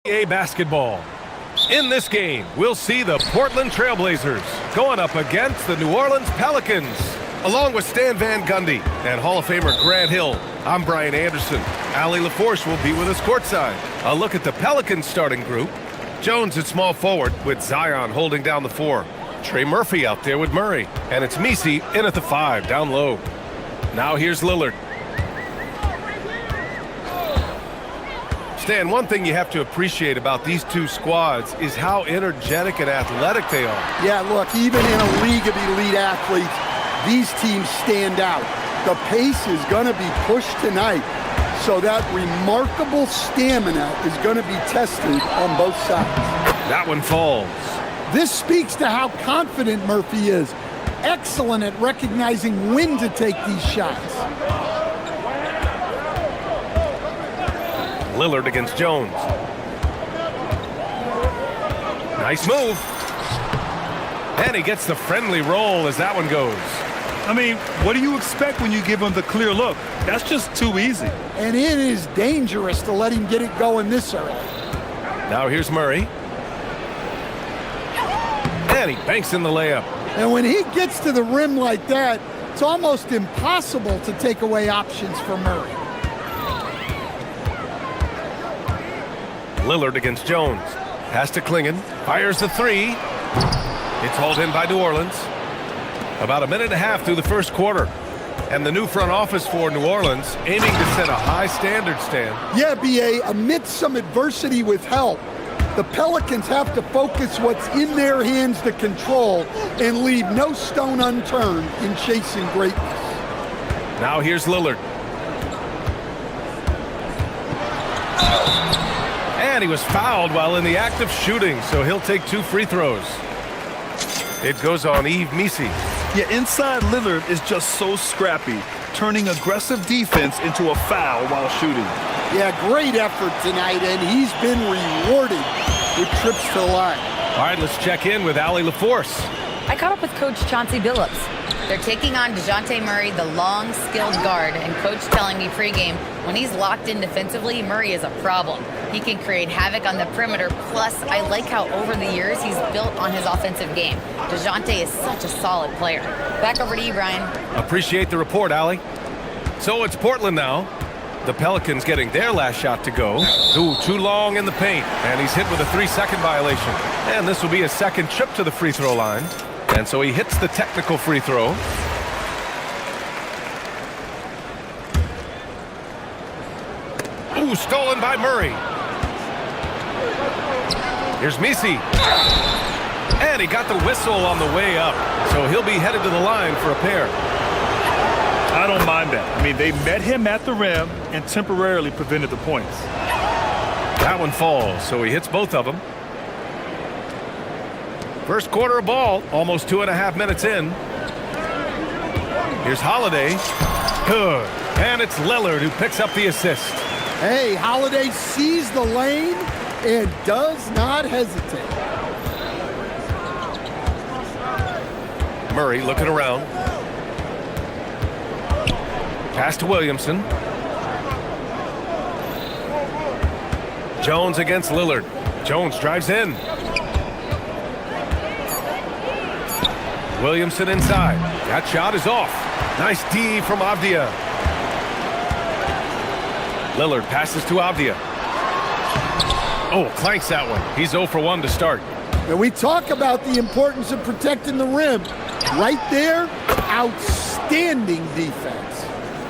Basketball. In this game, we'll see the Portland Trailblazers going up against the New Orleans Pelicans. Along with Stan Van Gundy and Hall of Famer Grant Hill, I'm Brian Anderson. Allie LaForce will be with us courtside. A look at the Pelicans starting group. Jones at small forward with Zion holding down the 4. Trey Murphy out there with Murray. And it's Messi in at the 5, down low. Now here's Lillard. Stan, one thing you have to appreciate about these two squads is how energetic and athletic they are. Yeah, look, even in a league of elite athletes, these teams stand out. The pace is going to be pushed tonight, so that remarkable stamina is going to be tested on both sides. That one falls. This speaks to how confident Murphy is. Excellent at recognizing when to take these shots. Lillard against Jones. Nice move. And he gets the friendly roll as that one goes. I mean, what do you expect when you give him the clear look? That's just too easy. And it is dangerous to let him get it going this early. Now here's Murray. And he banks in the layup. And when he gets to the rim like that, it's almost impossible to take away options for Murray. Lillard against Jones. Pass to Klingon. Fires the 3. It's hauled in by New Orleans. About a minute and a half through the first quarter. And the new front office for New Orleans aiming to set a high standard, Stan. Yeah, B.A., amidst some adversity with help, the Pelicans have to focus what's in their hands to control and leave no stone unturned in chasing greatness. Now here's Lillard. And he was fouled while in the act of shooting, so he'll take 2 free throws. It goes on Messi. Yeah, inside Lillard is just so scrappy, turning aggressive defense into a foul while shooting. Yeah, great effort tonight, and he's been rewarded with trips to the line. All right, let's check in with Allie LaForce. I caught up with Coach Chauncey Billups. They're taking on DeJounte Murray, the long, skilled guard, and Coach telling me pregame, when he's locked in defensively, Murray is a problem. He can create havoc on the perimeter, plus I like how over the years he's built on his offensive game. DeJounte is such a solid player. Back over to you, Brian. Appreciate the report, Allie. So it's Portland now. The Pelicans getting their last shot to go. Ooh, too long in the paint, and he's hit with a 3-second violation. And this will be his second trip to the free throw line. And so he hits the technical free throw. Ooh, stolen by Murray. Here's Messi. And he got the whistle on the way up. So he'll be headed to the line for a pair. I don't mind that. I mean, they met him at the rim and temporarily prevented the points. That one falls, so he hits both of them. First quarter of ball, almost 2.5 minutes in. Here's Holiday. Good. And it's Lillard who picks up the assist. Hey, Holiday sees the lane and does not hesitate. Murray looking around. Pass to Williamson. Jones against Lillard. Jones drives in. Williamson inside. That shot is off. Nice D from Avdia. Lillard passes to Avdia. Oh, clanks that one. He's 0 for 1 to start. And we talk about the importance of protecting the rim. Right there, outstanding defense.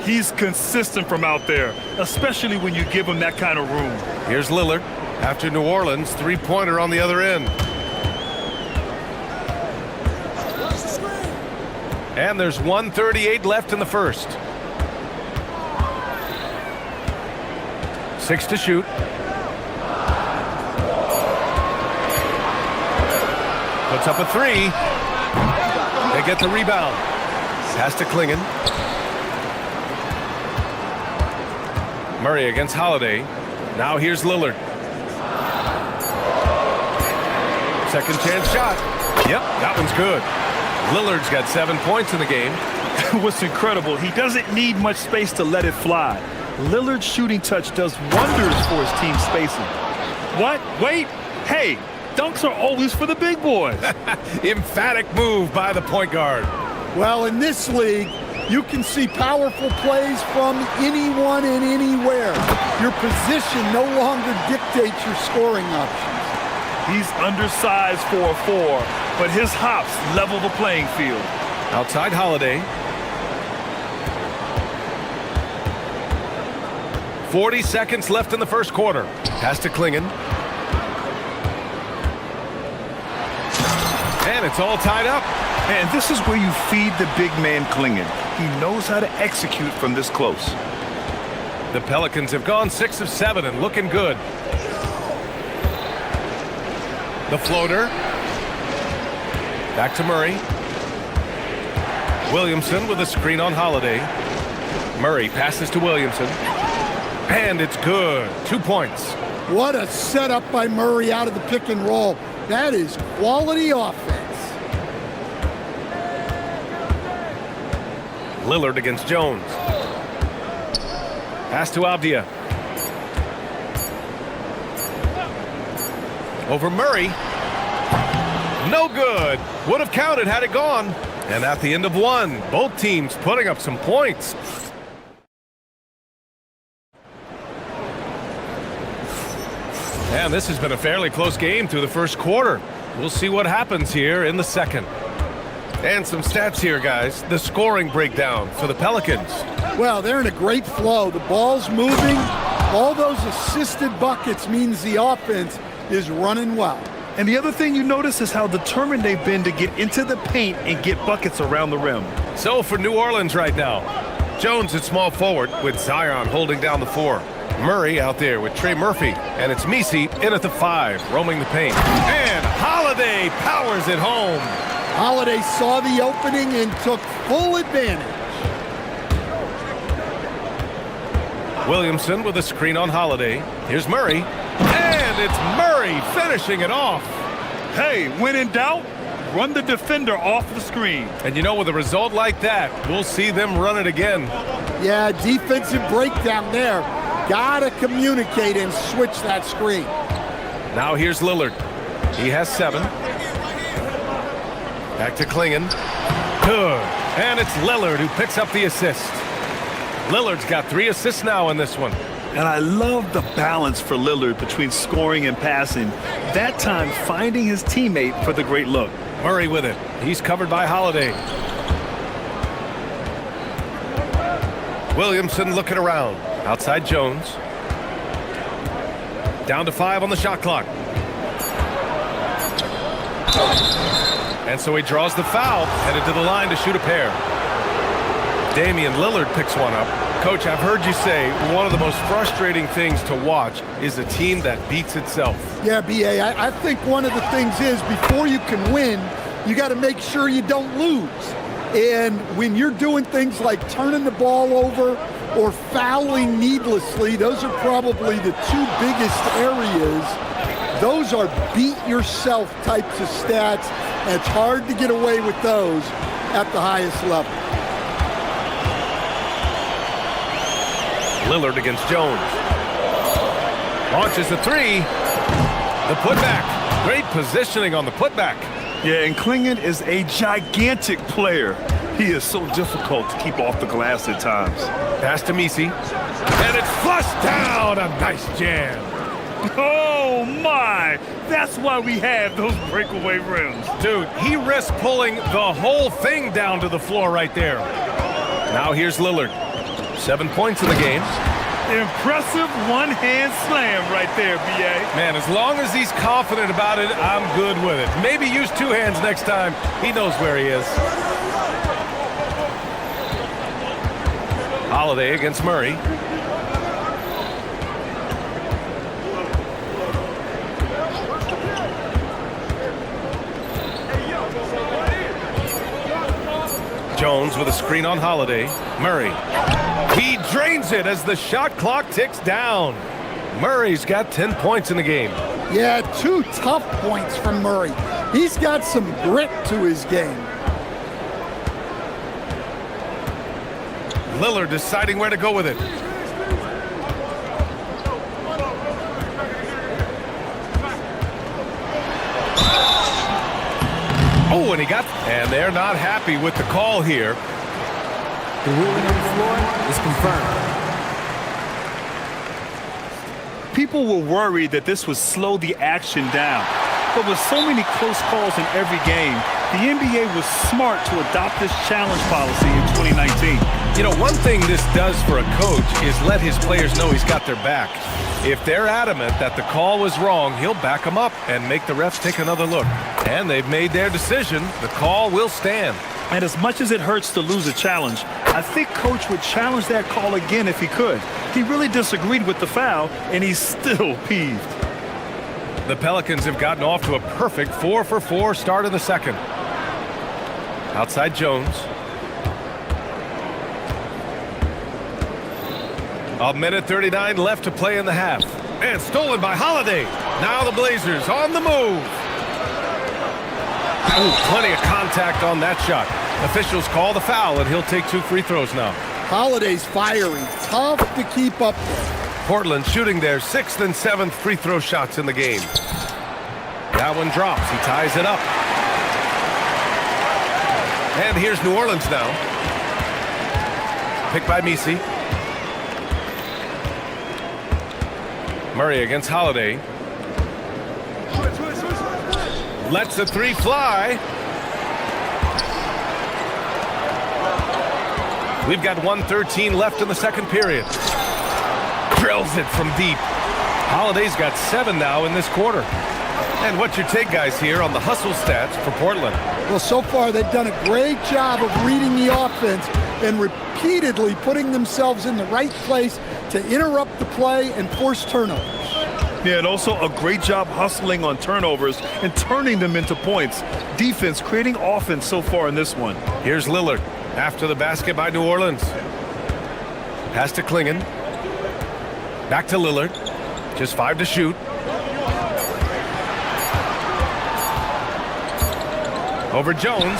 He's consistent from out there, especially when you give him that kind of room. Here's Lillard. After New Orleans, 3-pointer on the other end. And there's 1:38 left in the first. 6 to shoot. Puts up a 3. They get the rebound. Pass to Klingon. Murray against Holiday. Now here's Lillard. Second chance shot. Yep, that one's good. Lillard's got 7 points in the game. What's incredible, he doesn't need much space to let it fly. Lillard's shooting touch does wonders for his team spacing. What? Wait. Hey, dunks are always for the big boys. Emphatic move by the point guard. Well, in this league, you can see powerful plays from anyone and anywhere. Your position no longer dictates your scoring options. He's undersized for a 4, but his hops level the playing field. Outside Holiday. 40 seconds left in the first quarter. Pass to Klingen. And it's all tied up. And this is where you feed the big man Klingen. He knows how to execute from this close. The Pelicans have gone 6 of 7 and looking good. The floater. Back to Murray. Williamson with a screen on Holiday. Murray passes to Williamson. And it's good. 2 points. What a setup by Murray out of the pick and roll. That is quality offense. Lillard against Jones. Pass to Avdia. Over Murray. No good. Would have counted had it gone. And at the end of one, both teams putting up some points. And this has been a fairly close game through the first quarter. We'll see what happens here in the second. And some stats here, guys. The scoring breakdown for the Pelicans. Well, they're in a great flow. The ball's moving. All those assisted buckets means the offense is running well. And the other thing you notice is how determined they've been to get into the paint and get buckets around the rim. So for New Orleans right now, Jones at small forward with Zion holding down the 4. Murray out there with Trey Murphy, and it's Misi in at the 5, roaming the paint. And Holiday powers it home. Holiday saw the opening and took full advantage. Williamson with a screen on Holiday. Here's Murray. And it's Murray finishing it off. Hey, when in doubt, run the defender off the screen. And you know, with a result like that, we'll see them run it again. Yeah, defensive breakdown there. Gotta communicate and switch that screen. Now here's Lillard. He has 7. Back to Klingen. Good. And it's Lillard who picks up the assist. Lillard's got 3 assists now in this one. And I love the balance for Lillard between scoring and passing. That time finding his teammate for the great look. Murray with it. He's covered by Holiday. Williamson looking around. Outside Jones. Down to 5 on the shot clock. And so he draws the foul, headed to the line to shoot a pair. Damian Lillard picks one up. Coach, I've heard you say one of the most frustrating things to watch is a team that beats itself. Yeah, B.A., I think one of the things is before you can win, you got to make sure you don't lose. And when you're doing things like turning the ball over or fouling needlessly, those are probably the 2 biggest areas. Those are beat yourself types of stats, and it's hard to get away with those at the highest level. Lillard against Jones. Launches the 3. The putback. Great positioning on the putback. Yeah, and Klingen is a gigantic player. He is so difficult to keep off the glass at times. Pass to Misi. And it's flushed down. A nice jam. Oh, my! That's why we have those breakaway rims. Dude, he risked pulling the whole thing down to the floor right there. Now here's Lillard. 7 points in the game. Impressive one-hand slam right there, B.A. Man, as long as he's confident about it, I'm good with it. Maybe use 2 hands next time. He knows where he is. Holiday against Murray. Jones with a screen on Holiday. Murray. He drains it as the shot clock ticks down. Murray's got 10 points in the game. Yeah, 2 tough points from Murray. He's got some grit to his game. Lillard deciding where to go with it. Oh, and he got... And they're not happy with the call here. The ruling on the floor is confirmed. People were worried that this would slow the action down. But with so many close calls in every game, the NBA was smart to adopt this challenge policy in 2019. You know, one thing this does for a coach is let his players know he's got their back. If they're adamant that the call was wrong, he'll back them up and make the refs take another look. And they've made their decision. The call will stand. And as much as it hurts to lose a challenge, I think Coach would challenge that call again if he could. He really disagreed with the foul, and he's still peeved. The Pelicans have gotten off to a perfect 4-for-4 start in the second. Outside Jones. A minute 39 left to play in the half. And stolen by Holiday. Now the Blazers on the move. Ooh, plenty of contact on that shot. Officials call the foul, and he'll take 2 free throws now. Holiday's firing. Tough to keep up with. Portland shooting their 6th and 7th free throw shots in the game. That one drops. He ties it up. And here's New Orleans now. Picked by Misi. Murray against Holiday. Lets the 3 fly. We've got 1:13 left in the second period. Drills it from deep. Holiday's got 7 now in this quarter. And what's your take, guys, here on the hustle stats for Portland? Well, so far they've done a great job of reading the offense and repeatedly putting themselves in the right place to interrupt the play and force turnovers. Yeah, and also a great job hustling on turnovers and turning them into points. Defense creating offense so far in this one. Here's Lillard after the basket by New Orleans. Pass to Klingon. Back to Lillard. Just 5 to shoot. Over Jones.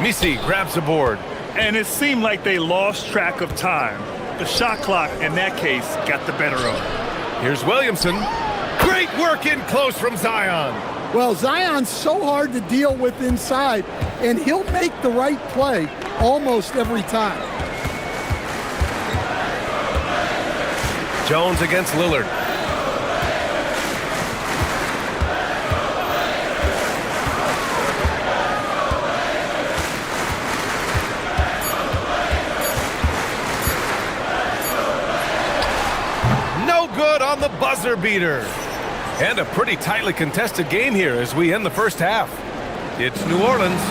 Misi grabs the board. And it seemed like they lost track of time. The shot clock, in that case, got the better of it. Here's Williamson. Great work in close from Zion. Well, Zion's so hard to deal with inside, and he'll make the right play almost every time. Jones against Lillard. No good on the buzzer beater. And a pretty tightly contested game here as we end the first half. It's New Orleans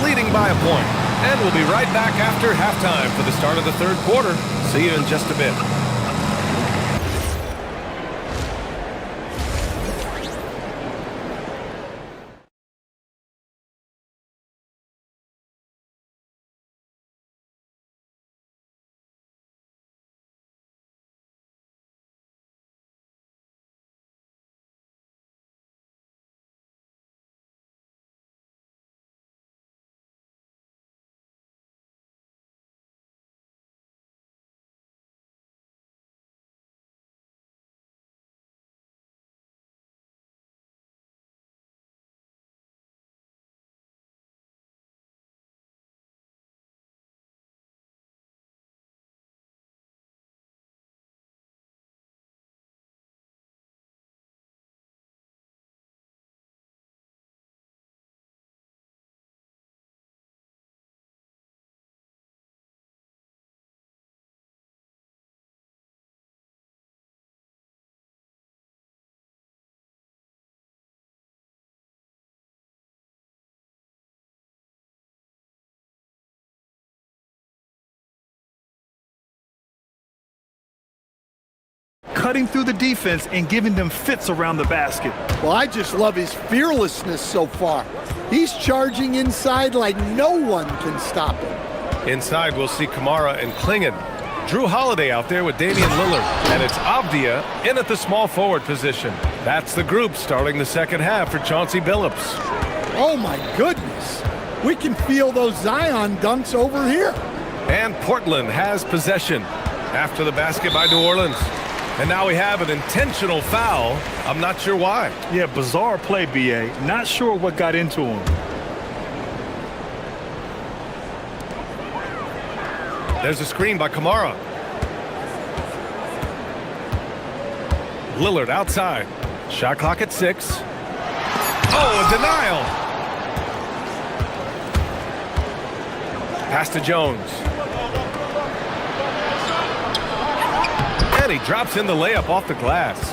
leading by a point. And we'll be right back after halftime for the start of the third quarter. See you in just a bit. Cutting through the defense and giving them fits around the basket. Well, I just love his fearlessness so far. He's charging inside like no one can stop him. Inside, we'll see Kamara and Klingon. Drew Holiday out there with Damian Lillard. And it's Avdia in at the small forward position. That's the group starting the second half for Chauncey Billups. Oh, my goodness. We can feel those Zion dunks over here. And Portland has possession after the basket by New Orleans. And now we have an intentional foul. I'm not sure why. Yeah, bizarre play, B.A. Not sure what got into him. There's a screen by Kamara. Lillard outside. Shot clock at 6. Oh, a denial. Pass to Jones. And he drops in the layup off the glass.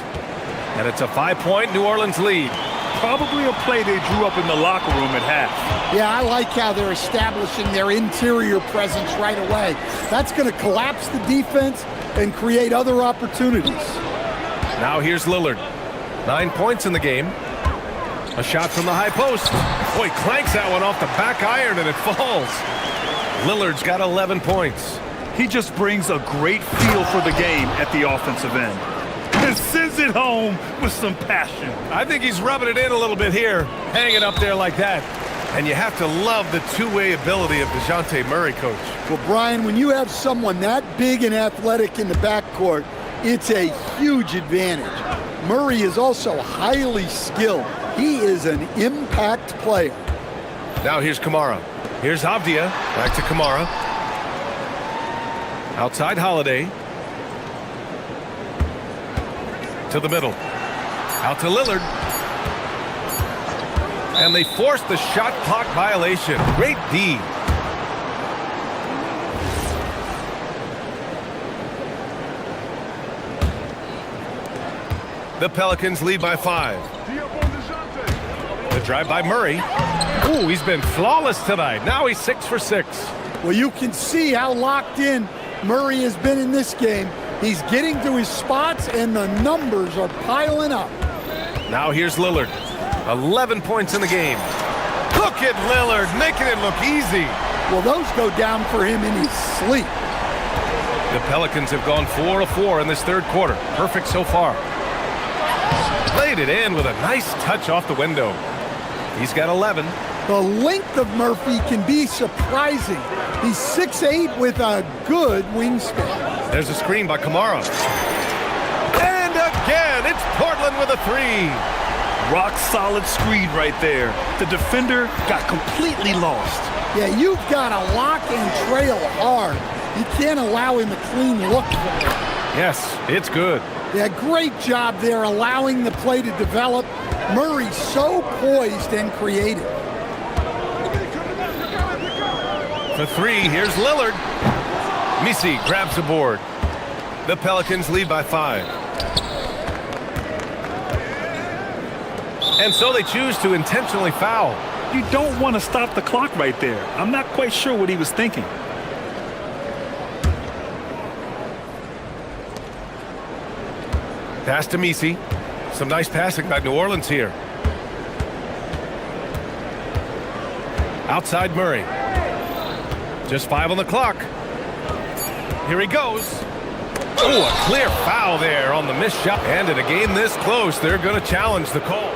And it's a 5-point New Orleans lead. Probably a play they drew up in the locker room at half. Yeah, I like how they're establishing their interior presence right away. That's going to collapse the defense and create other opportunities. Now here's Lillard. 9 points in the game. A shot from the high post. Oh, he clanks that one off the back iron and it falls. Lillard's got 11 points. He just brings a great feel for the game at the offensive end. And sends it home with some passion. I think he's rubbing it in a little bit here, hanging up there like that. And you have to love the two-way ability of DeJounte Murray, Coach. Well, Brian, when you have someone that big and athletic in the backcourt, it's a huge advantage. Murray is also highly skilled. He is an impact player. Now here's Kamara. Here's Avdia. Back to Kamara. Outside Holiday. To the middle. Out to Lillard. And they force the shot clock violation. Great D. The Pelicans lead by 5. The drive by Murray. Ooh, he's been flawless tonight. Now he's 6 for 6. Well, you can see how locked in Murray has been in this game. He's getting to his spots, and the numbers are piling up. Now here's Lillard. 11 points in the game. Look at Lillard, making it look easy. Well, those go down for him in his sleep. The Pelicans have gone 4 of 4 in this third quarter. Perfect so far. Played it in with a nice touch off the window. He's got 11. The length of Murphy can be surprising. He's 6'8" with a good wingspan. There's a screen by Kamara. And again, it's Portland with a 3. Rock solid screen right there. The defender got completely lost. Yeah, you've got to lock and trail hard. You can't allow him a clean look. Yes, it's good. Yeah, great job there allowing the play to develop. Murray's so poised and creative. For 3, here's Lillard. Misi grabs the board. The Pelicans lead by 5. And so they choose to intentionally foul. You don't want to stop the clock right there. I'm not quite sure what he was thinking. Pass to Misi. Some nice passing by New Orleans here. Outside Murray. Just 5 on the clock. Here he goes. Oh, a clear foul there on the missed shot. And in a game this close, they're going to challenge the call.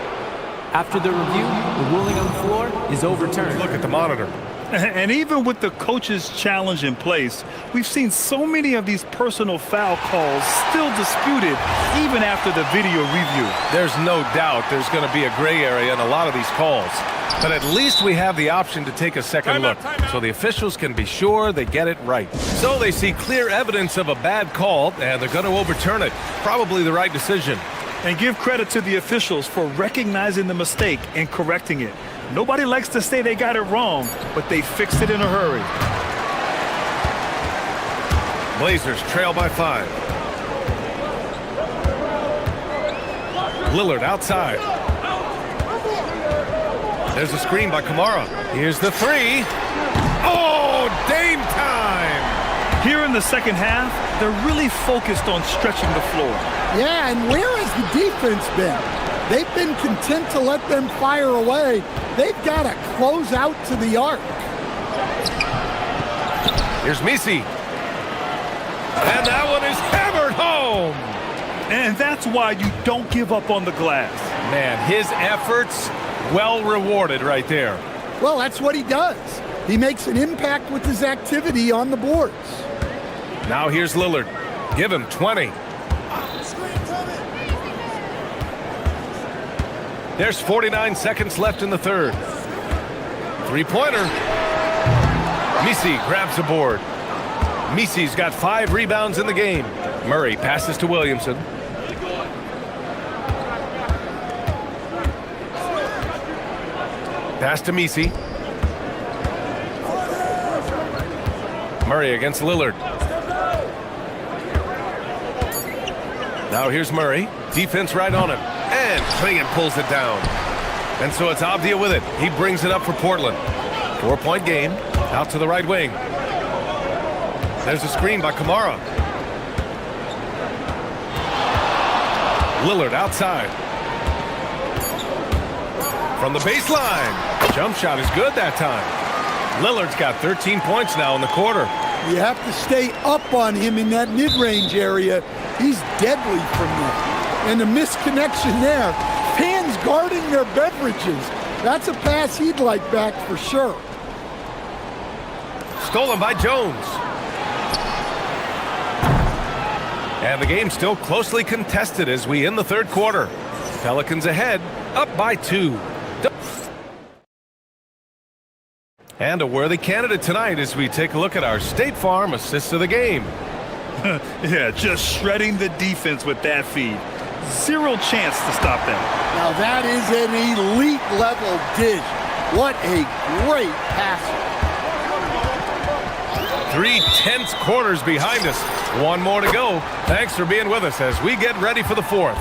After the review, the ruling on the floor is overturned. Look at the monitor. And even with the coach's challenge in place, we've seen so many of these personal foul calls still disputed even after the video review. There's no doubt there's going to be a gray area in a lot of these calls. But at least we have the option to take a second look, so the officials can be sure they get it right. So they see clear evidence of a bad call, and they're going to overturn it. Probably the right decision. And give credit to the officials for recognizing the mistake and correcting it. Nobody likes to say they got it wrong, but they fixed it in a hurry. Blazers trail by 5. Lillard outside. There's a screen by Kamara. Here's the 3. Oh, Dame time! Here in the second half, they're really focused on stretching the floor. Yeah, and where has the defense been? They've been content to let them fire away. They've got to close out to the arc. Here's Misi. And that one is hammered home. And that's why you don't give up on the glass. Man, his efforts well rewarded right there. Well, that's what he does. He makes an impact with his activity on the boards. Now here's Lillard. Give him 20. There's 49 seconds left in the third. Three-pointer. Misi grabs the board. Misi's got 5 rebounds in the game. Murray passes to Williamson. Pass to Misi. Murray against Lillard. Now here's Murray. Defense right on him. And Klingon pulls it down. And so it's Avdia with it. He brings it up for Portland. 4-point game. Out to the right wing. There's a screen by Kamara. Lillard outside. From the baseline. Jump shot is good that time. Lillard's got 13 points now in the quarter. You have to stay up on him in that mid-range area. He's deadly from there. And the misconnection there. Fans guarding their beverages. That's a pass he'd like back for sure. Stolen by Jones. And the game's still closely contested as we end the third quarter. Pelicans ahead, up by 2. And a worthy candidate tonight as we take a look at our State Farm assist of the game. Yeah, just shredding the defense with that feed. Zero chance to stop that. Now that is an elite level dish. What a great passer. 3 tense quarters behind us. 1 more to go. Thanks for being with us as we get ready for the 4th.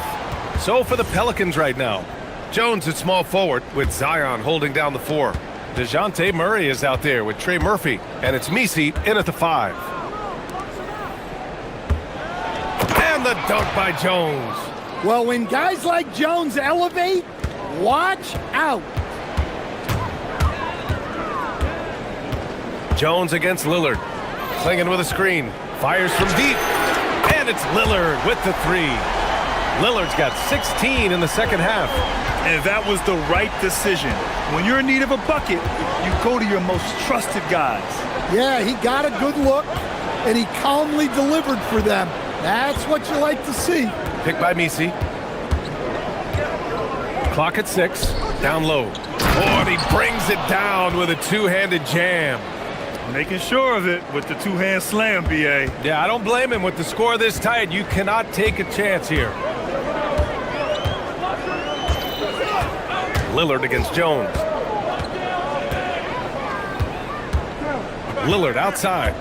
So for the Pelicans right now, Jones at small forward with Zion holding down the 4. DeJounte Murray is out there with Trey Murphy, and it's Misi in at the 5. And the dunk by Jones. Well, when guys like Jones elevate, watch out. Jones against Lillard. Klingon with a screen. Fires from deep. And it's Lillard with the 3. Lillard's got 16 in the second half. And that was the right decision. When you're in need of a bucket, you go to your most trusted guys. Yeah, he got a good look, and he calmly delivered for them. That's what you like to see. Picked by Misi. Clock at 6. Down low. Oh, and he brings it down with a 2-handed jam. Making sure of it with the 2-hand slam, B.A. Yeah, I don't blame him. With the score this tight, you cannot take a chance here. Lillard against Jones. Lillard outside.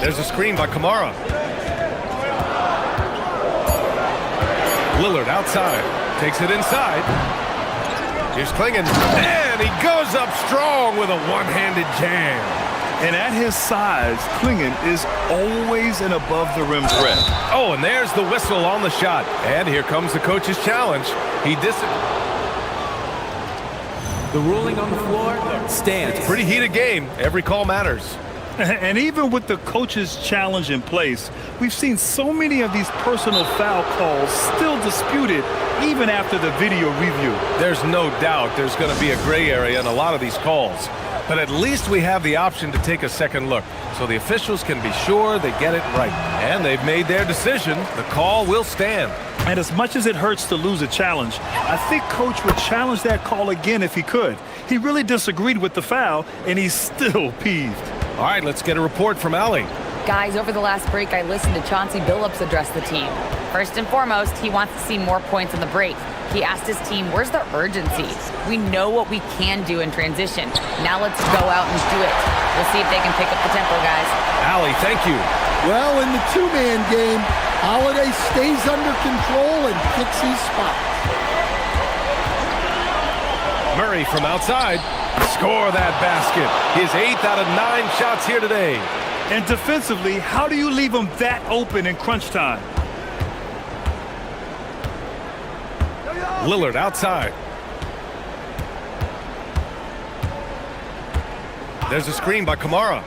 There's a screen by Kamara. Lillard outside. Takes it inside. Here's Klingon. And he goes up strong with a one-handed jam. And at his size, Klingon is always an above-the-rim threat. Oh, and there's the whistle on the shot. And here comes the coach's challenge. The ruling on the floor stands. Pretty heated game. Every call matters. And even with the coach's challenge in place, we've seen so many of these personal foul calls still disputed even after the video review. There's no doubt there's going to be a gray area in a lot of these calls. But at least we have the option to take a second look, so the officials can be sure they get it right. And they've made their decision. The call will stand. And as much as it hurts to lose a challenge, I think Coach would challenge that call again if he could. He really disagreed with the foul, and he's still peeved. All right, let's get a report from Allie. Guys, over the last break, I listened to Chauncey Billups address the team. First and foremost, he wants to see more points in the break. He asked his team, where's the urgency? We know what we can do in transition. Now let's go out and do it. We'll see if they can pick up the tempo, guys. Allie, thank you. Well, in the 2-man game, Holiday stays under control and picks his spot. Murray from outside. Score that basket. His 8th out of 9 shots here today. And defensively, how do you leave him that open in crunch time? Lillard outside. There's a screen by Kamara.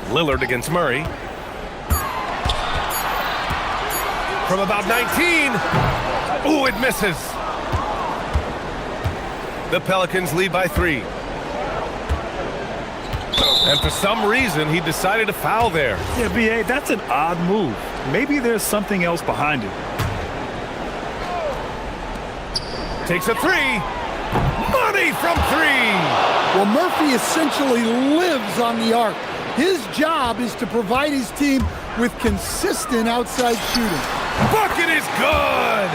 Lillard against Murray. From about 19. Ooh, it misses. The Pelicans lead by 3. And for some reason, he decided to foul there. Yeah, B.A., that's an odd move. Maybe there's something else behind it. Takes a 3. Money from 3. Well, Murphy essentially lives on the arc. His job is to provide his team with consistent outside shooting. Bucket is good!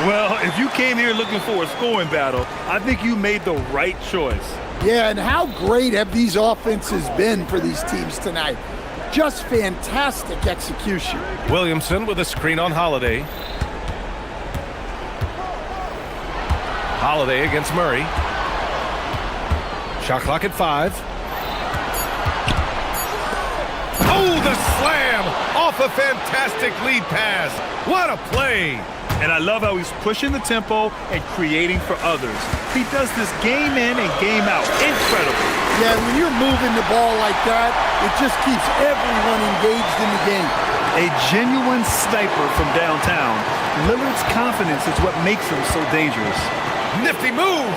Well, if you came here looking for a scoring battle, I think you made the right choice. Yeah, and how great have these offenses been for these teams tonight? Just fantastic execution. Williamson with a screen on Holiday. Holiday against Murray. Shot clock at 5. Oh, the slam! Off a fantastic lead pass. What a play! And I love how he's pushing the tempo and creating for others. He does this game in and game out. Incredible. Yeah, when you're moving the ball like that, it just keeps everyone engaged in the game. A genuine sniper from downtown. Lillard's confidence is what makes him so dangerous. Nifty move!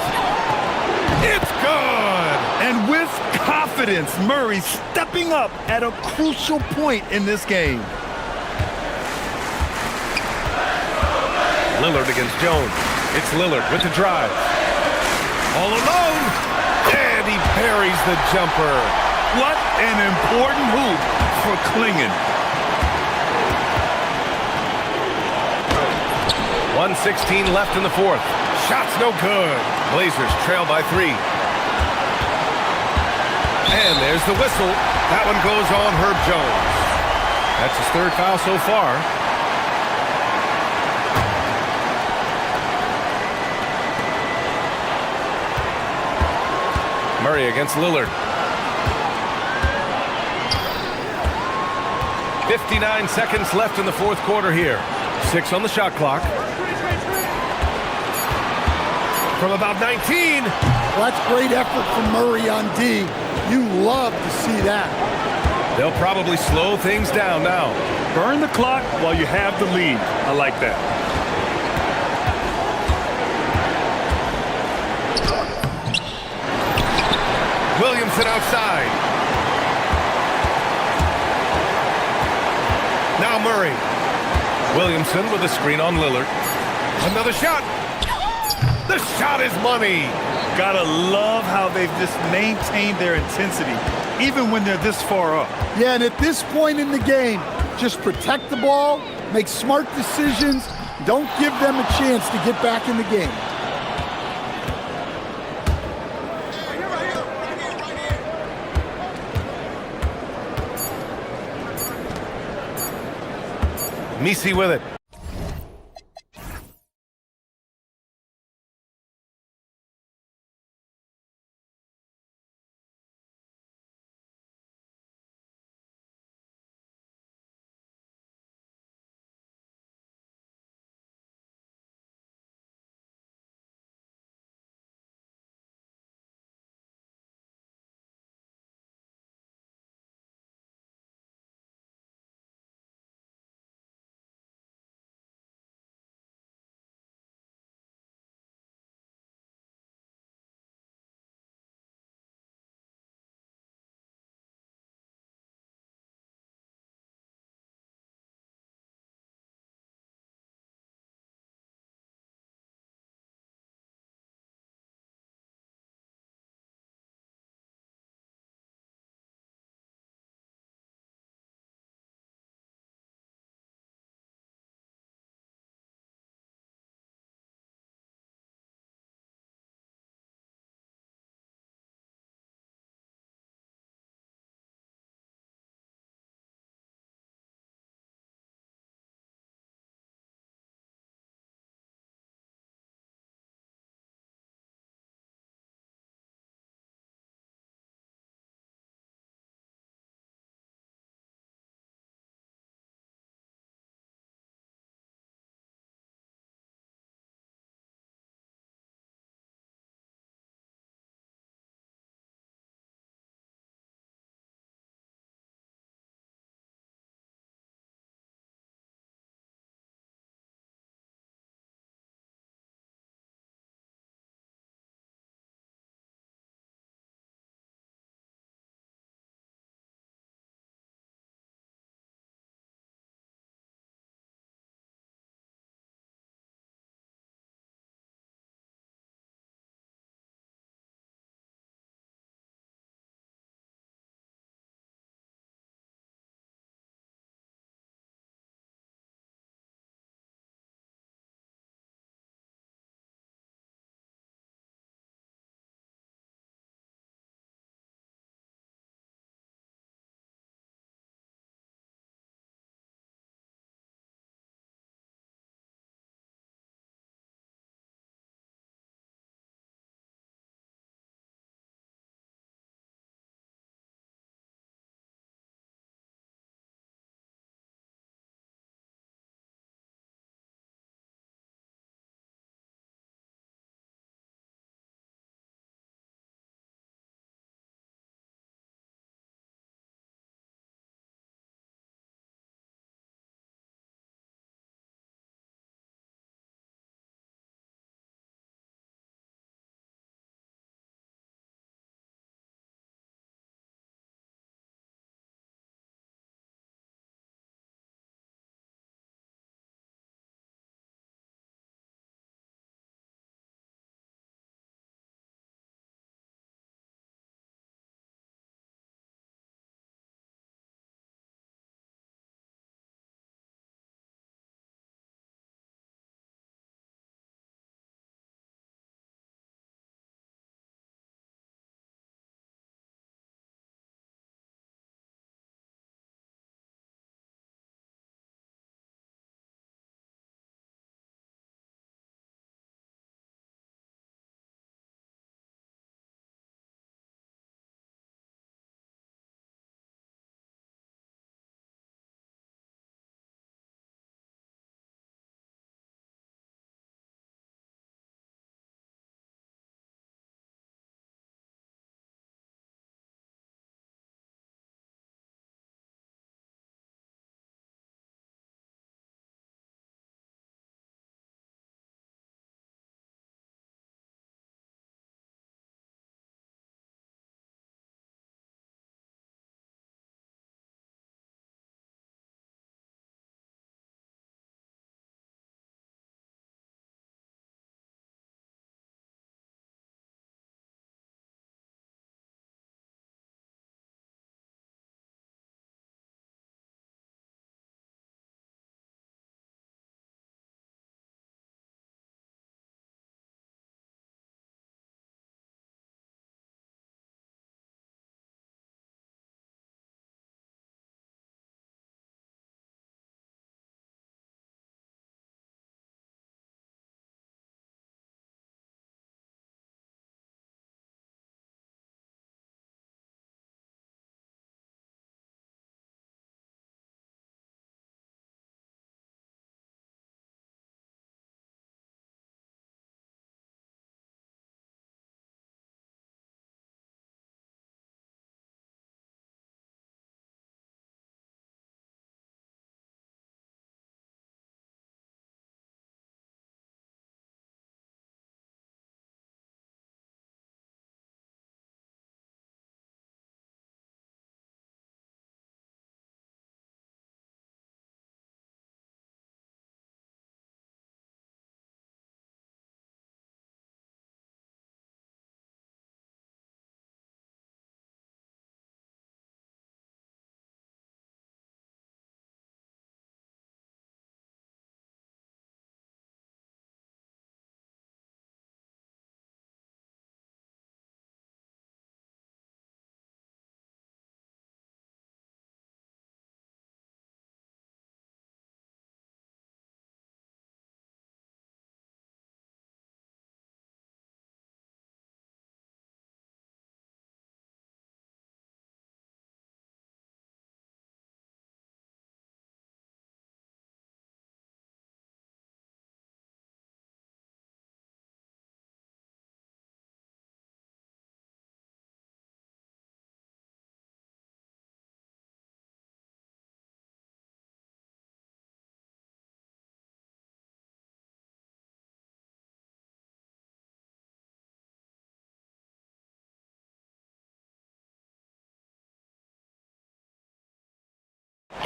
It's good! And with confidence, Murray stepping up at a crucial point in this game. Lillard against Jones. It's Lillard with the drive. All alone! And he buries the jumper. What an important hoop for Klingon. 1:16 left in the fourth. Shot's no good. Blazers trail by 3. And there's the whistle. That one goes on Herb Jones. That's his 3rd foul so far. Murray against Lillard. 59 seconds left in the fourth quarter here. 6 on the shot clock. From about 19. Well, that's great effort from Murray on D. You love to see that. They'll probably slow things down now. Burn the clock while you have the lead. I like that. Williamson outside. Now Murray. Williamson with a screen on Lillard. Another shot. The shot is money. Gotta love how they've just maintained their intensity, even when they're this far up. Yeah, and at this point in the game, just protect the ball, make smart decisions, don't give them a chance to get back in the game. Misi with it.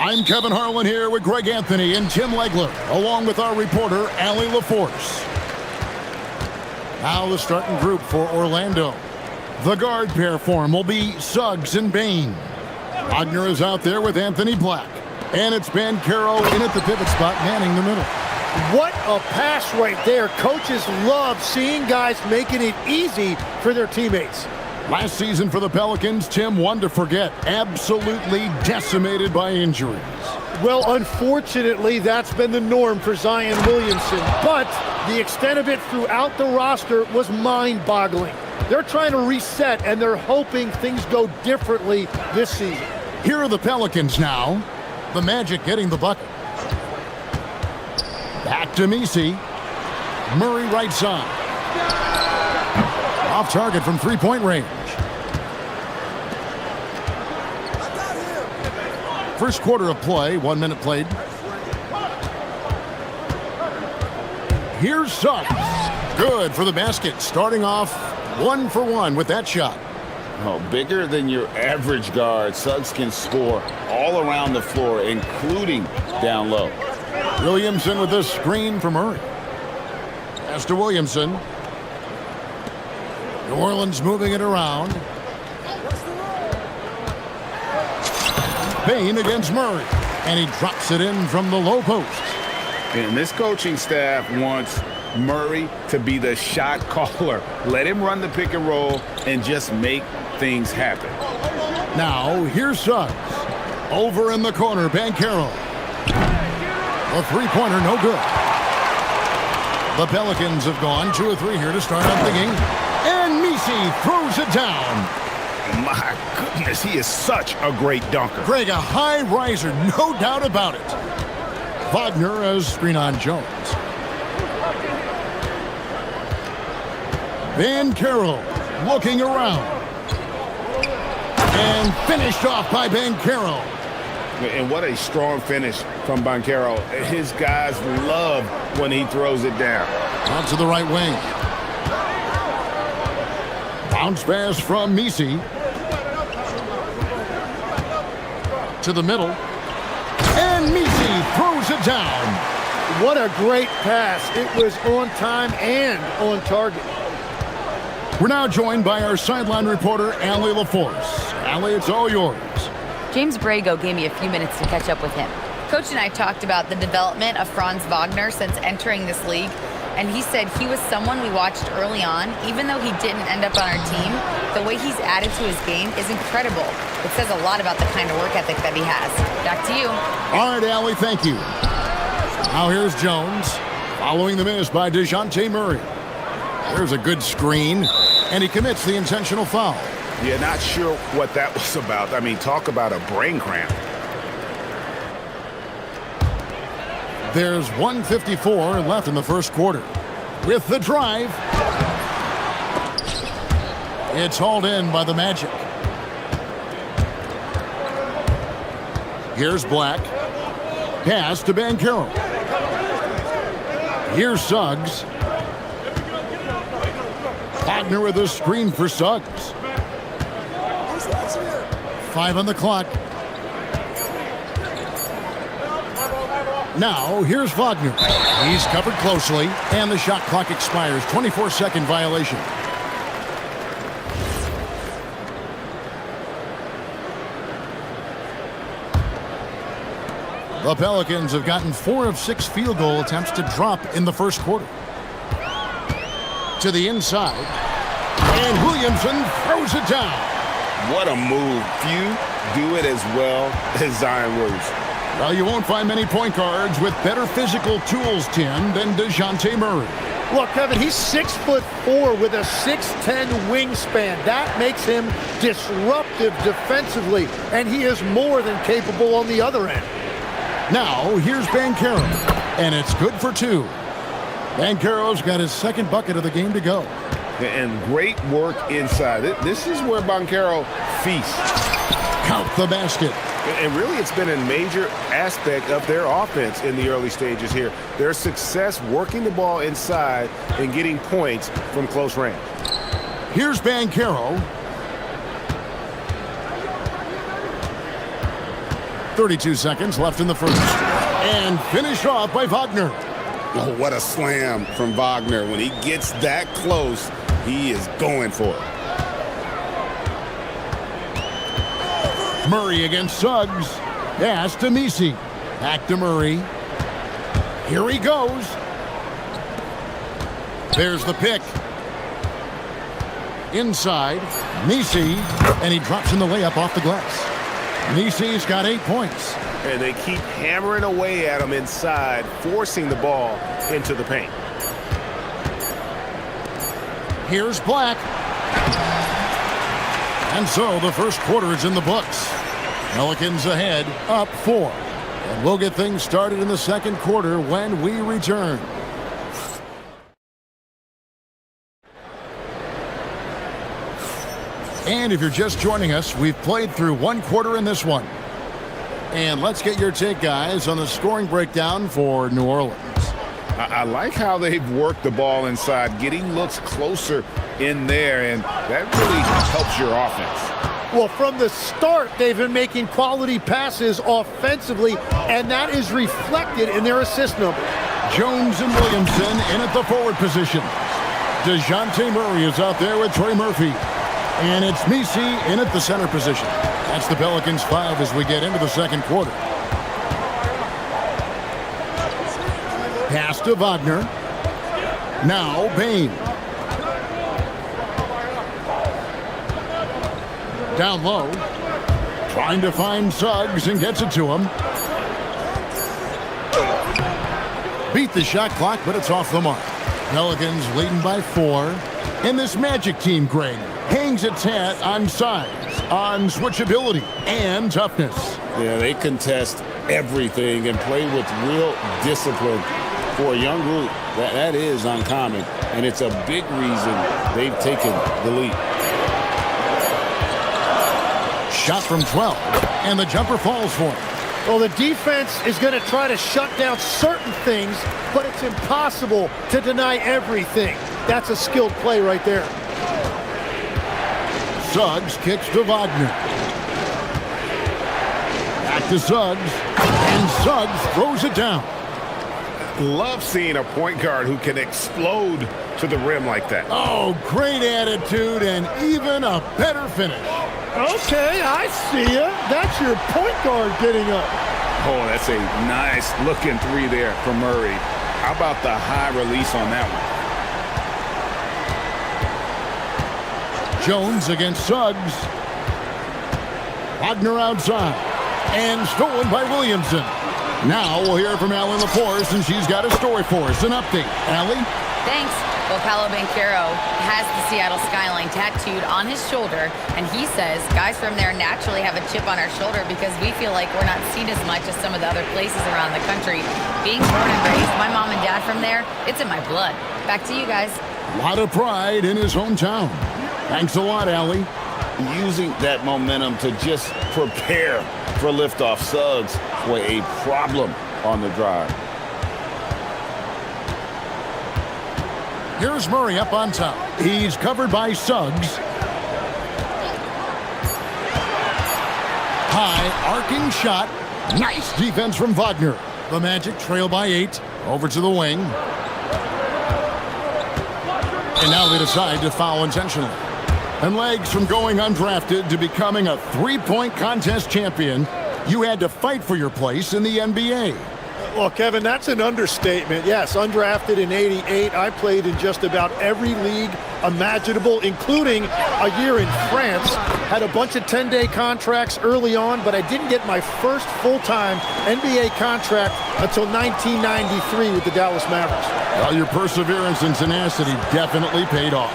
I'm Kevin Harlan here with Greg Anthony and Tim Legler, along with our reporter, Allie LaForce. Now the starting group for Orlando. The guard pair form will be Suggs and Bain. Wagner is out there with Anthony Black. And it's Banchero in at the pivot spot, manning the middle. What a pass right there. Coaches love seeing guys making it easy for their teammates. Last season for the Pelicans, Tim, one to forget, absolutely decimated by injuries. Well, unfortunately, that's been the norm for Zion Williamson. But the extent of it throughout the roster was mind-boggling. They're trying to reset, and they're hoping things go differently this season. Here are the Pelicans now. The Magic getting the bucket. Back to Messi. Murray right side. Off target from three-point range. First quarter of play, 1 minute played. Here's Suggs. Good for the basket. Starting off 1 for 1 with that shot. Oh, bigger than your average guard, Suggs can score all around the floor, including down low. Williamson with the screen for Murray. Pass to Williamson. New Orleans moving it around. Bain against Murray. And he drops it in from the low post. And this coaching staff wants Murray to be the shot caller. Let him run the pick and roll and just make things happen. Now, here's Suggs. Over in the corner, Banchero. The three-pointer, no good. The Pelicans have gone 2 of 3 here to start out the game. And Messi throws it down. My goodness, he is such a great dunker. Greg, a high riser, no doubt about it. Wagner as screen on Jones. Banchero looking around. And finished off by Banchero. And what a strong finish from Banchero. His guys love when he throws it down. Out to the right wing. Bounce pass from Messi. To the middle. And Messi throws it down. What a great pass. It was on time and on target. We're now joined by our sideline reporter, Allie LaForce. Allie, it's all yours. James Brago gave me a few minutes to catch up with him. Coach and I talked about the development of Franz Wagner since entering this league, and he said he was someone we watched early on. Even though he didn't end up on our team, the way he's added to his game is incredible. It says a lot about the kind of work ethic that he has. Back to you. All right, Allie, thank you. Now here's Jones, following the miss by DeJounte Murray. There's a good screen, and he commits the intentional foul. Yeah, not sure what that was about. I mean, talk about a brain cramp. There's 1:54 left in the first quarter. With the drive, it's hauled in by the Magic. Here's Black. Pass to Banchero. Here's Suggs. Wagner with a screen for Suggs. 5 on the clock. Now, here's Wagner. He's covered closely, and the shot clock expires. 24-second violation. The Pelicans have gotten 4 of 6 field goal attempts to drop in the first quarter. To the inside, and Williamson throws it down. What a move. Few do it as well as Zion Williamson. Well, you won't find many point guards with better physical tools, Tim, than DeJounte Murray. Look, Kevin, he's 6'4" with a 6'10" wingspan. That makes him disruptive defensively, and he is more than capable on the other end. Now, here's Banchero, and it's good for 2. Banchero's got his second bucket of the game to go. And great work inside. This is where Banchero feasts. Count the basket. And really, it's been a major aspect of their offense in the early stages here. Their success working the ball inside and getting points from close range. Here's Banchero. 32 seconds left in the first. And finished off by Wagner. Oh, what a slam from Wagner. When he gets that close, he is going for it. Murray against Suggs. Pass to Misi. Back to Murray. Here he goes. There's the pick. Inside. Misi. And he drops in the layup off the glass. Misi's got 8 points. And they keep hammering away at him inside, forcing the ball into the paint. Here's Black. And so the first quarter is in the books. Pelicans ahead, up 4. And we'll get things started in the second quarter when we return. And if you're just joining us, we've played through one quarter in this one. And let's get your take, guys, on the scoring breakdown for New Orleans. I like how they've worked the ball inside, getting looks closer in there, and that really helps your offense. Well, from the start, they've been making quality passes offensively, and that is reflected in their assist number. Jones and Williamson in at the forward position. DeJounte Murray is out there with Trey Murphy. And it's Misi in at the center position. That's the Pelicans 5 as we get into the second quarter. Pass to Wagner. Now Bain. Down low. Trying to find Suggs and gets it to him. Beat the shot clock, but it's off the mark. Pelicans leading by 4. And this Magic team, Greg, hangs its hat on size, on switchability, and toughness. Yeah, they contest everything and play with real discipline. For a young group, that is uncommon, and it's a big reason they've taken the lead. Shot from 12, and the jumper falls for him. Well, the defense is going to try to shut down certain things, but it's impossible to deny everything. That's a skilled play right there. Suggs kicks to Wagner. Back to Suggs, and Suggs throws it down. Love seeing a point guard who can explode to the rim like that. Oh, great attitude and even a better finish. Okay, I see ya. That's your point guard getting up. Oh, that's a nice looking three there from Murray. How about the high release on that one? Jones against Suggs. Wagner outside. And stolen by Williamson. Now we'll hear from Allie LaForce, and she's got a story for us. An update. Allie? Thanks. Well, Paolo Banchero has the Seattle skyline tattooed on his shoulder, and he says guys from there naturally have a chip on our shoulder because we feel like we're not seen as much as some of the other places around the country. Being born and raised, my mom and dad from there, it's in my blood. Back to you guys. A lot of pride in his hometown. Thanks a lot, Allie. Using that momentum to just prepare for liftoff. Suggs were a problem on the drive. Here's Murray up on top. He's covered by Suggs. High arcing shot. Nice defense from Wagner. The Magic trail by 8. Over to the wing. And now they decide to foul intentionally. And legs from going undrafted to becoming a three-point contest champion, you had to fight for your place in the NBA. Well, Kevin, that's an understatement. Yes, undrafted in '88. I played in just about every league imaginable, including a year in France. Had a bunch of 10-day contracts early on, but I didn't get my first full-time NBA contract until 1993 with the Dallas Mavericks. Well, your perseverance and tenacity definitely paid off.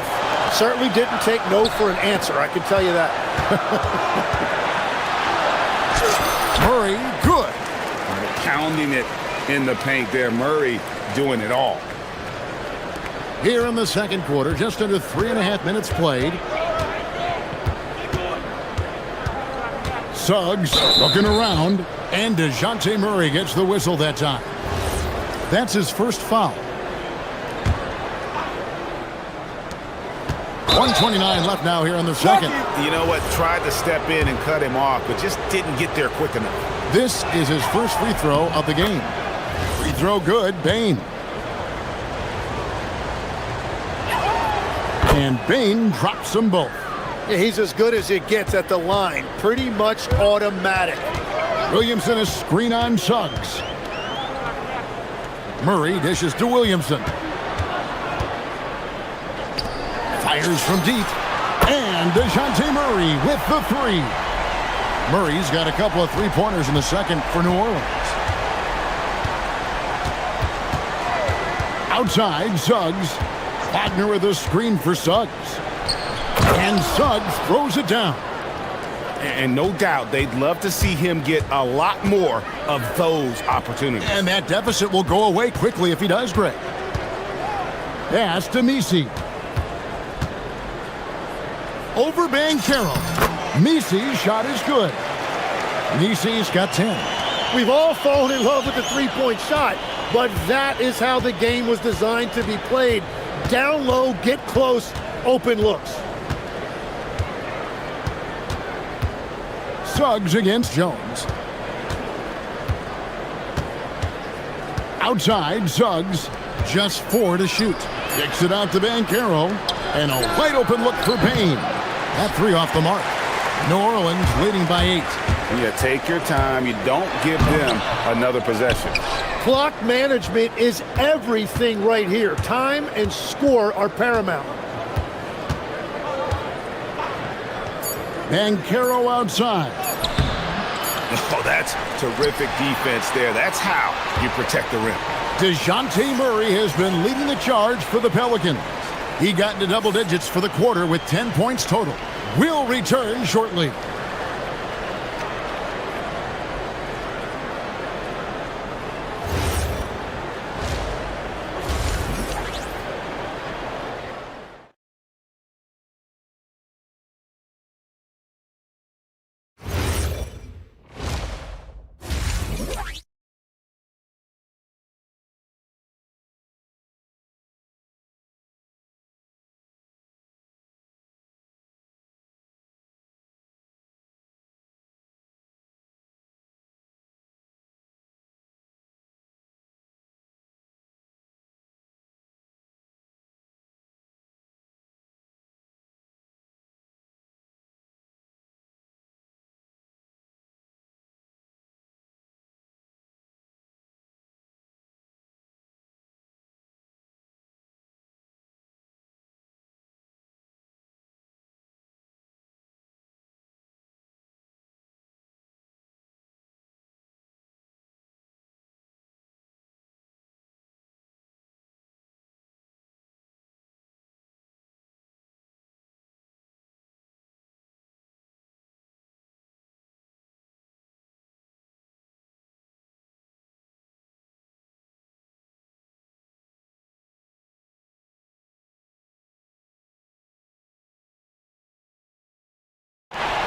Certainly didn't take no for an answer, I can tell you that. Murray, good. Pounding it in the paint there. Murray doing it all. Here in the second quarter, just under 3.5 minutes played. Suggs looking around, and DeJounte Murray gets the whistle that time. That's his first foul. 1 2:29 left now here in the second. You know what? Tried to step in and cut him off, but just didn't get there quick enough. This is his first free throw of the game. Free throw good, Bain. And Bain drops them both. Yeah, he's as good as it gets at the line. Pretty much automatic. Williamson is screen on Suggs. Murray dishes to Williamson. Fires from deep. And DeJounte Murray with the three. Murray's got a couple of three-pointers in the second for New Orleans. Outside, Suggs. Wagner with a screen for Suggs. And Suggs throws it down. And no doubt they'd love to see him get a lot more of those opportunities. And that deficit will go away quickly if he does, Greg. Pass to Misi. Over Banchero. Misi's shot is good. Misi's got 10. We've all fallen in love with the three-point shot, but that is how the game was designed to be played. Down low, get close, open looks. Suggs against Jones. Outside, Suggs. Just 4 to shoot. Kicks it out to Banchero. And a wide open look for Payne. That three off the mark. New Orleans leading by 8. Yeah, take your time. You don't give them another possession. Clock management is everything right here. Time and score are paramount. Banchero outside. Oh, that's terrific defense there. That's how you protect the rim. DeJounte Murray has been leading the charge for the Pelicans. He got into double digits for the quarter with 10 points total. We'll return shortly.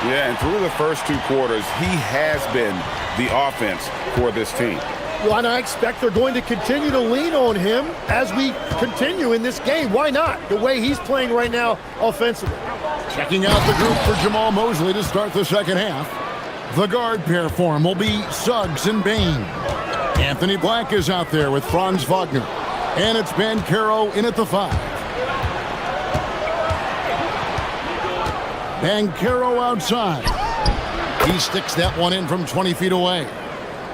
Yeah, and through the first 2 quarters, he has been the offense for this team. Well, and I expect they're going to continue to lean on him as we continue in this game. Why not? The way he's playing right now offensively. Checking out the group for Jamal Mosley to start the second half. The guard pair form will be Suggs and Bain. Anthony Black is out there with Franz Wagner. And it's Banchero in at the 5. Banchero outside. He sticks that one in from 20 feet away.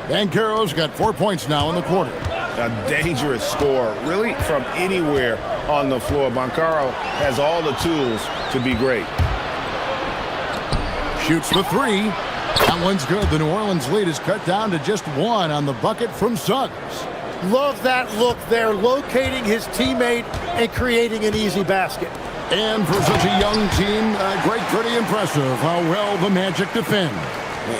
Banchero's got 4 points now in the quarter. A dangerous score, really from anywhere on the floor. Banchero has all the tools to be great. Shoots the 3. That one's good. The New Orleans lead is cut down to just 1 on the bucket from Suggs. Love that look there, locating his teammate and creating an easy basket. And for such a young team, Greg, pretty impressive how well the Magic defend.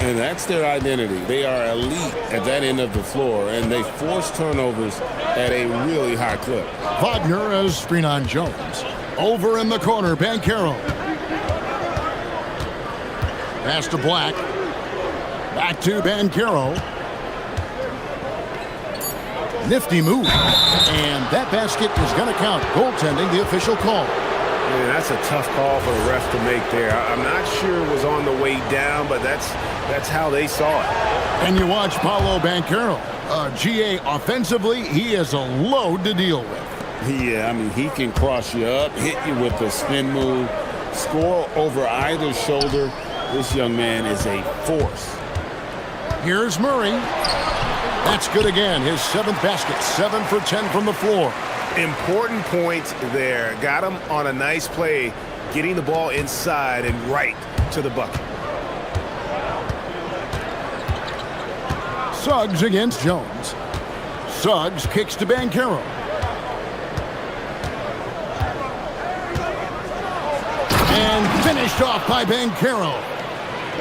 And that's their identity. They are elite at that end of the floor, and they force turnovers at a really high clip. Wagner has screen on Jones. Over in the corner, Banchero. Pass to Black. Back to Banchero. Nifty move. And that basket is going to count. Goaltending, the official call. Man, that's a tough call for the ref to make there. I'm not sure it was on the way down, but that's how they saw it. And you watch Paolo Banchero. GA, offensively, he is a load to deal with. Yeah, I mean, he can cross you up, hit you with a spin move, score over either shoulder. This young man is a force. Here's Murray. That's good again. His 7th basket, 7 for 10 from the floor. Important points there. Got him on a nice play, getting the ball inside and right to the bucket. Suggs against Jones. Suggs kicks to Banchero. And finished off by Banchero.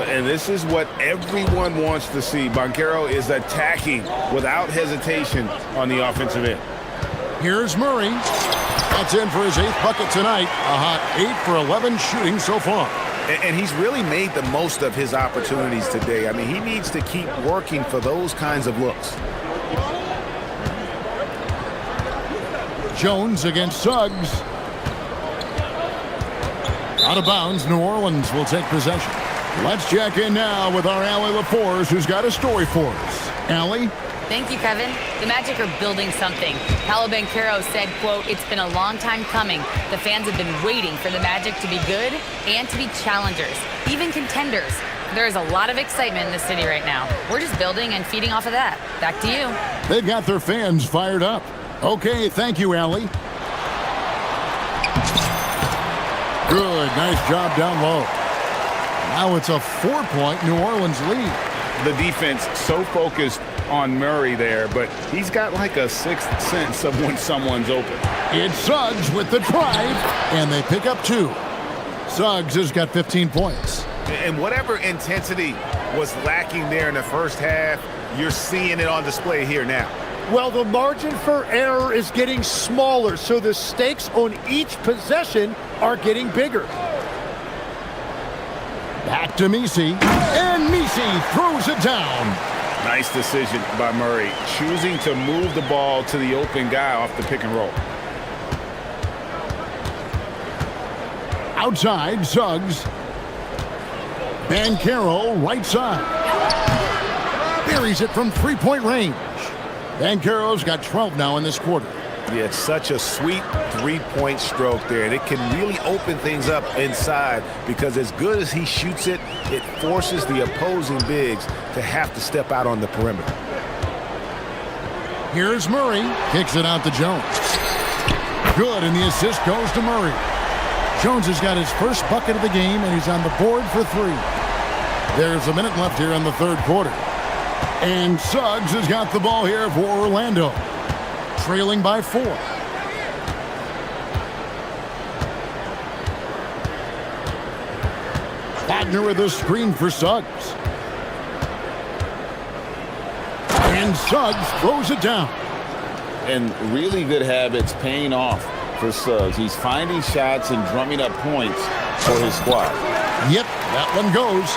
And this is what everyone wants to see. Banchero is attacking without hesitation on the offensive end. Here's Murray. That's in for his 8th bucket tonight. A hot 8 for 11 shooting so far. And he's really made the most of his opportunities today. I mean, he needs to keep working for those kinds of looks. Jones against Suggs. Out of bounds, New Orleans will take possession. Let's check in now with our Allie LaForce, who's got a story for us. Allie? Thank you, Kevin. The Magic are building something. Paolo Banchero said, quote, "It's been a long time coming. The fans have been waiting for the Magic to be good and to be challengers, even contenders. There is a lot of excitement in the city right now. We're just building and feeding off of that. Back to you." They've got their fans fired up. Okay, thank you, Allie. Good, nice job down low. Now it's a 4-point New Orleans lead. The defense so focused on Murray there, but he's got like a 6th sense of when someone's open. It's Suggs with the drive, and they pick up 2. Suggs has got 15 points. And whatever intensity was lacking there in the first half, you're seeing it on display here now. Well, the margin for error is getting smaller, so the stakes on each possession are getting bigger. Back to Misi, and Misi throws it down. Nice decision by Murray, choosing to move the ball to the open guy off the pick and roll. Outside, Suggs. Banchero, right side. Buries it from 3-point range. Banchero's got 12 now in this quarter. Yeah, it's such a sweet 3-point stroke there. And it can really open things up inside because as good as he shoots it, it forces the opposing bigs to have to step out on the perimeter. Here's Murray. Kicks it out to Jones. Good, and the assist goes to Murray. Jones has got his first bucket of the game, and he's on the board for 3. There's a minute left here in the 3rd quarter. And Suggs has got the ball here for Orlando. Trailing by 4. Wagner with a screen for Suggs. And Suggs throws it down. And really good habits paying off for Suggs. He's finding shots and drumming up points for his squad. Yep, that one goes.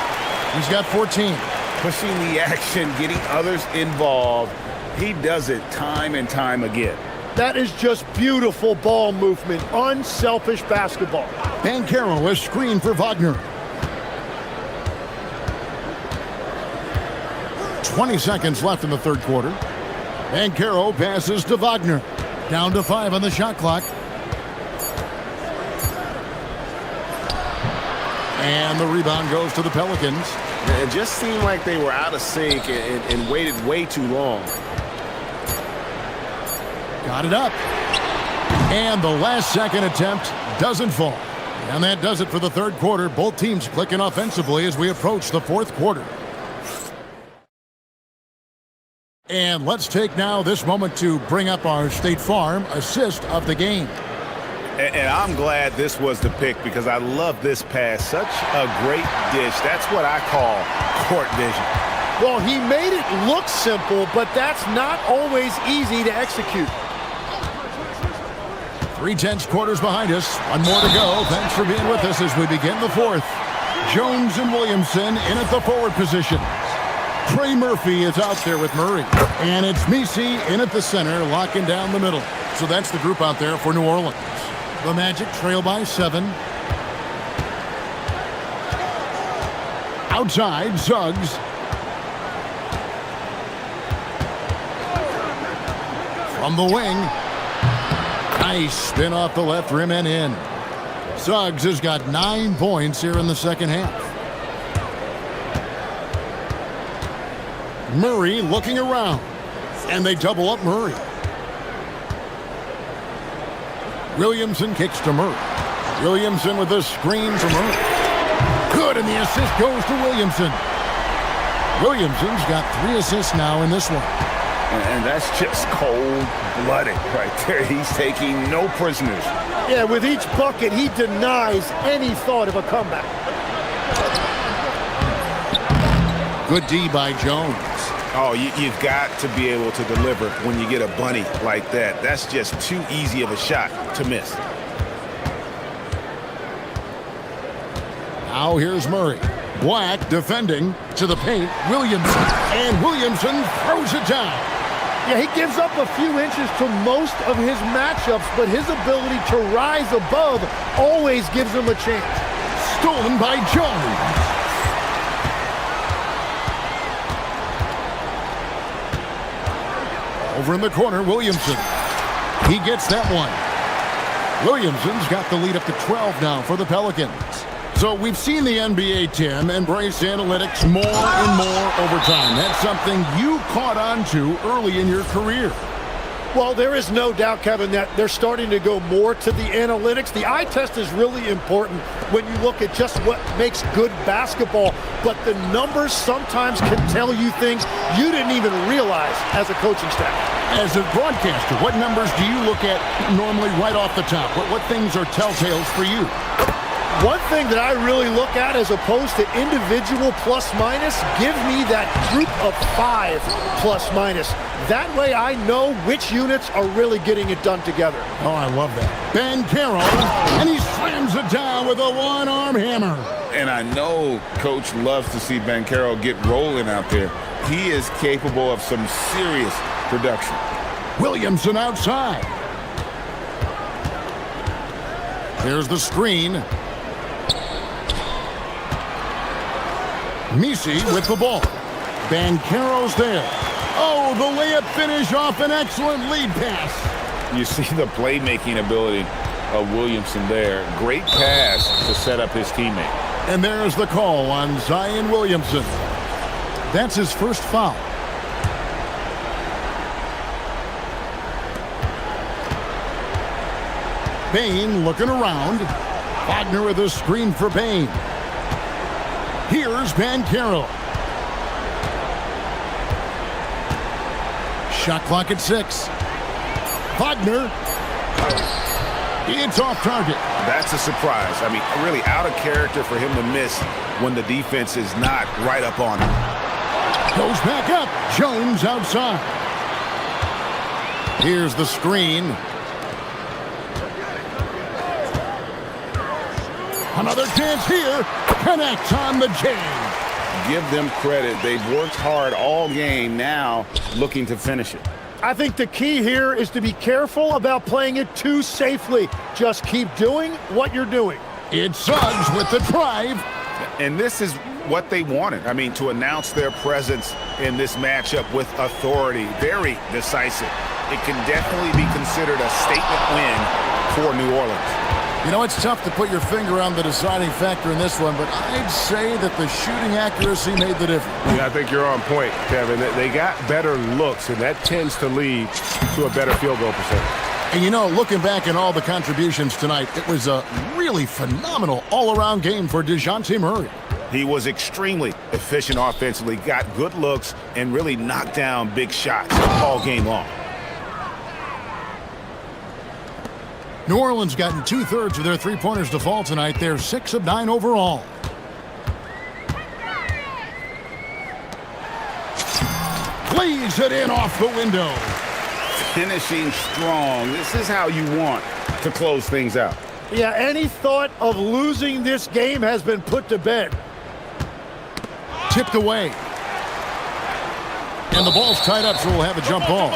He's got 14. Pushing the action, getting others involved. He does it time and time again. That is just beautiful ball movement, unselfish basketball. Banchero a screen for Wagner. 20 seconds left in the 3rd quarter. Banchero passes to Wagner. Down to 5 on the shot clock. And the rebound goes to the Pelicans. It just seemed like they were out of sync and waited way too long. Got it up. And the last second attempt doesn't fall. And that does it for the 3rd quarter. Both teams clicking offensively as we approach the 4th quarter. And let's take now this moment to bring up our State Farm assist of the game. And I'm glad this was the pick because I love this pass. Such a great dish. That's what I call court vision. Well, he made it look simple, but that's not always easy to execute. 3/10 quarters behind us. One more to go. Thanks for being with us as we begin the 4th. Jones and Williamson in at the forward position. Trey Murphy is out there with Murray. And it's Misi in at the center, locking down the middle. So that's the group out there for New Orleans. The Magic trail by 7. Outside, Suggs. From the wing. Nice spin off the left rim and in. Suggs has got 9 points here in the second half. Murray looking around. And they double up Murray. Williamson kicks to Murray. Williamson with a screen for Murray. Good, and the assist goes to Williamson. Williamson's got 3 assists now in this one. And that's just cold-blooded right there. He's taking no prisoners. Yeah, with each bucket, he denies any thought of a comeback. Good D by Jones. Oh, you've got to be able to deliver when you get a bunny like that. That's just too easy of a shot to miss. Now here's Murray. Black defending to the paint. Williamson. And Williamson throws it down. Yeah, he gives up a few inches to most of his matchups, but his ability to rise above always gives him a chance. Stolen by Jones. Over in the corner, Williamson. He gets that one. Williamson's got the lead up to 12 now for the Pelicans. So we've seen the NBA, Tim, embrace analytics more and more over time. That's something you caught on to early in your career. Well, there is no doubt, Kevin, that they're starting to go more to the analytics. The eye test is really important when you look at just what makes good basketball, but the numbers sometimes can tell you things you didn't even realize as a coaching staff. As a broadcaster, what numbers do you look at normally right off the top? What things are telltales for you? One thing that I really look at as opposed to individual plus minus, give me that group of 5 plus minus. That way I know which units are really getting it done together. Oh, I love that. Ben Carroll, and he slams it down with a one-arm hammer. And I know Coach loves to see Ben Carroll get rolling out there. He is capable of some serious production. Williamson outside. Here's the screen. Misi with the ball. Banchero's there. Oh, the layup finish off an excellent lead pass. You see the playmaking ability of Williamson there. Great pass to set up his teammate. And there's the call on Zion Williamson. That's his first foul. Bain looking around. Wagner with a screen for Bain. Here's Banchero. Shot clock at 6. Wagner. It's off target. That's a surprise. I mean, really out of character for him to miss when the defense is not right up on him. Goes back up. Jones outside. Here's the screen. Another chance here. Connects on the jam. Give them credit. They've worked hard all game, now looking to finish it. I think the key here is to be careful about playing it too safely. Just keep doing what you're doing. It's Suggs with the drive. And this is what they wanted. I mean, to announce their presence in this matchup with authority. Very decisive. It can definitely be considered a statement win for New Orleans. You know, it's tough to put your finger on the deciding factor in this one, but I'd say that the shooting accuracy made the difference. Yeah, I think you're on point, Kevin. They got better looks, and that tends to lead to a better field goal percentage. And you know, looking back at all the contributions tonight, it was a really phenomenal all-around game for DeJounte Murray. He was extremely efficient offensively, got good looks, and really knocked down big shots all game long. New Orleans gotten 2/3 of their three-pointers to fall tonight. They're 6 of 9 overall. Plays it in off the window. Finishing strong. This is how you want to close things out. Yeah, any thought of losing this game has been put to bed. Tipped away. And the ball's tied up, so we'll have a jump ball.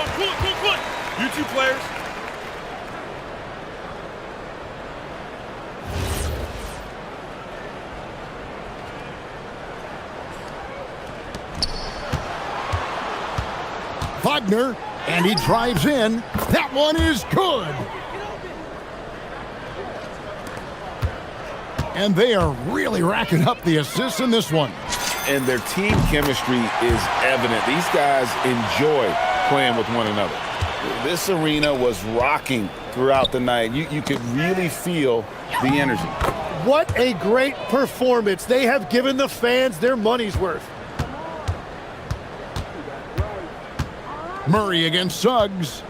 You two players. Wagner, and he drives in. That one is good. And they are really racking up the assists in this one. And their team chemistry is evident. These guys enjoy playing with one another. This arena was rocking throughout the night. You could really feel the energy. What a great performance. They have given the fans their money's worth. Murray against Suggs.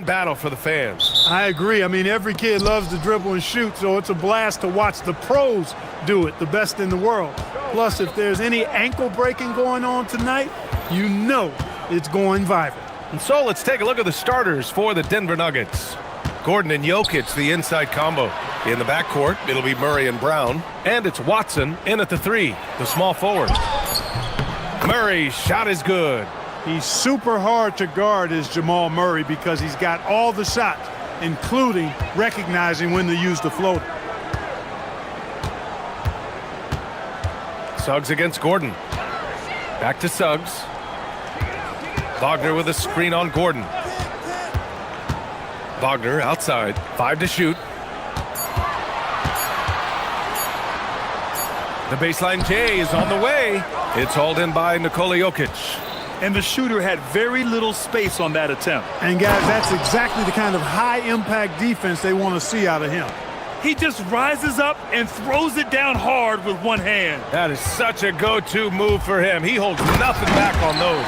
Battle for the fans. I agree. I mean, every kid loves to dribble and shoot, so it's a blast to watch the pros do it, the best in the world. Plus, if there's any ankle breaking going on tonight, you know it's going viral. And so let's take a look at the starters for the Denver Nuggets. Gordon and Jokic, the inside combo. In the backcourt, it'll be Murray and Brown. And it's Watson in at the 3, the small forward. Murray's shot is good. He's super hard to guard is Jamal Murray because he's got all the shots, including recognizing when to use the floater. Suggs against Gordon. Back to Suggs. Wagner with a screen on Gordon. Wagner outside, 5 to shoot. The baseline J is on the way. It's hauled in by Nikola Jokic. And the shooter had very little space on that attempt. And guys, that's exactly the kind of high-impact defense they want to see out of him. He just rises up and throws it down hard with one hand. That is such a go-to move for him. He holds nothing back on those.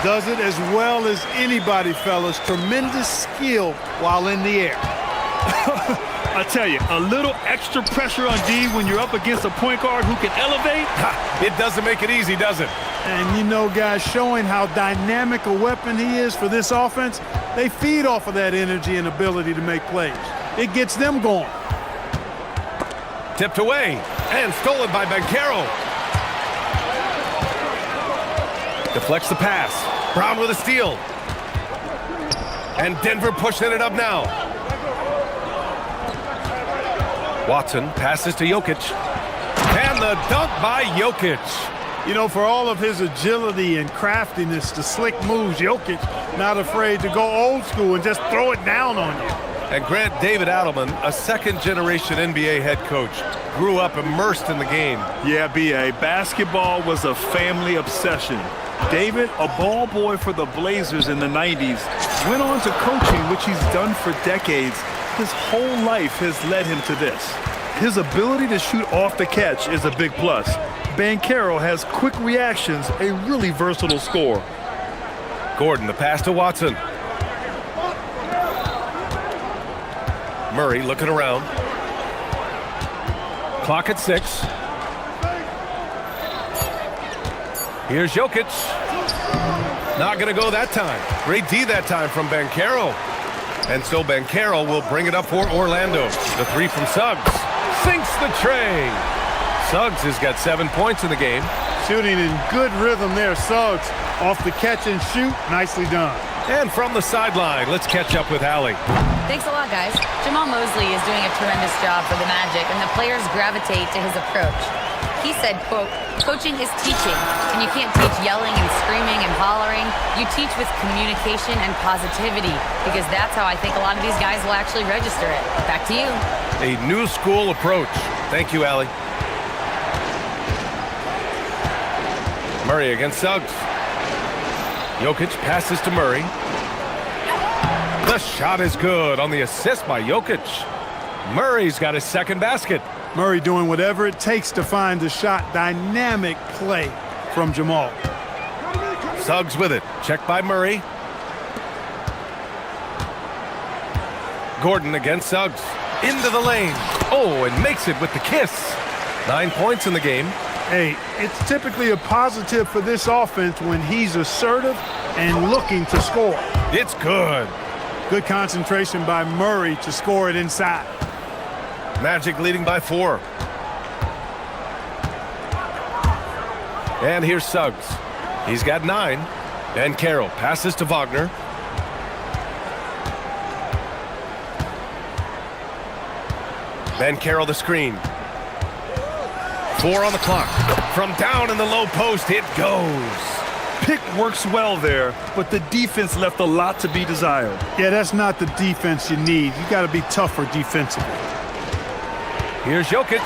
Does it as well as anybody, fellas. Tremendous skill while in the air. I tell you, a little extra pressure on D when you're up against a point guard who can elevate. It doesn't make it easy, does it? And you know, guys, showing how dynamic a weapon he is for this offense, they feed off of that energy and ability to make plays. It gets them going. Tipped away and stolen by Banchero. Deflects the pass. Brown with a steal. And Denver pushing it up now. Watson passes to Jokic. And the dunk by Jokic. You know, for all of his agility and craftiness, the slick moves, Jokic not afraid to go old school and just throw it down on you. And Grant David Adelman, a second-generation NBA head coach, grew up immersed in the game. Yeah, B.A., basketball was a family obsession. David, a ball boy for the Blazers in the 90s, went on to coaching, which he's done for decades. His whole life has led him to this. His ability to shoot off the catch is a big plus. Banchero has quick reactions, a really versatile scorer. Gordon, the pass to Watson. Murray looking around. Clock at 6. Here's Jokic. Not going to go that time. Great D that time from Banchero. And so Banchero will bring it up for Orlando. The 3 from Suggs. Sinks the tray. Suggs has got 7 points in the game. Shooting in good rhythm there, Suggs. Off the catch and shoot, nicely done. And from the sideline, let's catch up with Allie. Thanks a lot, guys. Jamal Mosley is doing a tremendous job for the Magic, and the players gravitate to his approach. He said, quote, coaching is teaching, and you can't teach yelling and screaming and hollering. You teach with communication and positivity, because that's how I think a lot of these guys will actually register it. Back to you. A new school approach. Thank you, Allie. Murray against Suggs. Jokic passes to Murray. The shot is good on the assist by Jokic. Murray's got his second basket. Murray doing whatever it takes to find the shot. Dynamic play from Jamal. Suggs with it. Checked by Murray. Gordon against Suggs. Into the lane. Oh, and makes it with the kiss. 9 points in the game. Hey, it's typically a positive for this offense when he's assertive and looking to score. It's good. Good concentration by Murray to score it inside. Magic leading by 4. And here's Suggs. He's got 9. And Carroll passes to Wagner. Then Carroll the screen. 4 on the clock. From down in the low post, it goes. Pick works well there, but the defense left a lot to be desired. Yeah, that's not the defense you need. You got to be tougher defensively. Here's Jokic,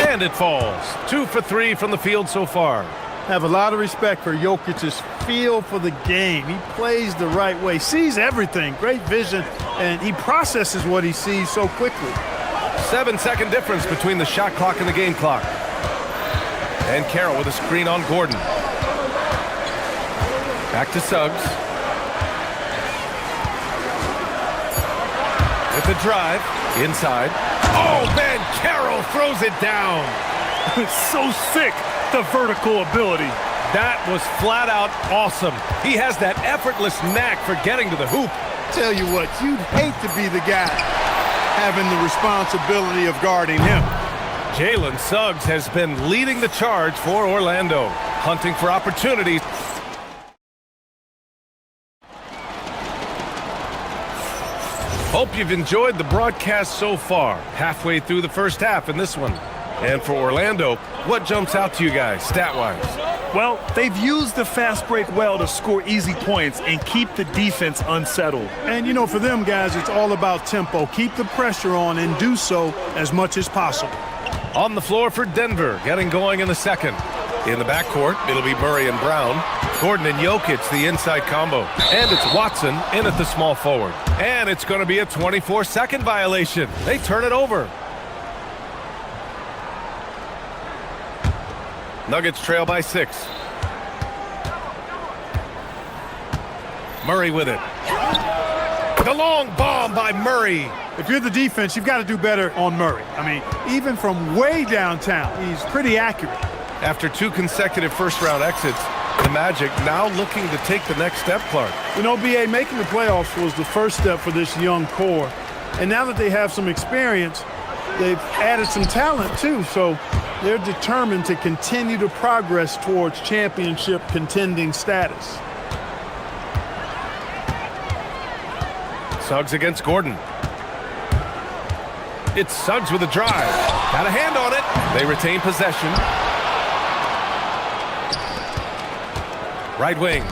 and it falls. 2 for 3 from the field so far. Have a lot of respect for Jokic's feel for the game. He plays the right way, sees everything, great vision, and he processes what he sees so quickly. 7-second difference between the shot clock and the game clock. And Carroll with a screen on Gordon. Back to Suggs. with the drive. Inside. Oh, Carroll throws it down. It's so sick, the vertical ability. That was flat out awesome. He has that effortless knack for getting to the hoop. Tell you what, you'd hate to be the guy having the responsibility of guarding him. Jalen Suggs has been leading the charge for Orlando, hunting for opportunities. Hope you've enjoyed the broadcast so far. Halfway through the first half in this one. And for Orlando, what jumps out to you guys, stat-wise? Well, they've used the fast break well to score easy points and keep the defense unsettled. And, you know, for them guys, it's all about tempo. Keep the pressure on and do so as much as possible. On the floor for Denver, getting going in the second. In the backcourt, it'll be Murray and Brown. Gordon and Jokic, the inside combo. And it's Watson in at the small forward. And it's going to be a 24-second violation. They turn it over. Nuggets trail by 6. Murray with it. The long bomb by Murray. If you're the defense, you've got to do better on Murray. I mean, even from way downtown, he's pretty accurate. After 2 consecutive first-round exits, the Magic now looking to take the next step, Clark. You know, B.A., making the playoffs was the first step for this young core. And now that they have some experience, they've added some talent, too. So they're determined to continue to progress towards championship contending status. Suggs against Gordon. It's Suggs with a drive. Got a hand on it. They retain possession. Right wing.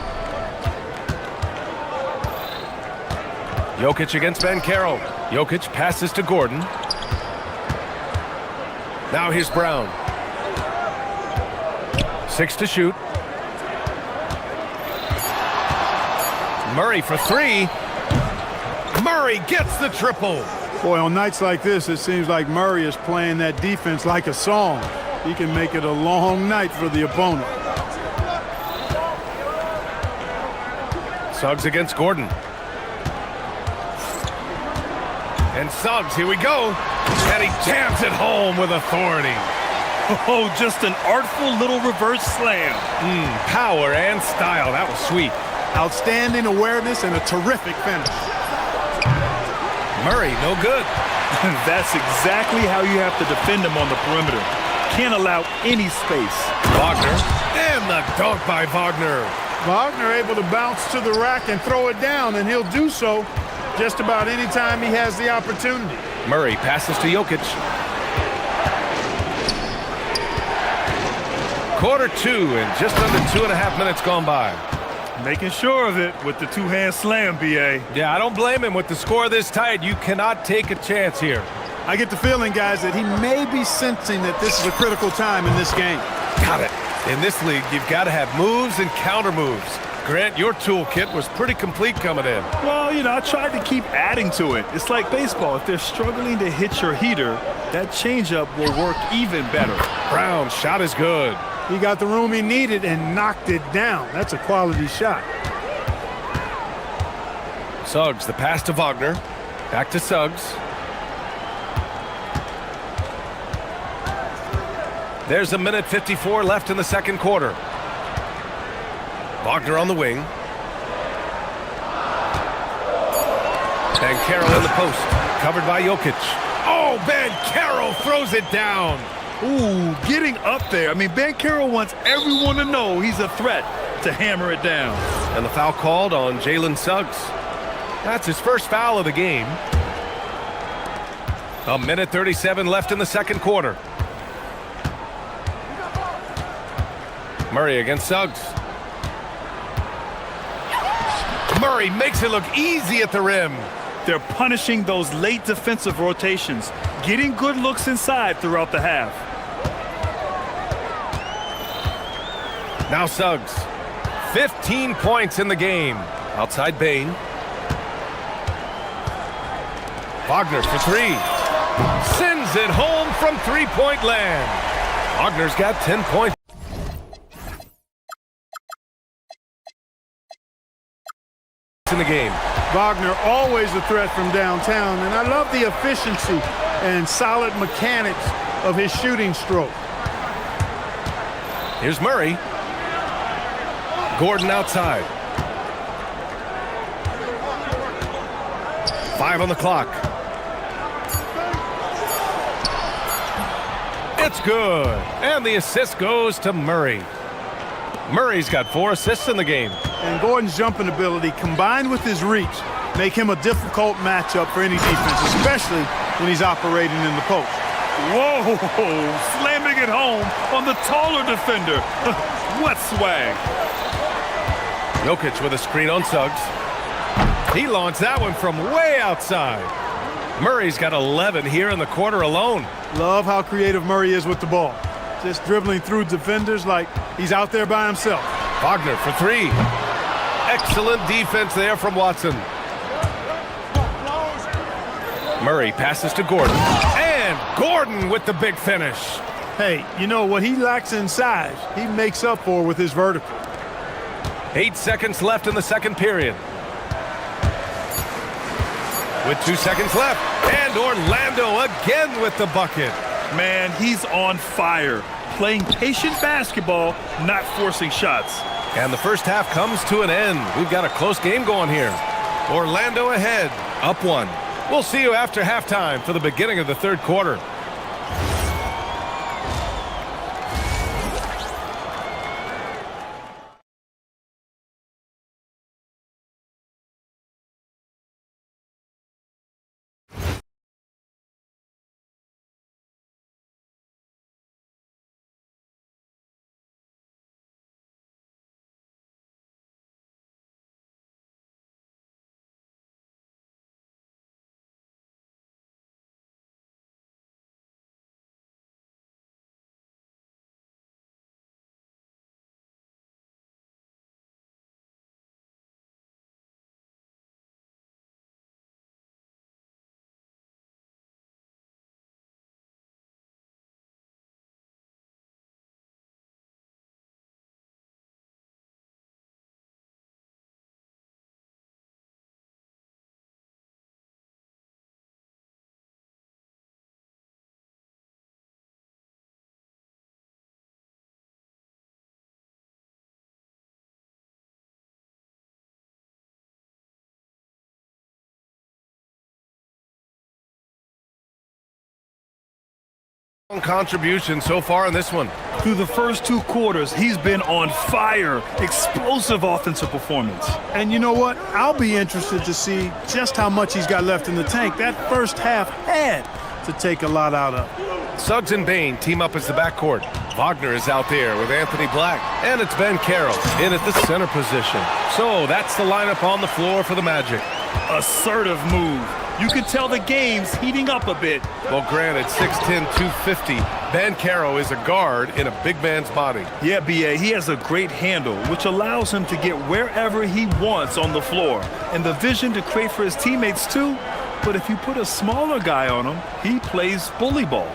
Jokic against Carroll. Jokic passes to Gordon. Now here's Brown. 6 to shoot. Murray for 3. Murray gets the triple. Boy, on nights like this, it seems like Murray is playing that defense like a song. He can make it a long night for the opponent. Suggs against Gordon. And Suggs, here we go. And he jams it home with authority. Oh, just an artful little reverse slam. Power and style. That was sweet. Outstanding awareness and a terrific finish. Murray, no good. That's exactly how you have to defend him on the perimeter. Can't allow any space. Wagner. And the dunk by Wagner. Wagner able to bounce to the rack and throw it down, and he'll do so just about any time he has the opportunity. Murray passes to Jokic. Quarter 2 and just under 2.5 minutes gone by. Making sure of it with the two-hand slam, B.A. Yeah, I don't blame him. With the score this tight, you cannot take a chance here. I get the feeling, guys, that he may be sensing that this is a critical time in this game. Got it. In this league, you've got to have moves and counter moves. Grant, your toolkit was pretty complete coming in. Well, you know, I tried to keep adding to it. It's like baseball. If they're struggling to hit your heater, that changeup will work even better. Brown, shot is good. He got the room he needed and knocked it down. That's a quality shot. Suggs, the pass to Wagner. Back to Suggs. There's 1:54 left in the second quarter. Wagner on the wing. Carroll in the post. Covered by Jokic. Oh, Carroll throws it down. Ooh, getting up there. I mean, Carroll wants everyone to know he's a threat to hammer it down. And the foul called on Jalen Suggs. That's his first foul of the game. 1:37 left in the second quarter. Murray against Suggs. Murray makes it look easy at the rim. They're punishing those late defensive rotations, getting good looks inside throughout the half. Now Suggs. 15 points in the game. Outside Bain. Wagner for 3. Sends it home from three-point land. Wagner's got 10 points. in the game. Wagner always a threat from downtown, and I love the efficiency and solid mechanics of his shooting stroke. Here's Murray. Gordon outside. 5 on the clock. It's good. And the assist goes to Murray. Murray's got 4 assists in the game. And Gordon's jumping ability combined with his reach make him a difficult matchup for any defense, especially when he's operating in the post. Whoa, slamming it home on the taller defender. What swag. Jokic with a screen on Suggs. He launched that one from way outside. Murray's got 11 here in the quarter alone. Love how creative Murray is with the ball. Just dribbling through defenders like he's out there by himself. Wagner for 3. Excellent defense there from Watson. Murray passes to Gordon. And Gordon with the big finish. Hey, you know what he lacks in size, he makes up for with his vertical. 8 seconds left in the second period. With 2 seconds left. And Orlando again with the bucket. Man, he's on fire. Playing patient basketball, not forcing shots. And the first half comes to an end. We've got a close game going here. Orlando ahead, up 1. We'll see you after halftime for the beginning of the third quarter. Contribution so far in this one. Through the first 2 quarters, he's been on fire. Explosive offensive performance. And you know what? I'll be interested to see just how much he's got left in the tank. That first half had to take a lot out of. Suggs and Bain team up as the backcourt. Wagner is out there with Anthony Black. And it's Ben Carroll in at the center position. So that's the lineup on the floor for the Magic. Assertive move. You can tell the game's heating up a bit. Well, granted, 6'10", 250. Ben Carroll is a guard in a big man's body. Yeah, B.A., he has a great handle, which allows him to get wherever he wants on the floor. And the vision to create for his teammates, too. But if you put a smaller guy on him, he plays bully ball.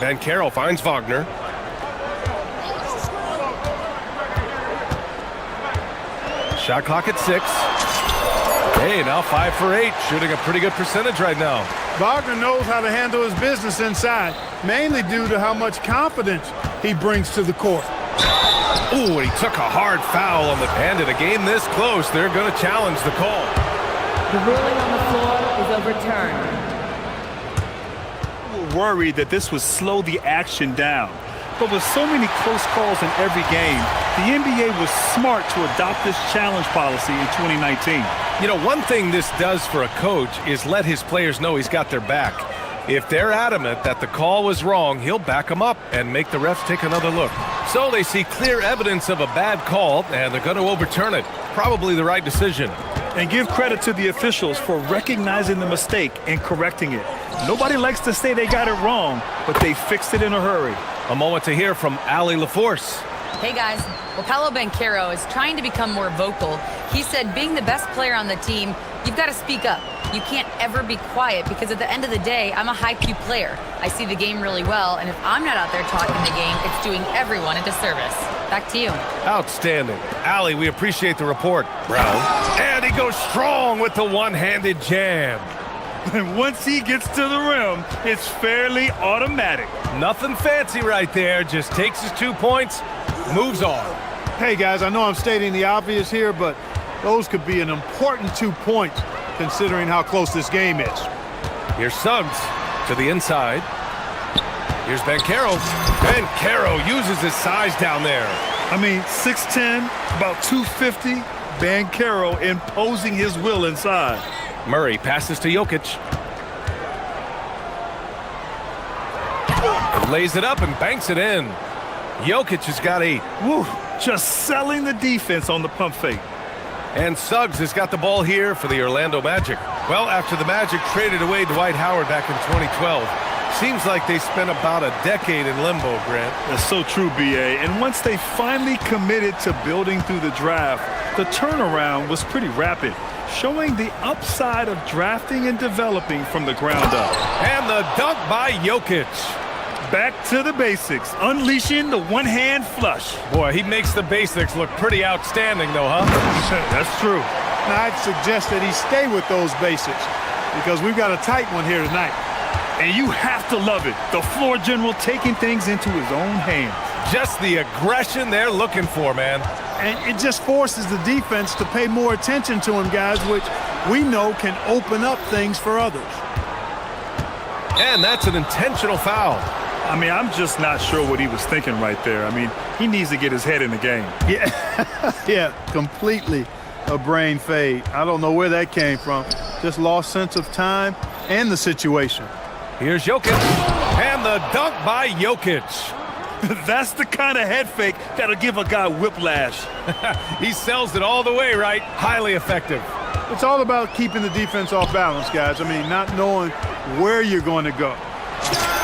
Ben Carroll finds Wagner. Shot clock at 6. Hey, now 5 for 8, shooting a pretty good percentage right now. Wagner knows how to handle his business inside, mainly due to how much confidence he brings to the court. Ooh, and he took a hard foul on the end of the game this close. They're going to challenge the call. The ruling on the floor is overturned. We were worried that this would slow the action down. But with so many close calls in every game, the NBA was smart to adopt this challenge policy in 2019. You know, one thing this does for a coach is let his players know he's got their back. If they're adamant that the call was wrong, he'll back them up and make the refs take another look. So they see clear evidence of a bad call, and they're going to overturn it. Probably the right decision. And give credit to the officials for recognizing the mistake and correcting it. Nobody likes to say they got it wrong, but they fixed it in a hurry. A moment to hear from Allie LaForce. Hey guys, well, Paolo Banchero is trying to become more vocal. He said being the best player on the team, you've got to speak up. You can't ever be quiet because at the end of the day, I'm a high-Q player. I see the game really well, and if I'm not out there talking the game, it's doing everyone a disservice. Back to you. Outstanding. Allie, we appreciate the report. Brown. And he goes strong with the one-handed jam. And once he gets to the rim, it's fairly automatic. Nothing fancy right there. Just takes his 2 points, moves on. Hey, guys, I know I'm stating the obvious here, but those could be an important 2 points considering how close this game is. Here's Suggs to the inside. Here's Bancaro. Bancaro uses his size down there. I mean, 6'10", about 250. Bancaro imposing his will inside. Murray passes to Jokic. Lays it up and banks it in. Jokic has got 8. Woo, just selling the defense on the pump fake. And Suggs has got the ball here for the Orlando Magic. Well, after the Magic traded away Dwight Howard back in 2012, seems like they spent about a decade in limbo, Grant. That's so true, B.A. And once they finally committed to building through the draft, the turnaround was pretty rapid, showing the upside of drafting and developing from the ground up. And the dunk by Jokic. Back to the basics, unleashing the one-hand flush. Boy, he makes the basics look pretty outstanding, though, huh? That's true. Now, I'd suggest that he stay with those basics because we've got a tight one here tonight. And you have to love it. The floor general taking things into his own hands. Just the aggression they're looking for, man. And it just forces the defense to pay more attention to him, guys, which we know can open up things for others. And that's an intentional foul. I mean, I'm just not sure what he was thinking right there. I mean, he needs to get his head in the game. Yeah, completely a brain fade. I don't know where that came from. Just lost sense of time and the situation. Here's Jokic. And the dunk by Jokic. That's the kind of head fake that'll give a guy whiplash. He sells it all the way, right? Highly effective. It's all about keeping the defense off balance, guys. I mean, not knowing where you're going to go.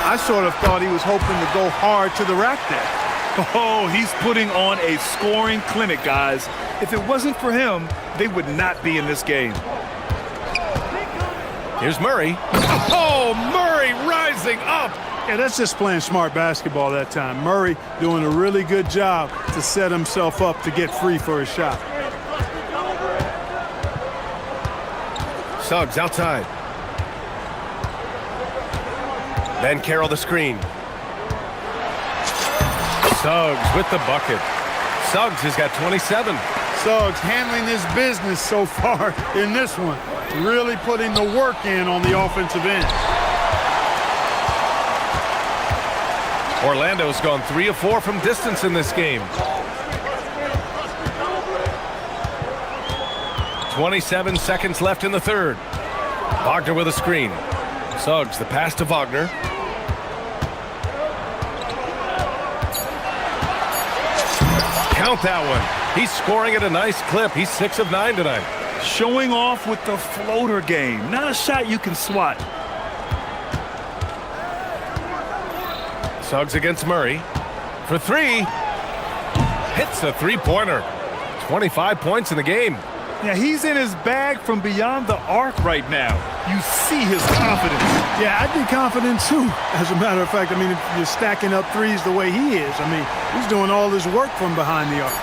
I sort of thought he was hoping to go hard to the rack there. Oh, he's putting on a scoring clinic, guys. If it wasn't for him, they would not be in this game. Here's Murray. Oh, Murray rising up. Yeah, that's just playing smart basketball that time. Murray doing a really good job to set himself up to get free for his shot. Suggs outside. Bancaro the screen. Suggs with the bucket. Suggs has got 27. Suggs handling his business so far in this one. Really putting the work in on the offensive end. Orlando's gone 3 of 4 from distance in this game. 27 seconds left in the third. Wagner with a screen. Suggs the pass to Wagner. Count that one. He's scoring at a nice clip. He's 6 of 9 tonight. Showing off with the floater game. Not a shot you can swat. Suggs against Murray. For 3. Hits a three-pointer. 25 points in the game. Yeah, he's in his bag from beyond the arc right now. You see his confidence. Yeah, I'd be confident too. As a matter of fact, I mean, if you're stacking up threes the way he is, I mean, he's doing all his work from behind the arc.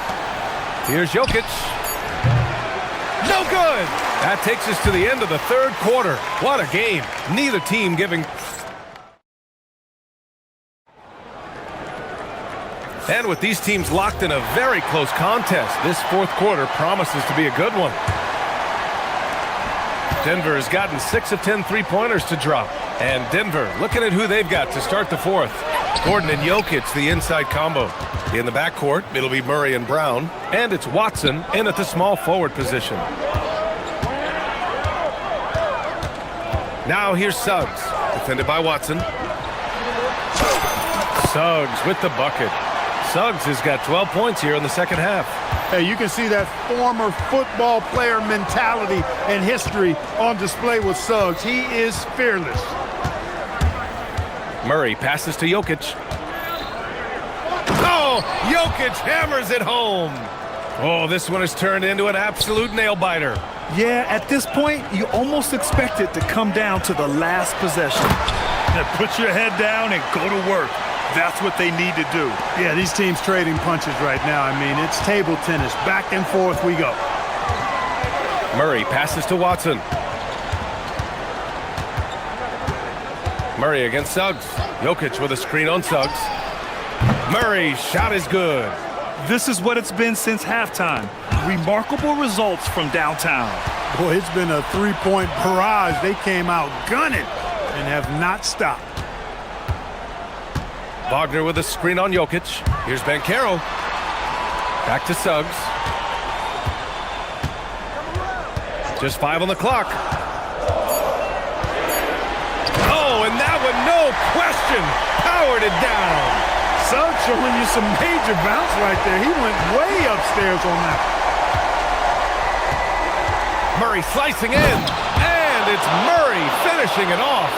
Here's Jokic. No good! That takes us to the end of the third quarter. What a game. Neither team giving... And with these teams locked in a very close contest, this fourth quarter promises to be a good one. Denver has gotten 6 of 10 three-pointers to drop. And Denver looking at who they've got to start the fourth. Gordon and Jokic, the inside combo. In the backcourt, it'll be Murray and Brown. And it's Watson in at the small forward position. Now here's Suggs, defended by Watson. Suggs with the bucket. Suggs has got 12 points here in the second half. Hey, you can see that former football player mentality and history on display with Suggs. He is fearless. Murray passes to Jokic. Oh, Jokic hammers it home. Oh, this one has turned into an absolute nail-biter. Yeah, at this point, you almost expect it to come down to the last possession. Now put your head down and go to work. That's what they need to do. Yeah, these teams trading punches right now. I mean, it's table tennis. Back and forth we go. Murray passes to Watson. Murray against Suggs. Jokic with a screen on Suggs. Murray's shot is good. This is what it's been since halftime. Remarkable results from downtown. Boy, it's been a three-point barrage. They came out gunning and have not stopped. Wagner with a screen on Jokic. Here's Banchero. Back to Suggs. Just 5 on the clock. Oh, and that one, no question, powered it down. Suggs showing you some major bounce right there. He went way upstairs on that. Murray slicing in, and it's Murray finishing it off.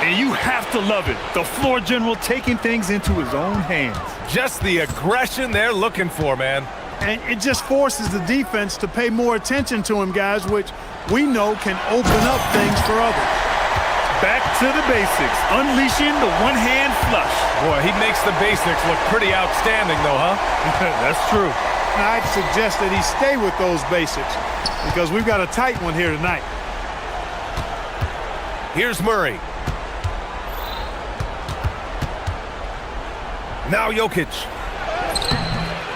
And you have to love it. The floor general taking things into his own hands. Just the aggression they're looking for, man. And it just forces the defense to pay more attention to him, guys, which we know can open up things for others. Back to the basics, unleashing the one-hand flush. Boy, he makes the basics look pretty outstanding, though, huh? That's true. I'd suggest that he stay with those basics because we've got a tight one here tonight. Here's Murray. Now Jokic.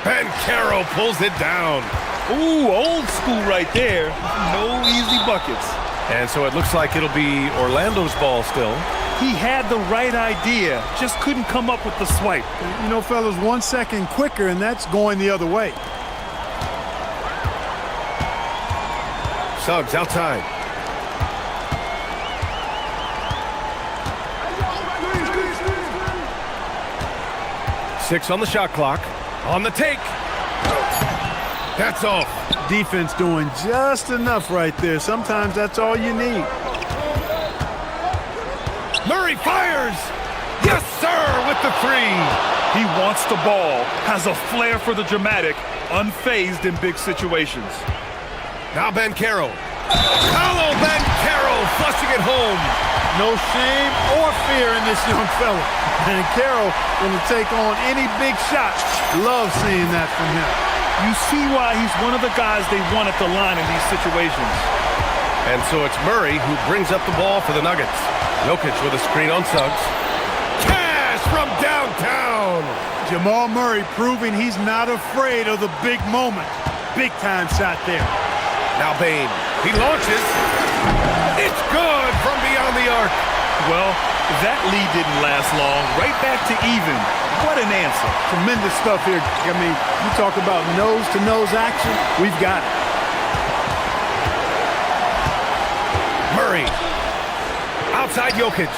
Banchero pulls it down. Ooh, old school right there. No easy buckets. And so it looks like it'll be Orlando's ball still. He had the right idea, just couldn't come up with the swipe. You know, fellas, 1 second quicker, and that's going the other way. Suggs outside. Six on the shot clock. On the take. That's off. Defense doing just enough right there. Sometimes that's all you need. Murray fires. Yes, sir, with the three. He wants the ball, has a flair for the dramatic, unfazed in big situations. Now Banchero. Paolo Banchero flushing it home. No shame or fear in this young fella. Banchero going to take on any big shot. Love seeing that from him. You see why he's one of the guys they want at the line in these situations. And so it's Murray who brings up the ball for the Nuggets. Jokic with a screen on Suggs. Cash from downtown. Jamal Murray proving he's not afraid of the big moment. Big time shot there. Now Bane. He launches. It's good from beyond the arc. Well, that lead didn't last long. Right back to even. What an answer. Tremendous stuff here. I mean, you talk about nose-to-nose action. We've got it. Murray. Outside Jokic.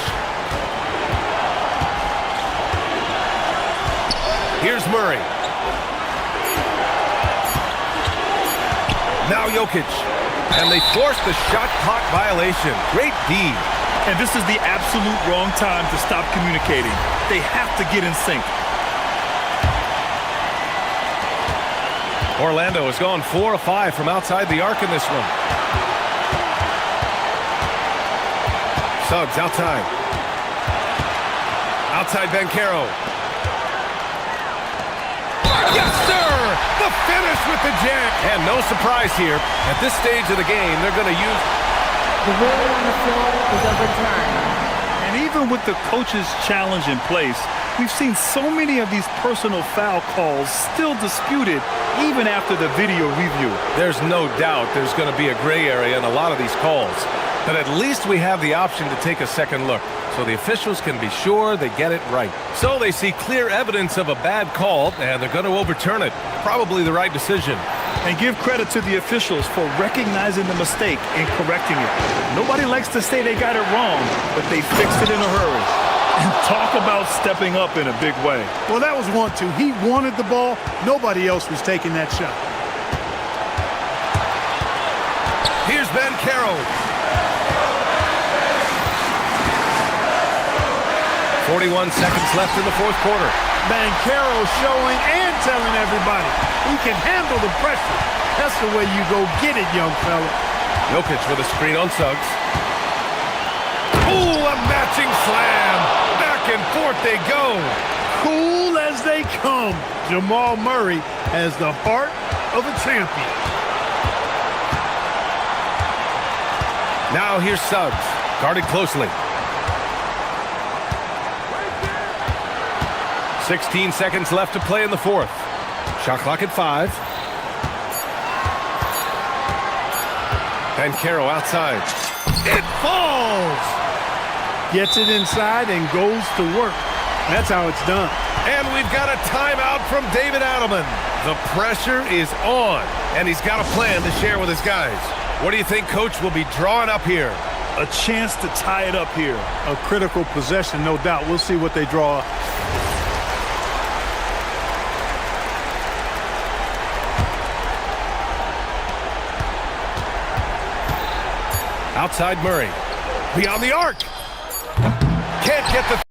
Here's Murray. Now Jokic. And they force the shot clock violation. Great D. And this is the absolute wrong time to stop communicating. They have to get in sync. Orlando has gone 4 of 5 from outside the arc in this one. Suggs outside. Outside Banchero. Yes, sir! The finish with the jam. And no surprise here. At this stage of the game, they're going to use... The ruling on the floor is overturned. And even with the coach's challenge in place, we've seen so many of these personal foul calls still disputed even after the video review. There's no doubt there's going to be a gray area in a lot of these calls. But at least we have the option to take a second look, so the officials can be sure they get it right. So they see clear evidence of a bad call, and they're going to overturn it. Probably the right decision. And give credit to the officials for recognizing the mistake and correcting it. Nobody likes to say they got it wrong, but they fixed it in a hurry. And talk about stepping up in a big way. Well, that was 1-2. He wanted the ball. Nobody else was taking that shot. Here's Banchero. 41 seconds left in the fourth quarter. Banchero showing and telling everybody he can handle the pressure. That's the way you go get it, young fella. Jokic with a screen on Suggs. Ooh, a matching slam. Back and forth they go. Cool as they come. Jamal Murray has the heart of a champion. Now here's Suggs, guarded closely. 16 seconds left to play in the fourth. Shot clock at 5. And Caro outside. It falls! Gets it inside and goes to work. That's how it's done. And we've got a timeout from David Adelman. The pressure is on, and he's got a plan to share with his guys. What do you think Coach will be drawing up here? A chance to tie it up here. A critical possession, no doubt. We'll see what they draw up. Outside Murray. Beyond the arc. Can't get the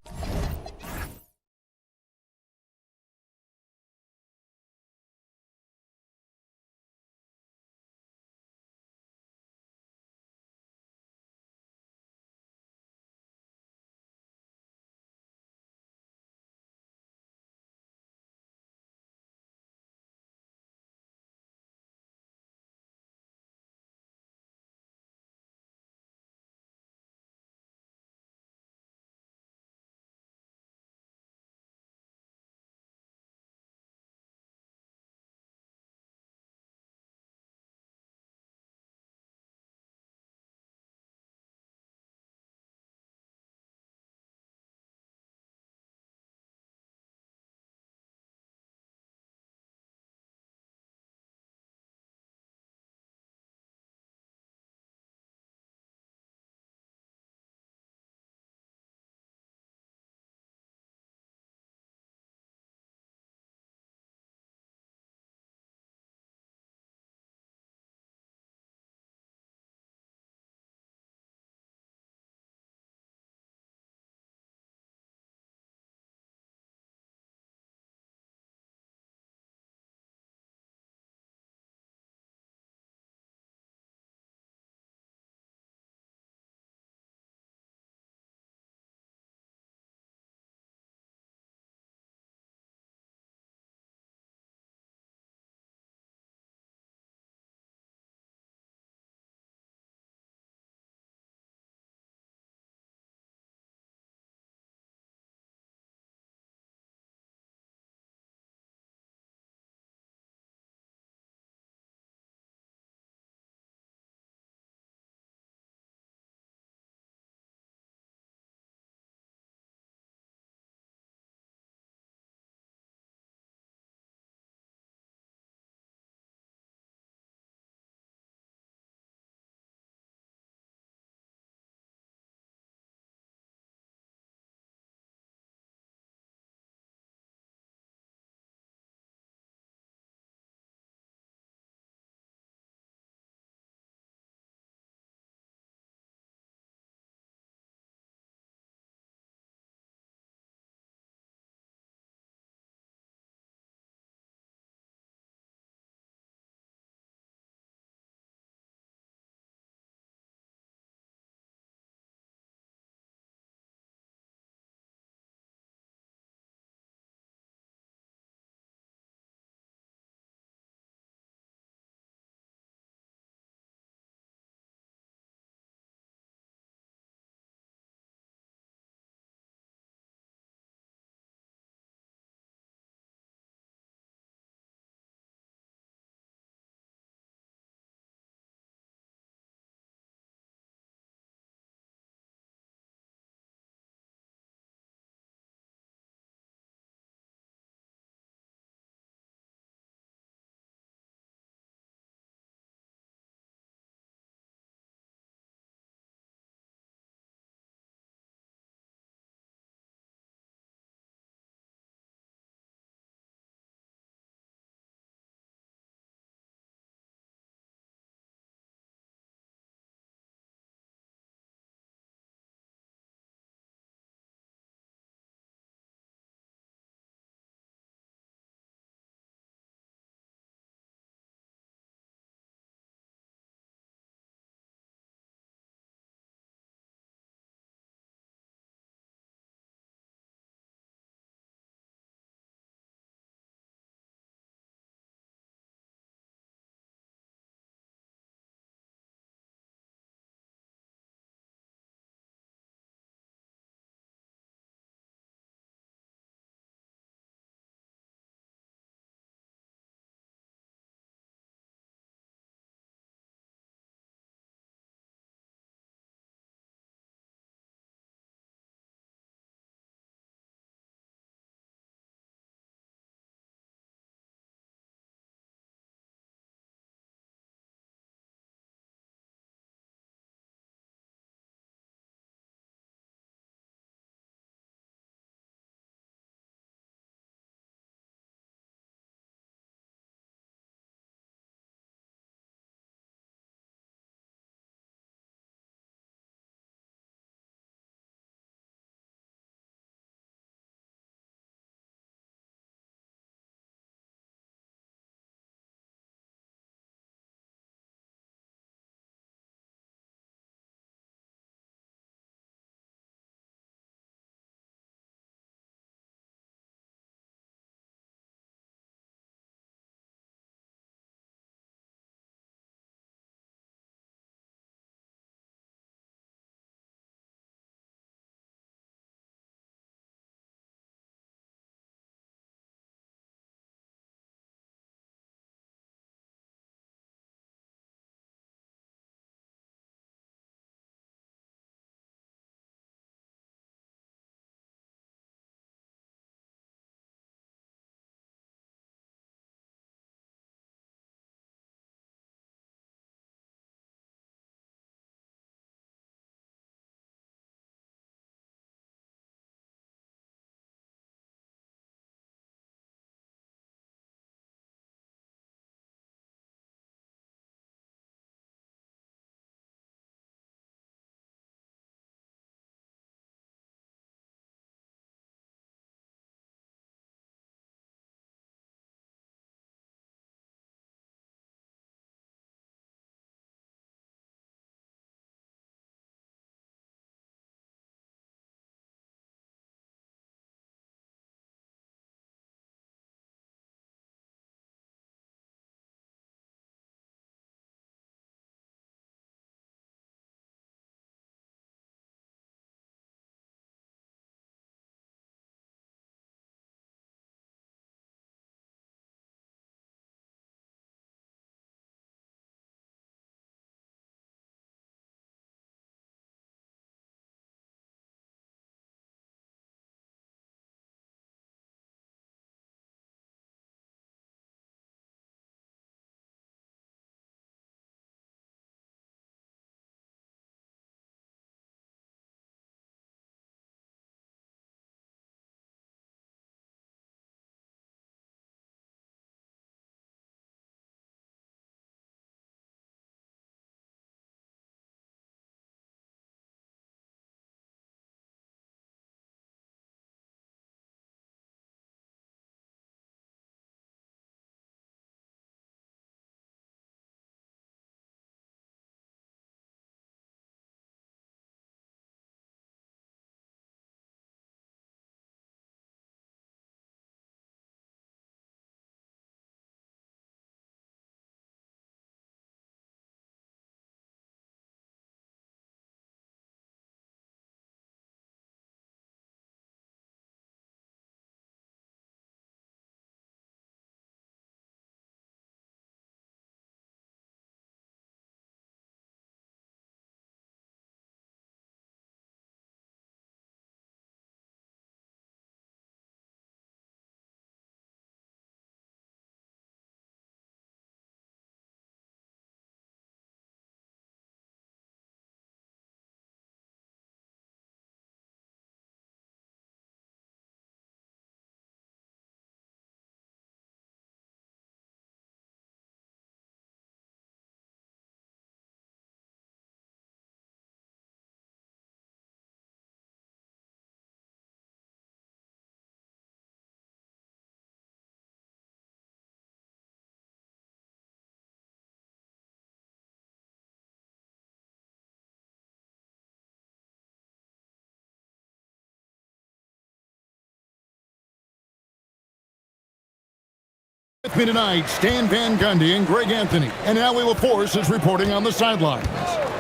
With me tonight, Stan Van Gundy and Greg Anthony. And Allie LaForce is reporting on the sidelines.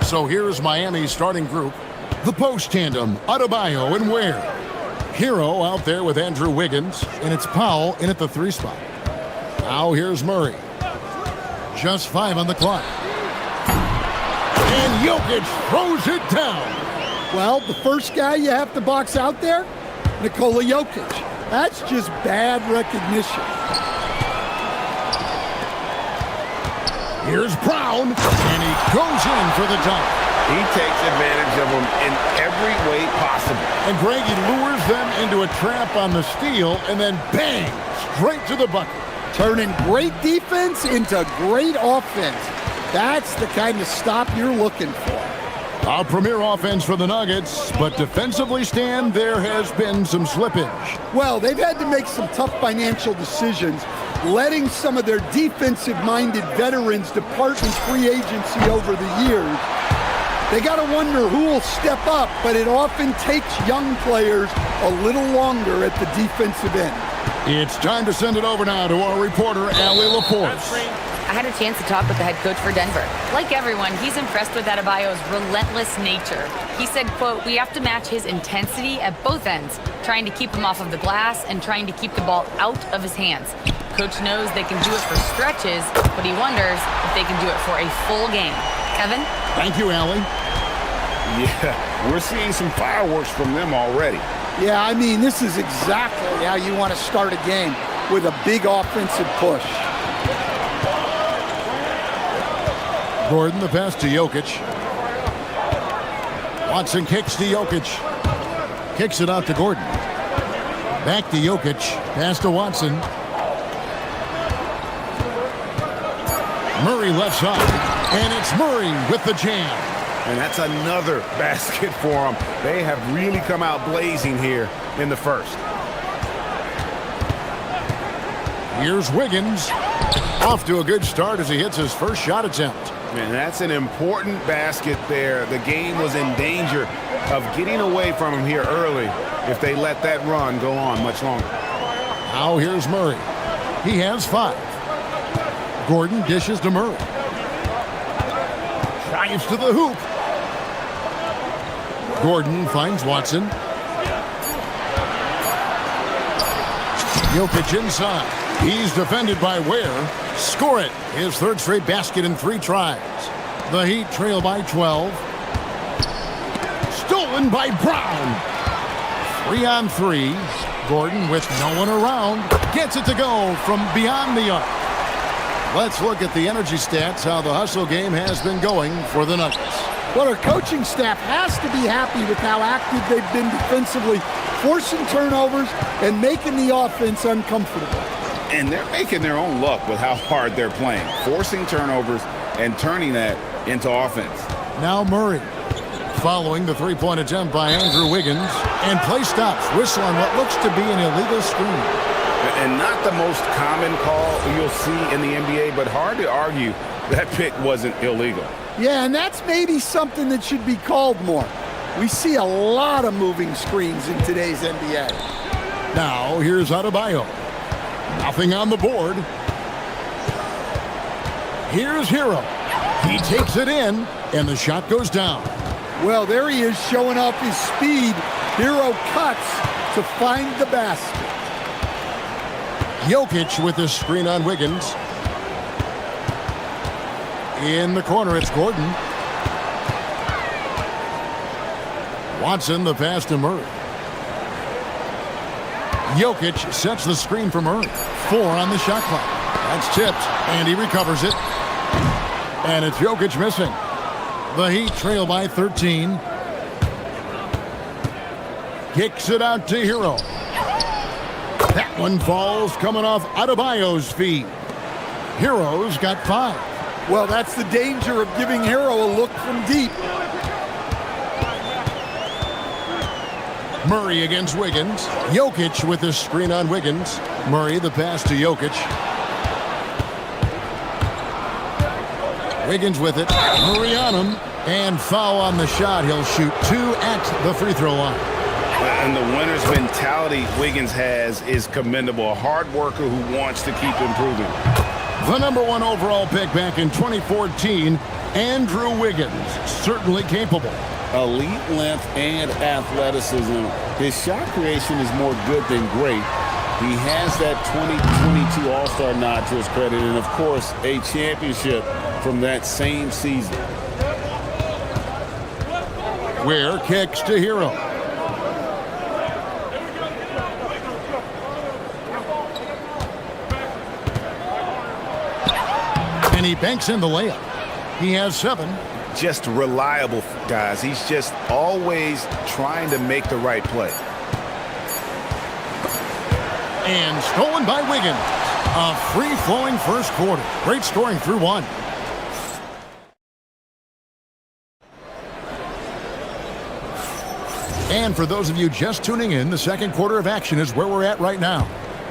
So here's Miami's starting group. The post tandem, Adebayo and Ware. Hero out there with Andrew Wiggins, and it's Powell in at the 3 spot. Now here's Murray. Just 5 on the clock. And Jokic throws it down. Well, the first guy you have to box out there, Nikola Jokic. That's just bad recognition. Here's Brown, and he goes in for the dunk. He takes advantage of them in every way possible. And Greg, he lures them into a trap on the steal, and then bang, straight to the bucket. Turning great defense into great offense. That's the kind of stop you're looking for. A premier offense for the Nuggets, but defensively, Stan, there has been some slippage. Well, they've had to make some tough financial decisions, letting some of their defensive-minded veterans depart in free agency over the years. They got to wonder who will step up, but it often takes young players a little longer at the defensive end. It's time to send it over now to our reporter, Allie LaForce. I had a chance to talk with the head coach for Denver. Like everyone, he's impressed with Adebayo's relentless nature. He said, quote, "We have to match his intensity at both ends, trying to keep him off of the glass and trying to keep the ball out of his hands. Coach knows they can do it for stretches, but he wonders if they can do it for a full game." Kevin? Thank you, Allie. Yeah, we're seeing some fireworks from them already. Yeah, I mean, this is exactly how you want to start a game, with a big offensive push. Gordon, the pass to Jokic. Watson kicks to Jokic. Kicks it out to Gordon. Back to Jokic. Pass to Watson. Murray left side. And it's Murray with the jam. And that's another basket for them. They have really come out blazing here in the first. Here's Wiggins. Off to a good start as he hits his first shot attempt. Man, that's an important basket there. The game was in danger of getting away from him here early if they let that run go on much longer. Now here's Murray. He has 5. Gordon dishes to Murray. Drives to the hoop. Gordon finds Watson. Jokic inside. He's defended by Ware. Score it. His 3rd straight basket in 3 tries. The Heat trail by 12. Stolen by Brown. 3-on-3. Gordon with no one around. Gets it to go from beyond the arc. Let's look at the energy stats, how the hustle game has been going for the Nuggets. Well, our coaching staff has to be happy with how active they've been defensively, forcing turnovers and making the offense uncomfortable. And they're making their own luck with how hard they're playing, forcing turnovers and turning that into offense. Now Murray, following the 3-point attempt by Andrew Wiggins, and play stops. Whistle on what looks to be an illegal screen. And not the most common call you'll see in the NBA, but hard to argue that pick wasn't illegal. Yeah, and that's maybe something that should be called more. We see a lot of moving screens in today's NBA. Now here's Adebayo. Nothing on the board. Here's Hero. He takes it in, and the shot goes down. Well, there he is showing off his speed. Hero cuts to find the basket. Jokic with the screen on Wiggins. In the corner, it's Gordon. Watson, the pass to Murray. Jokic sets the screen for Murray. 4 on the shot clock. That's tipped, and he recovers it. And it's Jokic missing. The Heat trail by 13. Kicks it out to Hero. That one falls coming off Adebayo's feet. Hero's got 5. Well, that's the danger of giving Hero a look from deep. Murray against Wiggins. Jokic with the screen on Wiggins. Murray the pass to Jokic. Wiggins with it. Murray on him. And foul on the shot. He'll shoot 2 at the free throw line. And the winner's mentality Wiggins has is commendable. A hard worker who wants to keep improving. The #1 overall pick back in 2014, Andrew Wiggins, certainly capable. Elite length and athleticism. His shot creation is more good than great. He has that 2022 All-Star nod to his credit, and of course, a championship from that same season. Ware kicks to Hero. And he banks in the layup. He has 7. Just reliable, guys. He's just always trying to make the right play. And stolen by Wiggins. A free-flowing first quarter. Great scoring through 1. And for those of you just tuning in, the second quarter of action is where we're at right now.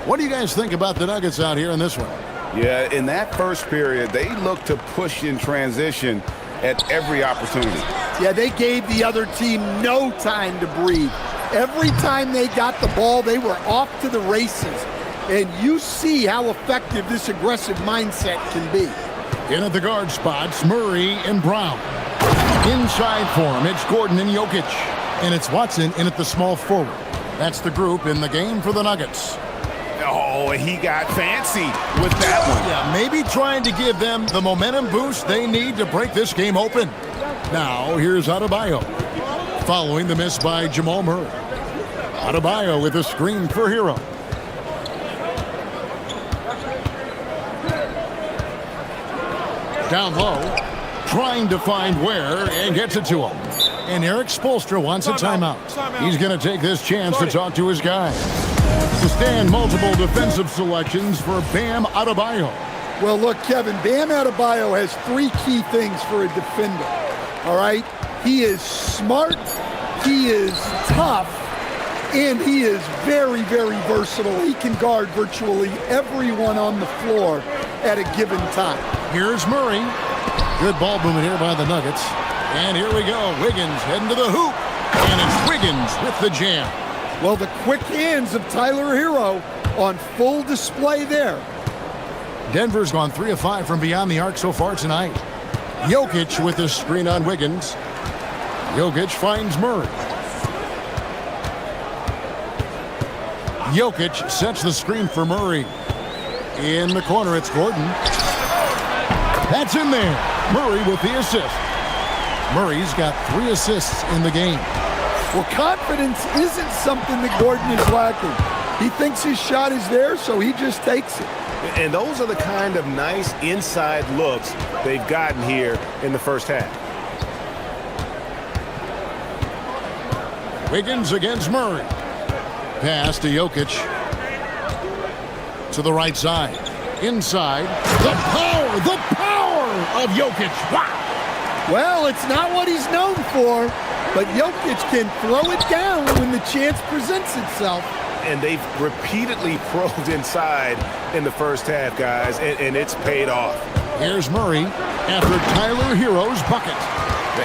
What do you guys think about the Nuggets out here in this one? Yeah, in that first period, they looked to push in transition at every opportunity. Yeah, they gave the other team no time to breathe. Every time they got the ball, they were off to the races. And you see how effective this aggressive mindset can be. In at the guard spots, Murray and Brown. Inside for him, it's Gordon and Jokic. And it's Watson in at the small forward. That's the group in the game for the Nuggets. Oh, he got fancy with that one. Yeah, maybe trying to give them the momentum boost they need to break this game open. Now, here's Adebayo, following the miss by Jamal Murray. Adebayo with a screen for Hero. Down low, trying to find Ware, and gets it to him. And Eric Spoelstra wants a timeout. He's going to take this chance to talk to his guys. To stand multiple defensive selections for Bam Adebayo. Well, look, Kevin, Bam Adebayo has 3 key things for a defender. All right? He is smart, he is tough, and he is very, very versatile. He can guard virtually everyone on the floor at a given time. Here's Murray. Good ball movement here by the Nuggets. And here we go. Wiggins heading to the hoop. And it's Wiggins with the jam. Well, the quick hands of Tyler Hero on full display there. Denver's gone 3 of 5 from beyond the arc so far tonight. Jokic with the screen on Wiggins. Jokic finds Murray. Jokic sets the screen for Murray. In the corner, it's Gordon. That's in there. Murray with the assist. Murray's got 3 assists in the game. Well, confidence isn't something that Gordon is lacking. He thinks his shot is there, so he just takes it. And those are the kind of nice inside looks they've gotten here in the first half. Wiggins against Murray. Pass to Jokic. To the right side. Inside. The power of Jokic. Wow. Well, it's not what he's known for, but Jokic can throw it down when the chance presents itself. And they've repeatedly probed inside in the first half, guys, and it's paid off. Here's Murray after Tyler Hero's bucket.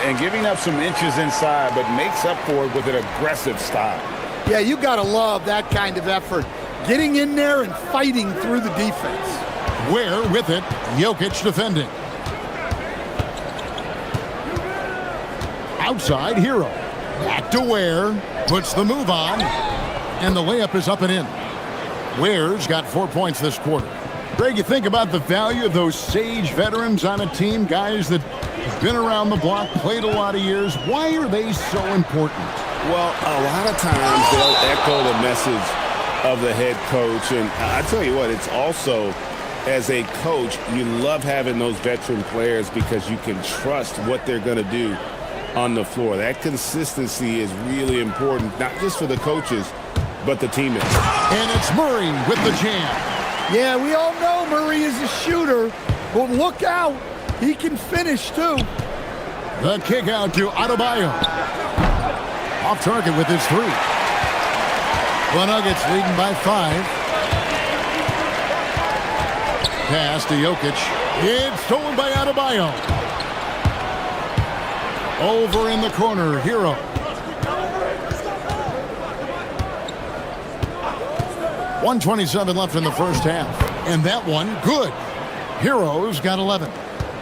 And giving up some inches inside, but makes up for it with an aggressive style. Yeah, you got to love that kind of effort. Getting in there and fighting through the defense. Ware with it. Jokic defending. Outside, Hero. Back to Ware. Puts the move on. And the layup is up and in. Ware's got 4 points this quarter. Greg, you think about the value of those sage veterans on a team, guys that have been around the block, played a lot of years. Why are they so important? Well, a lot of times they'll echo the message of the head coach. And I tell you what, it's also, as a coach, you love having those veteran players because you can trust what they're going to do on the floor. That consistency is really important, not just for the coaches, but the teammates. And it's Murray with the jam. Yeah, we all know Murray is a shooter, but look out. He can finish, too. The kick out to Adebayo. Off target with his 3. The Nuggets leading by 5. Pass to Jokic. It's stolen by Adebayo. Over in the corner, Hero. 1:27 left in the first half. And that one, good. Hero's got 11.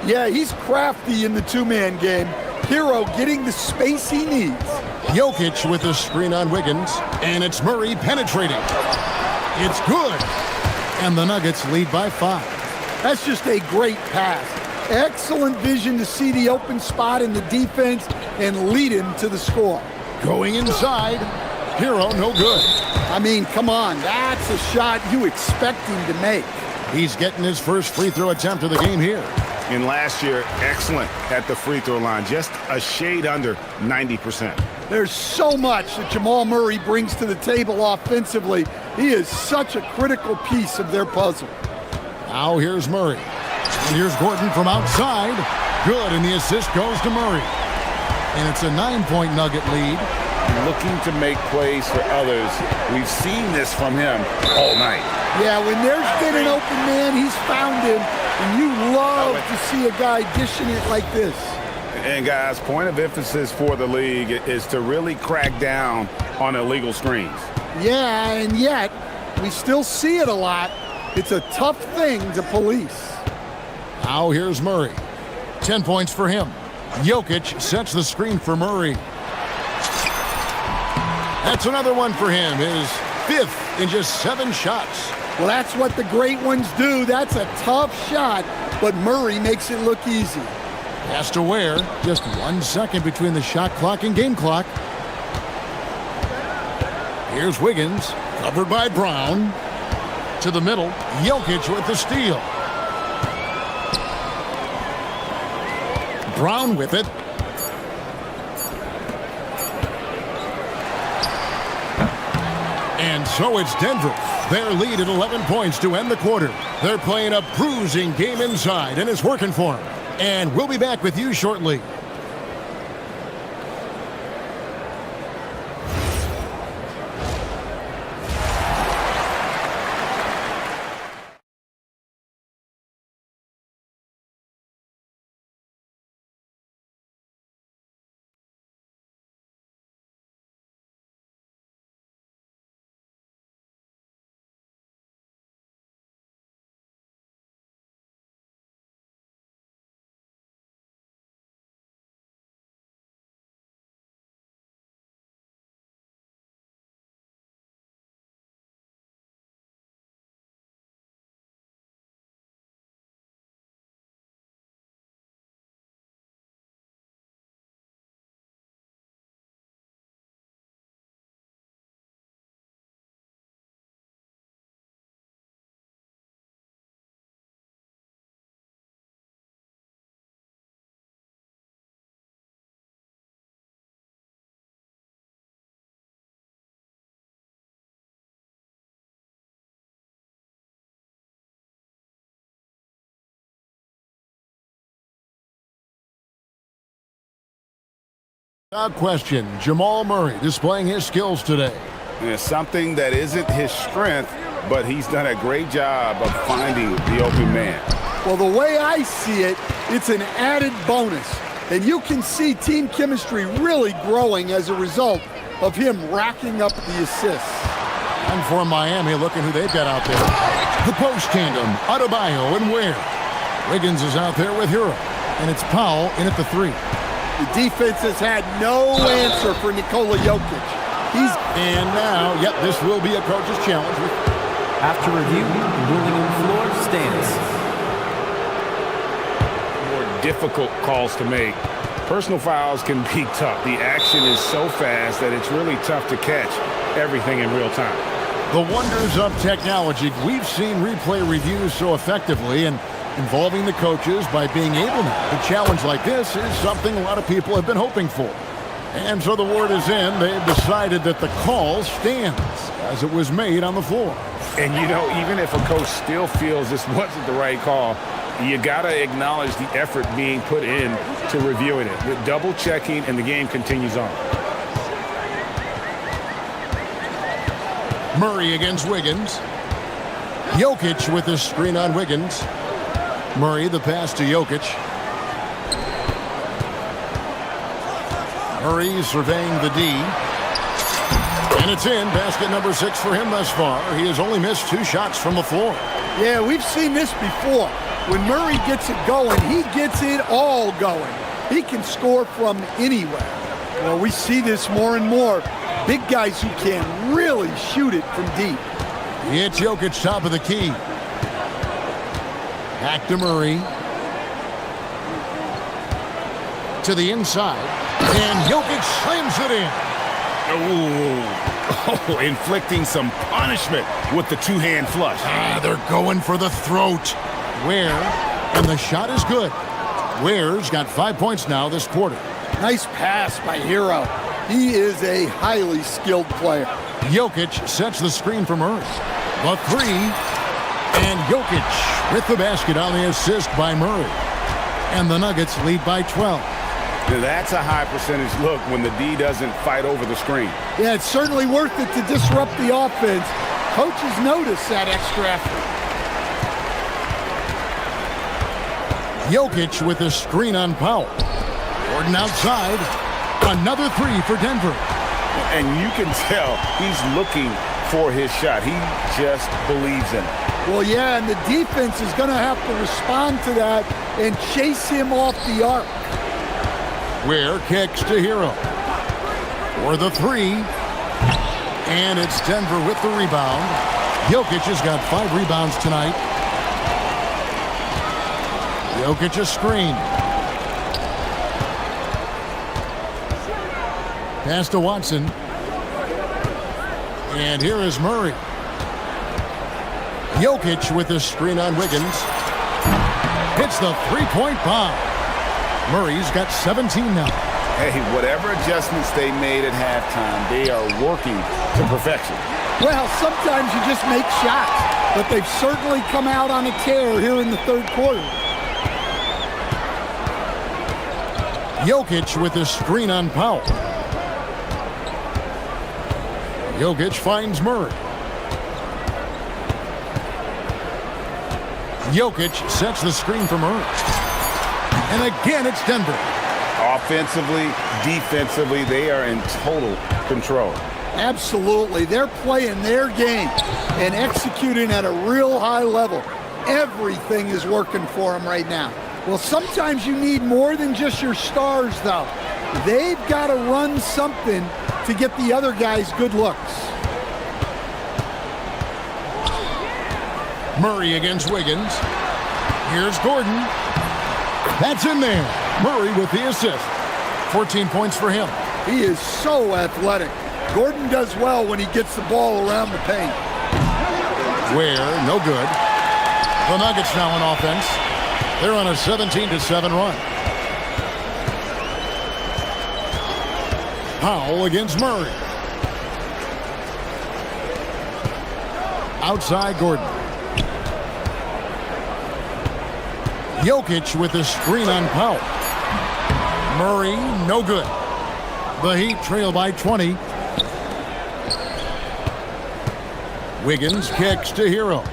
Yeah, he's crafty in the two-man game. Hero getting the space he needs. Jokic with the screen on Wiggins. And it's Murray penetrating. It's good. And the Nuggets lead by 5. That's just a great pass. Excellent vision to see the open spot in the defense and lead him to the score. Going inside. Hero, no good. I mean, come on. That's a shot you expect him to make. He's getting his first free throw attempt of the game here. And last year, excellent at the free throw line, just a shade under 90%. There's so much that Jamal Murray brings to the table offensively. He is such a critical piece of their puzzle. Now here's Murray. And here's Gordon from outside. Good, and the assist goes to Murray. And it's a 9-point Nugget lead. Looking to make plays for others. We've seen this from him all night. Yeah, when there's been an open man, he's found him. And you love to see a guy dishing it like this. And guys, point of emphasis for the league is to really crack down on illegal screens. Yeah, and yet we still see it a lot. It's a tough thing to police. Now here's Murray. 10 points for him. Jokic sets the screen for Murray. That's another one for him. His 5th in just 7 shots. Well, that's what the great ones do. That's a tough shot, but Murray makes it look easy. Pass to Ware. Just 1 second between the shot clock and game clock. Here's Wiggins, covered by Brown. To the middle, Jokic with the steal. Brown with it. And so it's Denver. Their lead at 11 points to end the quarter. They're playing a bruising game inside, and it's working for them. And we'll be back with you shortly. Without question, Jamal Murray displaying his skills today. It's something that isn't his strength, but he's done a great job of finding the open man. Well, the way I see it, it's an added bonus. And you can see team chemistry really growing as a result of him racking up the assists. And for Miami, look at who they've got out there. The post tandem, Adebayo and Ware. Wiggins is out there with Hero. And it's Powell in at the 3. The defense has had no answer for Nikola Jokic. And now, yep, this will be a coach's challenge. After review, the ruling on the floor stands. More difficult calls to make. Personal fouls can be tough. The action is so fast that it's really tough to catch everything in real time. The wonders of technology. We've seen replay reviews so effectively, and involving the coaches by being able to challenge like this is something a lot of people have been hoping for. And so the word is in. They've decided that the call stands as it was made on the floor. And, you know, even if a coach still feels this wasn't the right call, you got to acknowledge the effort being put in to reviewing it. The double checking, and the game continues on. Murray against Wiggins. Jokic with the screen on Wiggins. Murray, the pass to Jokic. Murray surveying the D. And And it's in. Basket number 6 for him thus far. He has only missed 2 shots from the floor. Yeah, we've seen this before. When Murray gets it going, he gets it all going. He can score from anywhere. Well, we see this more and more. Big guys who can really shoot it from deep. It's Jokic top of the key. Back to Murray. To the inside. And Jokic slams it in. Oh, inflicting some punishment with the two-hand flush. They're going for the throat. Ware, and the shot is good. Ware's got 5 points now this quarter. Nice pass by Hero. He is a highly skilled player. Jokic sets the screen for Murray. The 3, and Jokic with the basket on the assist by Murray. And the Nuggets lead by 12. Now, that's a high percentage look when the D doesn't fight over the screen. Yeah, it's certainly worth it to disrupt the offense. Coaches notice that extra effort. Jokic with the screen on Powell. Gordon outside. Another 3 for Denver. And you can tell he's looking for his shot. He just believes in it. Well, yeah, and the defense is going to have to respond to that and chase him off the arc. Ware kicks to Hero. For the 3. And it's Denver with the rebound. Jokic has got 5 rebounds tonight. Jokic a screen. Pass to Watson. And here is Murray. Jokic with the screen on Wiggins. Hits the three-point bomb. Murray's got 17 now. Hey, whatever adjustments they made at halftime, they are working to perfection. Well, sometimes you just make shots, but they've certainly come out on a tear here in the third quarter. Jokic with the screen on Powell. Jokic finds Murray. Jokic sets the screen for Murray. And again, it's Denver. Offensively, defensively, they are in total control. Absolutely. They're playing their game and executing at a real high level. Everything is working for them right now. Well, sometimes you need more than just your stars, though. They've got to run something to get the other guys good looks. Murray against Wiggins. Here's Gordon. That's in there. Murray with the assist. 14 points for him. He is so athletic. Gordon does well when he gets the ball around the paint. Ware, no good. The Nuggets now on offense. They're on a 17-7 run. Powell against Murray. Outside Gordon. Jokic with the screen on Powell. Murray, no good. The Heat trail by 20. Wiggins kicks to Hero.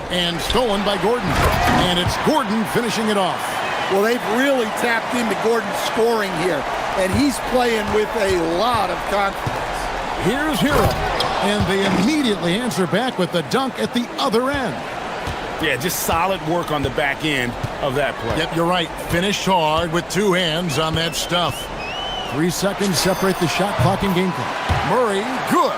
And stolen by Gordon. And it's Gordon finishing it off. Well, they've really tapped into Gordon's scoring here. And he's playing with a lot of confidence. Here's Hero. And they immediately answer back with the dunk at the other end. Yeah, just solid work on the back end of that play. Yep, you're right. Finished hard with 2 hands on that stuff. 3 seconds separate the shot clock and game clock. Murray, good.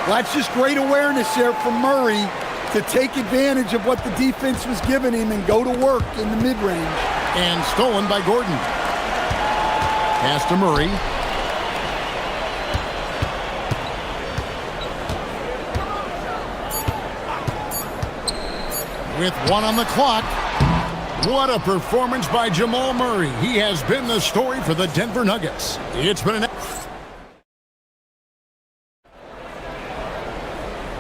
Well, that's just great awareness there from Murray to take advantage of what the defense was giving him and go to work in the mid-range. And stolen by Gordon. Pass to Murray. With 1 on the clock. What a performance by Jamal Murray. He has been the story for the Denver Nuggets. It's been an...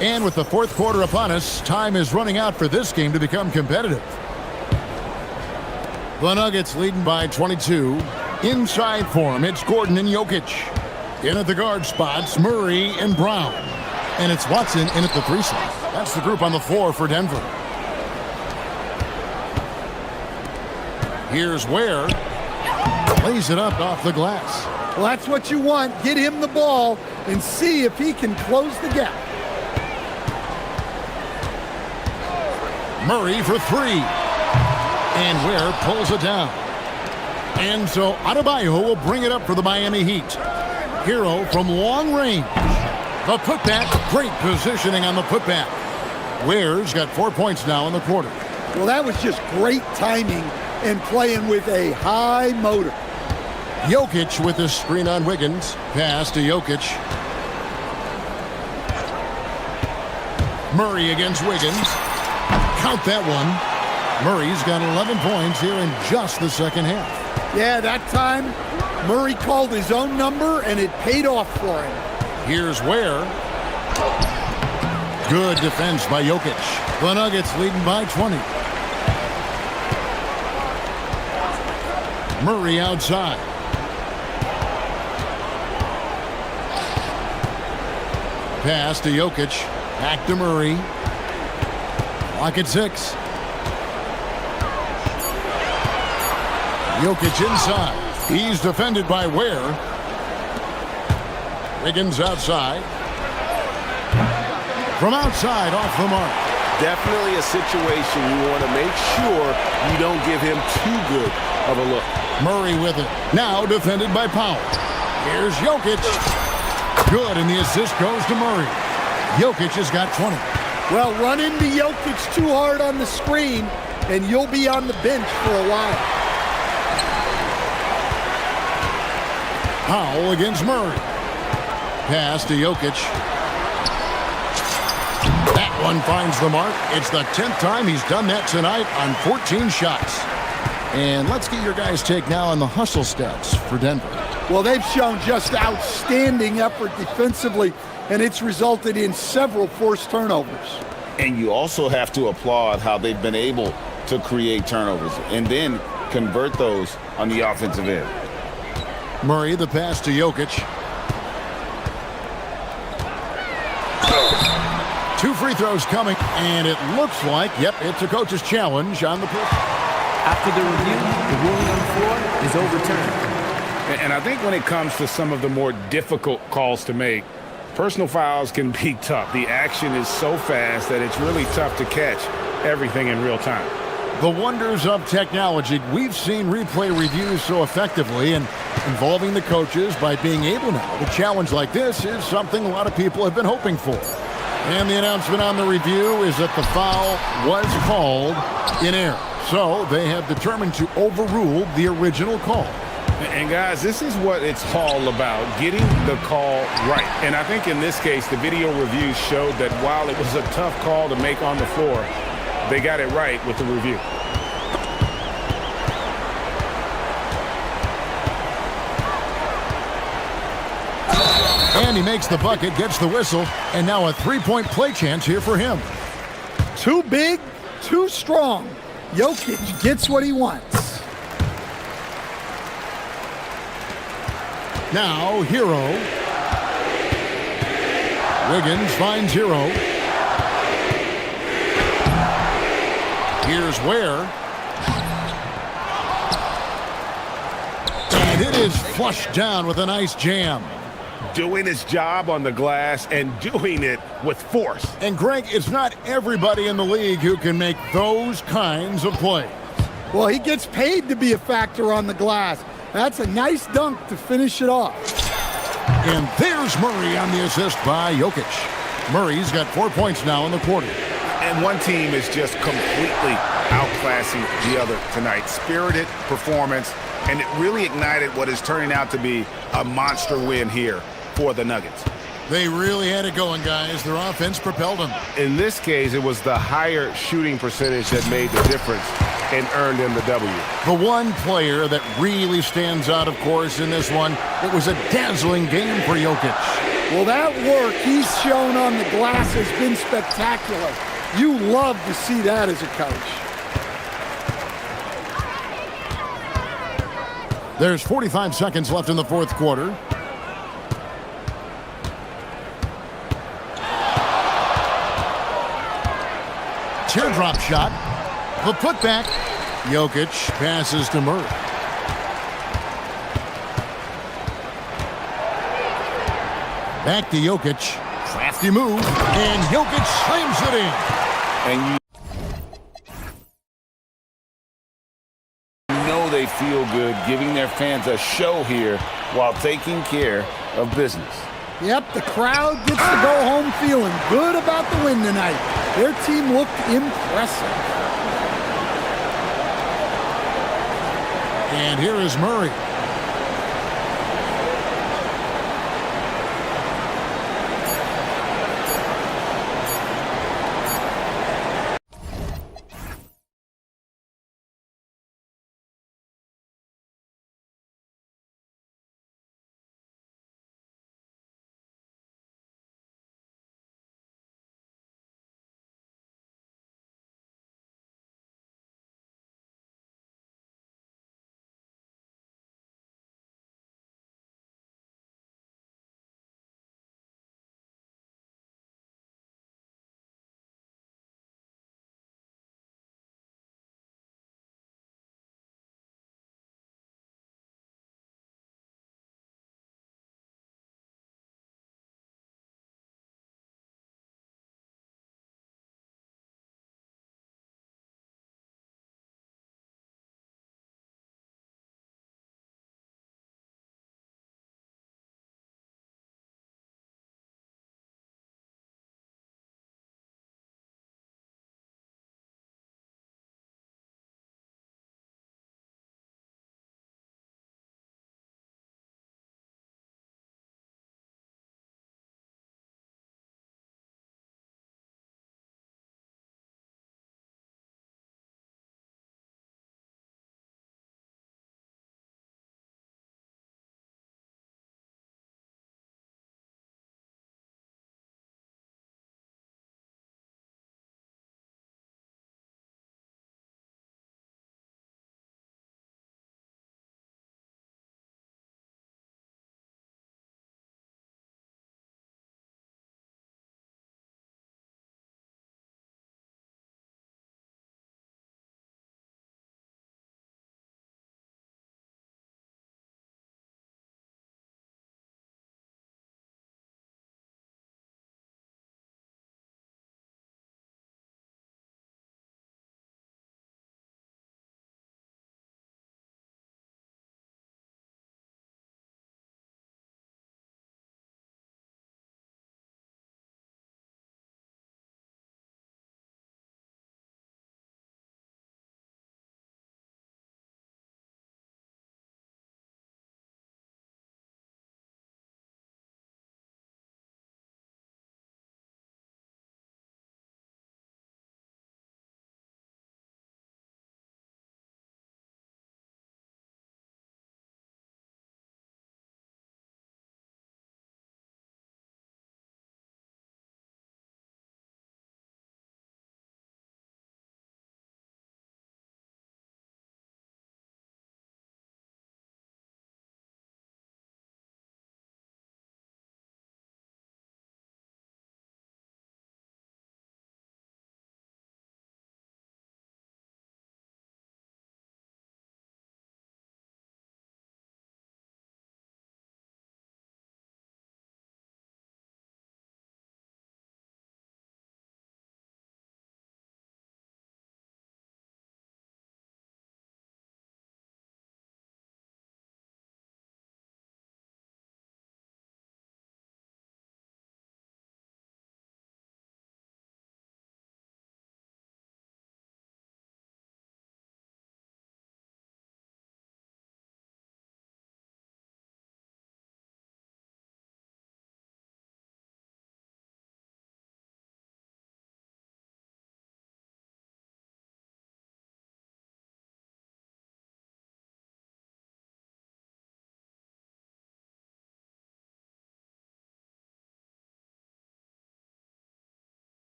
And with the fourth quarter upon us, time is running out for this game to become competitive. The Nuggets leading by 22. Inside for him, it's Gordon and Jokic. In at the guard spots, Murray and Brown. And it's Watson in at the 3 slot. That's the group on the floor for Denver. Here's Ware. Lays it up off the glass. Well, that's what you want. Get him the ball and see if he can close the gap. Murray for three. And Ware pulls it down. And so Adebayo will bring it up for the Miami Heat. Hero from long range. The putback, great positioning on the putback. Ware's got 4 points now in the quarter. Well, that was just great timing and playing with a high motor. Jokic with the screen on Wiggins. Pass to Jokic. Murray against Wiggins. Count that one. Murray's got 11 points here in just the second half. Yeah, that time Murray called his own number and it paid off for him. Here's Ware. Good defense by Jokic. The Nuggets leading by 20. Murray outside. Pass to Jokic. Back to Murray. Clock at 6. Jokic inside. He's defended by Ware. Wiggins outside. From outside, off the mark. Definitely a situation you want to make sure you don't give him too good of a look. Murray with it. Now defended by Powell. Here's Jokic. Good, and the assist goes to Murray. Jokic has got 20. Well, run into Jokic too hard on the screen, and you'll be on the bench for a while. Powell against Murray. Pass to Jokic. That one finds the mark. It's the 10th time he's done that tonight on 14 shots. And let's get your guys' take now on the hustle stats for Denver. Well, they've shown just outstanding effort defensively, and it's resulted in several forced turnovers. And you also have to applaud how they've been able to create turnovers and then convert those on the offensive end. Murray, the pass to Jokic. 2 free throws coming, and it looks like, yep, it's a coach's challenge on the pitch. After the review, the ruling on the floor is overturned. And I think when it comes to some of the more difficult calls to make, personal fouls can be tough. The action is so fast that it's really tough to catch everything in real time. The wonders of technology. We've seen replay reviews so effectively, and involving the coaches by being able now to challenge like this is something a lot of people have been hoping for. And the announcement on the review is that the foul was called in error. So they have determined to overrule the original call. And guys, this is what it's all about, getting the call right. And I think in this case, the video review showed that while it was a tough call to make on the floor, they got it right with the review. And he makes the bucket, gets the whistle, and now a three-point play chance here for him. Too big, too strong. Jokic gets what he wants. Now, Hero. Wiggins finds Hero. Here's Ware. And it is flushed down with a nice jam. Doing his job on the glass and doing it with force. And Greg, it's not everybody in the league who can make those kinds of plays. Well, he gets paid to be a factor on the glass. That's a nice dunk to finish it off. And there's Murray on the assist by Jokic. Murray's got 4 points now in the quarter. And one team is just completely outclassing the other tonight. Spirited performance, and it really ignited what is turning out to be a monster win here for the Nuggets. They really had it going, guys. Their offense propelled them. In this case, it was the higher shooting percentage that made the difference and earned them the W. The one player that really stands out, of course, in this one, it was a dazzling game for Jokic. Well, that work he's shown on the glass has been spectacular. You love to see that as a coach. There's 45 seconds left in the fourth quarter. Teardrop shot. The putback. Jokic passes to Murray. Back to Jokic. Crafty move. And Jokic slams it in. And you know they feel good giving their fans a show here while taking care of business. Yep, the crowd gets to go home feeling good about the win tonight. Their team looked impressive. And here is Murray.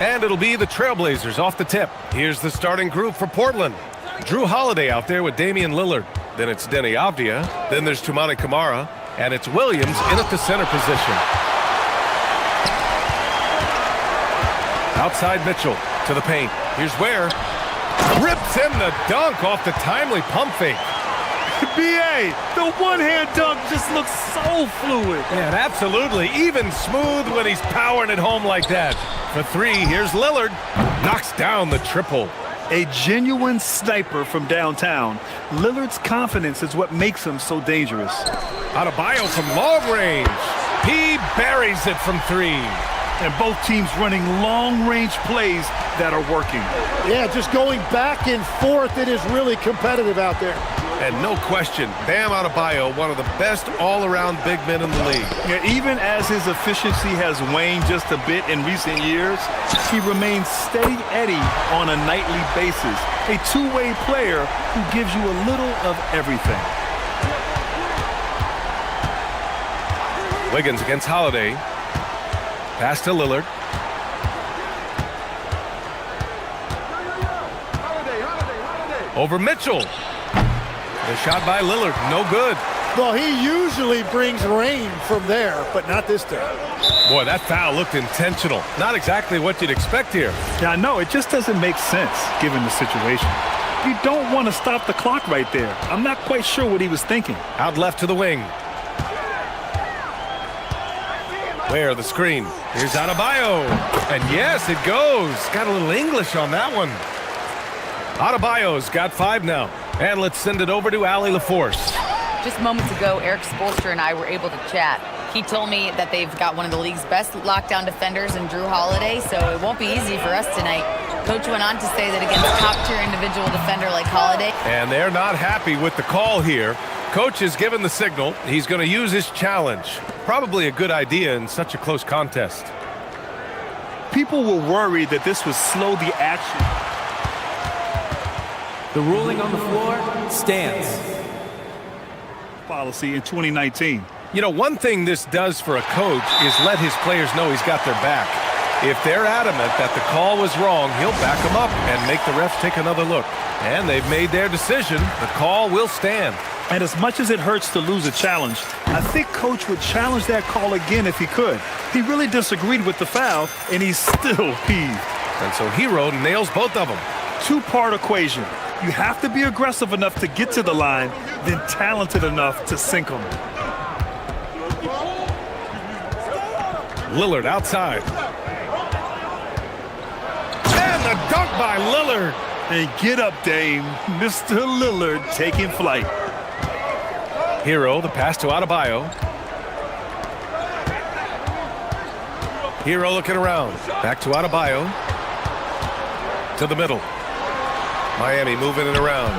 And it'll be the Trailblazers off the tip. Here's the starting group for Portland. Drew Holiday out there with Damian Lillard. Then it's Denny Avdia. Then there's Toumani Camara. And it's Williams in at the center position. Outside Mitchell to the paint. Here's Ware. Rips in the dunk off the timely pump fake. B.A., the one-hand dunk just looks so fluid. And absolutely, even smooth when he's powering it home like that. For three, here's Lillard. Knocks down the triple. A genuine sniper from downtown. Lillard's confidence is what makes him so dangerous. Adebayo from long range. He buries it from three. And both teams running long-range plays that are working. Yeah, just going back and forth, it is really competitive out there. And no question, Bam Adebayo, one of the best all-around big men in the league. Yeah, even as his efficiency has waned just a bit in recent years, he remains steady Eddie on a nightly basis. A two-way player who gives you a little of everything. Wiggins against Holiday. Pass to Lillard. Over Mitchell. The shot by Lillard, no good. Well, he usually brings rain from there, but not this time. Boy, that foul looked intentional. Not exactly what you'd expect here. Yeah, I know. It just doesn't make sense, given the situation. You don't want to stop the clock right there. I'm not quite sure what he was thinking. Out left to the wing. Where the screen. Here's Adebayo. And yes, it goes. Got a little English on that one. Adebayo's got 5 now. And let's send it over to Allie LaForce. Just moments ago, Eric Spoelstra and I were able to chat. He told me that they've got one of the league's best lockdown defenders in Drew Holiday, so it won't be easy for us tonight. Coach went on to say that against top-tier individual defender like Holiday. And they're not happy with the call here. Coach has given the signal. He's going to use his challenge. Probably a good idea in such a close contest. People were worried that this would slow the action. The ruling on the floor stands. Policy in 2019. You know, one thing this does for a coach is let his players know he's got their back. If they're adamant that the call was wrong, he'll back them up and make the refs take another look. And they've made their decision. The call will stand. And as much as it hurts to lose a challenge, I think Coach would challenge that call again if he could. He really disagreed with the foul, and he's still peeved. And so Hero nails both of them. Two-part equation. You have to be aggressive enough to get to the line, then talented enough to sink them. Lillard outside. And the dunk by Lillard. And get up, Dame. Mr. Lillard taking flight. Hero, the pass to Adebayo. Hero looking around. Back to Adebayo. To the middle. Miami moving it around.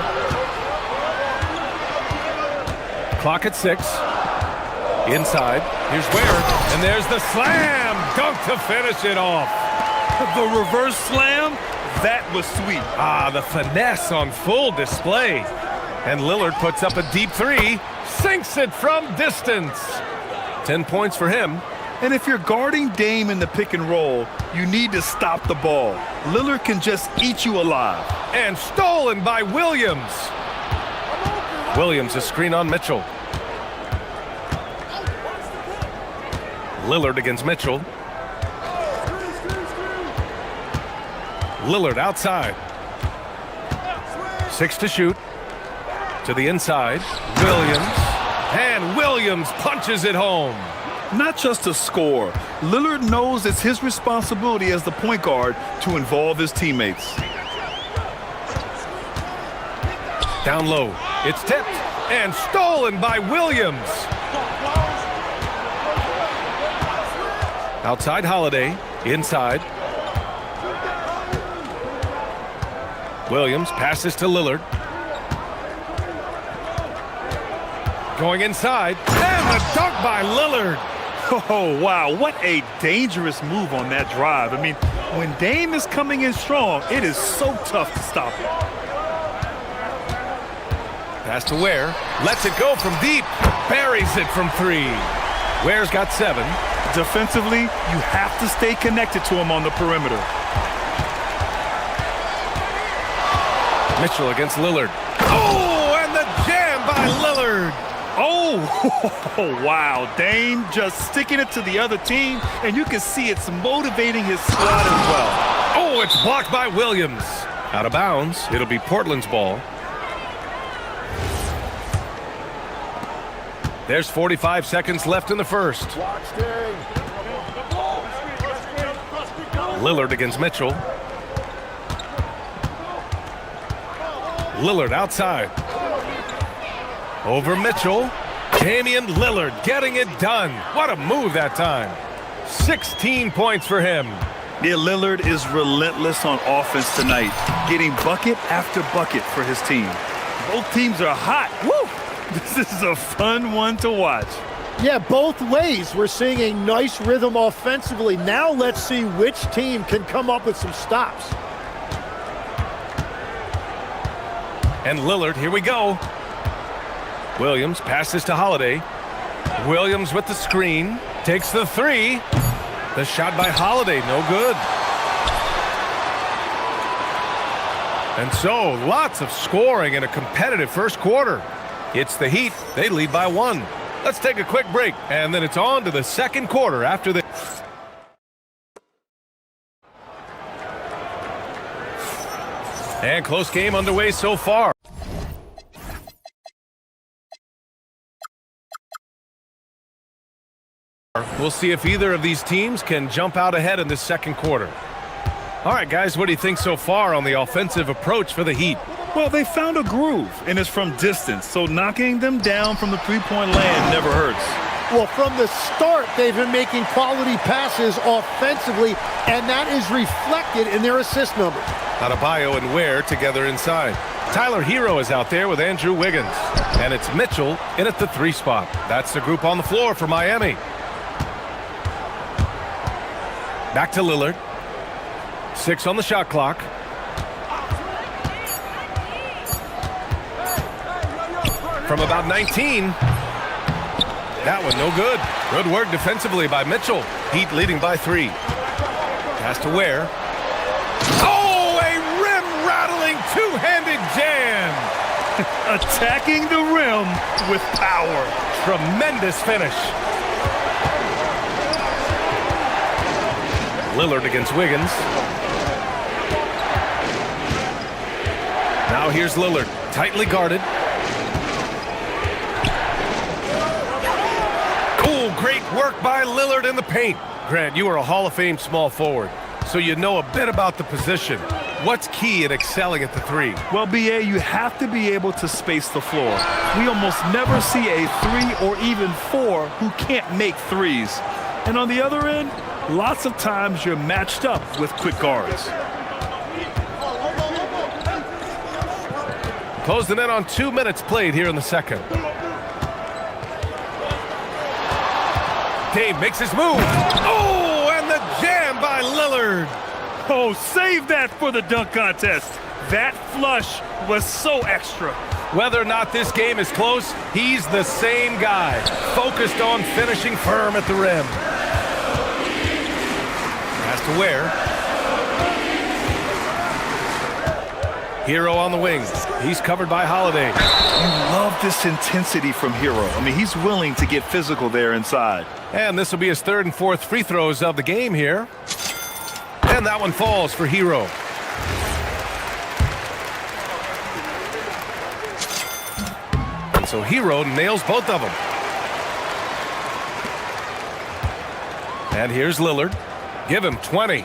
Clock at 6. Inside. Here's Ware. And there's the slam. Dunk to finish it off. The reverse slam, that was sweet. Ah, the finesse on full display. And Lillard puts up a deep 3. Sinks it from distance. 10 points for him. And if you're guarding Dame in the pick and roll, you need to stop the ball. Lillard can just eat you alive. And stolen by Williams. Williams, a screen on Mitchell. Lillard against Mitchell. Lillard outside. 6 to shoot. To the inside. Williams. And Williams punches it home. Not just to score. Lillard knows it's his responsibility as the point guard to involve his teammates. Down low. It's tipped. And stolen by Williams. Outside Holiday. Inside. Williams passes to Lillard. Going inside. And the dunk by Lillard. Oh, wow. What a dangerous move on that drive. I mean, when Dame is coming in strong, it is so tough to stop him. Pass to Ware. Lets it go from deep. Buries it from 3. Ware's got 7. Defensively, you have to stay connected to him on the perimeter. Mitchell against Lillard. Oh, and the jam by Lillard. Oh, wow. Dame just sticking it to the other team, and you can see it's motivating his squad as well. Oh, it's blocked by Williams. Out of bounds. It'll be Portland's ball. There's 45 seconds left in the first. Lillard against Mitchell. Lillard outside. Over Mitchell. Damian Lillard getting it done. What a move that time. 16 points for him. Yeah, Lillard is relentless on offense tonight, getting bucket after bucket for his team. Both teams are hot. Woo! This is a fun one to watch. Yeah, both ways. We're seeing a nice rhythm offensively. Now let's see which team can come up with some stops. And Lillard, here we go. Williams passes to Holiday. Williams with the screen. Takes the three. The shot by Holiday, no good. And so, lots of scoring in a competitive first quarter. It's the Heat. They lead by 1. Let's take a quick break, and then it's on to the second quarter after the... And close game underway so far. We'll see if either of these teams can jump out ahead in this second quarter. All right, guys, what do you think so far on the offensive approach for the Heat? Well, they found a groove, and it's from distance, so knocking them down from the three-point land never hurts. Well, from the start, they've been making quality passes offensively, and that is reflected in their assist numbers. Adebayo and Ware together inside. Tyler Hero is out there with Andrew Wiggins. And it's Mitchell in at the 3 spot. That's the group on the floor for Miami. Back to Lillard. 6 on the shot clock. From about 19. That one no good. Good work defensively by Mitchell. Heat leading by 3. Pass to Ware. Oh, a rim-rattling two-handed jam. Attacking the rim with power. Tremendous finish. Lillard against Wiggins. Now here's Lillard, tightly guarded. Cool, great work by Lillard in the paint. Grant, you are a Hall of Fame small forward, so you know a bit about the position. What's key in excelling at the 3? Well, BA, you have to be able to space the floor. We almost never see a 3 or even 4 who can't make threes. And on the other end, lots of times you're matched up with quick guards. Closing in on 2 minutes played here in the second. Dave makes his move. Oh, and the jam by Lillard. Oh, save that for the dunk contest. That flush was so extra. Whether or not this game is close, he's the same guy, focused on finishing firm at the rim. Pass to Ware. Hero on the wing. He's covered by Holiday. You love this intensity from Hero. I mean, he's willing to get physical there inside. And this will be his 3rd and 4th free throws of the game here. And that one falls for Hero. And so Hero nails both of them. And here's Lillard. Give him 20.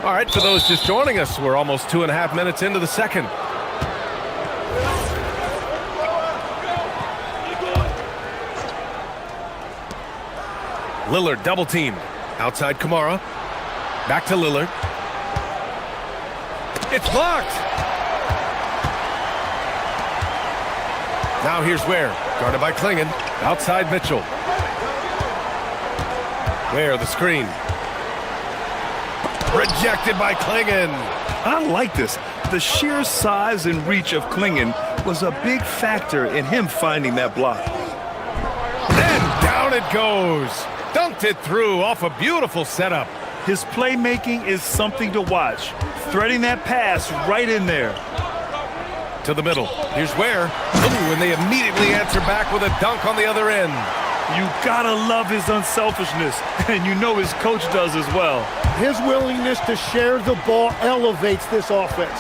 All right, for those just joining us, we're almost 2.5 minutes into the second. Lillard double teamed. Outside Kamara. Back to Lillard. It's blocked. Now here's Ware. Guarded by Klingon. Outside Mitchell. Ware the screen. Rejected by Klingon. I like this. The sheer size and reach of Klingon was a big factor in him finding that block. And down it goes. Dunked it through off a beautiful setup. His playmaking is something to watch. Threading that pass right in there. To the middle. Here's Ware. Ooh, and they immediately answer back with a dunk on the other end. You gotta love his unselfishness, and you know his coach does as well. His willingness to share the ball elevates this offense.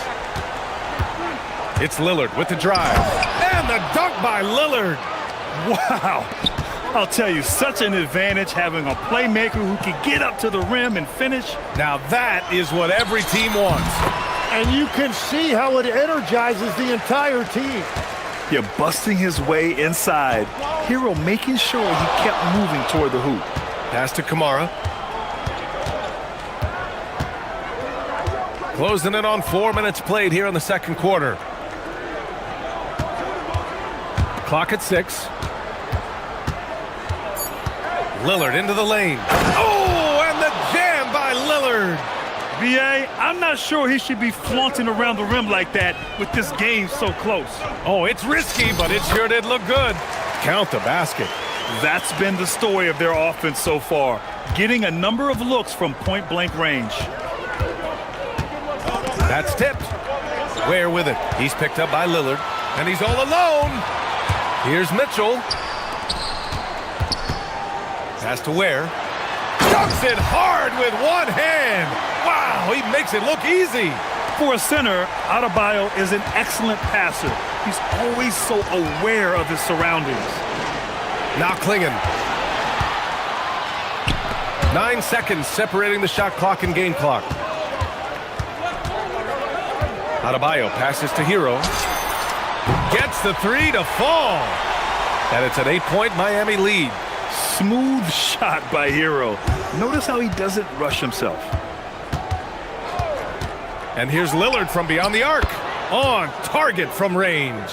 It's Lillard with the drive. And the dunk by Lillard. Wow. I'll tell you, such an advantage having a playmaker who can get up to the rim and finish. Now that is what every team wants. And you can see how it energizes the entire team. You're busting his way inside. Hero making sure he kept moving toward the hoop. Pass to Kamara. Closing in on 4 minutes played here in the second quarter. Clock at 6. Lillard into the lane. Oh, and the jam by Lillard. B.A., I'm not sure he should be flaunting around the rim like that with this game so close. Oh, it's risky, but it sure did look good. Count the basket. That's been the story of their offense so far, getting a number of looks from point-blank range. That's tipped. Ware with it. He's picked up by Lillard, and he's all alone. Here's Mitchell. Pass to Ware. Dunks it hard with one hand. Wow, he makes it look easy. For a center, Adebayo is an excellent passer. He's always so aware of his surroundings. Now Klingon. 9 seconds separating the shot clock and game clock. Adebayo passes to Hero. Gets the three to fall. And it's an 8-point Miami lead. Smooth shot by Hero. Notice how he doesn't rush himself. And here's Lillard from beyond the arc. On target from range.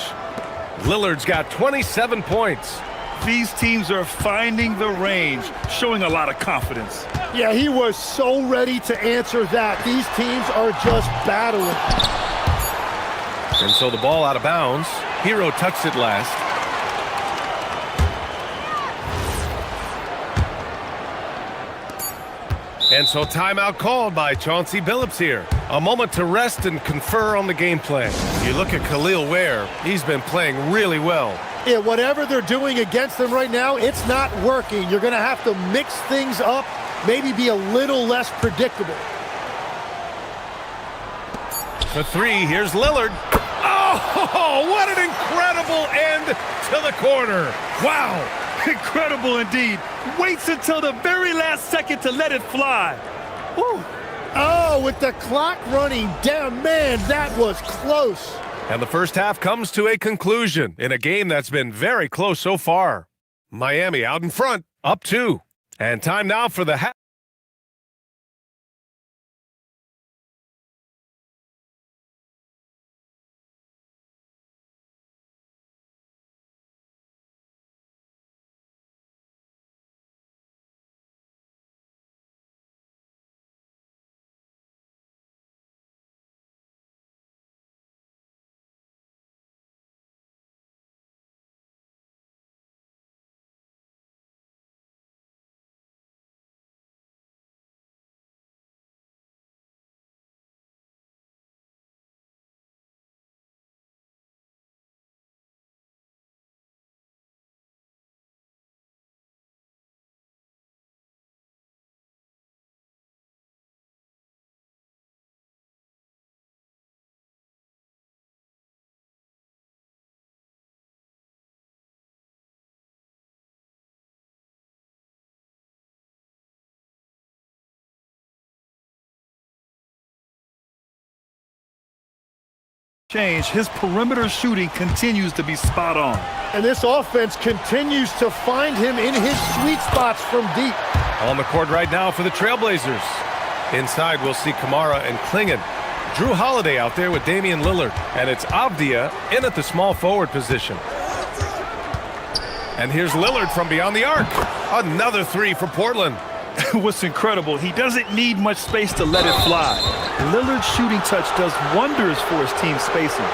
Lillard's got 27 points. These teams are finding the range, showing a lot of confidence. Yeah, he was so ready to answer that. These teams are just battling. And so the ball out of bounds. Hero touched it last. And so timeout called by Chauncey Billups here. A moment to rest and confer on the game plan. You look at Khalil Ware, he's been playing really well. Yeah, whatever they're doing against them right now, it's not working. You're going to have to mix things up, maybe be a little less predictable. For three, here's Lillard. Oh, what an incredible end to the quarter. Wow. Incredible indeed. Waits until the very last second to let it fly. Woo. Oh, with the clock running down, man, that was close. And the first half comes to a conclusion in a game that's been very close so far. Miami out in front, up 2. And time now for the half. His perimeter shooting continues to be spot on. And this offense continues to find him in his sweet spots from deep. On the court right now for the Trailblazers. Inside, we'll see Kamara and Klingon. Drew Holiday out there with Damian Lillard. And it's Avdia in at the small forward position. And here's Lillard from beyond the arc. Another three for Portland. What's incredible, he doesn't need much space to let it fly. Lillard's shooting touch does wonders for his team's spacing.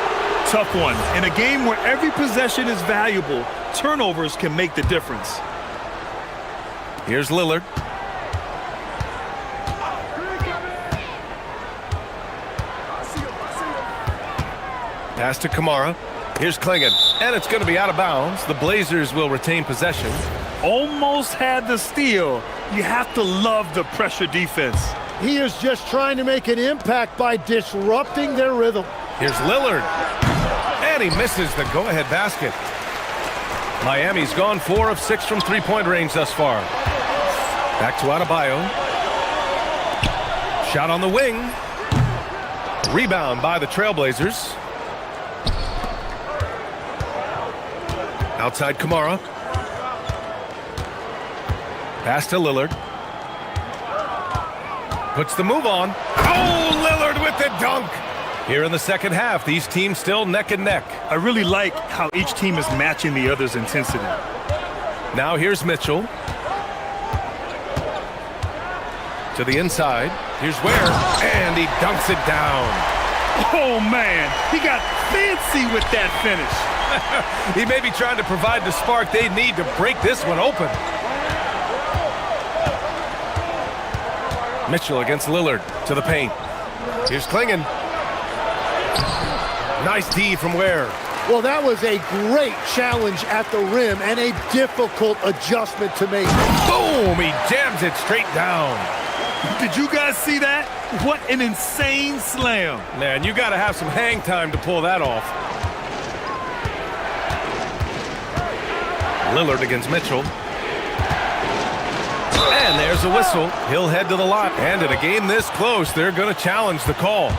Tough one. In a game where every possession is valuable, turnovers can make the difference. Here's Lillard. Pass to Kamara. Here's Klingon, and it's going to be out of bounds. The Blazers will retain possession. Almost had the steal. You have to love the pressure defense. He is just trying to make an impact by disrupting their rhythm. Here's Lillard, and he misses the go-ahead basket. Miami's gone 4 of 6 from three-point range thus far. Back to Adebayo. Shot on the wing. Rebound by the Trailblazers. Outside Kamara. Pass to Lillard. Puts the move on. Oh, Lillard with the dunk. Here in the second half, these teams still neck and neck. I really like how each team is matching the other's intensity. Now here's Mitchell. To the inside. Here's Ware. And he dunks it down. Oh, man. He got fancy with that finish. He may be trying to provide the spark they need to break this one open. Mitchell against Lillard to the paint. Here's Klingon. Nice D from Ware. Well, that was a great challenge at the rim and a difficult adjustment to make. Boom! He jams it straight down. Did you guys see that? What an insane slam. Man, you got to have some hang time to pull that off. Lillard against Mitchell. And there's a whistle. He'll head to the line. And in a game this close, they're going to challenge the call.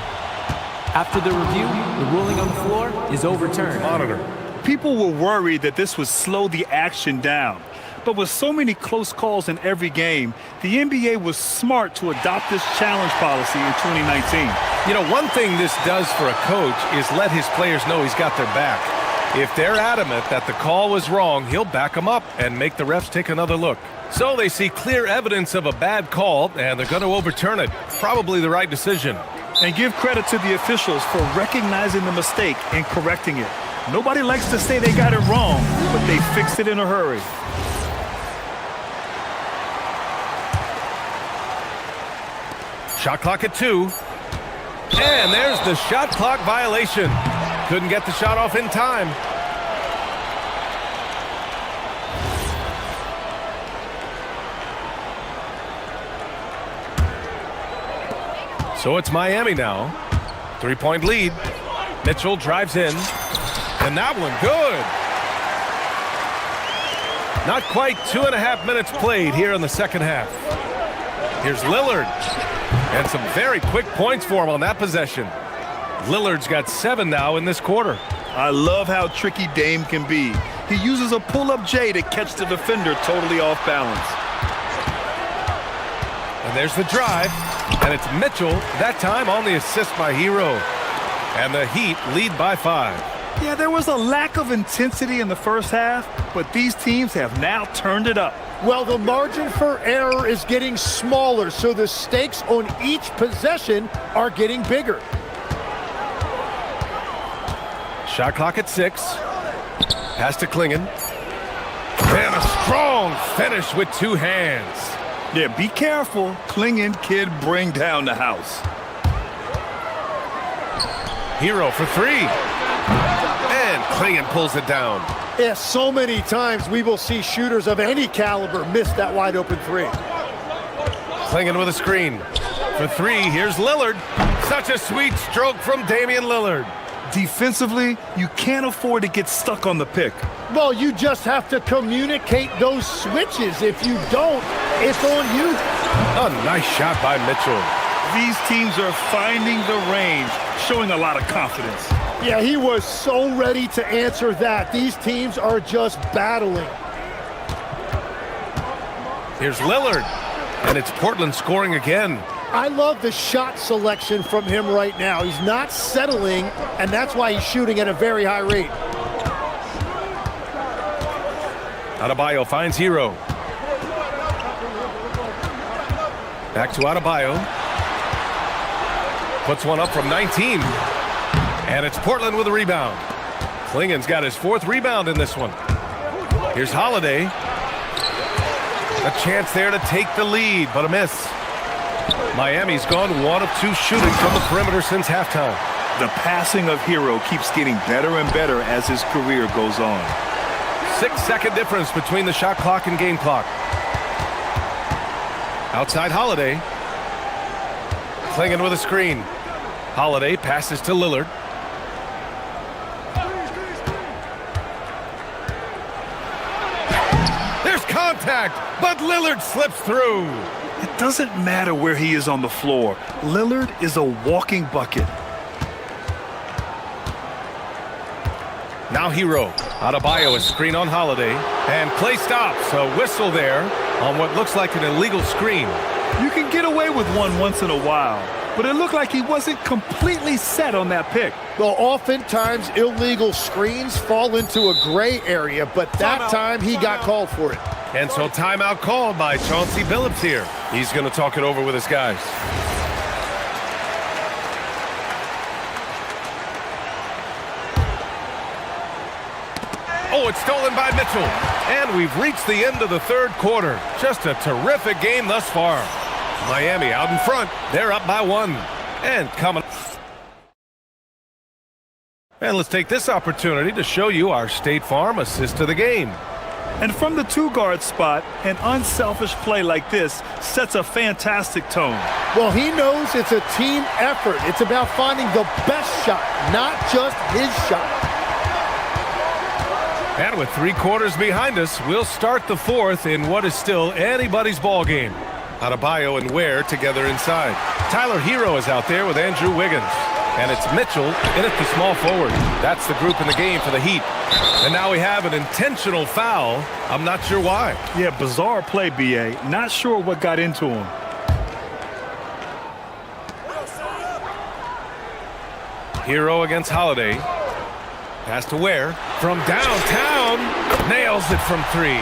After the review, the ruling on the floor is overturned. Monitor. People were worried that this would slow the action down. But with so many close calls in every game, the NBA was smart to adopt this challenge policy in 2019. You know, one thing this does for a coach is let his players know he's got their back. If they're adamant that the call was wrong, he'll back them up and make the refs take another look. So they see clear evidence of a bad call, and they're going to overturn it. Probably the right decision. And give credit to the officials for recognizing the mistake and correcting it. Nobody likes to say they got it wrong, but they fixed it in a hurry. Shot clock at 2. And there's the shot clock violation. Couldn't get the shot off in time. So it's Miami now. 3-point lead. Mitchell drives in. And that one good. Not quite 2.5 minutes played here in the second half. Here's Lillard. And some very quick points for him on that possession. Lillard's got 7 now in this quarter. I love how tricky Dame can be. He uses a pull-up J to catch the defender totally off balance. And there's the drive. And it's Mitchell, that time on the assist by Hero. And the Heat lead by 5. Yeah, there was a lack of intensity in the first half, but these teams have now turned it up. Well, the margin for error is getting smaller, so the stakes on each possession are getting bigger. Shot clock at 6. Pass to Klingon. And a strong finish with 2 hands. Yeah, be careful. Klingon kid bring down the house. Hero for 3. And Klingon pulls it down. Yeah, so many times we will see shooters of any caliber miss that wide open 3. Klingon with a screen. For 3, here's Lillard. Such a sweet stroke from Damian Lillard. Defensively, you can't afford to get stuck on the pick. Well, you just have to communicate those switches. If you don't, it's on you. A nice shot by Mitchell. These teams are finding the range, showing a lot of confidence. Yeah, he was so ready to answer that. These teams are just battling. Here's Lillard. And it's Portland scoring again. I love the shot selection from him right now. He's not settling, and that's why he's shooting at a very high rate. Adebayo finds Hero. Back to Adebayo. Puts one up from 19. And it's Portland with a rebound. Klingen's got his 4th rebound in this one. Here's Holiday. A chance there to take the lead, but a miss. Miami's gone 1 of 2 shooting from the perimeter since halftime. The passing of Hero keeps getting better and better as his career goes on. 6-second difference between the shot clock and game clock. Outside Holiday. Klingen with a screen. Holiday passes to Lillard. There's contact, but Lillard slips through. It doesn't matter where he is on the floor. Lillard is a walking bucket. Now Hero. Adebayo, a screen on Holiday. And play stops. A whistle there on what looks like an illegal screen. You can get away with one once in a while, but it looked like he wasn't completely set on that pick. Well, oftentimes illegal screens fall into a gray area, but that time he got called for it. And so timeout called by Chauncey Billups here. He's going to talk it over with his guys. Oh, it's stolen by Mitchell. And we've reached the end of the 3rd quarter. Just a terrific game thus far. Miami out in front. They're up by 1. And coming. And let's take this opportunity to show you our State Farm assist to the game. And from the 2-guard spot, an unselfish play like this sets a fantastic tone. Well, he knows it's a team effort. It's about finding the best shot, not just his shot. And with 3 quarters behind us, we'll start the 4th in what is still anybody's ball game. Adebayo and Ware together inside. Tyler Hero is out there with Andrew Wiggins. And it's Mitchell in at the small forward. That's the group in the game for the Heat. And now we have an intentional foul. I'm not sure why. Yeah, bizarre play, B.A. Not sure what got into him. Hero against Holiday. Pass to Ware. From downtown. Nails it from 3.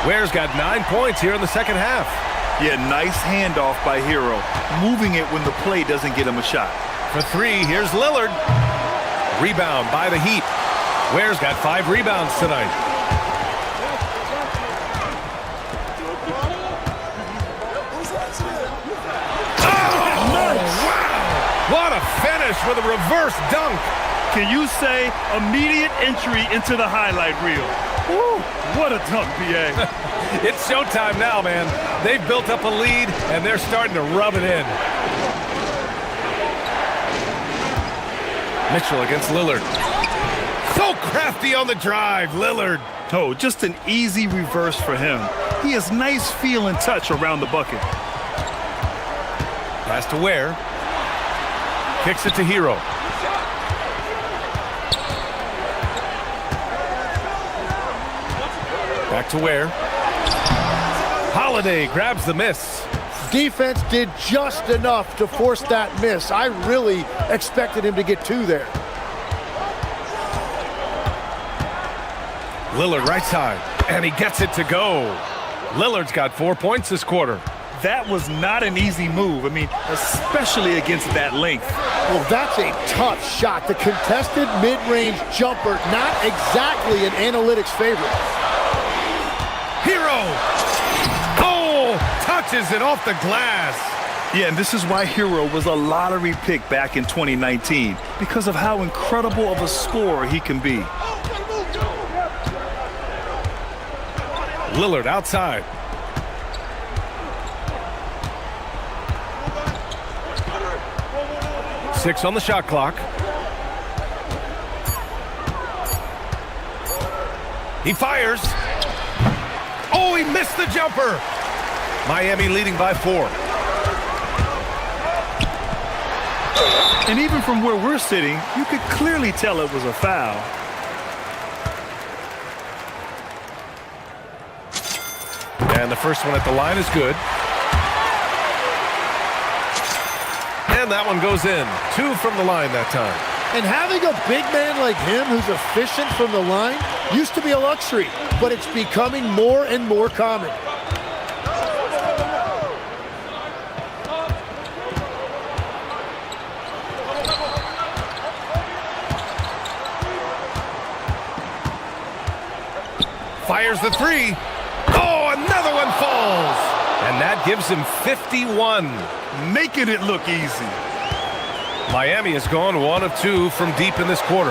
Ware's got 9 points here in the second half. Yeah, nice handoff by Hero. Moving it when the play doesn't get him a shot. For 3, here's Lillard. Rebound by the Heat. Ware's got 5 rebounds tonight. Oh, wow! What a finish with a reverse dunk. Can you say immediate entry into the highlight reel? Woo, what a dunk, B.A. It's showtime now, man. They've built up a lead, and they're starting to rub it in. Mitchell against Lillard. So crafty on the drive, Lillard. Oh, just an easy reverse for him. He has nice feel and touch around the bucket. Pass to Ware. Kicks it to Hero. Back to Ware. Holiday grabs the miss. Defense did just enough to force that miss. I really expected him to get 2 there. Lillard right side, and he gets it to go. Lillard's got 4 points this quarter. That was not an easy move. I mean, especially against that length. Well, that's a tough shot. The contested mid-range jumper, not exactly an analytics favorite. Hero! Oh, touches it off the glass. Yeah, and this is why Hero was a lottery pick back in 2019, because of how incredible of a scorer he can be. Lillard outside. Six on the shot clock. He fires. Oh, he missed the jumper. Miami leading by 4. And even from where we're sitting, you could clearly tell it was a foul. And the first one at the line is good. And that one goes in. 2 from the line that time. And having a big man like him who's efficient from the line used to be a luxury, but it's becoming more and more common. Fires the three. Oh, another one falls. And that gives him 51. Making it look easy. Miami has gone 1 of 2 from deep in this quarter.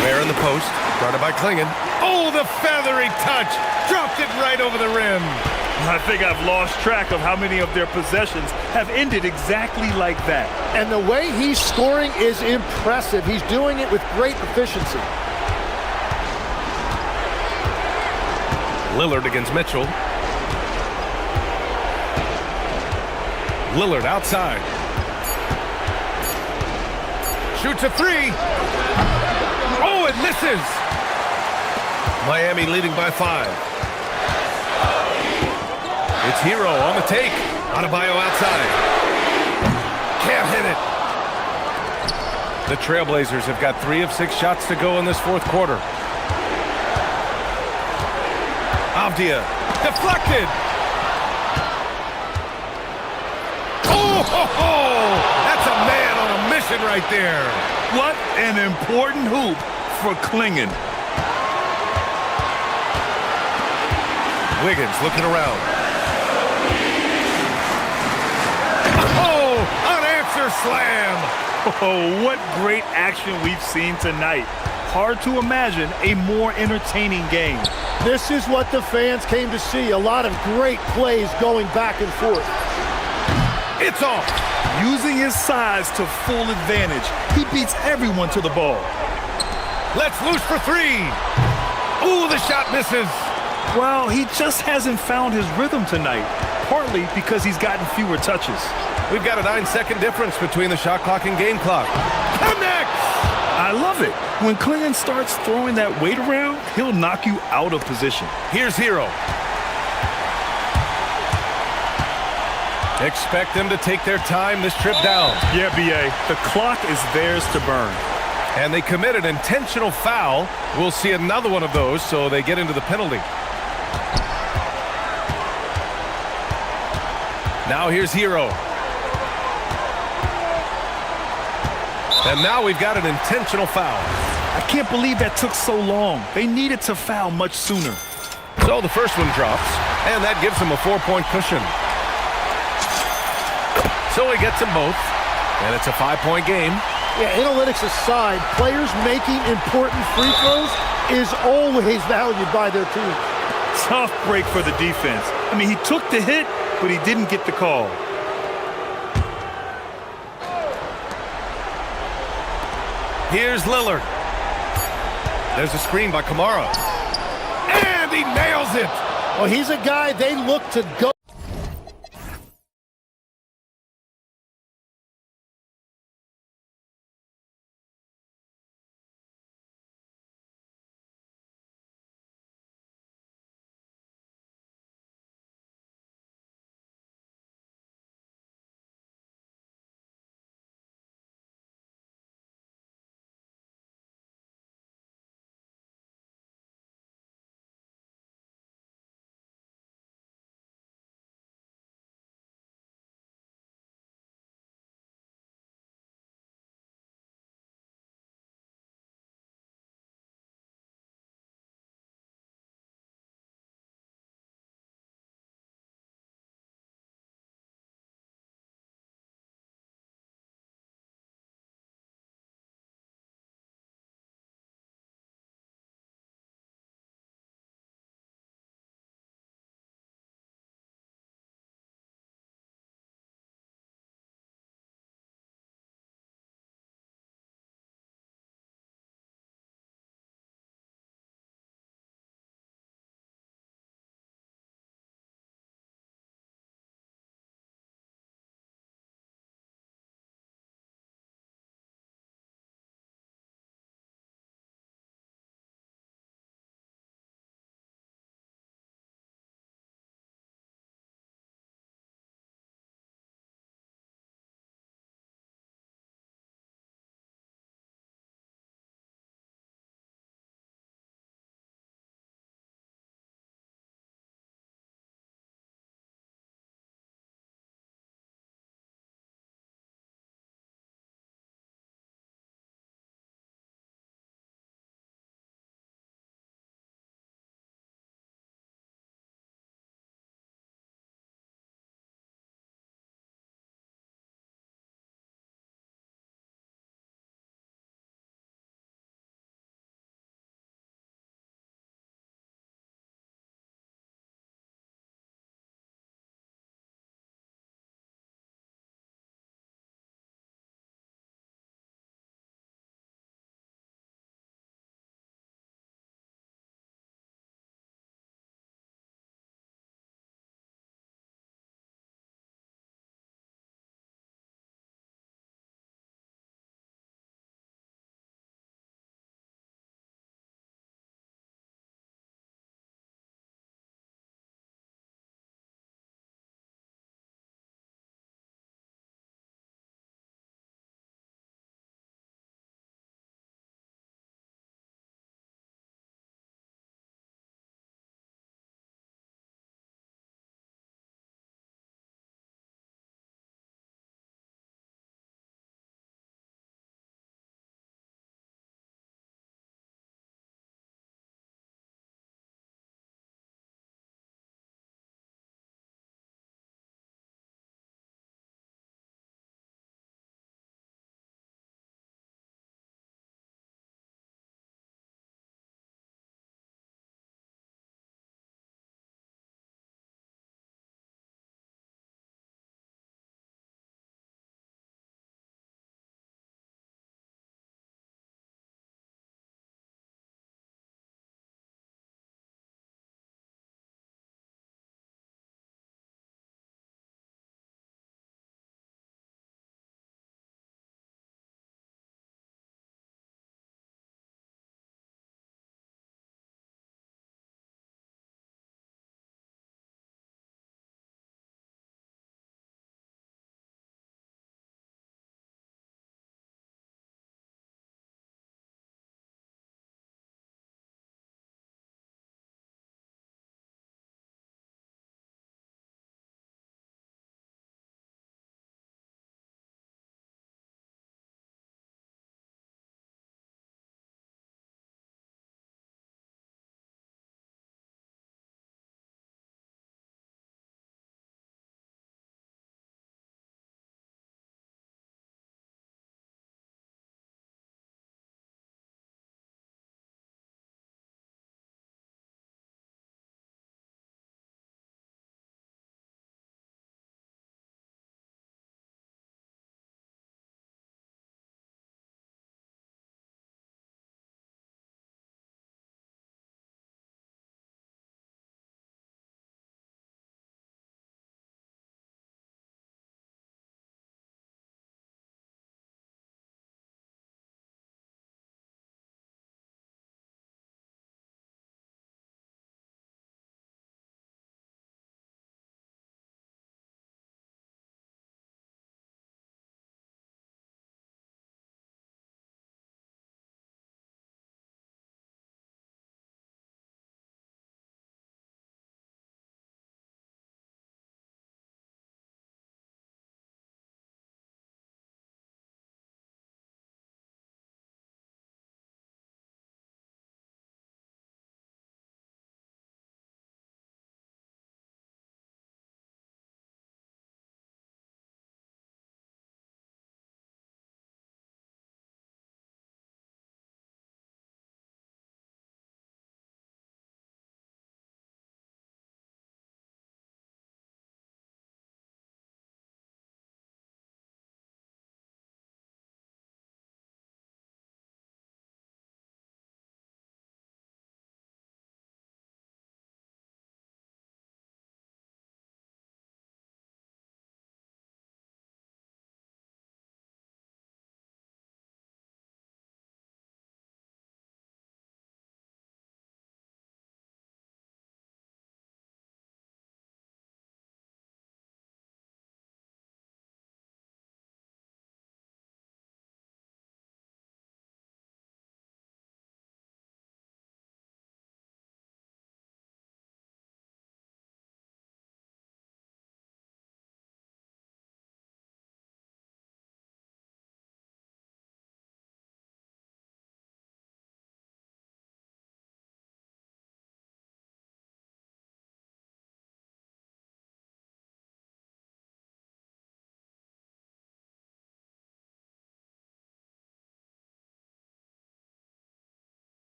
There in the post, guarded by Klingon. Oh, the feathery touch. Dropped it right over the rim. I think I've lost track of how many of their possessions have ended exactly like that. And the way he's scoring is impressive. He's doing it with great efficiency. Lillard against Mitchell. Lillard outside. Shoots a three. Oh, it misses. Miami leading by 5. It's Hero on the take. Adebayo outside. Can't hit it. The Trailblazers have got 3 of 6 shots to go in this fourth quarter. Avdia deflected. Oh, ho, ho. That's a man on a mission right there. What an important hoop for Klingon. Wiggins looking around. Oh, unanswered slam. Oh, what great action we've seen tonight. Hard to imagine a more entertaining game. This is what the fans came to see. A lot of great plays going back and forth. It's off. Using his size to full advantage, he beats everyone to the ball. Let's loose for 3. Ooh, the shot misses. Well, he just hasn't found his rhythm tonight, partly because he's gotten fewer touches. We've got a 9-second difference between the shot clock and game clock. Connects! I love it. When Klingon starts throwing that weight around, he'll knock you out of position. Here's Hero. Expect them to take their time this trip down. Yeah, B.A., the clock is theirs to burn. And they commit an intentional foul. We'll see another one of those, so they get into the penalty. Now here's Hero. And now we've got an intentional foul. I can't believe that took so long. They needed to foul much sooner. So the first one drops, and that gives them a 4-point cushion. So he gets them both, and it's a 5-point game. Yeah, analytics aside, players making important free throws is always valued by their team. Tough break for the defense. I mean, he took the hit, but he didn't get the call. Here's Lillard. There's a screen by Kamara. And he nails it. Well, he's a guy they look to go.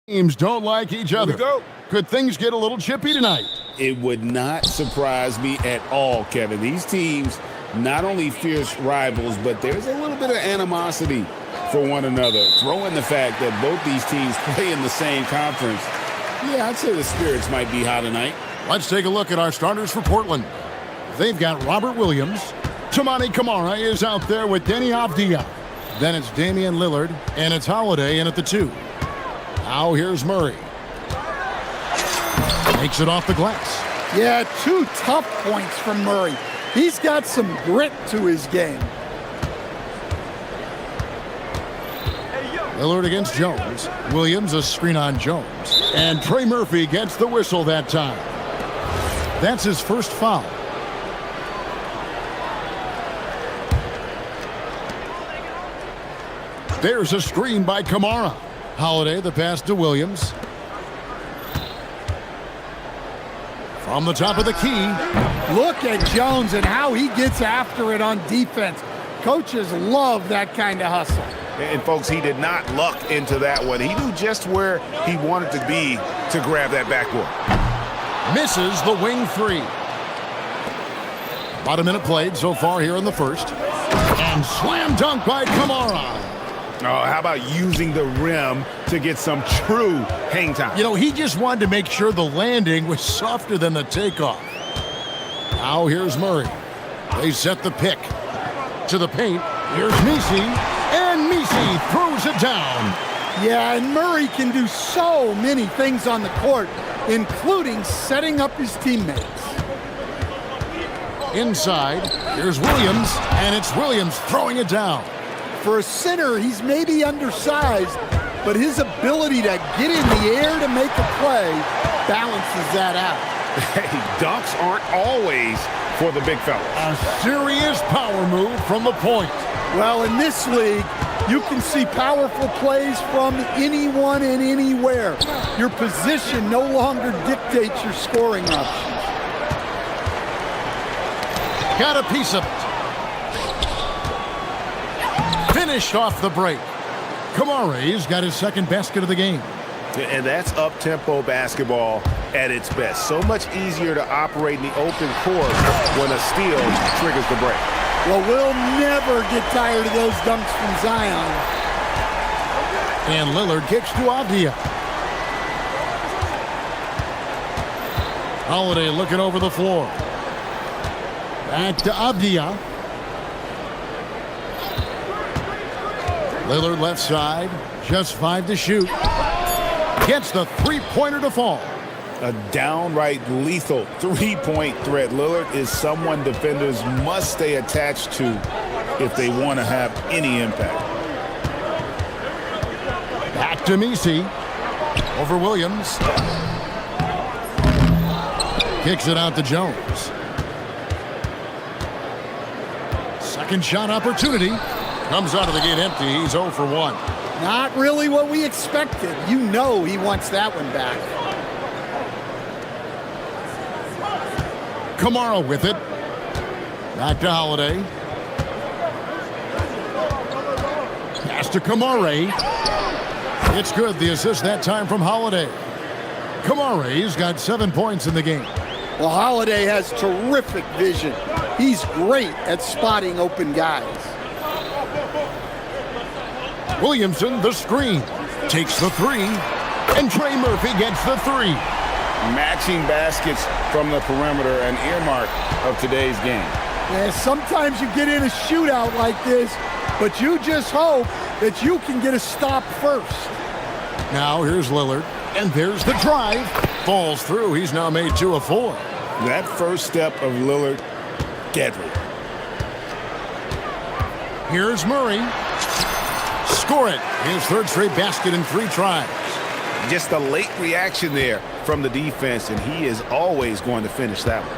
Teams don't like each other. Here we go. Could things get a little chippy tonight? It would not surprise me at all, Kevin. These teams, not only fierce rivals, but there's a little bit of animosity for one another. Throw in the fact that both these teams play in the same conference. Yeah, I'd say the spirits might be high tonight. Let's take a look at our starters for Portland. They've got Robert Williams. Tamani Kamara is out there with Denny Avdia. Then it's Damian Lillard, and it's Holiday in at the 2. Now here's Murray. Makes it off the glass. Yeah, 2 tough points from Murray. He's got some grit to his game. Lillard against Jones. Williams a screen on Jones. And Trey Murphy gets the whistle that time. That's his first foul. There's a screen by Kamara. Holiday the pass to Williams. From the top of the key. Look at Jones and how he gets after it on defense. Coaches love that kind of hustle. And folks, he did not luck into that one. He knew just where he wanted to be to grab that backboard. Misses the wing 3. About a minute played so far here in the first. And slam dunk by Kamara. Oh, how about using the rim to get some true hang time? You know, he just wanted to make sure the landing was softer than the takeoff. Now here's Murray. They set the pick. To the paint. Here's Misi. And Misi throws it down. Yeah, and Murray can do so many things on the court, including setting up his teammates. Inside, here's Williams, and it's Williams throwing it down. For a center, he's maybe undersized, but his ability to get in the air to make a play balances that out. Hey, dunks aren't always for the big fellas. A serious power move from the point. Well, in this league, you can see powerful plays from anyone and anywhere. Your position no longer dictates your scoring options. Got a piece of it. Finished off the break. Kamara's got his second basket of the game. And that's up-tempo basketball at its best. So much easier to operate in the open court when a steal triggers the break. Well, we'll never get tired of those dunks from Zion. And Lillard kicks to Avdia. Holiday looking over the floor. Back to Avdia. Lillard left side. Just 5 to shoot. Gets the three-pointer to fall. A downright lethal three-point threat. Lillard is someone defenders must stay attached to if they want to have any impact. Back to Misi. Over Williams. Kicks it out to Jones. Second shot opportunity. Comes out of the gate empty. He's 0 for 1. Not really what we expected. You know he wants that one back. Kamara with it. Back to Holiday. Pass to Kamara. It's good. The assist that time from Holiday. Kamara's got 7 points in the game. Well, Holiday has terrific vision. He's great at spotting open guys. Williamson, the screen. Takes the 3. And Trey Murphy gets the 3. Matching baskets from the perimeter, an earmark of today's game. Yeah, sometimes you get in a shootout like this, but you just hope that you can get a stop first. Now here's Lillard. And there's the drive. Falls through. He's now made 2 of 4. That first step of Lillard, deadly. Here's Murray. Score it. His third straight basket in 3 tries. Just a late reaction there from the defense, and he is always going to finish that one.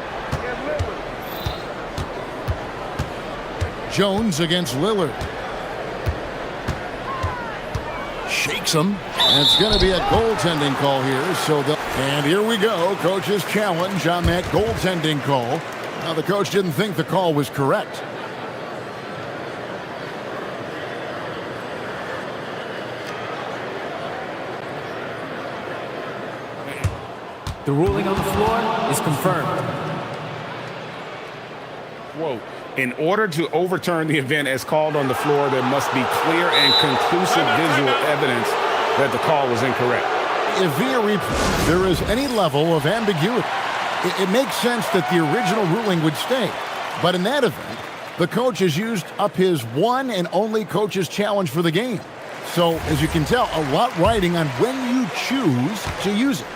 Jones against Lillard. Shakes him. And it's going to be a goaltending call here. And here we go. Coach's challenge on that goaltending call. Now, the coach didn't think the call was correct. The ruling on the floor is confirmed. Quote, in order to overturn the event as called on the floor, there must be clear and conclusive visual evidence that the call was incorrect. If via replay there is any level of ambiguity, it makes sense that the original ruling would stay. But in that event, the coach has used up his one and only coach's challenge for the game. So, as you can tell, a lot riding on when you choose to use it.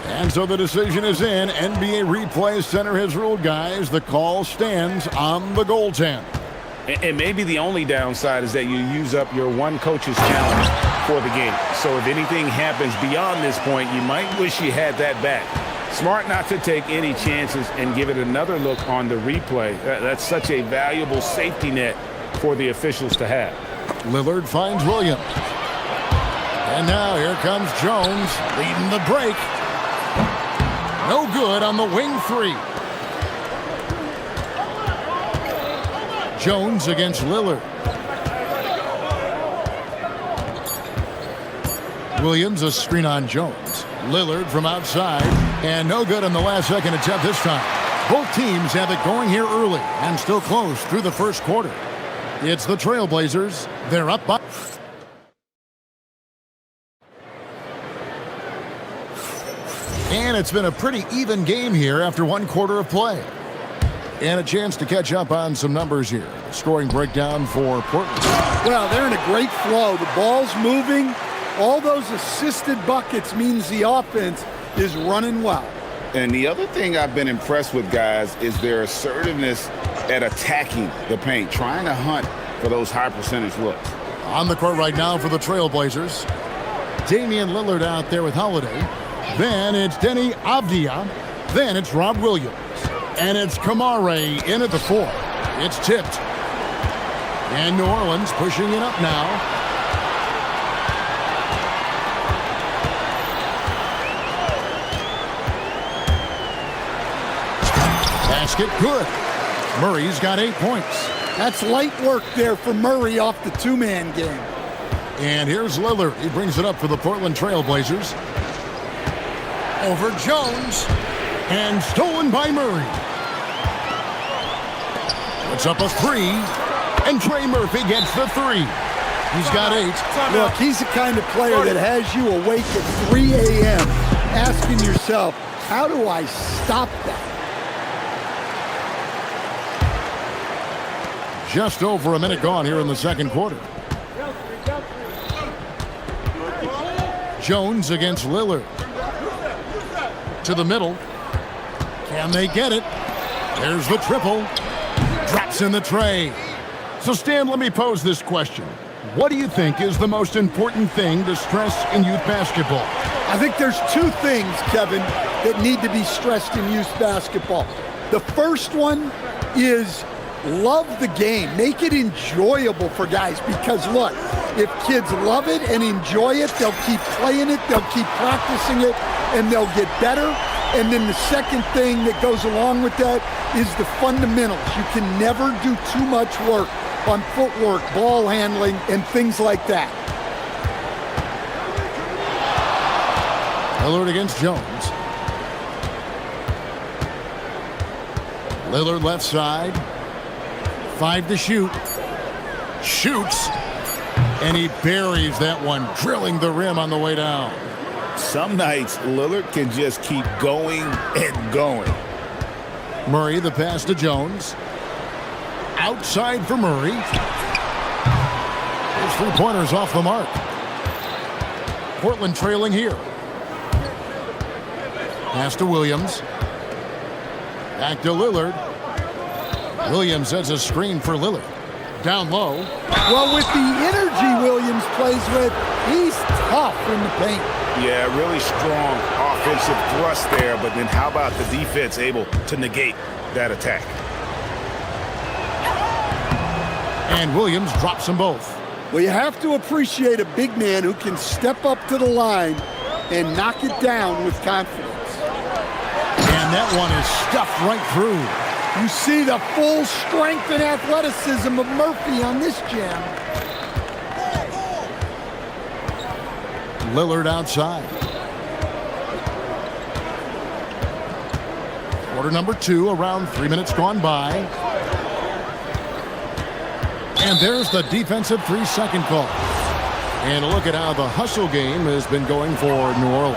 And so the decision is in. NBA Replay Center has ruled, guys. The call stands on the goaltend. And maybe the only downside is that you use up your one coach's challenge for the game. So if anything happens beyond this point, you might wish you had that back. Smart not to take any chances and give it another look on the replay. That's such a valuable safety net for the officials to have. Lillard finds Williams. And now here comes Jones leading the break. No good on the wing three. Jones against Lillard. Williams, a screen on Jones. Lillard from outside, and no good on the last second attempt this time. Both teams have it going here early and still close through the first quarter. It's the Trailblazers. They're up by... And it's been a pretty even game here after one quarter of play. And a chance to catch up on some numbers here. Scoring breakdown for Portland. Well, they're in a great flow. The ball's moving. All those assisted buckets means the offense is running well. And the other thing I've been impressed with, guys, is their assertiveness at attacking the paint, trying to hunt for those high percentage looks. On the court right now for the Trailblazers. Damian Lillard out there with Holiday. Then it's Denny Avdia. Then it's Rob Williams. And it's Kamare in at the 4. It's tipped. And New Orleans pushing it up now. Basket good. Murray's got 8 points. That's light work there for Murray off the two-man game. And here's Lillard. He brings it up for the Portland Trailblazers. Over Jones. And stolen by Murray. Puts up a 3. And Trey Murphy gets the 3. He's got 8. Look, he's the kind of player that has you awake at 3 a.m. asking yourself, how do I stop that? Just over a minute gone here in the second quarter. Jones against Lillard. To the middle. Can they get it? There's the triple. Drops in the tray. So, Stan, let me pose this question. What do you think is the most important thing to stress in youth basketball? I think there's 2 things, Kevin, that need to be stressed in youth basketball. The first one is love the game. Make it enjoyable for guys because, look, if kids love it and enjoy it, they'll keep playing it, they'll keep practicing it, and they'll get better. And then the second thing that goes along with that is the fundamentals. You can never do too much work on footwork, ball handling, and things like that. Lillard against Jones. Lillard left side. 5 to shoot. Shoots. And he buries that one, drilling the rim on the way down. Some nights, Lillard can just keep going and going. Murray, the pass to Jones. Outside for Murray. His 3-pointers off the mark. Portland trailing here. Pass to Williams. Back to Lillard. Williams sets a screen for Lillard. Down low. Well, with the energy Williams plays with, he's tough in the paint. Yeah, really strong offensive thrust there, but then how about the defense able to negate that attack? And Williams drops them both. Well, you have to appreciate a big man who can step up to the line and knock it down with confidence. And that one is stuffed right through. You see the full strength and athleticism of Murphy on this jam. Lillard outside. Quarter number 2, around 3 minutes gone by. And there's the defensive 3-second call. And look at how the hustle game has been going for New Orleans.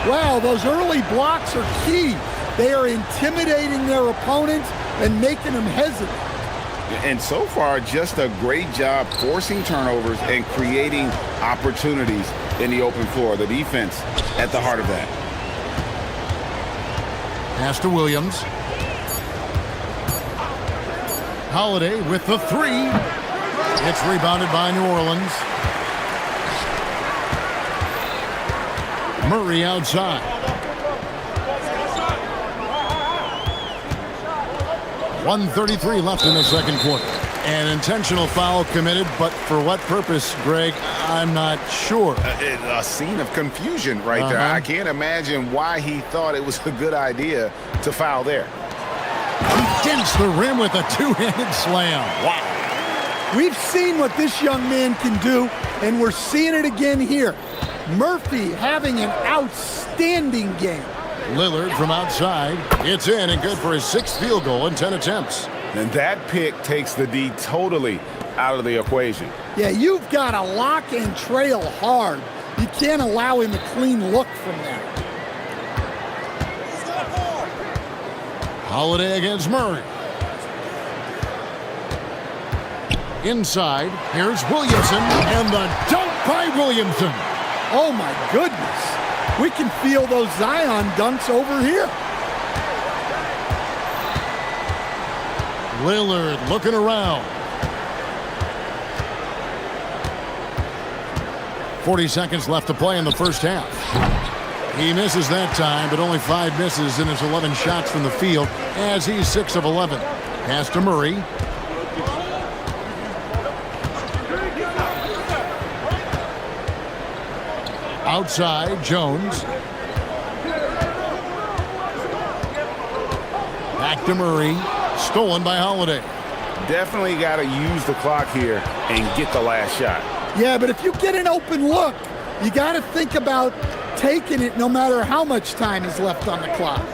Wow, those early blocks are key. They are intimidating their opponents and making them hesitant. And so far, just a great job forcing turnovers and creating opportunities in the open floor. The defense at the heart of that. Pass to Williams. Holiday with the 3. It's rebounded by New Orleans. Murray outside. .133 left in the second quarter. An intentional foul committed, but for what purpose, Greg, I'm not sure. A scene of confusion right there. I can't imagine why he thought it was a good idea to foul there. Against the rim with a two-handed slam. Wow. We've seen what this young man can do, and we're seeing it again here. Murphy having an outstanding game. Lillard from outside. It's in and good for his 6th field goal in 10 attempts. And that pick takes the D totally out of the equation. Yeah, you've got to lock and trail hard. You can't allow him a clean look from that. Holiday against Murray. Inside, here's Williamson, and the dunk by Williamson. Oh, my goodness. We can feel those Zion dunks over here. Lillard looking around. 40 seconds left to play in the first half. He misses that time, but only 5 misses in his 11 shots from the field as he's 6 of 11. Pass to Murray. Outside, Jones. Back to Murray. Stolen by Holiday. Definitely got to use the clock here and get the last shot. Yeah, but if you get an open look, you got to think about taking it no matter how much time is left on the clock.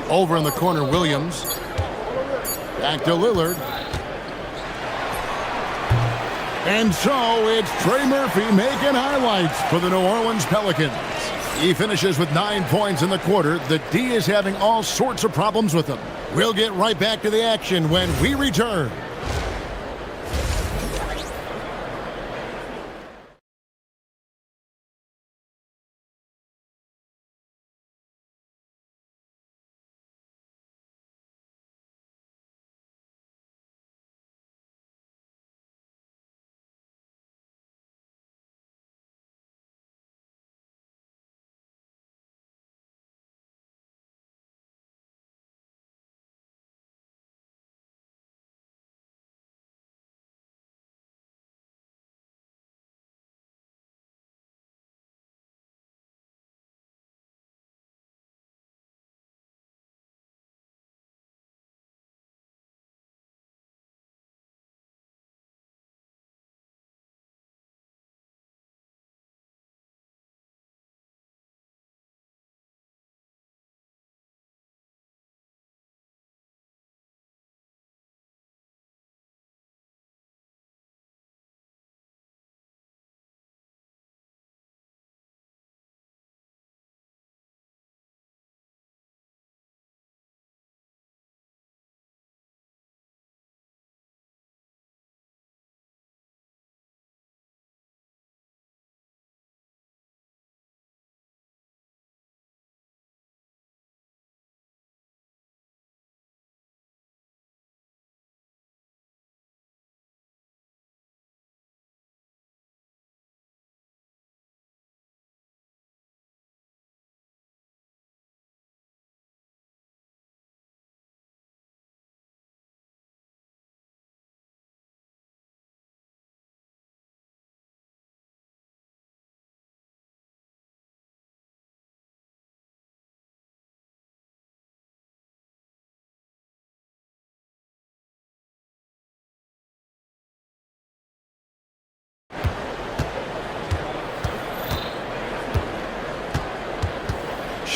Over in the corner, Williams. Back to Lillard. And so it's Trey Murphy making highlights for the New Orleans Pelicans. He finishes with 9 points in the quarter. The D is having all sorts of problems with him. We'll get right back to the action when we return.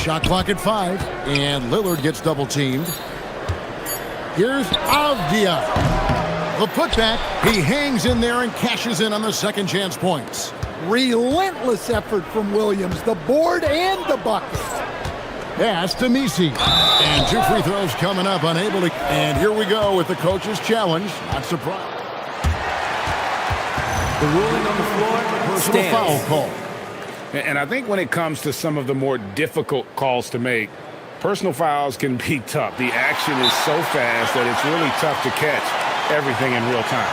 Shot clock at 5, and Lillard gets double-teamed. Here's Avdia. The putback, he hangs in there and cashes in on the second chance points. Relentless effort from Williams, the board and the bucket. Pass to Misi. And 2 free throws coming up, unable to... And here we go with the coach's challenge. Not surprised. The ruling on the floor Personal stands. foul call. And I think when it comes to some of the more difficult calls to make, personal fouls can be tough. The action is so fast that it's really tough to catch everything in real time.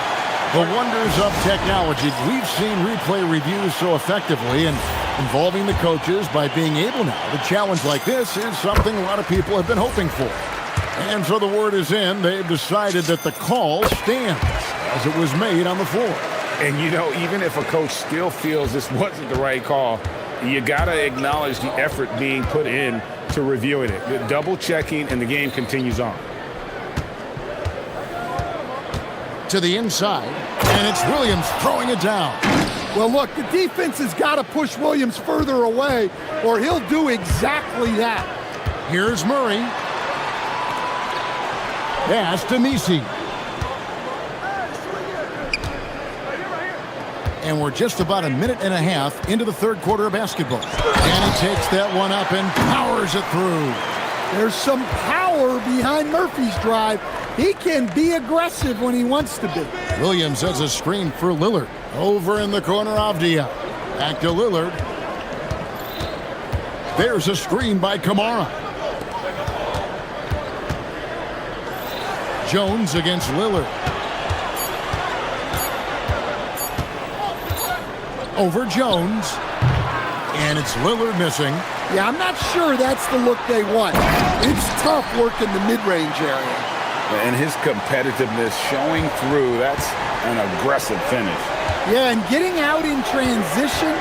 The wonders of technology. We've seen replay reviews so effectively, and involving the coaches by being able now to challenge like this is something a lot of people have been hoping for. And so the word is in. They've decided that the call stands as it was made on the floor. And, you know, even if a coach still feels this wasn't the right call, you got to acknowledge the effort being put in to reviewing it. The double checking, and the game continues on. To the inside, and it's Williams throwing it down. Well, look, the defense has got to push Williams further away, or he'll do exactly that. Here's Murray. Pass to Misi. And we're just about a minute and a half into the third quarter of basketball. And he takes that one up and powers it through. There's some power behind Murphy's drive. He can be aggressive when he wants to be. Williams has a screen for Lillard. Over in the corner, Avdia. Back to Lillard. There's a screen by Kamara. Jones against Lillard. Over Jones. And it's Lillard missing. Yeah, I'm not sure that's the look they want. It's tough work in the mid-range area. And his competitiveness showing through. That's an aggressive finish. Yeah, and getting out in transition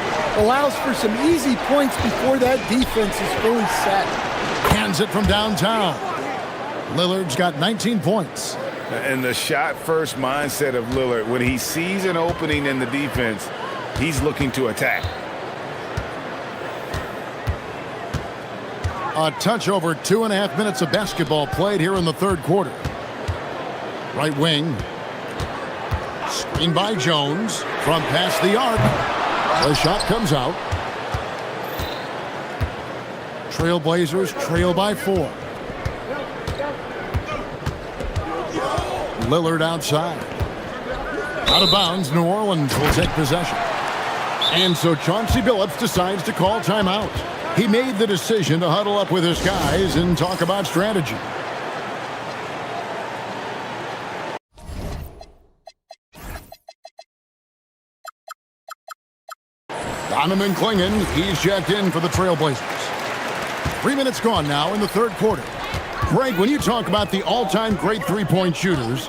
allows for some easy points before that defense is fully set. Hands it from downtown. Lillard's got 19 points. And the shot-first mindset of Lillard, when he sees an opening in the defense, he's looking to attack. A touch over 2.5 minutes of basketball played here in the third quarter. Right wing. Screen by Jones from past the arc. The shot comes out. Trailblazers trail by 4. Lillard outside. Out of bounds, New Orleans will take possession. And so Chauncey Billups decides to call timeout. He made the decision to huddle up with his guys and talk about strategy. Donovan Clingan, he's checked in for the Trailblazers. 3 minutes gone now in the third quarter. Greg, when you talk about the all-time great three-point shooters,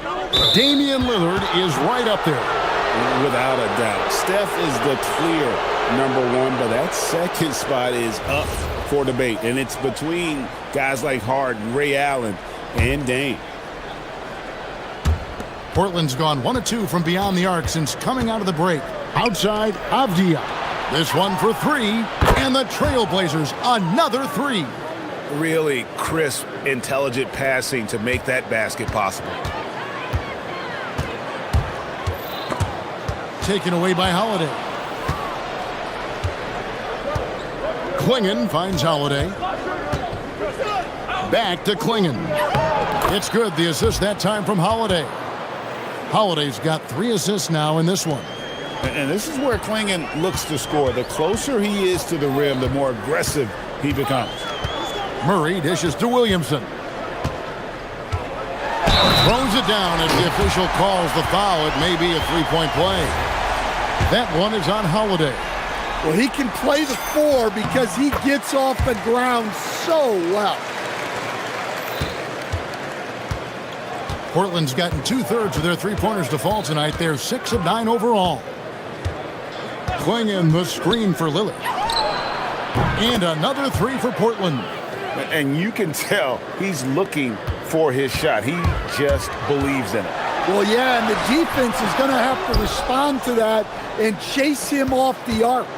Damian Lillard is right up there. Without a doubt. Steph is the clear #1, but that second spot is up for debate. And it's between guys like Harden, Ray Allen, and Dame. Portland's gone 1 of 2 from beyond the arc since coming out of the break. Outside, Avdia. This one for 3, and the Trailblazers another 3. Really crisp, intelligent passing to make that basket possible. Taken away by Holiday. Clingan finds Holiday. Back to Clingan. It's good, the assist that time from Holiday. Holiday's got 3 assists now in this one. And this is where Clingan looks to score. The closer he is to the rim, the more aggressive he becomes. Murray dishes to Williamson. Throws it down as the official calls the foul. It may be a three-point play. That one is on Holiday. Well, he can play the 4 because he gets off the ground so well. Portland's gotten 2/3 of their three-pointers to fall tonight. They're 6 of 9 overall. Clingan the screen for Lillard. And another 3 for Portland. And you can tell he's looking for his shot. He just believes in it. Well, yeah, and the defense is going to have to respond to that and chase him off the arc.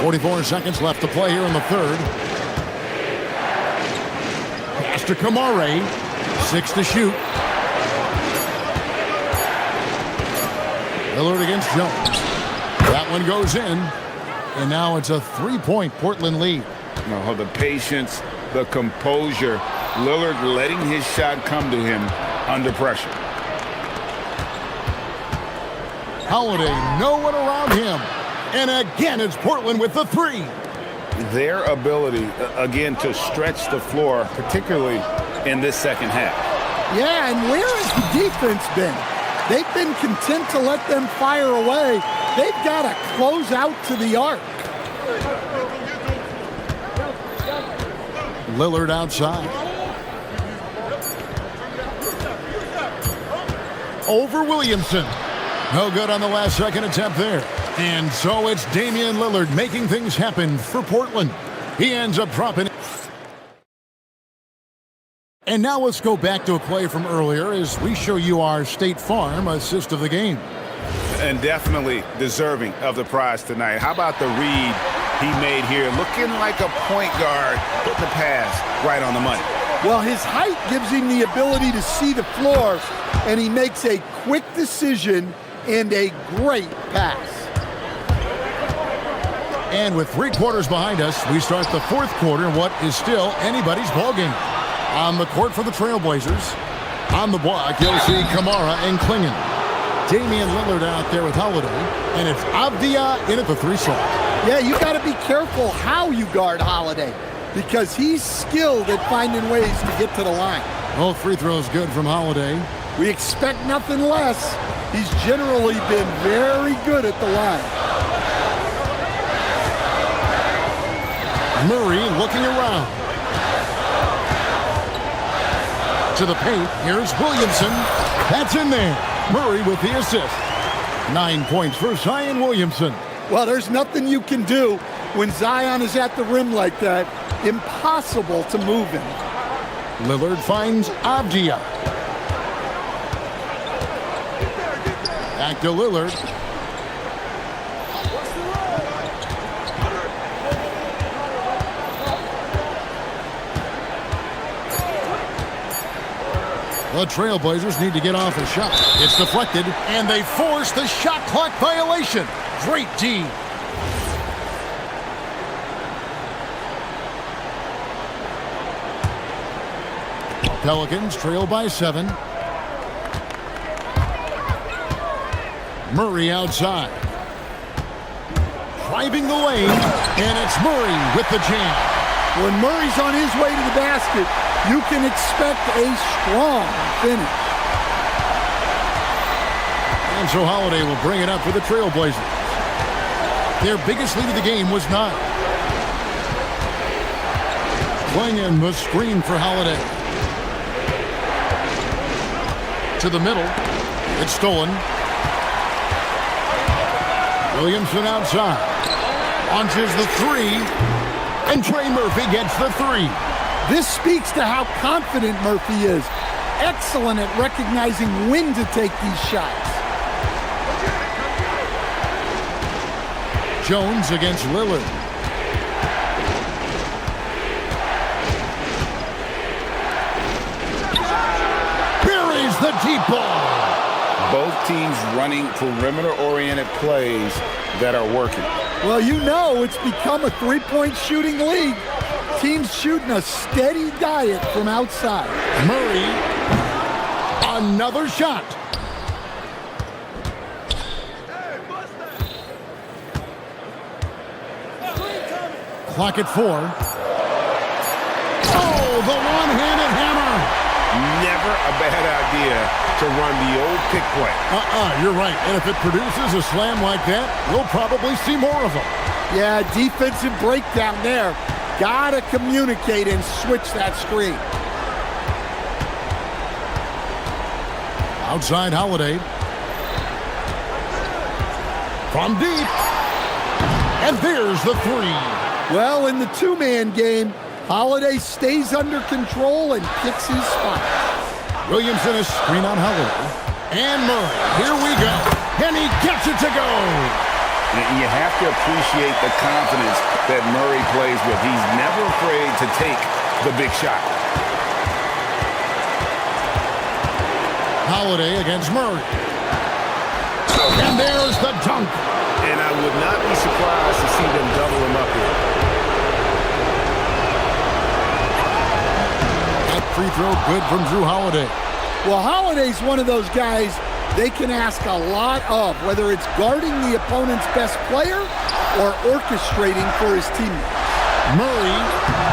44 seconds left to play here in the third. Pass to Kamare. 6 to shoot. Lillard against Jones. That one goes in. And now it's a 3-point Portland lead. No, the patience, the composure. Lillard letting his shot come to him under pressure. Holiday, no one around him. And again, it's Portland with the 3. Their ability, again, to stretch the floor, particularly in this second half. Yeah, and where has the defense been? They've been content to let them fire away. They've got to close out to the arc. Lillard outside. Over Williamson. No good on the last second attempt there. And so it's Damian Lillard making things happen for Portland. He ends up dropping. And now let's go back to a play from earlier as we show you our State Farm assist of the game. And definitely deserving of the prize tonight. How about the read he made here? Looking like a point guard, putting the pass right on the money. Well, his height gives him the ability to see the floor, and he makes a quick decision and a great pass. And with 3 quarters behind us, we start the fourth quarter in what is still anybody's ballgame. On the court for the Trailblazers. On the block, you'll see Kamara and Klingon. Damian Lillard out there with Holiday. And it's Avdia in at the 3 slot. Yeah, you got to be careful how you guard Holiday because he's skilled at finding ways to get to the line. Both free throws good from Holiday. We expect nothing less. He's generally been very good at the line. Murray looking around. To the paint. Here's Williamson. That's in there. Murray with the assist. 9 points for Zion Williamson. Well, there's nothing you can do when Zion is at the rim like that. Impossible to move him. Lillard finds Avdia. Back to Lillard. The Trailblazers need to get off a shot. It's deflected, and they force the shot clock violation. Great D. Pelicans trail by 7. Murray outside. Driving the lane, and it's Murray with the jam. When Murray's on his way to the basket, you can expect a strong finish. And so Holiday will bring it up for the Trailblazers. Their biggest lead of the game was 9. Klingon the screen for Holiday. To the middle. It's stolen. Williamson outside. Launches the 3. And Trey Murphy gets the 3. This speaks to how confident Murphy is. Excellent at recognizing when to take these shots. Jones against Lillard. Buries the deep ball. Both teams running perimeter-oriented plays that are working. Well, you know it's become a three-point shooting league. Teams shooting a steady diet from outside. Murray, another shot. Clock at 4. Oh, the one-handed hammer. Never a bad idea to run the old pick play. You're right. And if it produces a slam like that, we'll probably see more of them. Yeah, defensive breakdown there. Gotta communicate and switch that screen. Outside Holiday. From deep. And there's the 3. Well, in the two-man game, Holiday stays under control and picks his spot. Williamson is screen on Holiday. And Murray, here we go. And he gets it to go. And you have to appreciate the confidence that Murray plays with. He's never afraid to take the big shot. Holiday against Murray. And there's the dunk. And I would not be surprised to see them double him up here. That free throw good from Drew Holiday. Well, Holiday's one of those guys they can ask a lot of, whether it's guarding the opponent's best player or orchestrating for his teammates. Murray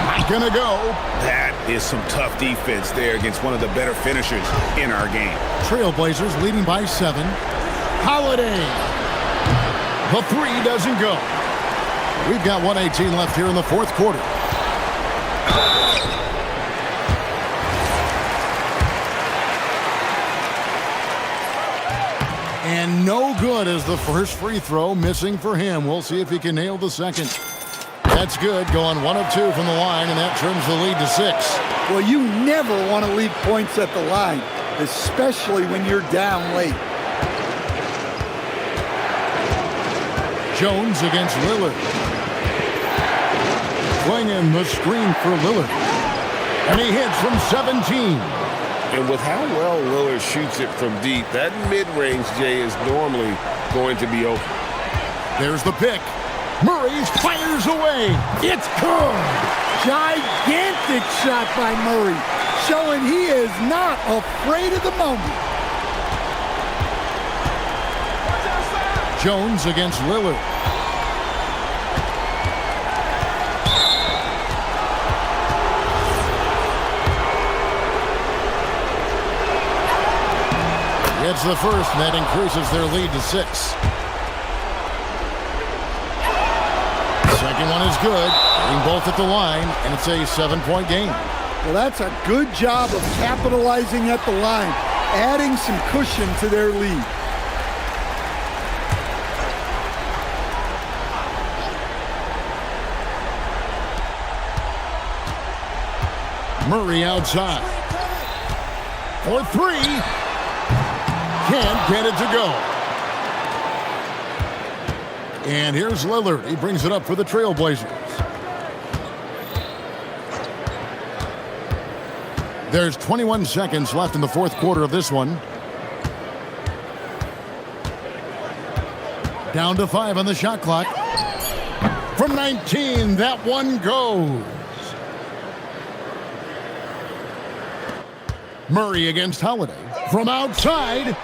not gonna go. That is some tough defense there against one of the better finishers in our game. Trailblazers leading by 7. Holiday. The three doesn't go. We've got 1:18 left here in the fourth quarter. And no good as the first free throw, missing for him. We'll see if he can nail the second. That's good, going 1 of 2 from the line, and that trims the lead to 6. Well, you never want to leave points at the line, especially when you're down late. Jones against Lillard. Flinging the screen for Lillard. And he hits from 17. And with how well Lillard shoots it from deep, that mid-range, Jay, is normally going to be open. There's the pick. Murray fires away. It's good. Gigantic shot by Murray, showing he is not afraid of the moment. Jones against Lillard. Gets the first, and that increases their lead to 6. Second one is good. Getting both at the line, and it's a 7-point game. Well, that's a good job of capitalizing at the line, adding some cushion to their lead. Murray outside. For 3. Can't get it to go. And here's Lillard. He brings it up for the Trailblazers. There's 21 seconds left in the fourth quarter of this one. Down to 5 on the shot clock. From 19, that one goes. Murray against Holiday. From outside.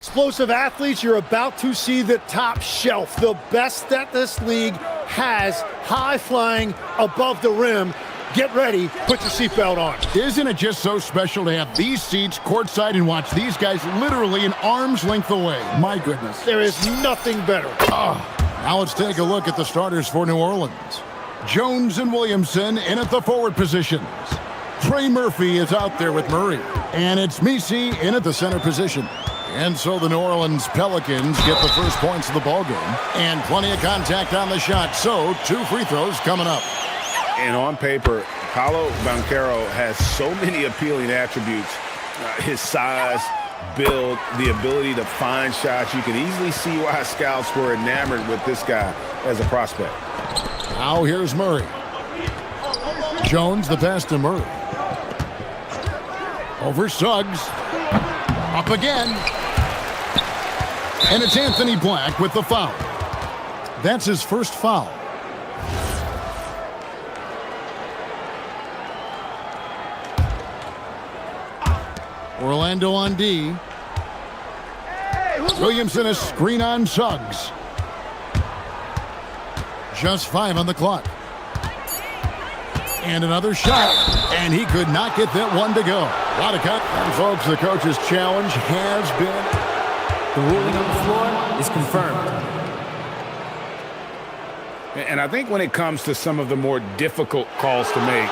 Explosive athletes, you're about to see the top shelf, the best that this league has, high flying above the rim. Get ready, put your seatbelt on. Isn't it just so special to have these seats courtside and watch these guys literally an arm's length away? My goodness. There is nothing better. Now let's take a look at the starters for New Orleans. Jones and Williamson in at the forward positions. Trey Murphy is out there with Murray. And it's Misi in at the center position. And so the New Orleans Pelicans get the first points of the ballgame. And plenty of contact on the shot. So 2 free throws coming up. And on paper, Paolo Banchero has so many appealing attributes. His size, build, the ability to find shots. You can easily see why scouts were enamored with this guy as a prospect. Now here's Murray. Jones the pass to Murray. Over Suggs. Up again. And it's Anthony Black with the foul. That's his first foul. Orlando on D. Williamson a screen on Suggs. Just 5 on the clock. And another shot. And he could not get that one to go. A lot of cut. And folks, the coach's challenge has been. The ruling on the floor is confirmed. And I think when it comes to some of the more difficult calls to make,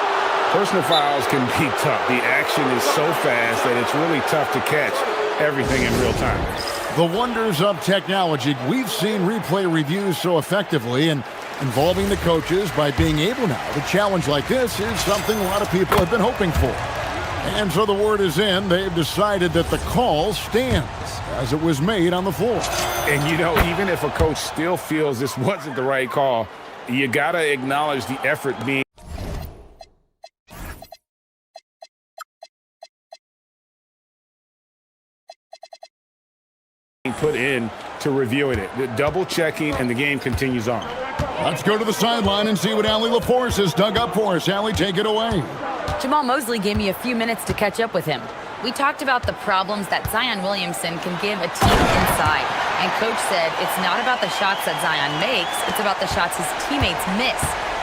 personal fouls can be tough. The action is so fast that it's really tough to catch everything in real time. The wonders of technology. We've seen replay reviews so effectively, and involving the coaches by being able now to challenge like this is something a lot of people have been hoping for. And so the word is in. They've decided that the call stands as it was made on the floor. And, you know, even if a coach still feels this wasn't the right call, you got to acknowledge the effort being put in to reviewing it. The double checking, and the game continues on. Let's go to the sideline and see what Allie LaForce has dug up for us. Allie, take it away. Jamal Mosley gave me a few minutes to catch up with him. We talked about the problems that Zion Williamson can give a team inside. And Coach said it's not about the shots that Zion makes, it's about the shots his teammates miss.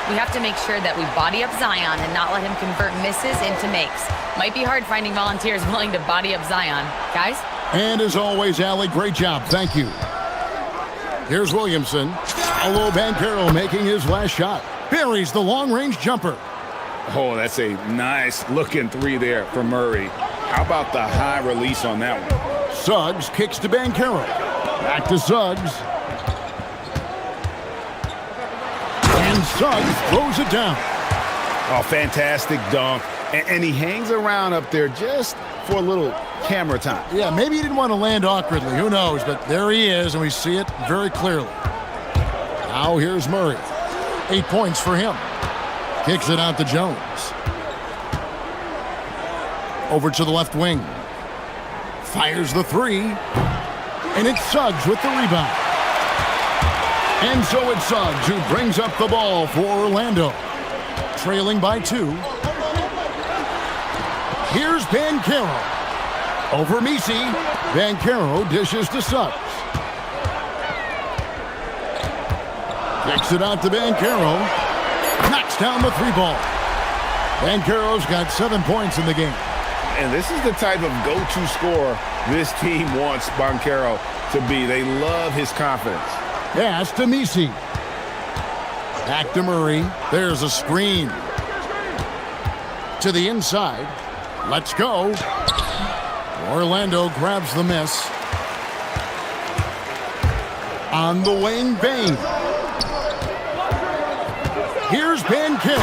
We have to make sure that we body up Zion and not let him convert misses into makes. Might be hard finding volunteers willing to body up Zion. Guys? And as always, Allie, great job. Thank you. Here's Williamson. Paolo Banchero making his last shot. Buries the long-range jumper. Oh, that's a nice looking 3 there for Murray. How about the high release on that one? Suggs kicks to Banchero. Back to Suggs. And Suggs throws it down. Oh, fantastic dunk. And he hangs around up there just for a little camera time. Yeah, maybe he didn't want to land awkwardly. Who knows? But there he is, and we see it very clearly. Now here's Murray. 8 points for him. Kicks it out to Jones. Over to the left wing. Fires the 3. And it's Suggs with the rebound. And so it's Suggs who brings up the ball for Orlando. Trailing by 2. Here's Banchero. Over Misi. Banchero dishes to Suggs. Kicks it out to Banchero. Knocks down the 3-ball. Banchero's got 7 points in the game. And this is the type of go-to scorer this team wants Banchero to be. They love his confidence. Pass to Misi. Back to Murray. There's a screen. To the inside. Let's go. Orlando grabs the miss. On the wing, Bain. Here's Banchero.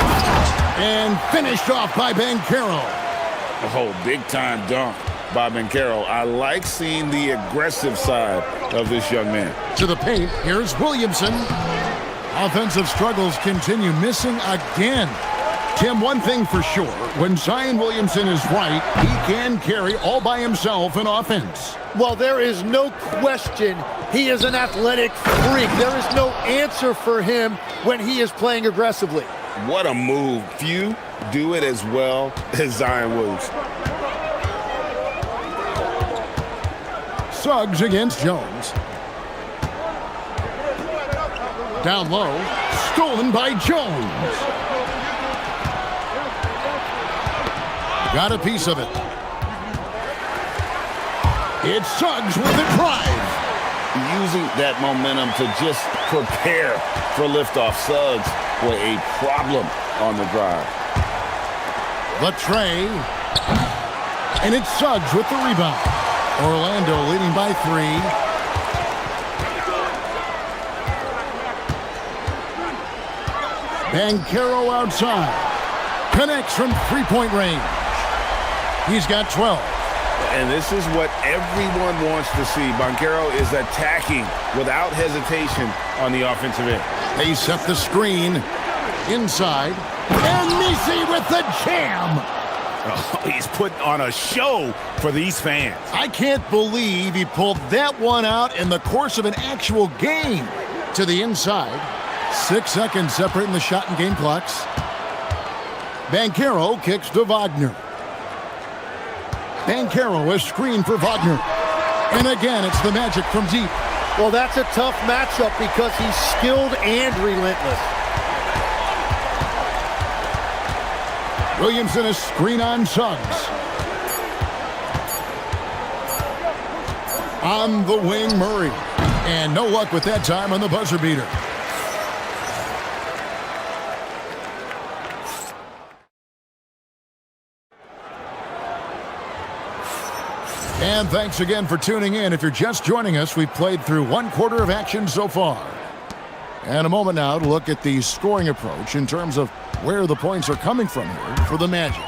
And finished off by Banchero. Oh, big-time dunk by Banchero. I like seeing the aggressive side of this young man. To the paint, here's Williamson. Offensive struggles continue, missing again. Tim, one thing for sure, when Zion Williamson is right, he can carry all by himself in offense. Well, there is no question he is an athletic freak. There is no answer for him when he is playing aggressively. What a move. Few do it as well as Zion Williamson. Suggs against Jones. Down low, stolen by Jones. Got a piece of it. It's Suggs with the drive. Using that momentum to just prepare for liftoff. Suggs with a problem on the drive. The tray. And it's Suggs with the rebound. Orlando leading by 3. Banchero outside. Connects from three-point range. He's got 12. And this is what everyone wants to see. Banchero is attacking without hesitation on the offensive end. They set the screen inside. And Nisi with the jam. Oh, he's putting on a show for these fans. I can't believe he pulled that one out in the course of an actual game. To the inside. 6 seconds separating the shot and game clocks. Banchero kicks to Wagner. Banchero is screened for Wagner. And again, it's the Magic from deep. Well, that's a tough matchup because he's skilled and relentless. Williamson is screen on Suggs. On the wing, Murray. And no luck with that time on the buzzer beater. And thanks again for tuning in. If you're just joining us, we've played through 1/4 of action so far. And a moment now to look at the scoring approach in terms of where the points are coming from here for the Magic.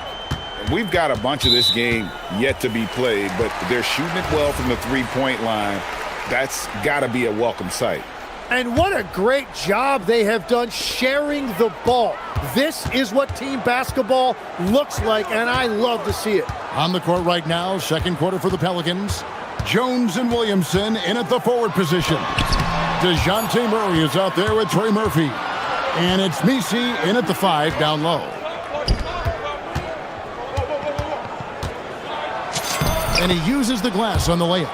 We've got a bunch of this game yet to be played, but they're shooting it well from the three-point line. That's got to be a welcome sight. And what a great job they have done sharing the ball. This is what team basketball looks like, and I love to see it. On the court right now, second quarter for the Pelicans. Jones and Williamson in at the forward position. DeJounte Murray is out there with Trey Murphy. And it's Misi in at the 5 down low. And he uses the glass on the layup.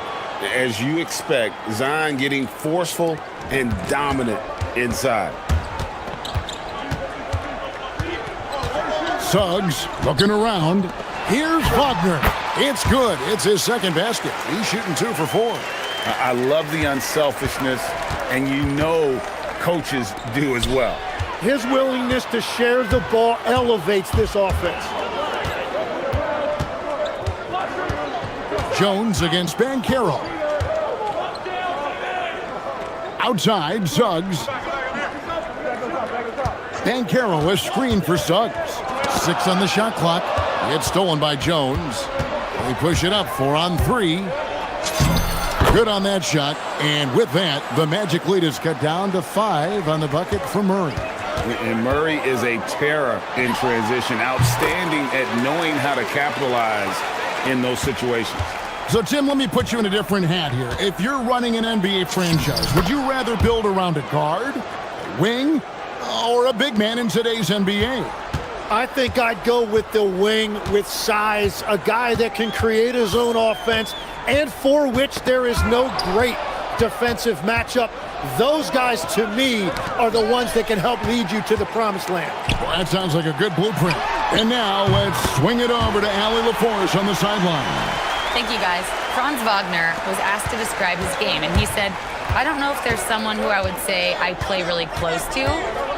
As you expect, Zion getting forceful and dominant inside. Suggs looking around. Here's Wagner. It's good. It's his second basket. He's shooting 2 for 4. I love the unselfishness, and you know coaches do as well. His willingness to share the ball elevates this offense. Jones against Banchero. Outside, Suggs. Banchero is screened for Suggs. 6 on the shot clock. It's stolen by Jones. They push it up 4 on 3. Good on that shot. And with that, the Magic lead is cut down to 5 on the bucket for Murray. And Murray is a terror in transition. Outstanding at knowing how to capitalize in those situations. So, Tim, let me put you in a different hat here. If you're running an NBA franchise, would you rather build around a guard, a wing, or a big man in today's NBA? I think I'd go with the wing with size, a guy that can create his own offense and for which there is no great defensive matchup. Those guys, to me, are the ones that can help lead you to the promised land. Well, that sounds like a good blueprint. And now let's swing it over to Allie LaForce on the sideline. Thank you, guys. Franz Wagner was asked to describe his game, and he said, I don't know if there's someone who I would say I play really close to.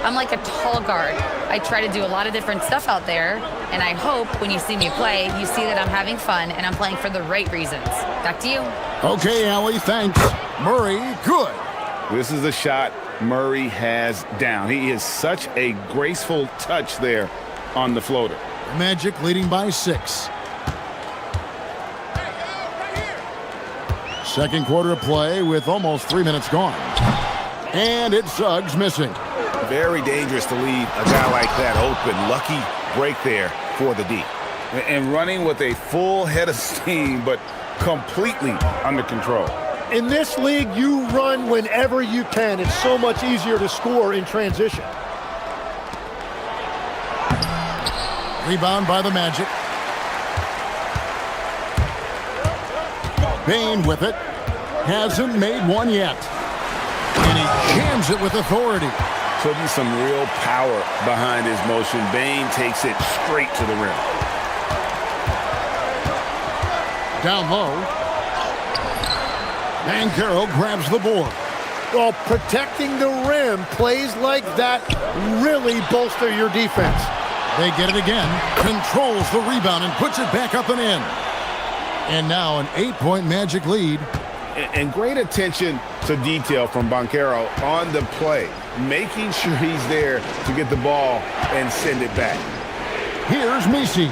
I'm like a tall guard. I try to do a lot of different stuff out there, and I hope when you see me play, you see that I'm having fun and I'm playing for the right reasons. Back to you. Okay, Allie, thanks. Murray, good. This is a shot Murray has down. He is such a graceful touch there on the floater. Magic leading by 6. Second quarter of play with almost 3 minutes gone. And it's Suggs missing. Very dangerous to leave a guy like that open. Lucky break there for the D. And running with a full head of steam, but completely under control. In this league, you run whenever you can. It's so much easier to score in transition. Rebound by the Magic. Bain with it. hasn't made one yet. And he jams it with authority. Putting some real power behind his motion. Bane takes it straight to the rim. Down low. Banchero grabs the board. Well, protecting the rim, plays like that really bolster your defense. They get it again. Controls the rebound and puts it back up and in. And now an 8-point Magic lead. And great attention to detail from Banchero on the play, making sure he's there to get the ball and send it back. Here's Misi.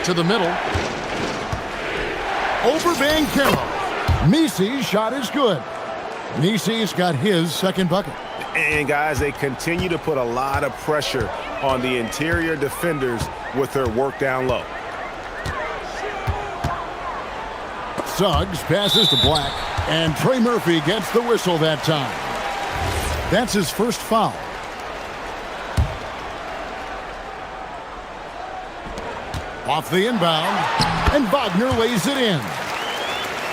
To the middle. Over Banchero. Misi's shot is good. Misi's got his second bucket. And guys, they continue to put a lot of pressure on the interior defenders with their work down low. Suggs passes to Black, and Trey Murphy gets the whistle that time. That's his first foul. Off the inbound, and Wagner lays it in.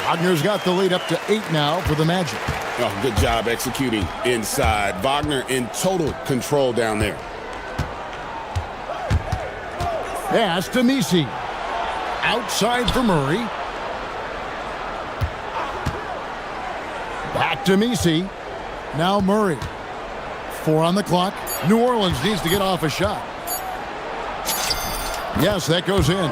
Wagner's got the lead up to 8 now for the Magic. Oh, good job executing inside. Wagner in total control down there. Pass to Misi. Outside for Murray. Back to Misi. Now Murray. 4 on the clock. New Orleans needs to get off a shot. Yes, that goes in.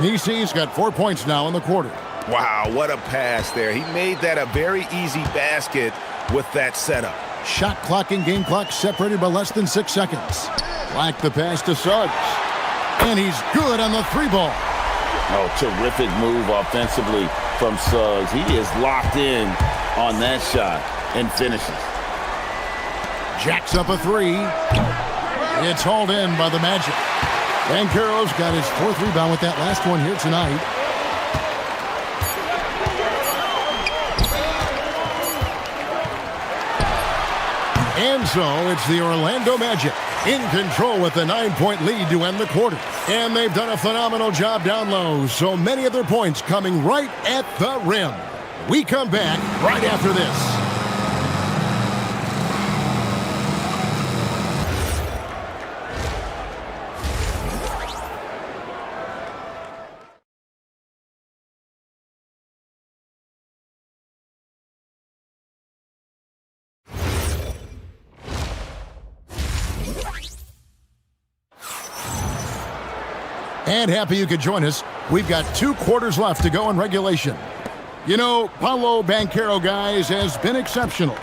Misi's got 4 points now in the quarter. Wow, what a pass there. He made that a very easy basket with that setup. Shot clock and game clock separated by less than 6 seconds. Like the pass to Suggs. And he's good on the 3-ball. Oh, terrific move offensively from Suggs. He is locked in on that shot and finishes. Jacks up a 3. It's hauled in by the Magic. Banchero's got his 4th rebound with that last one here tonight. And so it's the Orlando Magic in control with the 9-point lead to end the quarter. And they've done a phenomenal job down low, so many of their points coming right at the rim. We come back right after this. And happy you could join us. We've got 2 quarters left to go in regulation. You know, Paolo Banchero, guys, has been exceptional.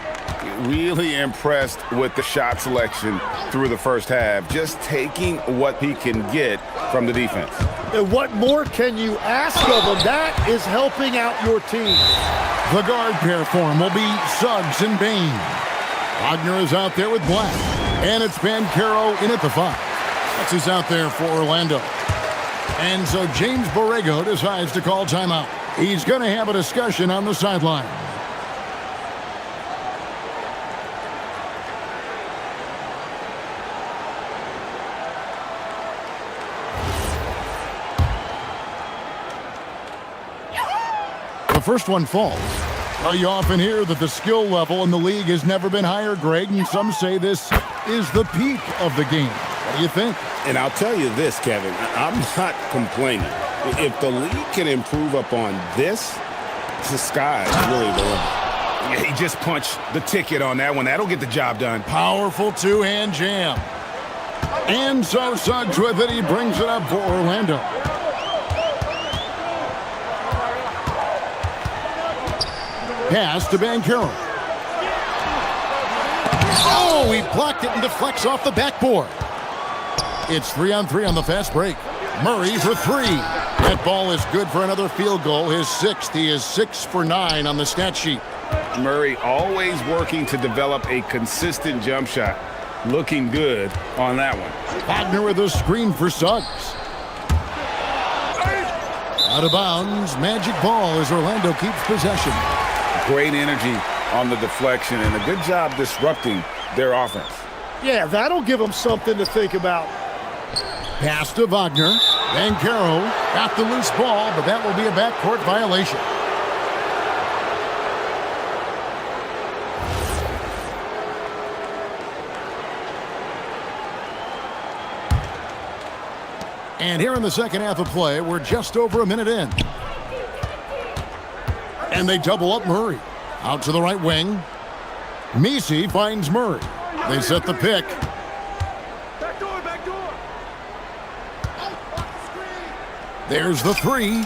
Really impressed with the shot selection through the first half. Just taking what he can get from the defense. And what more can you ask of him? That is helping out your team. The guard pair for him will be Suggs and Bane. Wagner is out there with Black. And it's Banchero in at the 5. That's who's out there for Orlando. And so James Borrego decides to call timeout. He's going to have a discussion on the sideline. The first one falls. Now you often hear that the skill level in the league has never been higher, Greg, and some say this is the peak of the game. What do you think? And I'll tell you this, Kevin, I'm not complaining. If the league can improve upon this, the sky's really the limit. Yeah, he just punched the ticket on that one. That'll get the job done. Powerful 2-hand jam. And so Suggs with it. He brings it up for Orlando. Pass to Banchero. Oh, he blocked it and deflects off the backboard. It's 3-on-3 on the fast break. Murray for 3. That ball is good for another field goal. His 6th. He is 6 for 9 on the stat sheet. Murray always working to develop a consistent jump shot. Looking good on that one. Wagner with a screen for Suggs. Out of bounds. Magic ball as Orlando keeps possession. Great energy on the deflection and a good job disrupting their offense. Yeah, that'll give them something to think about. Pass to Wagner. Bancaro got the loose ball, but that will be a backcourt violation. And here in the second half of play, we're just over a minute in. And they double up Murray. Out to the right wing. Misi finds Murray. They set the pick. There's the three.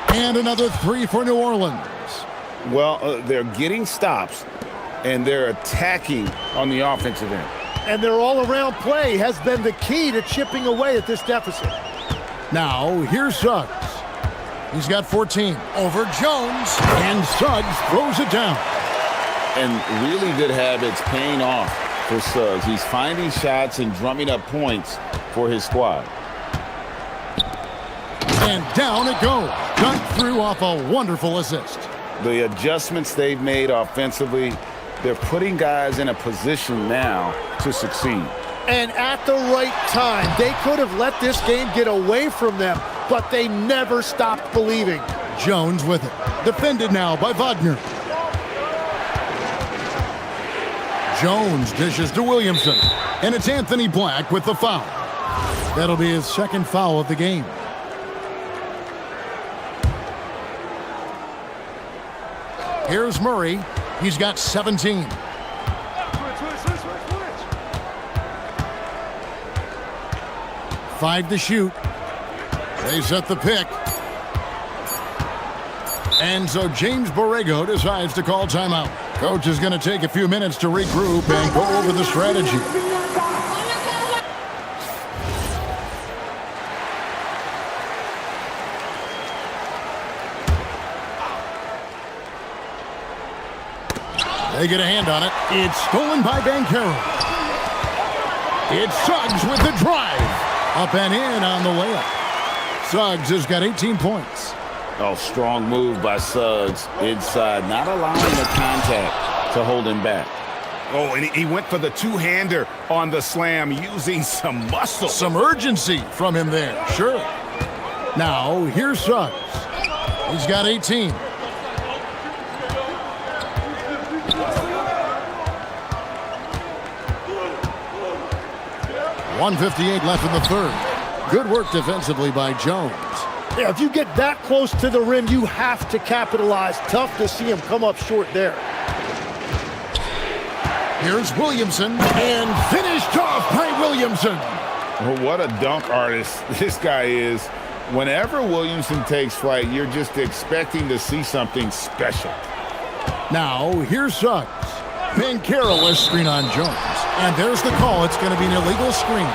And another three for New Orleans. Well, they're getting stops, and they're attacking on the offensive end. And their all-around play has been the key to chipping away at this deficit. Now, here's Suggs. He's got 14 over Jones, and Suggs throws it down. And really good habits paying off for Suggs. He's finding shots and drumming up points for his squad. And down it goes. Cut through off a wonderful assist. The adjustments they've made offensively, they're putting guys in a position now to succeed. And at the right time, they could have let this game get away from them, but they never stopped believing. Jones with it. Defended now by Wagner. Jones dishes to Williamson. And it's Anthony Black with the foul. That'll be his second foul of the game. Here's Murray. He's got 17. Five to shoot. They set the pick. And so James Borrego decides to call timeout. Coach is going to take a few minutes to regroup and go over the strategy. They get a hand on it. It's stolen by Bancaro. It's Suggs with the drive. Up and in on the layup. Suggs has got 18 points. Oh, strong move by Suggs inside, not allowing the contact to hold him back. Oh, and he went for the two-hander on the slam, using some muscle. Some urgency from him there, sure. Now, here's Suggs. He's got 18. .158 left in the third. Good work defensively by Jones. Yeah, if you get that close to the rim, you have to capitalize. Tough to see him come up short there. Here's Williamson, and finished off by Williamson. Well, what a dunk artist this guy is. Whenever Williamson takes flight, you're just expecting to see something special. Now, here's Suggs. Bancaro screen on Jones. And there's the call. It's going to be an illegal screen.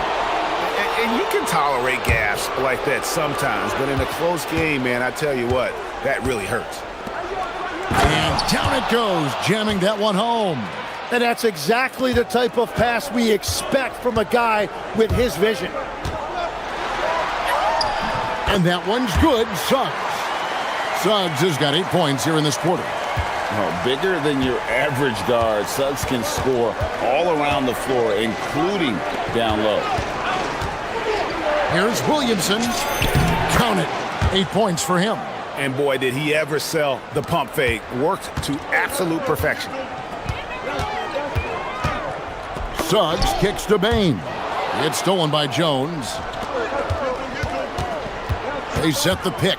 And you can tolerate gaps like that sometimes, but in a close game, man, I tell you what, that really hurts. And down it goes, jamming that one home. And that's exactly the type of pass we expect from a guy with his vision. And that one's good, Suggs. Suggs has got 8 points here in this quarter. Oh, bigger than your average guard, Suggs can score all around the floor, including down low. Here's Williamson. Count it. 8 points for him. And boy, did he ever sell the pump fake. Worked to absolute perfection. Suggs kicks to Bain. It's stolen by Jones. They set the pick.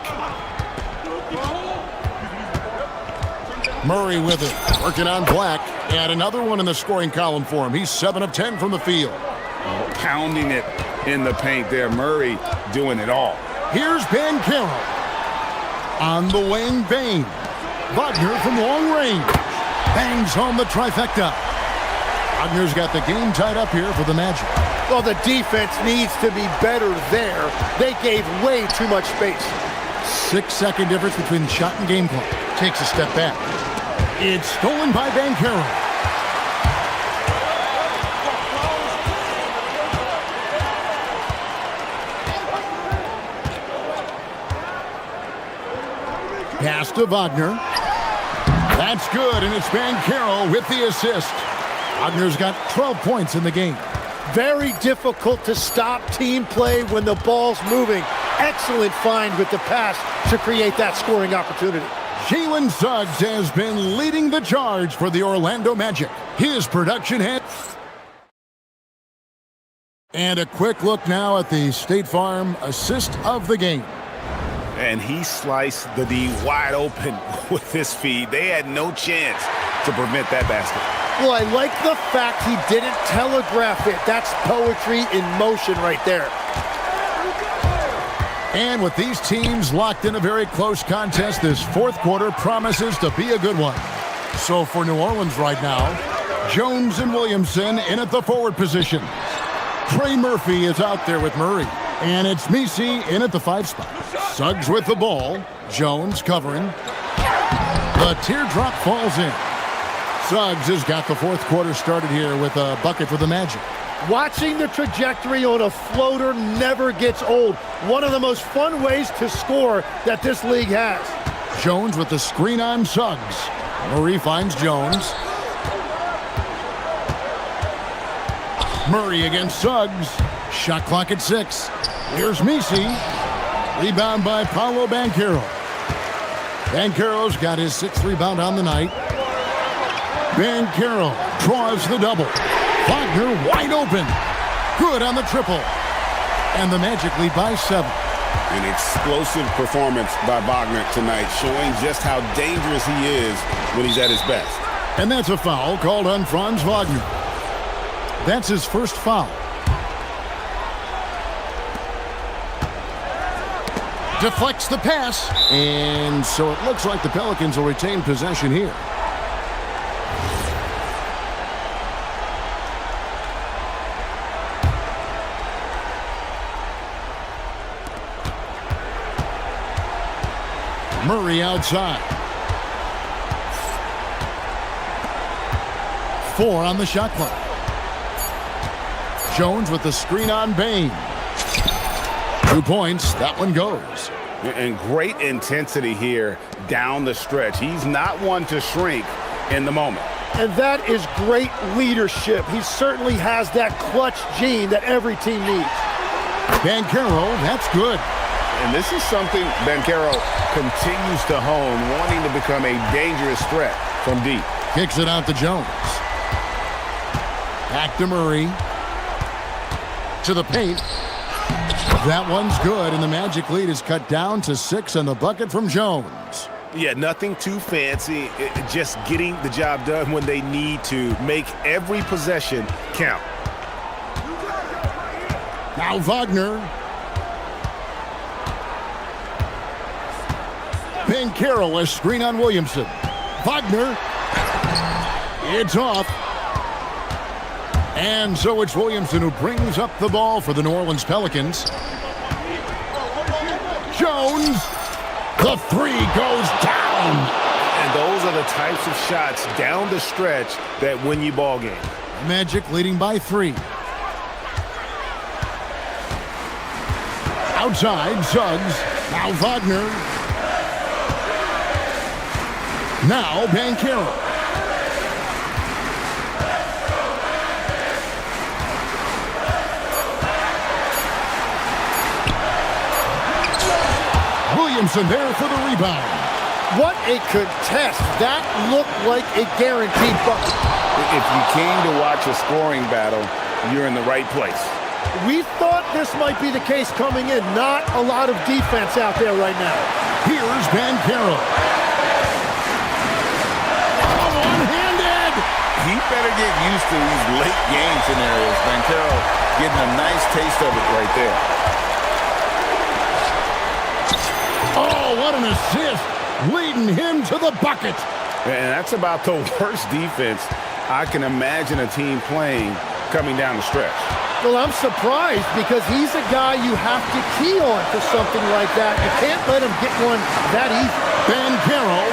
Murray with it, working on Black. And another one in the scoring column for him. He's 7 of 10 from the field. Oh, pounding it in the paint there. Murray doing it all. Here's Bancaro. On the wing, Bain. Wagner from long range. Bangs home the trifecta. Wagner's got the game tied up here for the Magic. Well, the defense needs to be better there. They gave way too much space. 6-second difference between shot and game clock. Takes a step back. It's stolen by Bancaro. Pass to Wagner. That's good, and it's Bancaro with the assist. Wagner's got 12 points in the game. Very difficult to stop team play when the ball's moving. excellent find with the pass to create that scoring opportunity. Jalen Suggs has been leading the charge for the Orlando Magic. His production head. And a quick look now at the State Farm assist of the game. And he sliced the D wide open with his feed. They had no chance to prevent that basket. Well, I like the fact he didn't telegraph it. That's poetry in motion right there. And with these teams locked in a very close contest, this fourth quarter promises to be a good one. So for New Orleans right now, Jones and Williamson in at the forward position. Trey Murphy is out there with Murray. And it's Misi in at the 5 spot. Suggs with the ball. Jones covering. The teardrop falls in. Suggs has got the fourth quarter started here with a bucket for the Magic. Watching the trajectory on a floater never gets old. One of the most fun ways to score that this league has. Jones with the screen on Suggs. Murray finds Jones. Murray against Suggs. Shot clock at 6. Here's Misi. Rebound by Paolo Banchero. Banchero's got his 6th rebound on the night. Banchero draws the double. Wagner wide open. Good on the triple. And the Magic lead by 7. An explosive performance by Wagner tonight, showing just how dangerous he is when he's at his best. And that's a foul called on Franz Wagner. That's his first foul. Deflects the pass. And so it looks like the Pelicans will retain possession here. Murray outside. 4 on the shot clock. Jones with the screen on Bain. 2 points. That one goes. And great intensity here down the stretch. He's not one to shrink in the moment. And that is great leadership. He certainly has that clutch gene that every team needs. Banchero, that's good. And this is something Banchero continues to hone, wanting to become a dangerous threat from deep. Kicks it out to Jones. Back to Murray. To the paint. That one's good, and the Magic lead is cut down to 6 on the bucket from Jones. Yeah, nothing too fancy. Just getting the job done when they need to. Make every possession count. Now Wagner. Banchero, a screen on Williamson. Wagner. It's off. And so it's Williamson who brings up the ball for the New Orleans Pelicans. Jones. The 3 goes down. And those are the types of shots down the stretch that win you ball games. Magic leading by 3. Outside, Suggs. Now Wagner. Now Banchero. Williamson there for the rebound. What a contest. That looked like a guaranteed bucket. If you came to watch a scoring battle, you're in the right place. We thought this might be the case coming in. Not a lot of defense out there right now. Here's Banchero. One-handed. He better get used to these late game scenarios. Banchero getting a nice taste of it right there. Oh, what an assist. Leading him to the bucket. And that's about the worst defense I can imagine a team playing coming down the stretch. Well, I'm surprised because he's a guy you have to key on for something like that. You can't let him get one that easy. Banchero,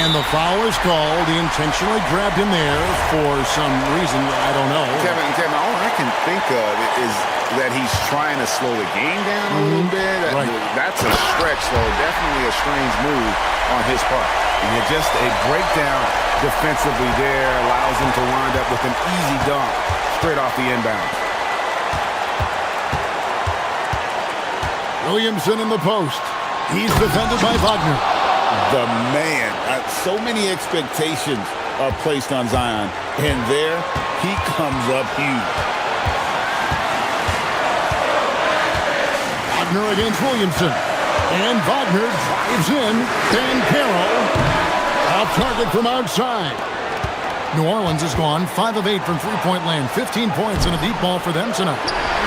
and the foul is called. He intentionally grabbed him there for some reason, I don't know. Kevin, all I can think of is that he's trying to slow the game down a little bit. Right. That's a stretch, though. Definitely a strange move on his part. And just a breakdown defensively there allows him to wind up with an easy dunk straight off the inbound. Williamson in the post. He's defended by Wagner. The man. So many expectations are placed on Zion, and there he comes up huge. Wagner against Williamson. And Wagner drives in. Dan Carroll off target from outside. New Orleans has gone 5 of 8 from three-point land. 15 points and a deep ball for them tonight.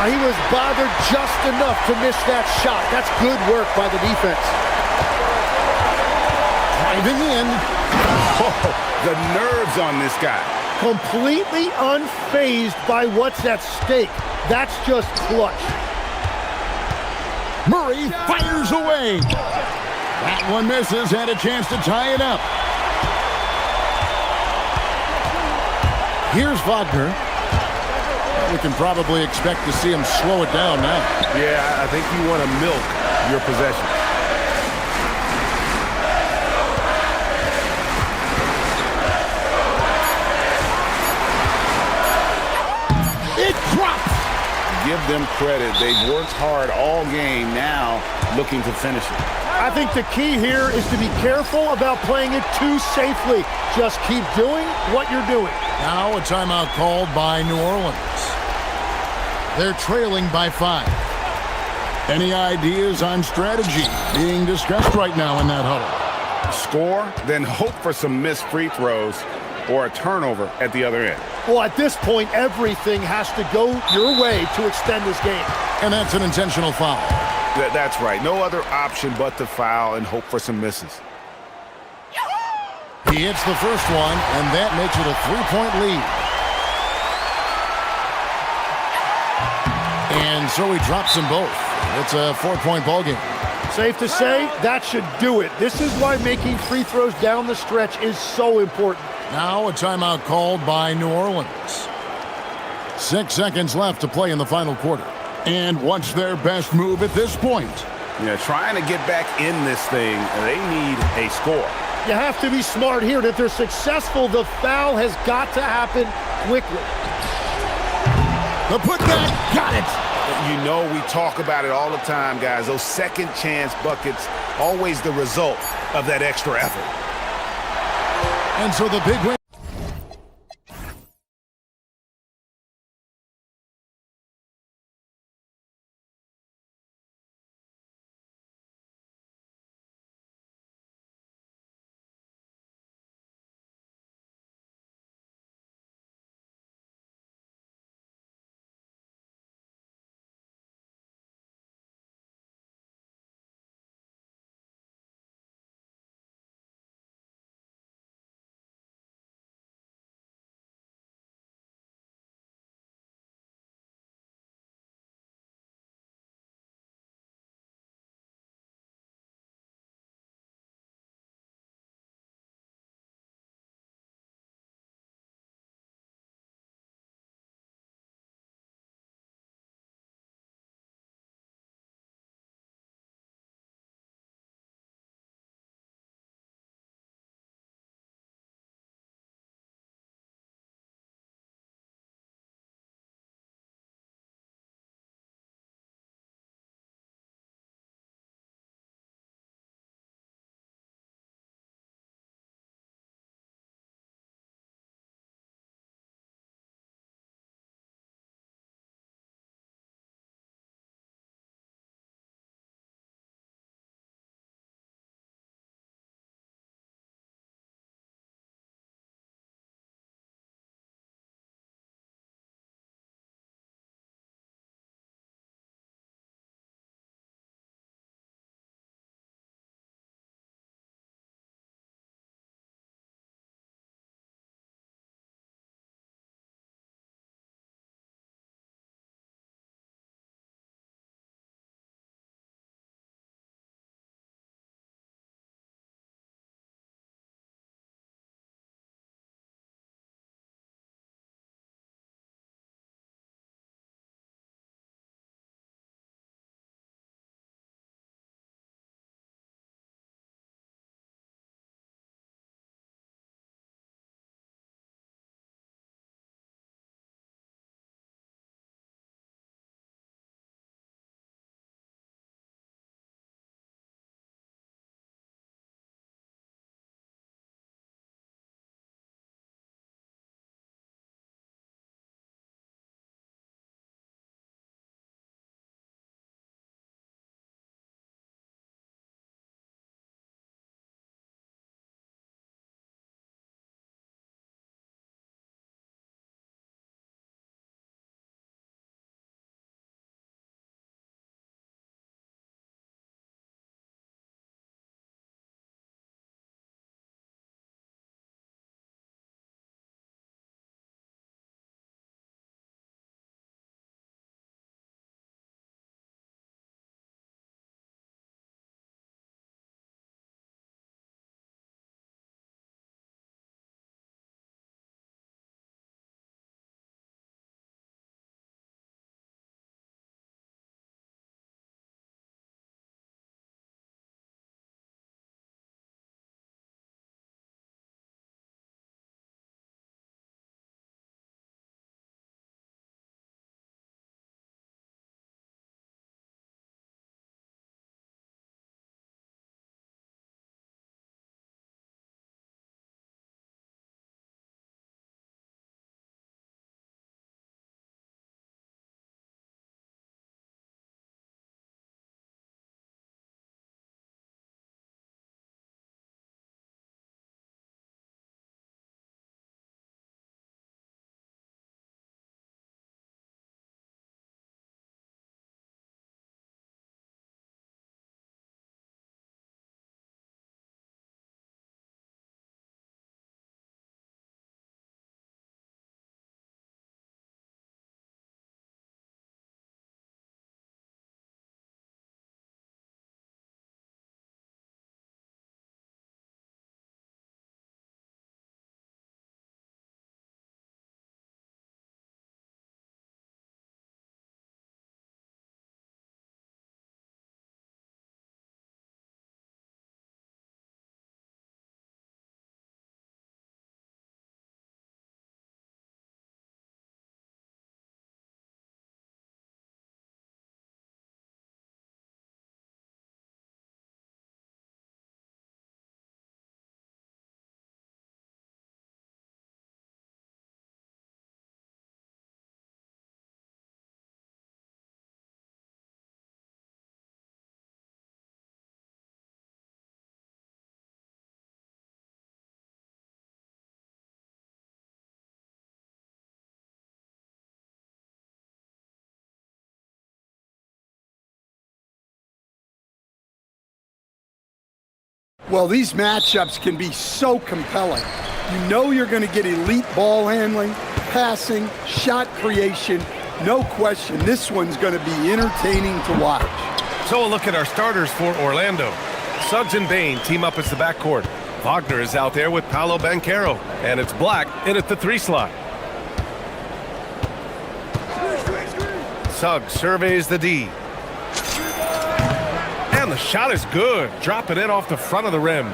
He was bothered just enough to miss that shot. That's good work by the defense. Driving in. Oh, the nerves on this guy. Completely unfazed by what's at stake. That's just clutch. Murray fires away. That one misses, had a chance to tie it up. Here's Wagner. We can probably expect to see him slow it down now. Yeah, I think you want to milk your possession. It drops. Give them credit. They've worked hard all game, now looking to finish it. I think the key here is to be careful about playing it too safely. Just keep doing what you're doing. Now a timeout called by New Orleans. They're trailing by 5. Any ideas on strategy being discussed right now in that huddle? Score, then hope for some missed free throws or a turnover at the other end. Well, at this point, everything has to go your way to extend this game. And that's an intentional foul. That's right. No other option but to foul and hope for some misses. He hits the first one, and that makes it a 3-point lead. And so he drops them both. It's a 4-point ball game. Safe to say, that should do it. This is why making free throws down the stretch is so important. Now a timeout called by New Orleans. 6 seconds left to play in the final quarter. And what's their best move at this point? Yeah, trying to get back in this thing, they need a score. You have to be smart here. If they're successful, the foul has got to happen quickly. The putback, got it. You know, we talk about it all the time, guys. Those second chance buckets, always the result of that extra effort. And so the big win. Well, these matchups can be so compelling. You know you're going to get elite ball handling, passing, shot creation. No question, this one's going to be entertaining to watch. So a look at our starters for Orlando. Suggs and Bain team up as the backcourt. Wagner is out there with Paolo Banchero, and it's Black in at the 3 slot. Suggs surveys the D. And the shot is good, dropping in off the front of the rim.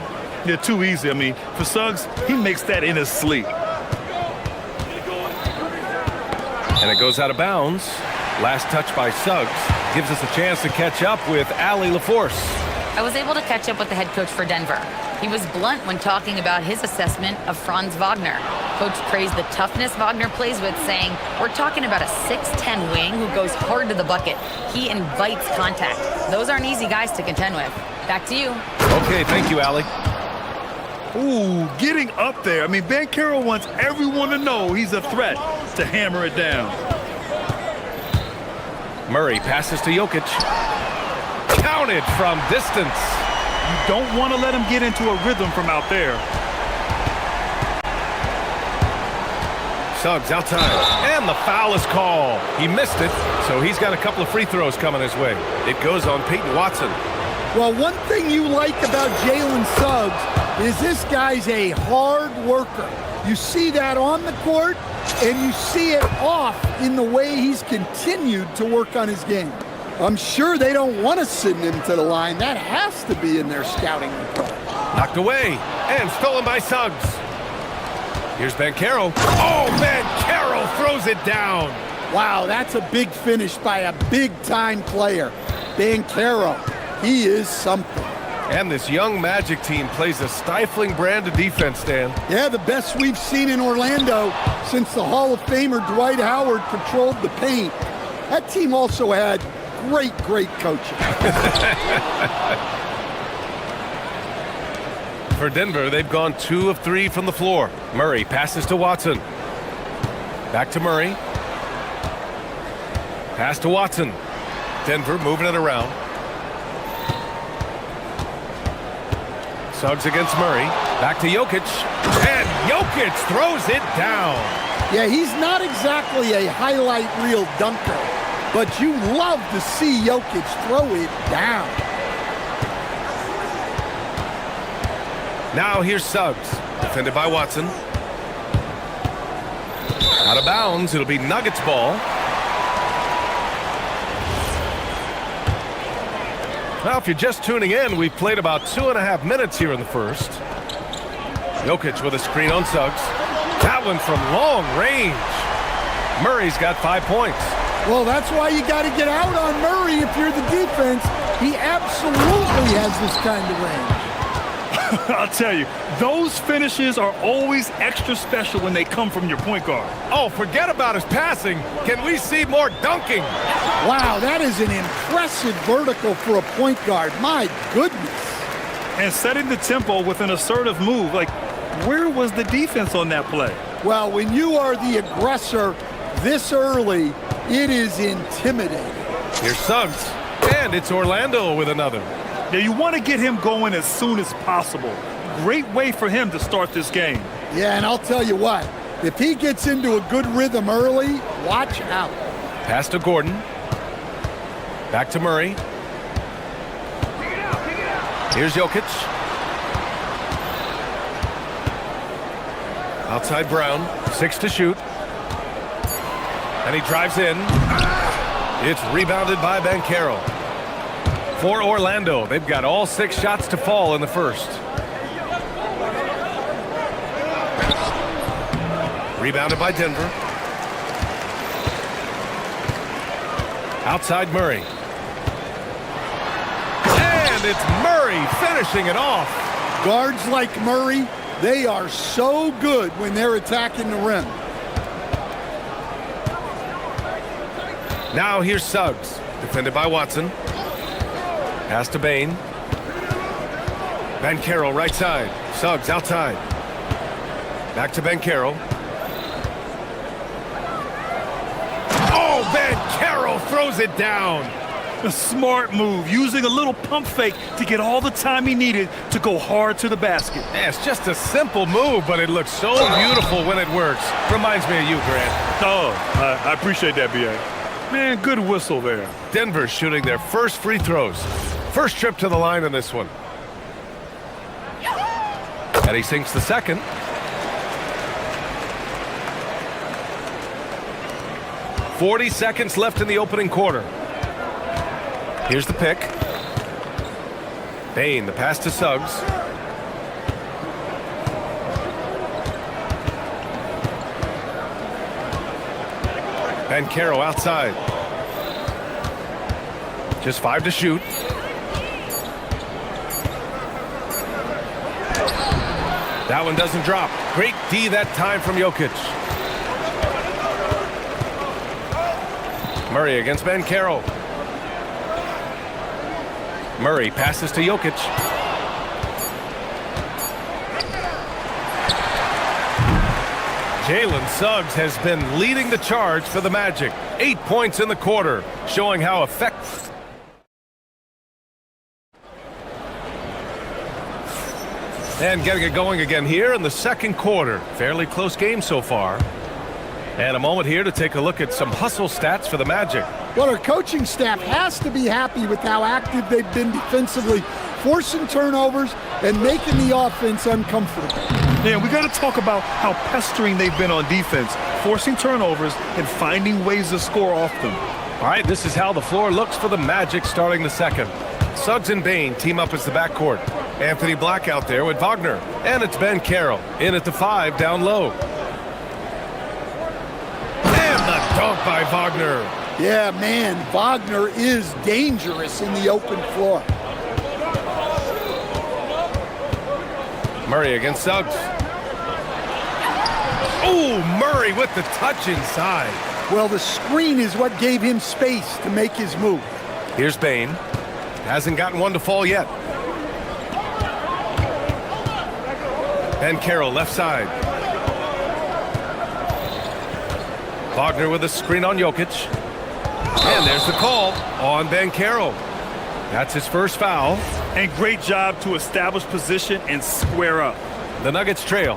Yeah, too easy. I mean, for Suggs, he makes that in his sleep. And it goes out of bounds. Last touch by Suggs gives us a chance to catch up with Allie LaForce. I was able to catch up with the head coach for Denver. He was blunt when talking about his assessment of Franz Wagner. Coach praised the toughness Wagner plays with, saying, "We're talking about a 6'10" wing who goes hard to the bucket. He invites contact. Those aren't easy guys to contend with." Back to you. Okay, thank you, Allie. Ooh, getting up there. I mean, Banchero wants everyone to know he's a threat to hammer it down. Murray passes to Jokic. Counted from distance. You don't want to let him get into a rhythm from out there. Suggs outside, and the foul is called. He missed it, so he's got a couple of free throws coming his way. It goes on Peyton Watson. Well, one thing you like about Jalen Suggs is this guy's a hard worker. You see that on the court, and you see it off in the way he's continued to work on his game. I'm sure they don't want to send him to the line. That has to be in their scouting report. Knocked away, and stolen by Suggs. Here's Banchero. Oh, Banchero throws it down. Wow, that's a big finish by a big-time player. Banchero, he is something. And this young Magic team plays a stifling brand of defense, Dan. Yeah, the best we've seen in Orlando since the Hall of Famer Dwight Howard patrolled the paint. That team also had great coaching. For Denver, they've gone 2 of 3 from the floor. Murray passes to Watson. Back to Murray. Pass to Watson. Denver moving it around. Suggs against Murray. Back to Jokic. And Jokic throws it down. Yeah, he's not exactly a highlight reel dunker, but you love to see Jokic throw it down. Now here's Suggs, defended by Watson. Out of bounds, it'll be Nuggets ball. Well, if you're just tuning in, we've played about 2.5 minutes here in the first. Jokic with a screen on Suggs. That one from long range. Murray's got 5 points. Well, that's why you got to get out on Murray if you're the defense. He absolutely has this kind of range. I'll tell you, those finishes are always extra special when they come from your point guard. Oh, forget about his passing. Can we see more dunking? Wow, that is an impressive vertical for a point guard. My goodness. And setting the tempo with an assertive move. Like, where was the defense on that play? Well, when you are the aggressor this early, it is intimidating. Here's Suggs, and it's Orlando with another. Now, you want to get him going as soon as possible. Great way for him to start this game. Yeah, and I'll tell you what, if he gets into a good rhythm early, watch out. Pass to Gordon. Back to Murray. Here's Jokic. Outside Brown, 6 to shoot. And he drives in. It's rebounded by Banchero. For Orlando, they've got all 6 shots to fall in the first. Rebounded by Denver. Outside Murray. And it's Murray finishing it off. Guards like Murray, they are so good when they're attacking the rim. Now here's Suggs, defended by Watson. Pass to Bain. Banchero right side. Suggs outside. Back to Banchero. Oh, Banchero throws it down. A smart move, using a little pump fake to get all the time he needed to go hard to the basket. Yeah, it's just a simple move, but it looks so beautiful when it works. Reminds me of you, Grant. Oh, I appreciate that, B.A. Man, good whistle there. Denver shooting their first free throws. First trip to the line in this one. And he sinks the second. "40 seconds left in the opening quarter. Here's the pick. Bain, the pass to Suggs. Bankero outside. Just 5 to shoot. That one doesn't drop. Great D that time from Jokic. Murray against Bankero. Murray passes to Jokic. Jalen Suggs has been leading the charge for the Magic. 8 points in the quarter, showing how effective. And getting it going again here in the second quarter. Fairly close game so far. And a moment here to take a look at some hustle stats for the Magic. Well, our coaching staff has to be happy with how active they've been defensively, forcing turnovers and making the offense uncomfortable. Yeah, we got to talk about how pestering they've been on defense, forcing turnovers and finding ways to score off them. All right, this is how the floor looks for the Magic starting the second. Suggs and Bain team up as the backcourt. Anthony Black out there with Wagner. And it's Bankero in at the 5 down low. And the dunk by Wagner. Yeah, man, Wagner is dangerous in the open floor. Murray against Suggs. Oh, Murray with the touch inside. Well, the screen is what gave him space to make his move. Here's Bain. Hasn't gotten one to fall yet. Bankero left side. Wagner with a screen on Jokic. And there's the call on Bankero. That's his first foul. And great job to establish position and square up. The Nuggets trail.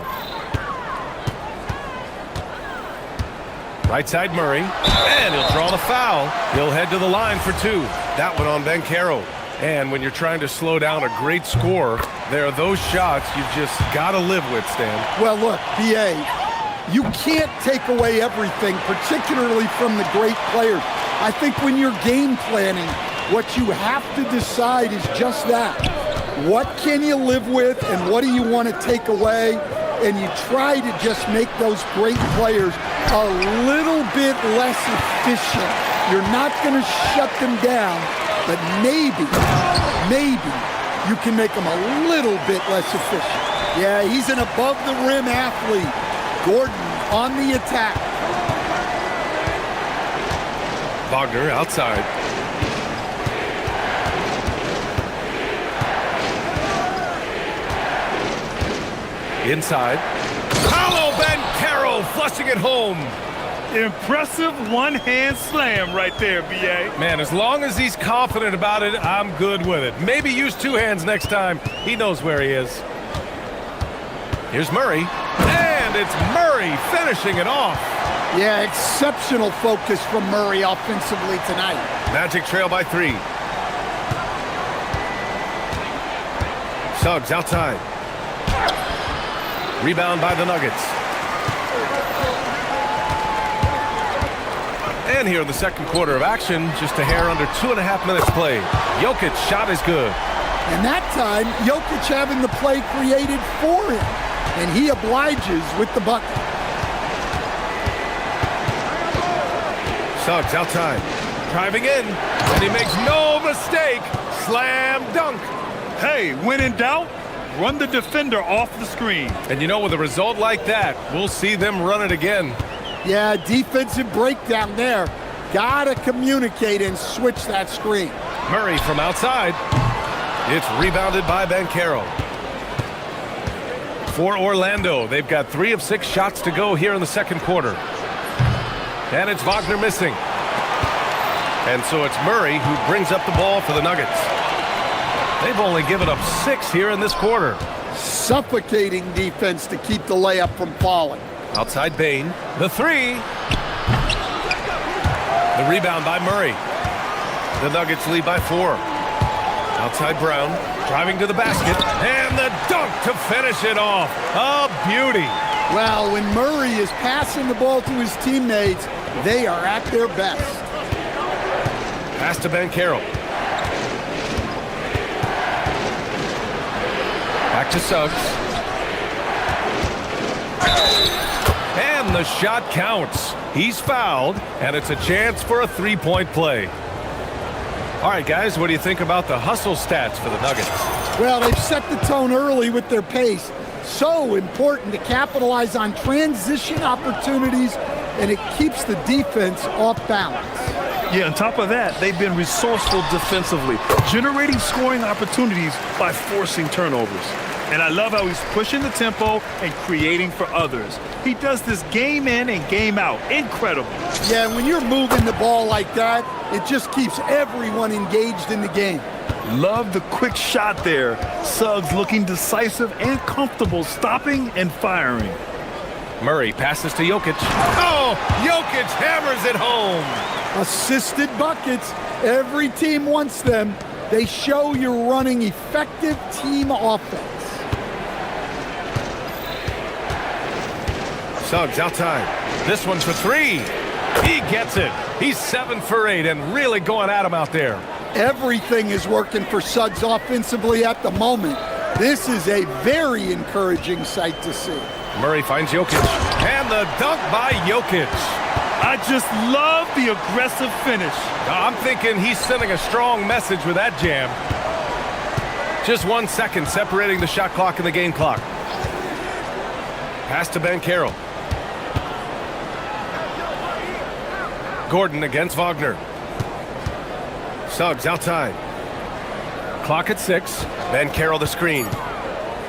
Right side Murray. And he'll draw the foul. He'll head to the line for 2. That one on Bankero. And when you're trying to slow down a great scorer, there are those shots you just got to live with, Stan. Well, look, B.A., you can't take away everything, particularly from the great players. I think when you're game planning, what you have to decide is just that. What can you live with and what do you want to take away? And you try to just make those great players a little bit less efficient. You're not going to shut them down, but maybe you can make them a little bit less efficient. Yeah, he's an above-the-rim athlete. Gordon on the attack. Wagner outside. Inside. Paolo Bankero flushing it home. Impressive one-hand slam right there, B.A. Man, as long as he's confident about it, I'm good with it. Maybe use 2 hands next time. He knows where he is. Here's Murray. And it's Murray finishing it off. Yeah, exceptional focus from Murray offensively tonight. Magic trail by 3. Suggs outside. Rebound by the Nuggets. And here in the second quarter of action, just a hair under 2.5 minutes played. Jokic's shot is good. And that time, Jokic having the play created for him. And he obliges with the bucket. Suggs outside. Driving in. And he makes no mistake. Slam dunk. Hey, when in doubt, run the defender off the screen. And you know, with a result like that, we'll see them run it again. Yeah, defensive breakdown there. Gotta communicate and switch that screen. Murray from outside. It's rebounded by Bankero. For Orlando, they've got 3 of 6 shots to go here in the second quarter. And it's Wagner missing. And so it's Murray who brings up the ball for the Nuggets. They've only given up 6 here in this quarter. Suffocating defense to keep the layup from falling. Outside Bain. The three. The rebound by Murray. The Nuggets lead by 4. Outside Brown. Driving to the basket. And the dunk to finish it off. A beauty. Well, when Murray is passing the ball to his teammates, they are at their best. Pass to Banchero. Back to Suggs. And the shot counts. He's fouled, and it's a chance for a three-point play. All right, guys, what do you think about the hustle stats for the Nuggets? Well, they've set the tone early with their pace. So important to capitalize on transition opportunities, and it keeps the defense off balance. Yeah, on top of that, they've been resourceful defensively, generating scoring opportunities by forcing turnovers. And I love how he's pushing the tempo and creating for others. He does this game in and game out. Incredible. Yeah, when you're moving the ball like that, it just keeps everyone engaged in the game. Love the quick shot there. Suggs looking decisive and comfortable, stopping and firing. Murray passes to Jokic. Oh, Jokic hammers it home. Assisted buckets. Every team wants them. They show you're running effective team offense. Suggs outside. This one for 3. He gets it. He's 7 for 8 and really going at him out there. Everything is working for Suggs offensively at the moment. This is a very encouraging sight to see. Murray finds Jokic. And the dunk by Jokic. I just love the aggressive finish. I'm thinking he's sending a strong message with that jam. Just 1 second separating the shot clock and the game clock. Pass to Banchero. Gordon against Wagner. Suggs outside. Clock at 6. Banchero the screen.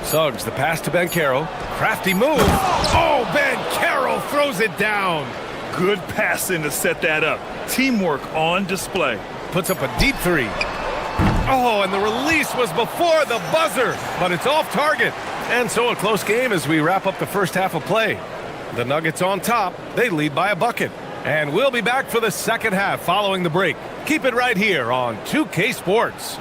Suggs the pass to Banchero. Crafty move. Oh, Banchero throws it down. Good passing to set that up. Teamwork on display. Puts up a deep 3. Oh, and the release was before the buzzer, but it's off target. And so a close game as we wrap up the first half of play. The Nuggets on top. They lead by a bucket. And we'll be back for the second half following the break. Keep it right here on 2K Sports.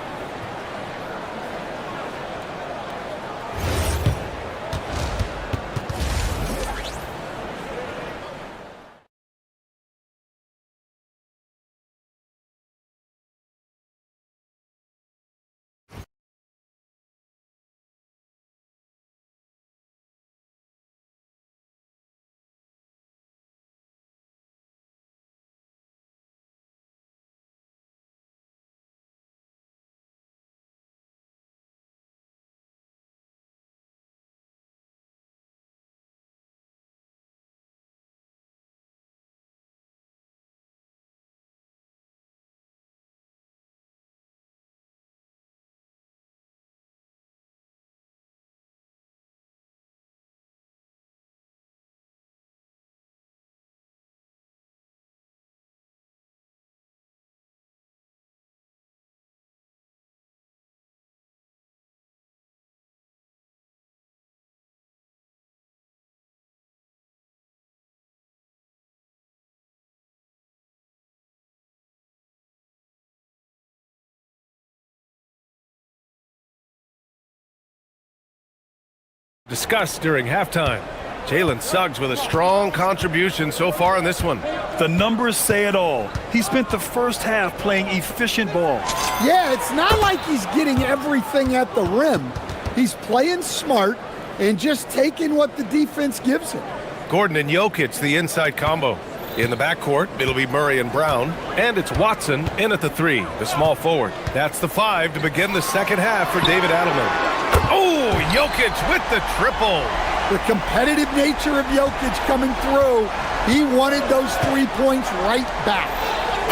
Discussed during halftime. Jalen Suggs with a strong contribution so far in this one. The numbers say it all. He spent the first half playing efficient ball. Yeah, it's not like he's getting everything at the rim. He's playing smart and just taking what the defense gives him. Gordon and Jokic, the inside combo. In the backcourt, it'll be Murray and Brown. And it's Watson in at the 3, the small forward. That's the 5 to begin the second half for David Adelman. Oh, Jokic with the triple. The competitive nature of Jokic coming through. He wanted those 3 points right back.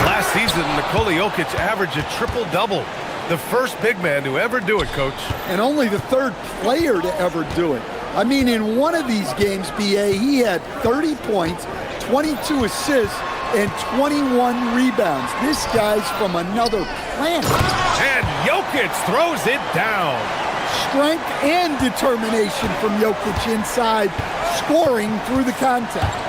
Last season, Nikola Jokic averaged a triple-double. The first big man to ever do it, Coach. And only the 3rd player to ever do it. I mean, in one of these games, BA, he had 30 points, 22 assists, and 21 rebounds. This guy's from another planet. And Jokic throws it down. Strength and determination from Jokic inside, scoring through the contact.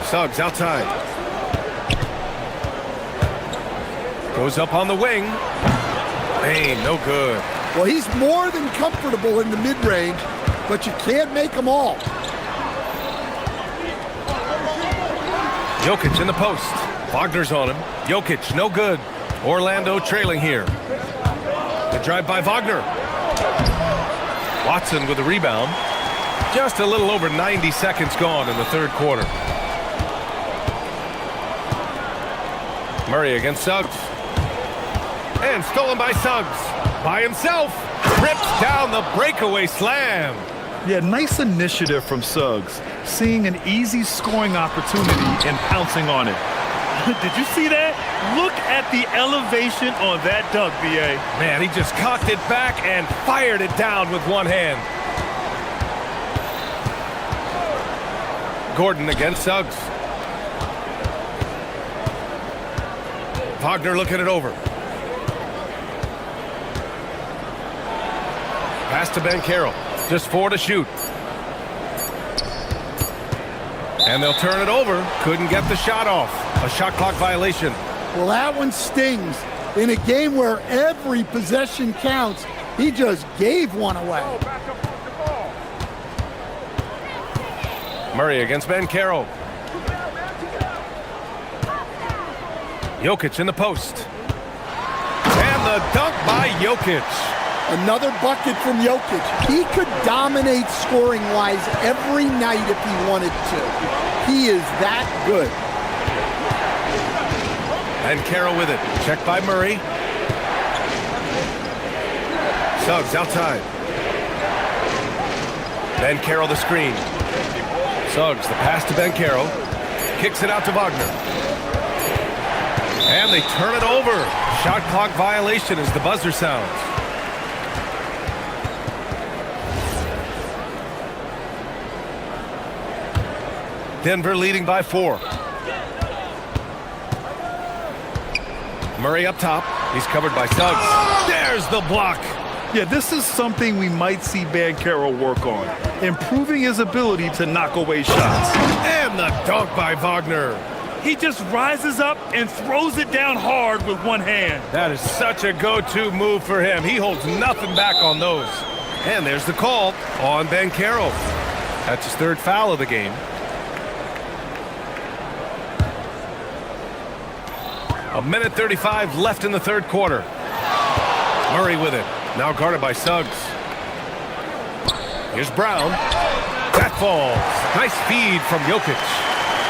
Suggs outside. Goes up on the wing. Hey, no good. Well, he's more than comfortable in the mid-range, but you can't make them all. Jokic in the post. Wagner's on him. Jokic, no good. Orlando trailing here. The drive by Wagner. Watson with the rebound. Just a little over 90 seconds gone in the third quarter. Murray against Suggs. And stolen by Suggs. By himself. Rips down the breakaway slam. Yeah, nice initiative from Suggs. Seeing an easy scoring opportunity and pouncing on it. Did you see that? Look at the elevation on that dunk, B.A. Man, he just cocked it back and fired it down with one hand. Gordon against Suggs. Wagner looking it over. Pass to Ben Carroll. Just 4 to shoot. And they'll turn it over. Couldn't get the shot off. A shot clock violation. Well, that one stings. In a game where every possession counts, he just gave one away. Murray against Ben Carroll. Jokic in the post. And the dunk by Jokic. Another bucket from Jokic. He could dominate scoring-wise every night if he wanted to. He is that good. And Carroll with it. Checked by Murray. Suggs outside. Ben Carroll the screen. Suggs the pass to Ben Carroll. Kicks it out to Wagner. And they turn it over. Shot clock violation as the buzzer sounds. Denver leading by 4. Murray up top. He's covered by Suggs. There's the block. Yeah, this is something we might see Ben Carroll work on. Improving his ability to knock away shots. And the dunk by Wagner. He just rises up and throws it down hard with one hand. That is such a go-to move for him. He holds nothing back on those. And there's the call on Ben Carroll. That's his 3rd foul of the game. A minute 35 left in the 3rd quarter. Murray with it. Now guarded by Suggs. Here's Brown. That falls. Nice feed from Jokic.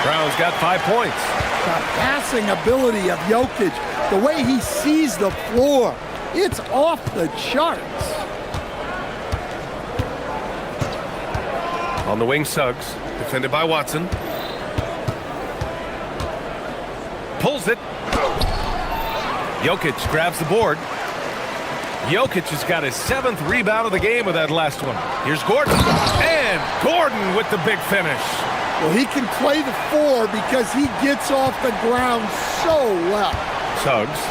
Brown's got 5 points. The passing ability of Jokic, the way he sees the floor, it's off the charts. On the wing, Suggs. Defended by Watson. Pulls it. Jokic grabs the board. Jokic has got his 7th rebound of the game with that last one. Here's Gordon. And Gordon with the big finish. Well, he can play the 4 because he gets off the ground so well. Suggs.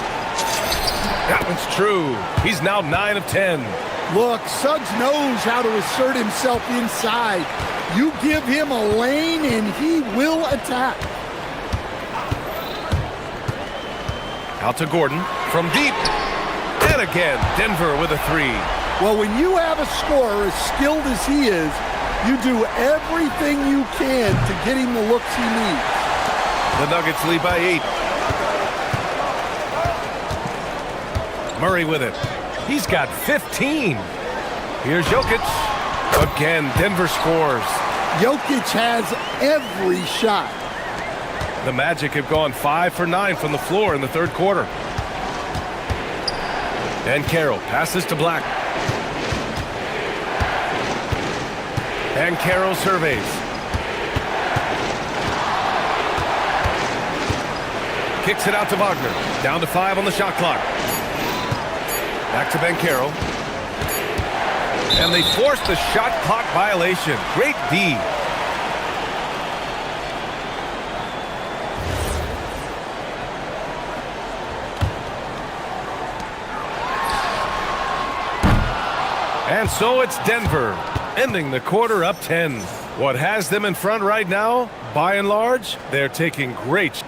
That one's true. He's now 9 of 10. Look, Suggs knows how to assert himself inside. You give him a lane and he will attack. Out to Gordon from deep. And again, Denver with a 3. Well, when you have a scorer as skilled as he is, you do everything you can to get him the looks he needs. The Nuggets lead by 8. Murray with it. He's got 15. Here's Jokic. Again, Denver scores. Jokic has every shot. The Magic have gone 5 for 9 from the floor in the 3rd quarter. And Carroll passes to Black. And Carroll surveys. Kicks it out to Wagner. Down to 5 on the shot clock. Back to Ben Carroll. And they force the shot clock violation. Great D. And so it's Denver, ending the quarter up 10. What has them in front right now, by and large, they're taking great.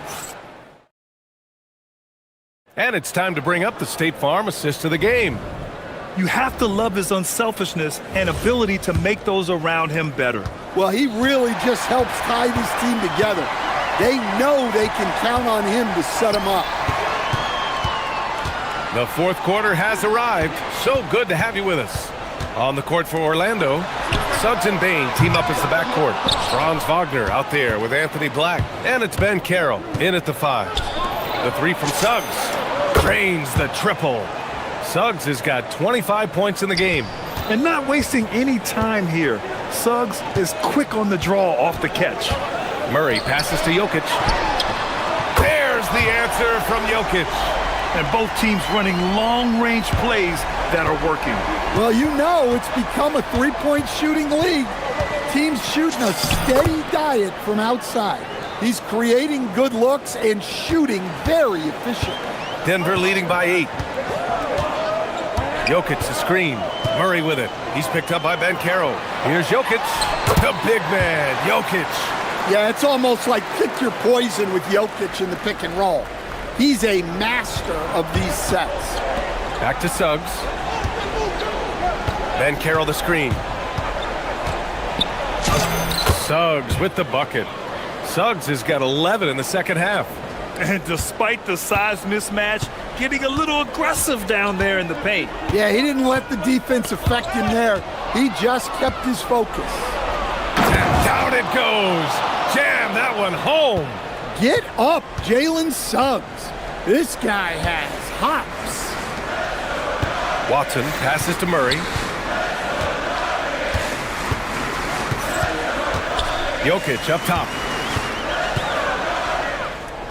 And it's time to bring up the State Farm assist of the game. You have to love his unselfishness and ability to make those around him better. Well, he really just helps tie this team together. They know they can count on him to set them up. The fourth quarter has arrived. So good to have you with us. On the court for Orlando, Suggs and Bain team up as the backcourt. Franz Wagner out there with Anthony Black. And it's Ben Carroll in at the 5. The 3 from Suggs drains the triple. Suggs has got 25 points in the game. And not wasting any time here. Suggs is quick on the draw off the catch. Murray passes to Jokic. There's the answer from Jokic. And both teams running long-range plays that are working. Well, you know it's become a three-point shooting league. Teams shooting a steady diet from outside. He's creating good looks and shooting very efficient. Denver leading by 8. Jokic the screen. Murray with it. He's picked up by Ben Carroll. Here's Jokic. The big man, Jokic. Yeah, it's almost like pick your poison with Jokic in the pick and roll. He's a master of these sets. Back to Suggs. Ben Carroll the screen. Suggs with the bucket. Suggs has got 11 in the second half. And despite the size mismatch, getting a little aggressive down there in the paint. Yeah, he didn't let the defense affect him there. He just kept his focus. And down it goes. Jam that one home. Get up, Jalen Suggs. This guy has hops. Watson passes to Murray. Jokic up top.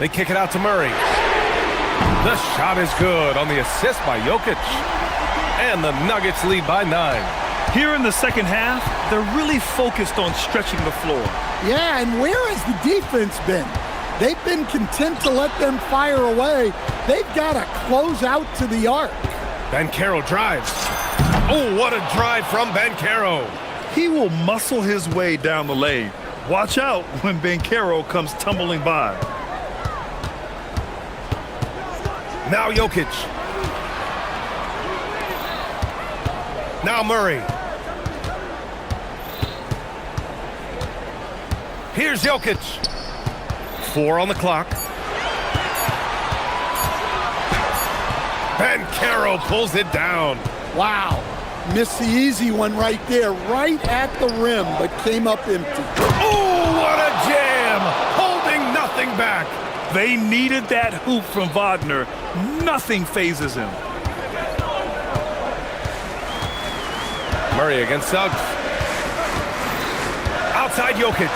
They kick it out to Murray. The shot is good on the assist by Jokic. And the Nuggets lead by 9. Here in the second half, they're really focused on stretching the floor. Yeah, and where has the defense been? They've been content to let them fire away. They've got to close out to the arc. Ben Carroll drives. Oh, what a drive from Ben Carroll. He will muscle his way down the lane. Watch out when Ben Carroll comes tumbling by. Now Jokic. Now Murray. Here's Jokic. 4 on the clock. Ben Carroll pulls it down. Wow. Missed the easy one right there, right at the rim, but came up empty. Oh, what a jam! Holding nothing back. They needed that hoop from Wagner. Nothing phases him. Murray against Suggs. Outside Jokic.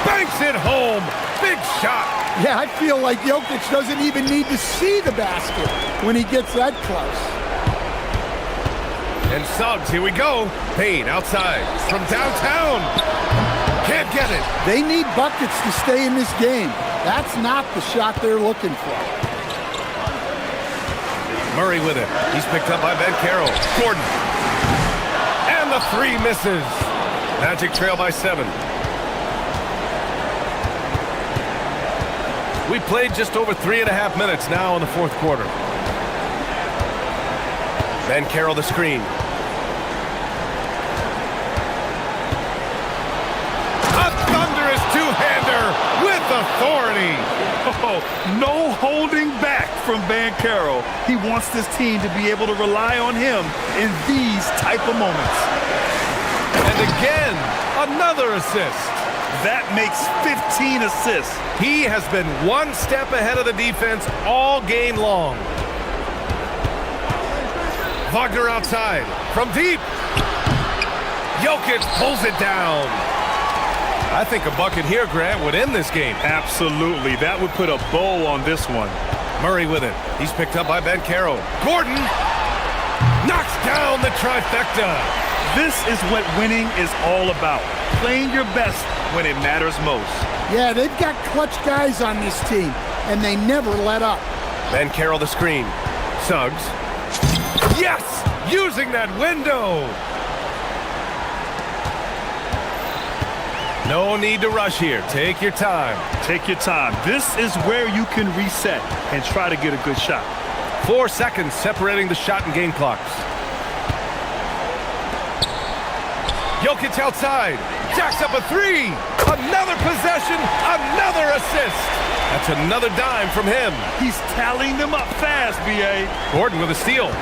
Banks it home. Big shot. Yeah, I feel like Jokic doesn't even need to see the basket when he gets that close. And Suggs, here we go. Payne outside from downtown. Can't get it. They need buckets to stay in this game. That's not the shot they're looking for. Murray with it. He's picked up by Ben Carroll. Gordon. And the 3 misses. Magic trail by 7. We played just over 3.5 minutes now in the fourth quarter. Ben Carroll the screen. A thunderous two-hander with authority. Oh, no holding back from Ben Carroll. He wants this team to be able to rely on him in these type of moments. And again, another assist. That makes 15 assists. He has been one step ahead of the defense all game long. Wagner outside from deep. Jokic pulls it down. I think a bucket here, Grant, would end this game. Absolutely. That would put a bow on this one. Murray with it. He's picked up by Ben Carroll. Gordon knocks down the trifecta. This is what winning is all about. Playing your best when it matters most. Yeah, they've got clutch guys on this team. and they never let up. Then Carroll the screen. Suggs. Yes! Using that window! No need to rush here. Take your time. Take your time. This is where you can reset and try to get a good shot. 4 seconds separating the shot and game clocks. Jokic outside. Jacks up a three. Another possession. Another assist. That's another dime from him. He's tallying them up fast, B.A. Gordon with a steal.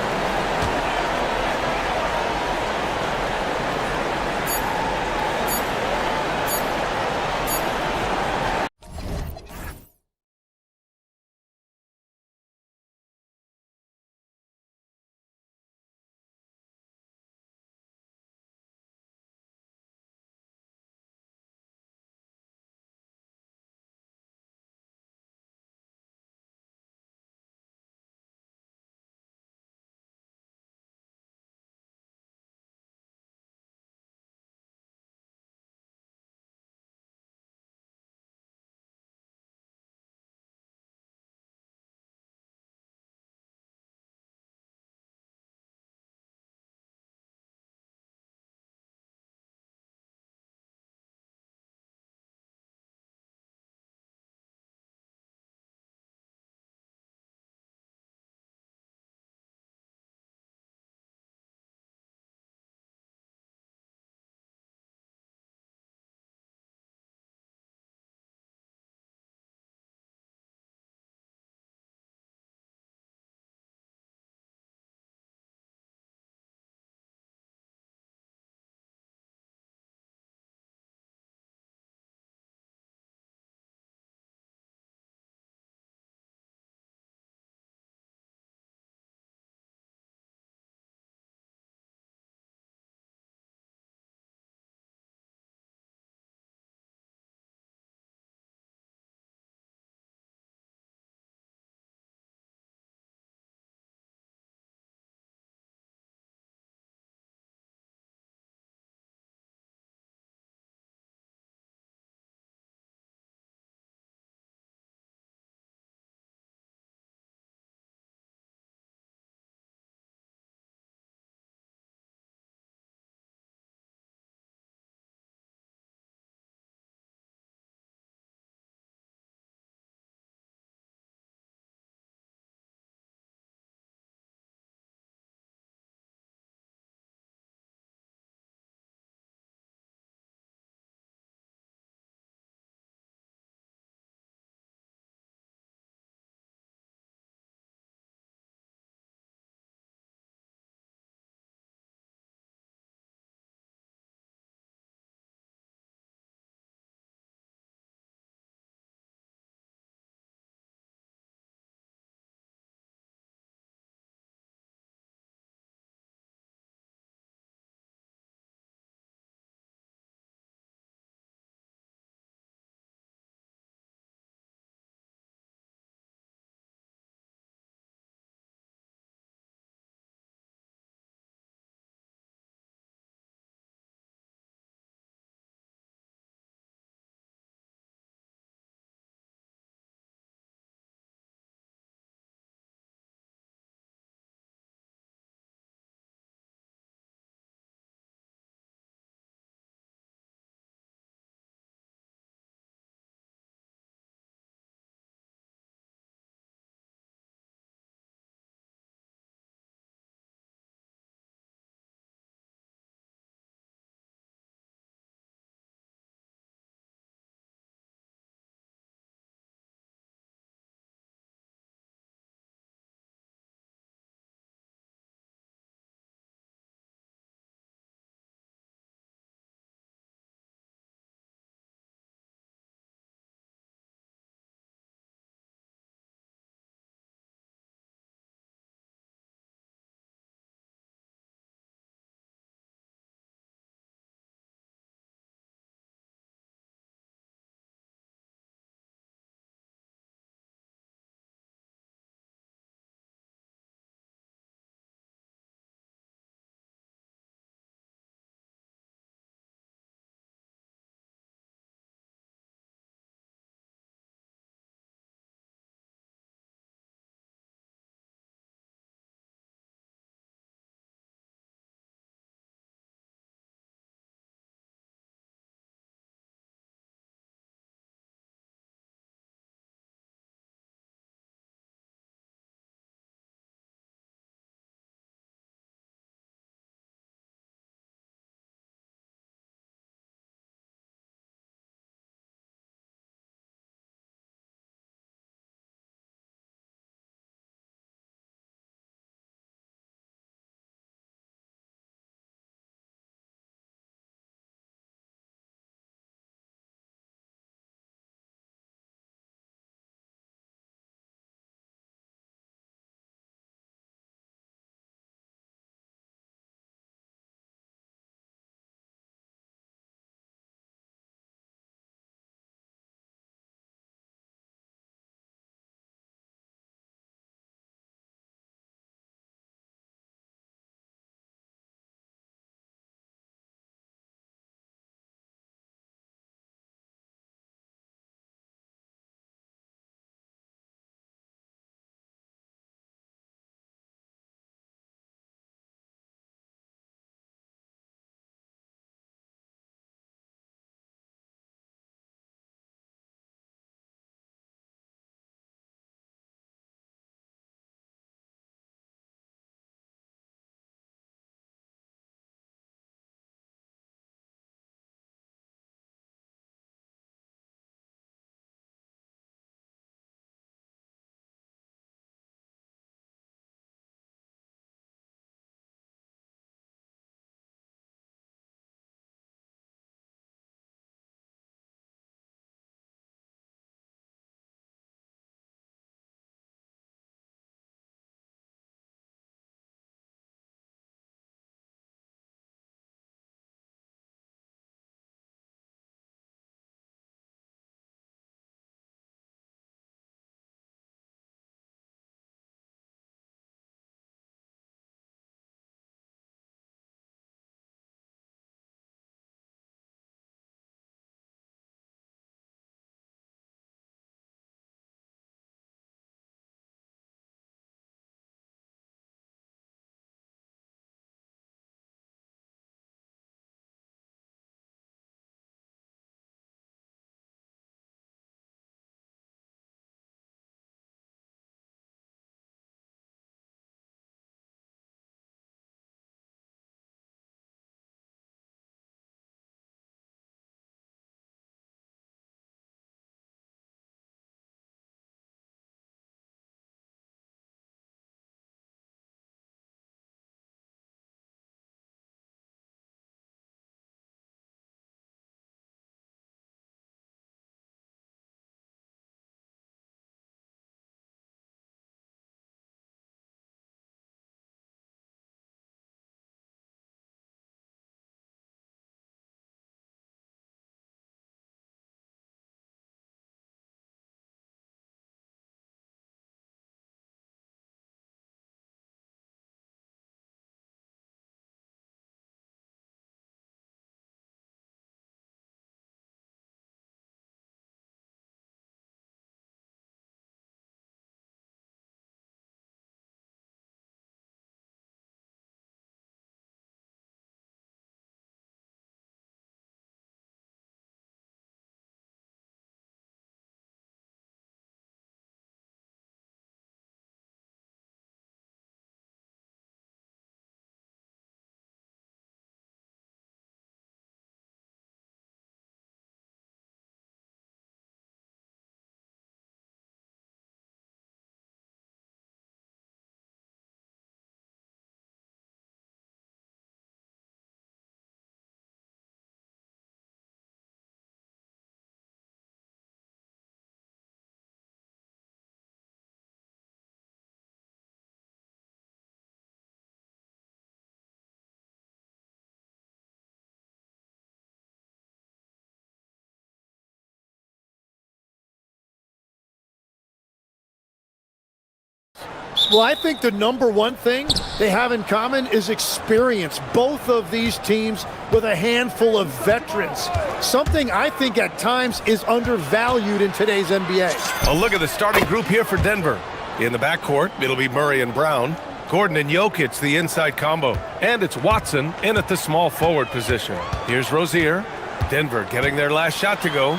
Well, I think the number one thing they have in common is experience. Both of these teams with a handful of veterans. Something I think at times is undervalued in today's NBA. A look at the starting group here for Denver. In the backcourt, it'll be Murray and Brown. Gordon and Jokic, the inside combo. And it's Watson in at the small forward position. Here's Rozier. Denver getting their last shot to go.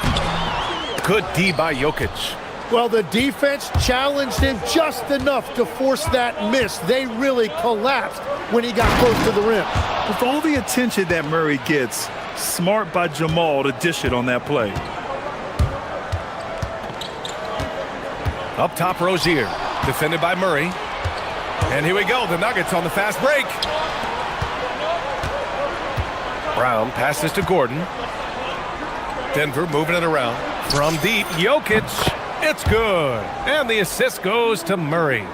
Good D by Jokic. Well, the defense challenged him just enough to force that miss. They really collapsed when he got close to the rim. With all the attention that Murray gets, smart by Jamal to dish it on that play. Up top, Rozier. Defended by Murray. And here we go, the Nuggets on the fast break. Brown passes to Gordon. Denver moving it around. From deep, Jokic. It's good. And the assist goes to Murray.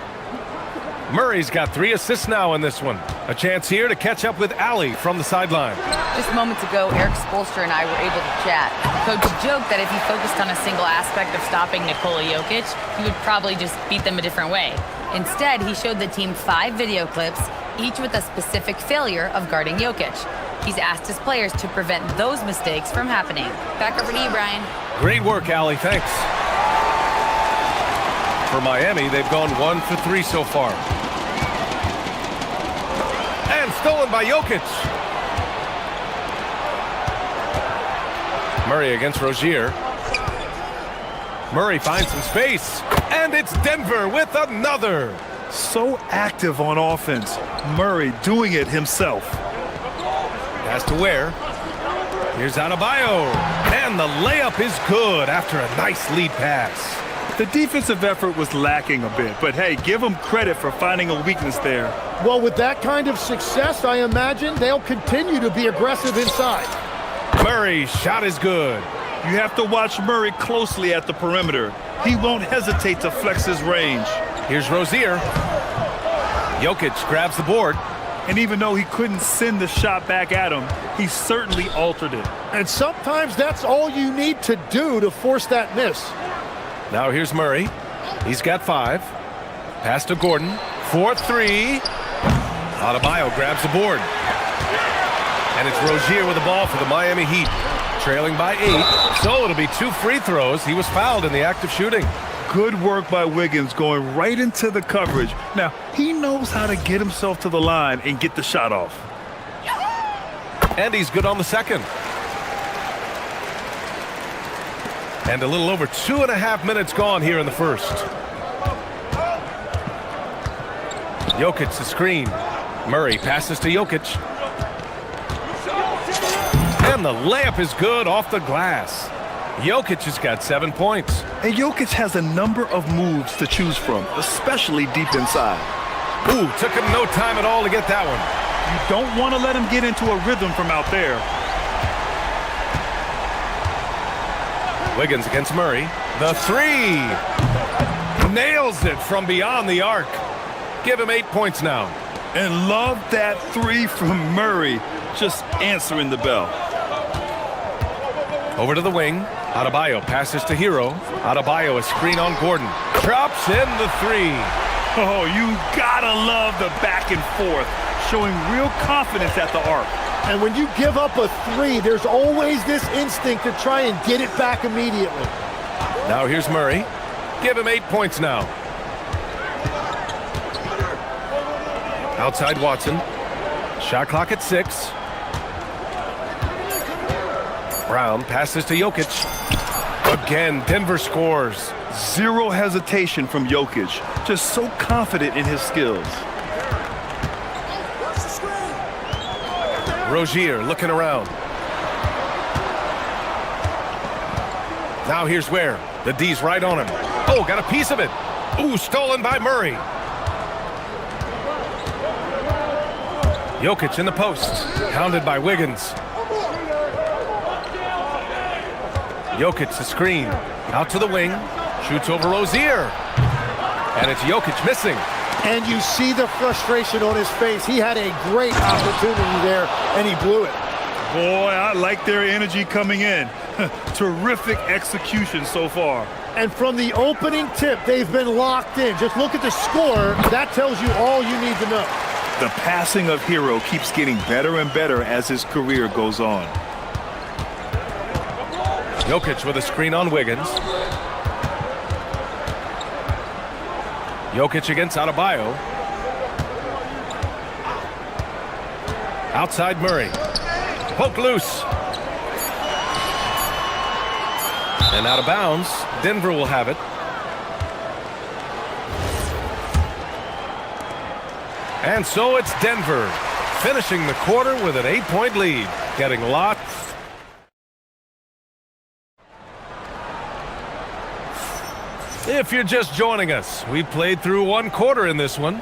Murray's got 3 assists now in this one. A chance here to catch up with Allie from the sideline. Just moments ago, Eric Spoelstra and I were able to chat. Coach joked that if he focused on a single aspect of stopping Nikola Jokic, he would probably just beat them a different way. Instead, he showed the team 5 video clips, each with a specific failure of guarding Jokic. He's asked his players to prevent those mistakes from happening. Back over to you, Brian. Great work, Allie. Thanks. For Miami, they've gone 1 for 3 so far. And stolen by Jokic. Murray against Rozier. Murray finds some space. And it's Denver with another. So active on offense. Murray doing it himself. Pass to Ware. Here's Adebayo. And the layup is good after a nice lead pass. The defensive effort was lacking a bit, but hey, give them credit for finding a weakness there. Well, with that kind of success, I imagine they'll continue to be aggressive inside. Murray's shot is good. You have to watch Murray closely at the perimeter. He won't hesitate to flex his range. Here's Rozier. Jokic grabs the board. And even though he couldn't send the shot back at him, he certainly altered it. And sometimes that's all you need to do to force that miss. Now here's Murray. He's got 5. Pass to Gordon. 4-3. Adebayo grabs the board. And it's Rozier with the ball for the Miami Heat. Trailing by 8. So it'll be 2 free throws. He was fouled in the act of shooting. Good work by Wiggins going right into the coverage. Now, he knows how to get himself to the line and get the shot off. And he's good on the second. And a little over 2.5 minutes gone here in the first. Jokic the screen. Murray passes to Jokic. And the layup is good off the glass. Jokic has got 7 points. And Jokic has a number of moves to choose from, especially deep inside. Ooh, took him no time at all to get that one. You don't want to let him get into a rhythm from out there. Wiggins against Murray. The 3. Nails it from beyond the arc. Give him 8 points now. And love that 3 from Murray. Just answering the bell. Over to the wing. Adebayo passes to Hero. Adebayo a screen on Gordon. Drops in the 3. Oh, you gotta love the back and forth. Showing real confidence at the arc. And when you give up a 3, there's always this instinct to try and get it back immediately. Now here's Murray. Give him 8 points now. Outside Watson. Shot clock at 6. Brown passes to Jokic. Again, Denver scores. Zero hesitation from Jokic. Just so confident in his skills. Rozier looking around. Now here's Ware. The D's right on him. Oh, got a piece of it. Ooh, stolen by Murray. Jokic in the post. Hounded by Wiggins. Jokic the screen. Out to the wing. Shoots over Rozier. And it's Jokic missing. And you see the frustration on his face. He had a great opportunity there, and he blew it. Boy, I like their energy coming in. Terrific execution so far. And from the opening tip, they've been locked in. Just look at the score. That tells you all you need to know. The passing of Hero keeps getting better and better as his career goes on. Jokic with a screen on Wiggins. Jokic against Adebayo. Outside Murray. Poke loose. And out of bounds. Denver will have it. And so it's Denver finishing the quarter with an 8-point lead. Getting lots. If you're just joining us, we played through one quarter in this one.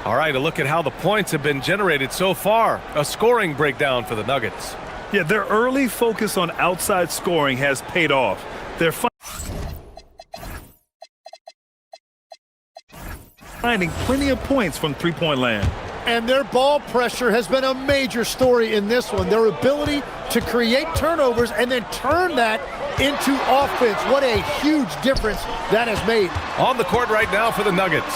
All right, a look at how the points have been generated so far. A scoring breakdown for the Nuggets. Yeah, their early focus on outside scoring has paid off. They're finding plenty of points from three-point land. And their ball pressure has been a major story in this one. Their ability to create turnovers and then turn that into offense. What a huge difference that has made. On the court right now for the Nuggets.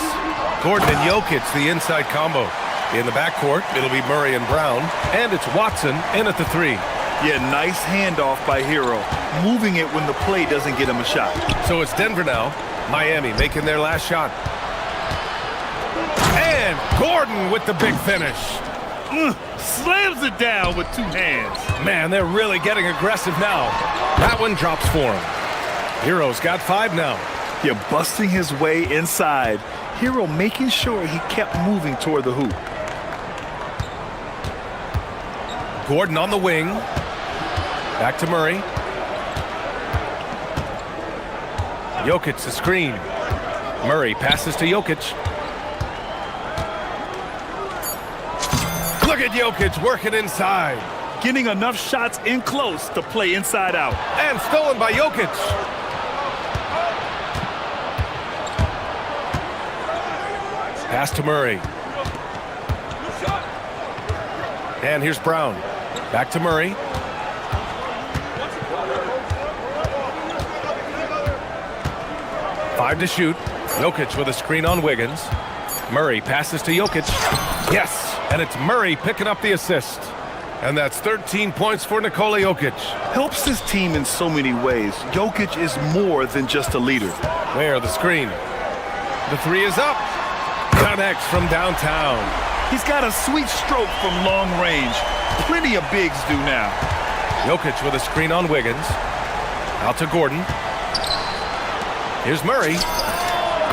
Gordon and Jokic, the inside combo. In the backcourt, it'll be Murray and Brown. And it's Watson in at the 3. Yeah, nice handoff by Hero. Moving it when the play doesn't get him a shot. So it's Denver now. Miami making their last shot. And Gordon with the big finish. Slams it down with two hands. Man, they're really getting aggressive now. That one drops for him. Hero's got 5 now. Yeah, busting his way inside. Hero making sure he kept moving toward the hoop. Gordon on the wing. Back to Murray. Jokic the screen. Murray passes to Jokic. Look at Jokic working inside. Getting enough shots in close to play inside out. And stolen by Jokic. Pass to Murray. And here's Brown. Back to Murray. Five to shoot. Jokic with a screen on Wiggins. Murray passes to Jokic. Yes, and it's Murray picking up the assist. And that's 13 points for Nikola Jokic. Helps his team in so many ways. Jokic is more than just a leader. There, the screen. The 3 is up. Connects from downtown. He's got a sweet stroke from long range. Plenty of bigs do now. Jokic with a screen on Wiggins. Out to Gordon. Here's Murray.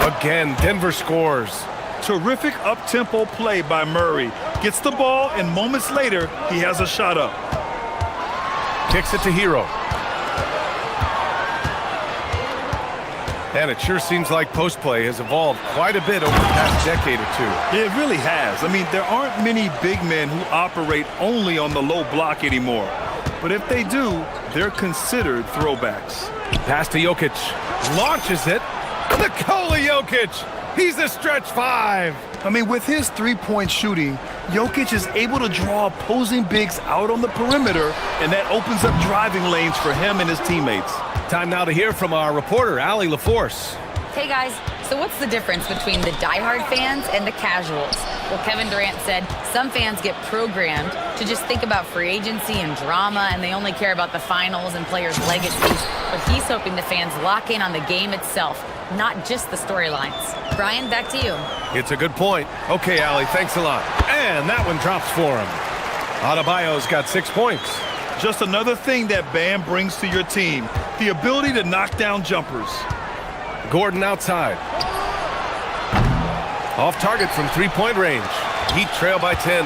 Again, Denver scores. Terrific up-tempo play by Murray. Gets the ball, and moments later, he has a shot up. Kicks it to Hero. And it sure seems like post play has evolved quite a bit over the past decade or two. It really has. I mean, there aren't many big men who operate only on the low block anymore. But if they do, they're considered throwbacks. Pass to Jokic. Launches it. Nikola Jokic. He's a stretch 5. I mean, with his three-point shooting, Jokic is able to draw opposing bigs out on the perimeter, and that opens up driving lanes for him and his teammates. Time now to hear from our reporter, Allie LaForce. Hey guys, so what's the difference between the diehard fans and the casuals? Well, Kevin Durant said some fans get programmed to just think about free agency and drama, and they only care about the finals and players' legacies. But he's hoping the fans lock in on the game itself, not just the storylines. Brian, back to you. It's a good point. Okay, Allie, thanks a lot. And that one drops for him. Adebayo's got 6 points. Just another thing that Bam brings to your team, the ability to knock down jumpers. Gordon outside. Off target from three-point range. Heat trail by 10.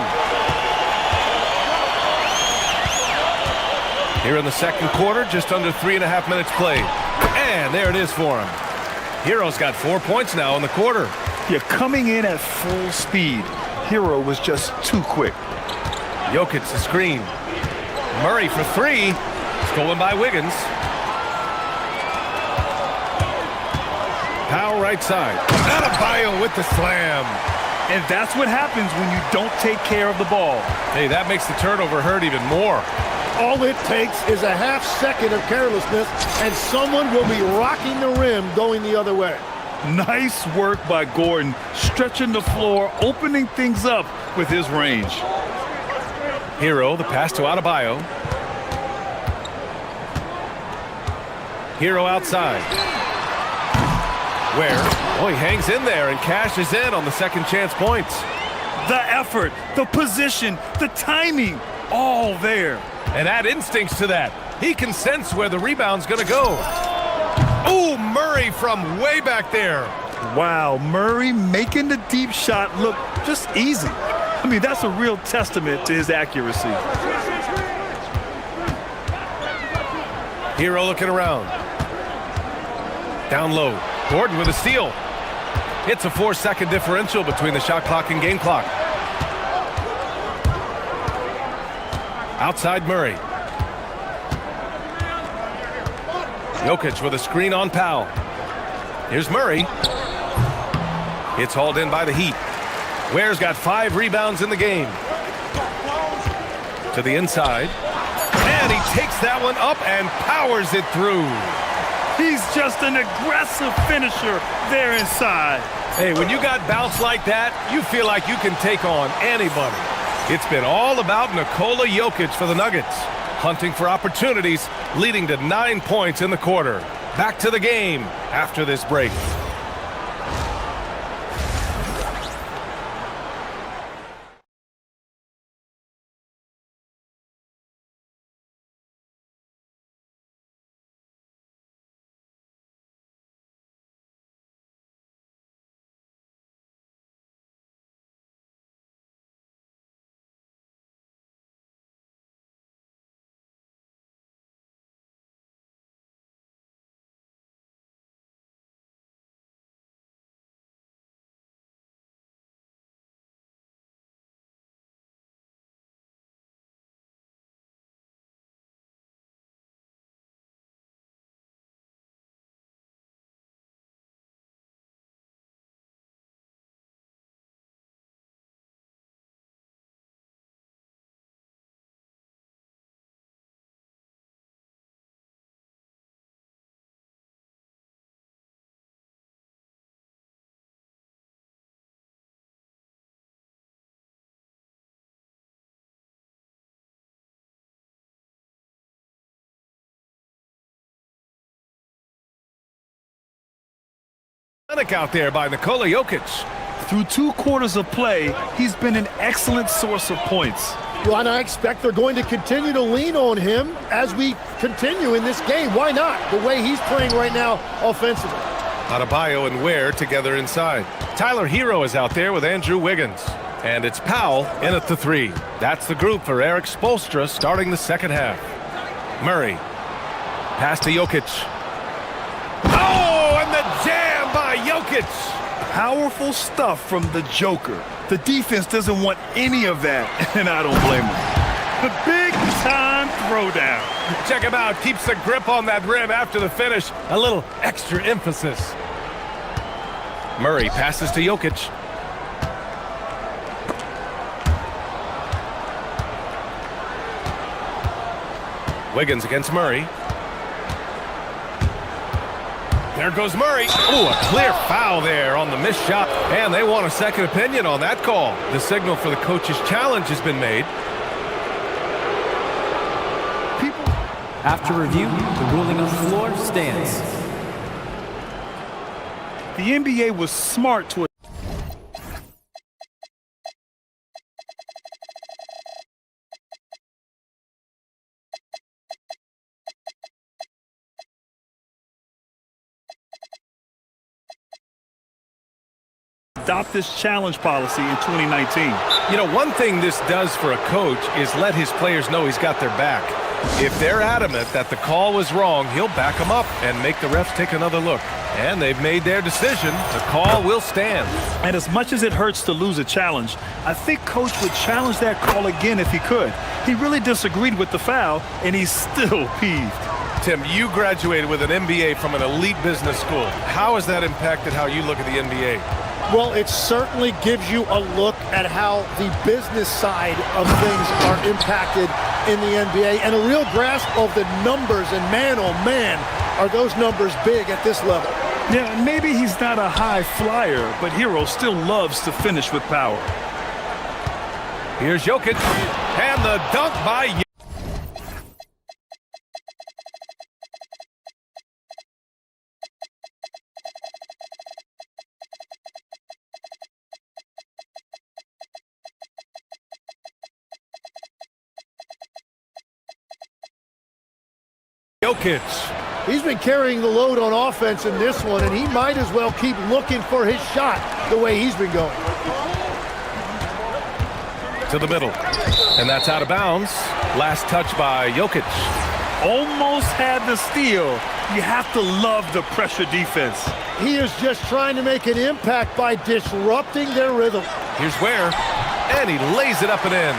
Here in the second quarter, just under 3.5 minutes played. And there it is for him. Hero's got 4 points now in the quarter. You're coming in at full speed. Hero was just too quick. Jokic the screen. Murray for 3. Stolen by Wiggins. Powell right side. Adebayo with the slam. And that's what happens when you don't take care of the ball. Hey, that makes the turnover hurt even more. All it takes is a half second of carelessness, and someone will be rocking the rim going the other way. Nice work by Gordon, stretching the floor, opening things up with his range. Hero, the pass to Adebayo. Hero outside. Where? Oh, he hangs in there and cashes in on the second chance points. The effort, the position, the timing, all there. And add instincts to that. He can sense where the rebound's going to go. Ooh, Murray from way back there. Wow, Murray making the deep shot look just easy. I mean, that's a real testament to his accuracy. Hero looking around. Down low. Gordon with a steal. It's a 4-second differential between the shot clock and game clock. Outside Murray. Jokic with a screen on Powell. Here's Murray. It's hauled in by the Heat. Ware's got 5 rebounds in the game. To the inside. And he takes that one up and powers it through. He's just an aggressive finisher there inside. Hey, when you got bounce like that, you feel like you can take on anybody. It's been all about Nikola Jokic for the Nuggets. Hunting for opportunities, leading to 9 points in the quarter. Back to the game after this break. Out there by Nikola Jokic. Through 2 quarters of play, he's been an excellent source of points. Well, and I expect they're going to continue to lean on him as we continue in this game. Why not? The way he's playing right now offensively. Adebayo and Ware together inside. Tyler Hero is out there with Andrew Wiggins. And it's Powell in at the 3. That's the group for Eric Spoelstra starting the second half. Murray. Pass to Jokic. Oh, and the jam by Jokic. Powerful stuff from the Joker. The defense doesn't want any of that, and I don't blame him. The big-time throwdown. Check him out. Keeps the grip on that rim after the finish. A little extra emphasis. Murray passes to Jokic. Wiggins against Murray. There goes Murray. Oh, a clear foul there on the missed shot. And they want a second opinion on that call. The signal for the coach's challenge has been made. After review, the ruling on the floor stands. The NBA was smart to adopt this challenge policy in 2019. You know, one thing this does for a coach is let his players know he's got their back. If they're adamant that the call was wrong, he'll back them up and make the refs take another look. And they've made their decision. The call will stand. And as much as it hurts to lose a challenge, I think Coach would challenge that call again if he could. He really disagreed with the foul, and he's still peeved. Tim, you graduated with an MBA from an elite business school. How has that impacted how you look at the NBA? Well, it certainly gives you a look at how the business side of things are impacted in the NBA and a real grasp of the numbers. And man, oh man, are those numbers big at this level. Yeah, maybe he's not a high flyer, but Hero still loves to finish with power. Here's Jokic, and the dunk by Jokic. He's been carrying the load on offense in this one, and he might as well keep looking for his shot the way he's been going. To the middle, and that's out of bounds. Last touch by Jokic. Almost had the steal. You have to love the pressure defense. He is just trying to make an impact by disrupting their rhythm. Here's Ware, and he lays it up and in.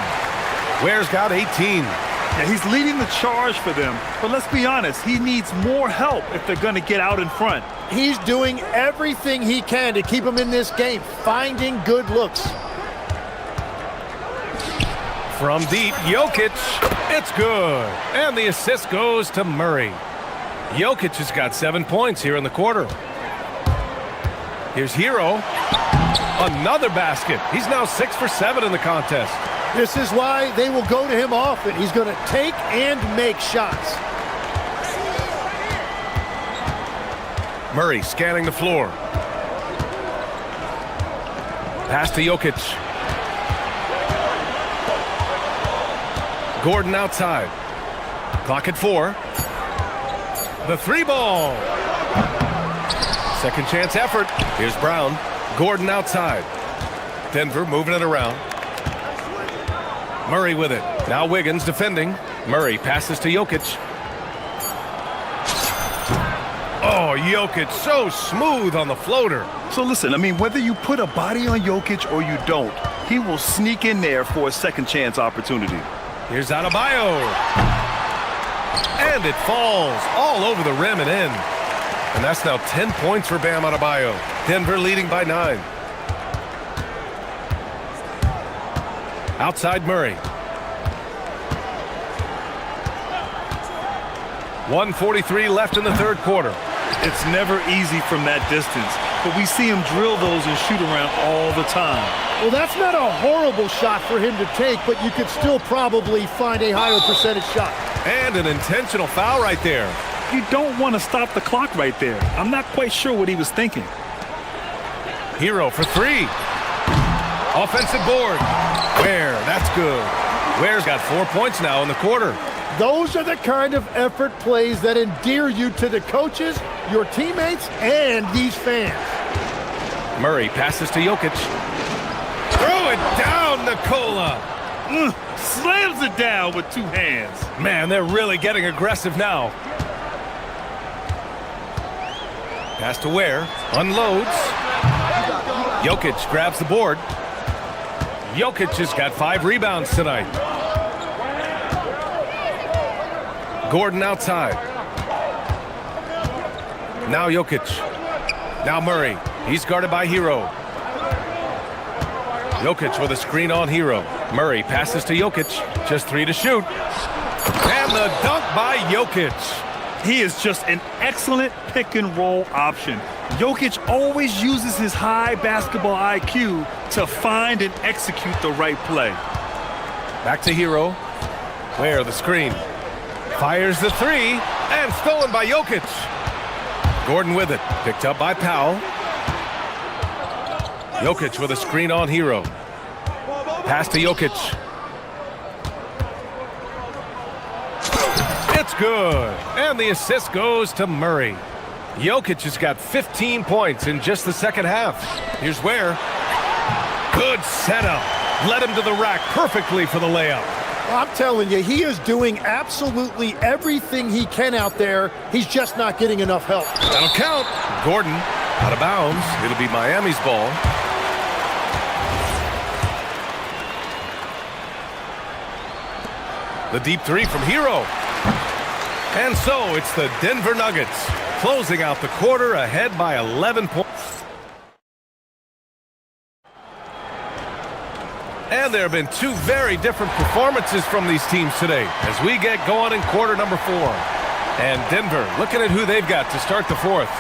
Ware's got 18. Yeah, he's leading the charge for them, but let's be honest, he needs more help if they're going to get out in front. He's doing everything he can to keep them in this game, finding good looks. From deep, Jokic, it's good. And the assist goes to Murray. Jokic has got 7 points here in the quarter. Here's Hero. Another basket. He's now 6 for 7 in the contest. This is why they will go to him often. He's going to take and make shots. Murray scanning the floor. Pass to Jokic. Gordon outside. Clock at 4. The 3 ball. Second chance effort. Here's Brown. Gordon outside. Denver moving it around. Murray with it. Now Wiggins defending. Murray passes to Jokic. Oh, Jokic so smooth on the floater. So listen, I mean, whether you put a body on Jokic or you don't, he will sneak in there for a second chance opportunity. Here's Adebayo. And it falls all over the rim and in. And that's now 10 points for Bam Adebayo. Denver leading by 9. Outside Murray. 1:43 left in the third quarter. It's never easy from that distance, but we see him drill those and shoot around all the time. Well, that's not a horrible shot for him to take, but you could still probably find a higher percentage shot. And an intentional foul right there. You don't want to stop the clock right there. I'm not quite sure what he was thinking. Hero for 3. Offensive board. Ware, that's good. Ware's got 4 points now in the quarter. Those are the kind of effort plays that endear you to the coaches, your teammates, and these fans. Murray passes to Jokic. Throw it down, Nikola. Slams it down with 2 hands. Man, they're really getting aggressive now. Pass to Ware. Unloads. Jokic grabs the board. Jokic has got 5 rebounds tonight. Gordon outside. Now Jokic. Now Murray. He's guarded by Hero. Jokic with a screen on Hero. Murray passes to Jokic. Just 3 to shoot. And the dunk by Jokic. He is just an excellent pick-and-roll option. Jokic always uses his high basketball IQ to find and execute the right play. Back to Hero. Where the screen. Fires the 3, and stolen by Jokic. Gordon with it. Picked up by Powell. Jokic with a screen on Hero. Pass to Jokic. It's good. And the assist goes to Murray. Jokic has got 15 points in just the second half. Here's Ware. Good setup. Led him to the rack perfectly for the layup. I'm telling you, he is doing absolutely everything he can out there. He's just not getting enough help. That'll count. Gordon out of bounds. It'll be Miami's ball. The deep 3 from Hero. And so it's the Denver Nuggets closing out the quarter ahead by 11 points. And there have been two very different performances from these teams today as we get going in quarter number 4. And Denver looking at who they've got to start the fourth.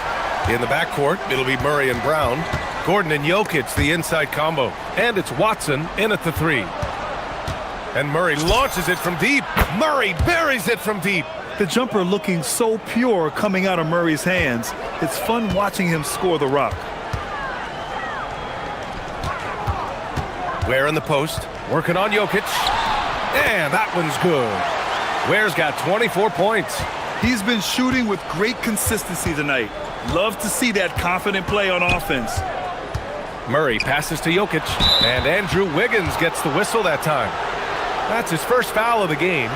In the backcourt, it'll be Murray and Brown. Gordon and Jokic, the inside combo. And it's Watson in at the 3. And Murray launches it from deep. Murray buries it from deep. The jumper looking so pure coming out of Murray's hands. It's fun watching him score the rock. Ware in the post, working on Jokic. And that one's good. Ware's got 24 points. He's been shooting with great consistency tonight. Love to see that confident play on offense. Murray passes to Jokic, and Andrew Wiggins gets the whistle that time. That's his first foul of the game.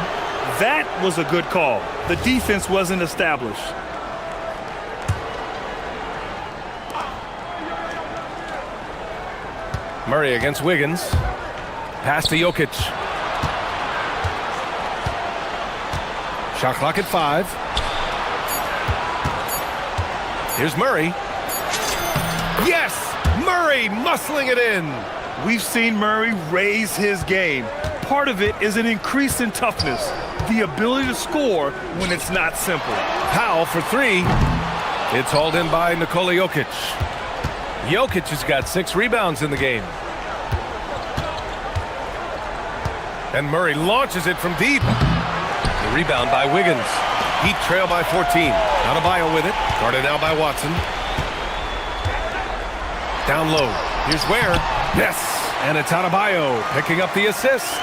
That was a good call. The defense wasn't established. Murray against Wiggins. Pass to Jokic. Shot clock at 5. Here's Murray. Yes! Murray muscling it in. We've seen Murray raise his game. Part of it is an increase in toughness, the ability to score when it's not simple. Powell for 3. It's hauled in by Nikola Jokic. Jokic has got 6 rebounds in the game. And Murray launches it from deep. The rebound by Wiggins. Heat trail by 14. Adebayo with it. Guarded now by Watson. Down low. Here's Ware. Yes! And it's Adebayo picking up the assist.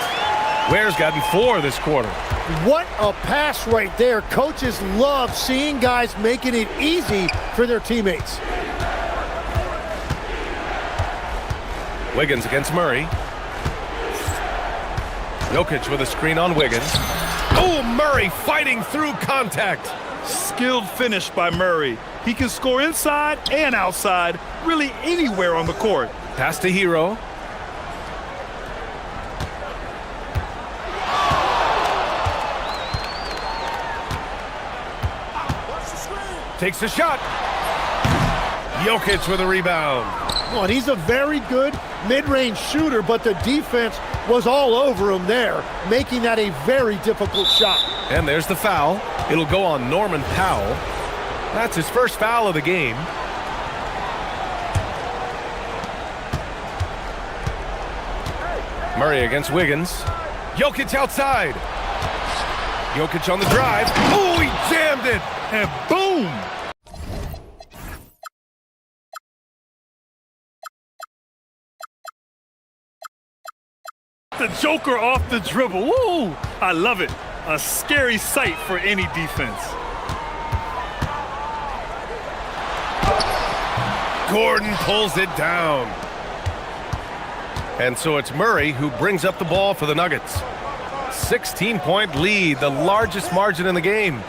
Ware's gotten 4 this quarter. What a pass right there. Coaches love seeing guys making it easy for their teammates. Wiggins against Murray. Jokic with a screen on Wiggins. Oh, Murray fighting through contact. Skilled finish by Murray. He can score inside and outside, really anywhere on the court. Pass to Hero. Takes a shot. Jokic with a rebound. Well, and he's a very good mid-range shooter, but the defense was all over him there, making that a very difficult shot. And there's the foul. It'll go on Norman Powell. That's his first foul of the game. Murray against Wiggins. Jokic outside. Jokic on the drive. Oh, he jammed it. And boom! The Joker off the dribble. Woo! I love it. A scary sight for any defense. Gordon pulls it down. And so it's Murray who brings up the ball for the Nuggets. 16-point lead, the largest margin in the game.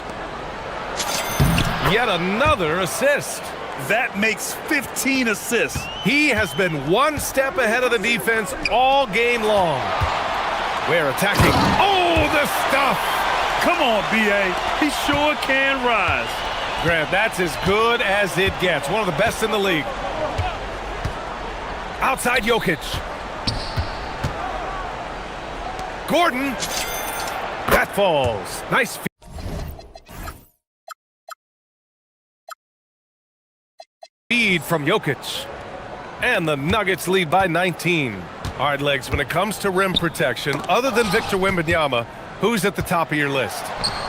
Yet another assist. That makes 15 assists. He has been one step ahead of the defense all game long. We're attacking. Oh, the stuff! Come on, B.A. He sure can rise. Grant, that's as good as it gets. One of the best in the league. Outside Jokic. Gordon. That falls. Nice. Feed from Jokic. And the Nuggets lead by 19. All right, Legs, when it comes to rim protection, other than Victor Wembanyama, who's at the top of your list?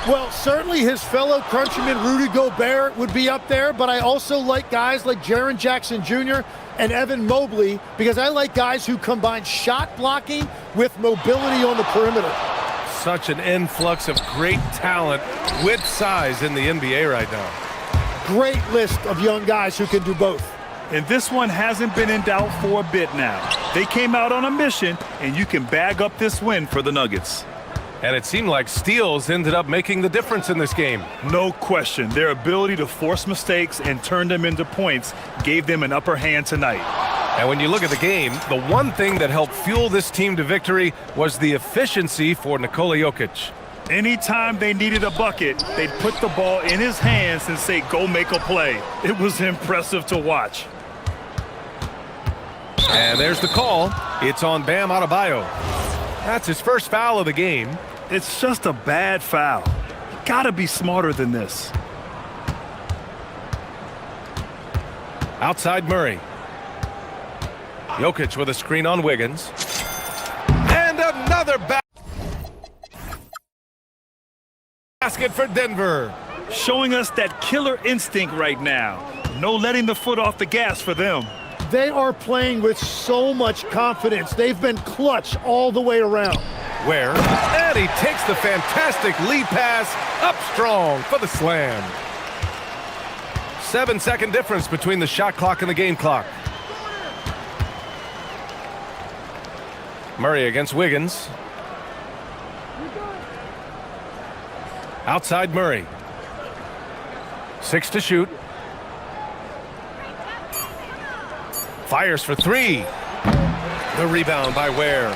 Well, certainly his fellow countryman Rudy Gobert would be up there, but I also like guys like Jaren Jackson Jr. and Evan Mobley because I like guys who combine shot blocking with mobility on the perimeter. Such an influx of great talent with size in the NBA right now. Great list of young guys who can do both. And this one hasn't been in doubt for a bit now. They came out on a mission, and you can bag up this win for the Nuggets. And it seemed like steals ended up making the difference in this game. No question. Their ability to force mistakes and turn them into points gave them an upper hand tonight. And when you look at the game, the one thing that helped fuel this team to victory was the efficiency for Nikola Jokic. Anytime they needed a bucket, they'd put the ball in his hands and say, go make a play. It was impressive to watch. And there's the call. It's on Bam Adebayo. That's his first foul of the game. It's just a bad foul. You gotta be smarter than this. Outside Murray. Jokic with a screen on Wiggins. And another basket for Denver. Showing us that killer instinct right now. No letting the foot off the gas for them. They are playing with so much confidence. They've been clutch all the way around. Where? And he takes the fantastic lead pass up strong for the slam. 7-second difference between the shot clock and the game clock. Murray against Wiggins. Outside Murray. 6 to shoot. Fires for 3. The rebound by Ware.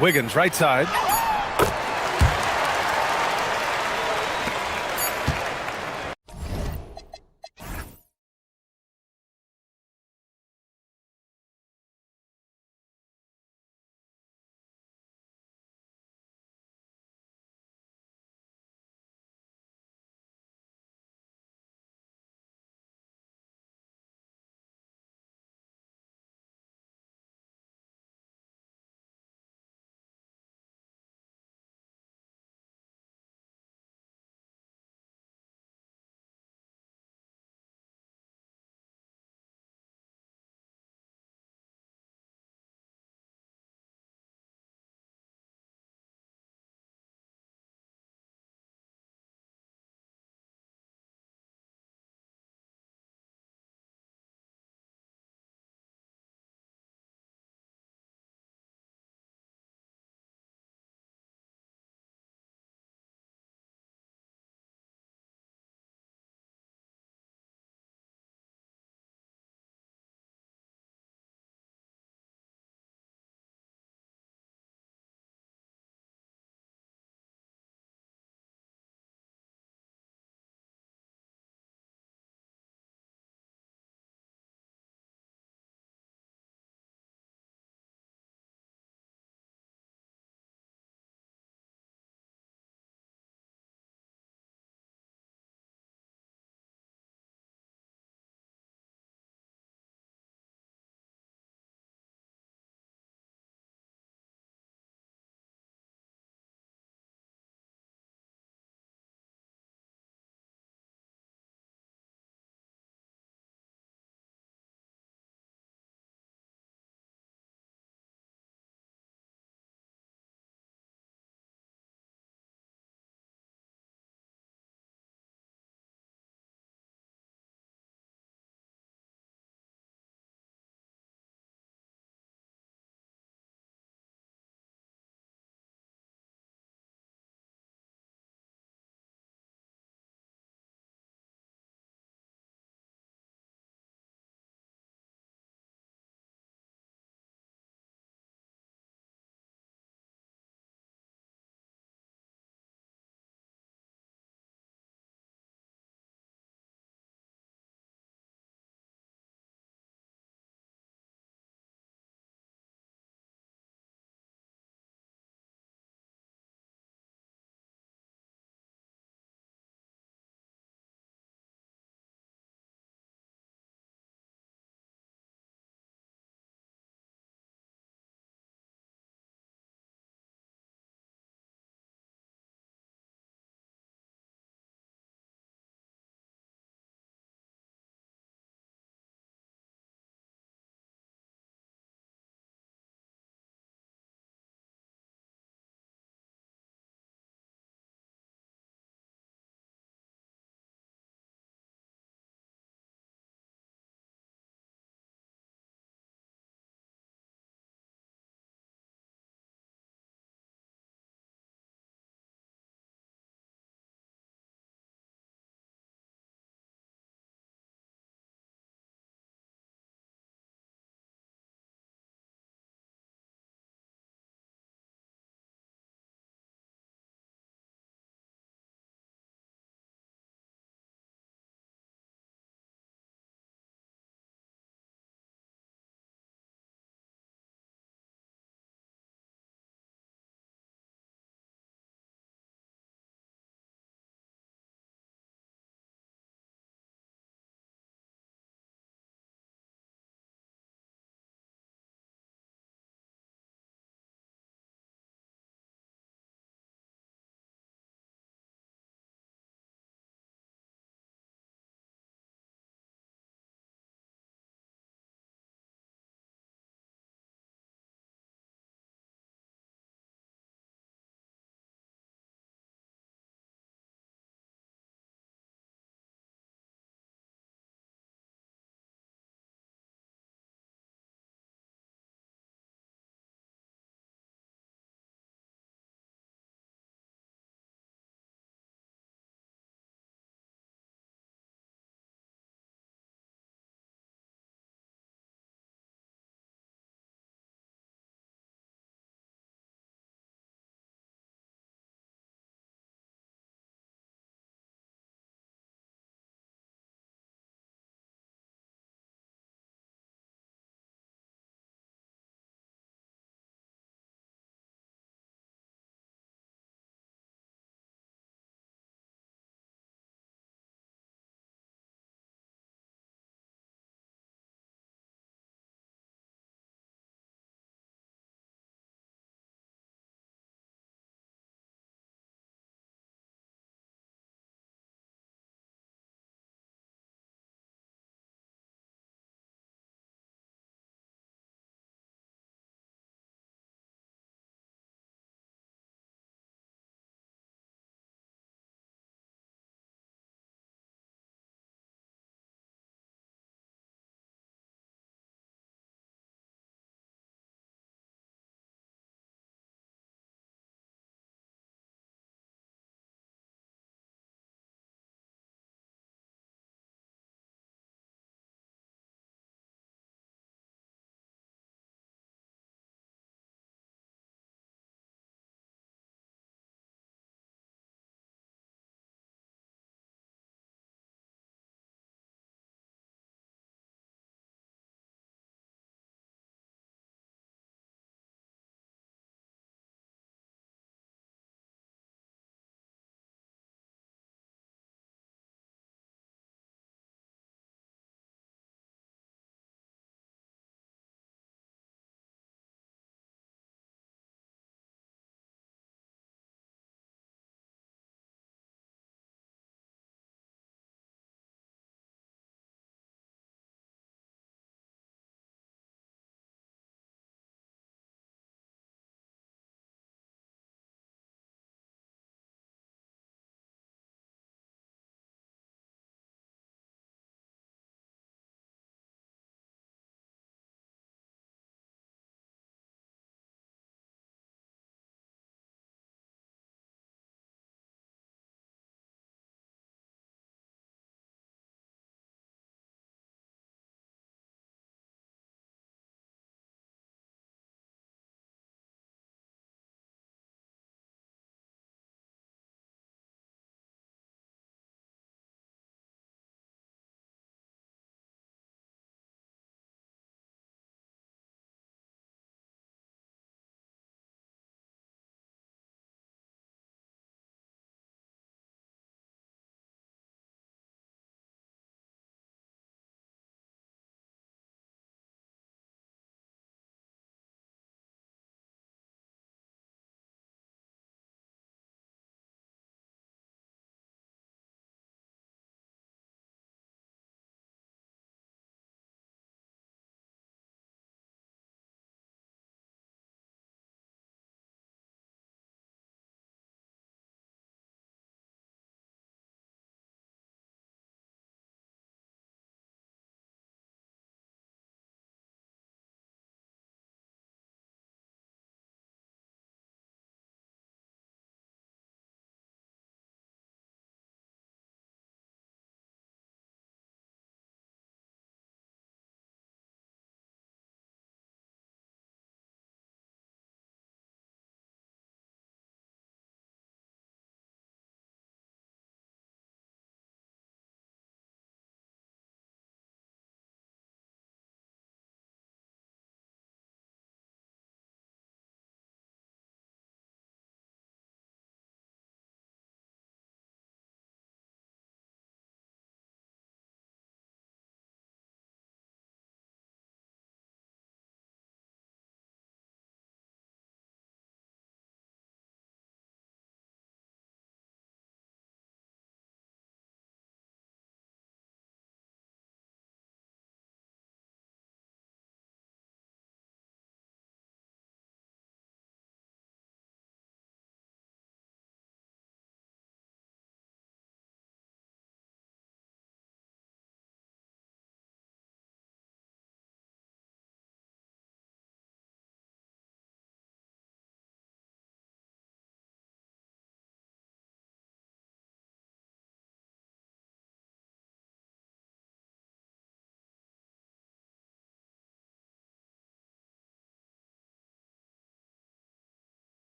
Wiggins right side.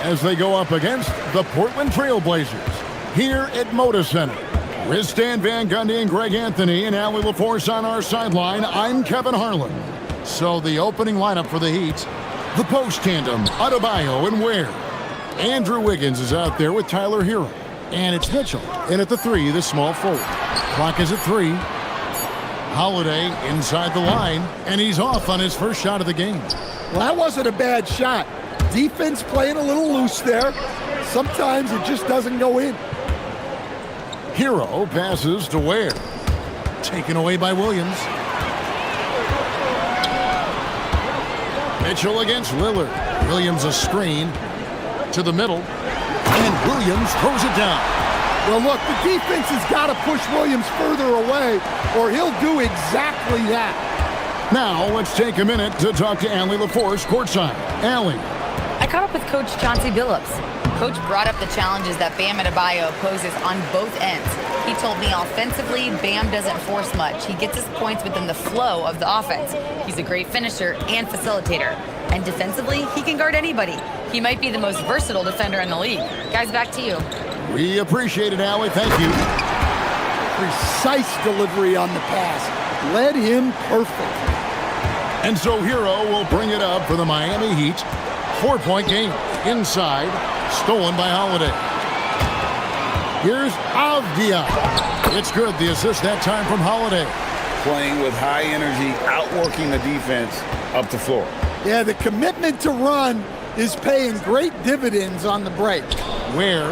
as they go up against the Portland Trail Blazers here at Moda Center. With Stan Van Gundy and Greg Anthony and Allie LaForce on our sideline, I'm Kevin Harlan. So the opening lineup for the Heat, the post tandem, Adebayo and Ware. Andrew Wiggins is out there with Tyler Hero. And it's Mitchell. And at the 3, the small forward. Clock is at 3. Holiday inside the line, and he's off on his first shot of the game. Well, that wasn't a bad shot. Defense playing a little loose there. Sometimes it just doesn't go in. Hero passes to Ware. Taken away by Williams. Mitchell against Lillard. Williams a screen to the middle. And Williams throws it down. Well, look, the defense has got to push Williams further away, or he'll do exactly that. Now, let's take a minute to talk to Allie LaForce courtside. Allie. I caught up with Coach Chauncey Billups. Coach brought up the challenges that Bam Adebayo poses on both ends. He told me offensively, Bam doesn't force much. He gets his points within the flow of the offense. He's a great finisher and facilitator. And defensively, he can guard anybody. He might be the most versatile defender in the league. Guys, back to you. We appreciate it, Allie. Thank you. Precise delivery on the pass. Led him perfect. And so Hero will bring it up for the Miami Heat. 4-point game. Inside. Stolen by Holiday. Here's Avdia. It's good. The assist that time from Holiday. Playing with high energy, outworking the defense up the floor. Yeah, the commitment to run is paying great dividends on the break. Where?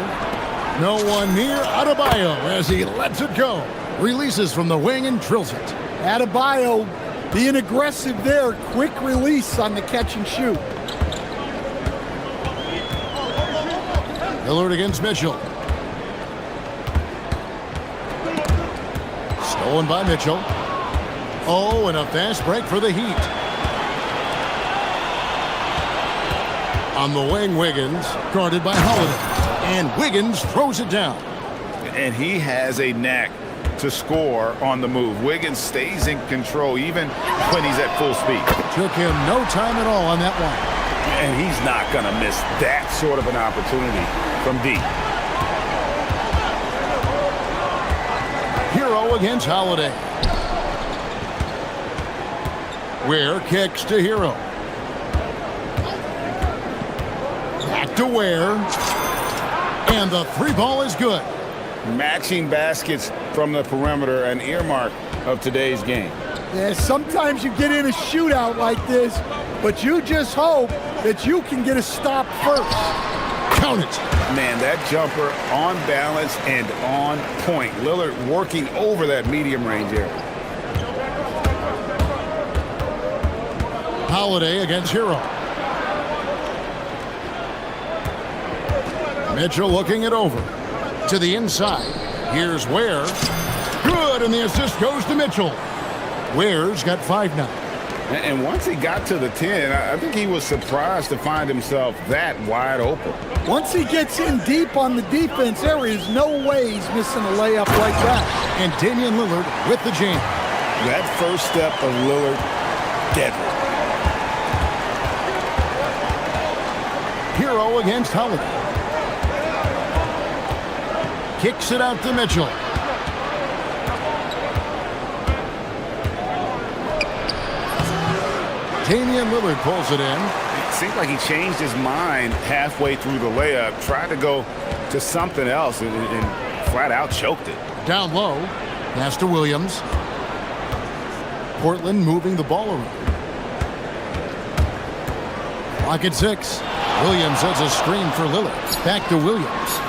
No one near Adebayo as he lets it go. Releases from the wing and drills it. Adebayo being aggressive there. Quick release on the catch and shoot. Lillard against Mitchell. Stolen by Mitchell. Oh, and a fast break for the Heat. On the wing, Wiggins, guarded by Holiday. And Wiggins throws it down. And he has a knack to score on the move. Wiggins stays in control even when he's at full speed. Took him no time at all on that one. And he's not going to miss that sort of an opportunity from deep. Hero against Holiday. Ware kicks to Hero. Back to Ware. And the 3 ball is good. Matching baskets from the perimeter, an earmark of today's game. Yeah, sometimes you get in a shootout like this, but you just hope that you can get a stop first. Count it. Man, that jumper on balance and on point. Lillard working over that medium range area. Holiday against Hero. Mitchell looking it over. To the inside. Here's Ware. Good, and the assist goes to Mitchell. Ware's got 5 now. And once he got to the 10, I think he was surprised to find himself that wide open. Once he gets in deep on the defense, there is no way he's missing a layup like that. And Damian Lillard with the jam. That first step of Lillard, deadly. Hero against Holiday. Kicks it out to Mitchell. Damian Lillard pulls it in. It seemed like he changed his mind halfway through the layup, tried to go to something else, and flat out choked it. Down low. Pass to Williams. Portland moving the ball around. Clock at 6. Williams has a screen for Lillard. Back to Williams.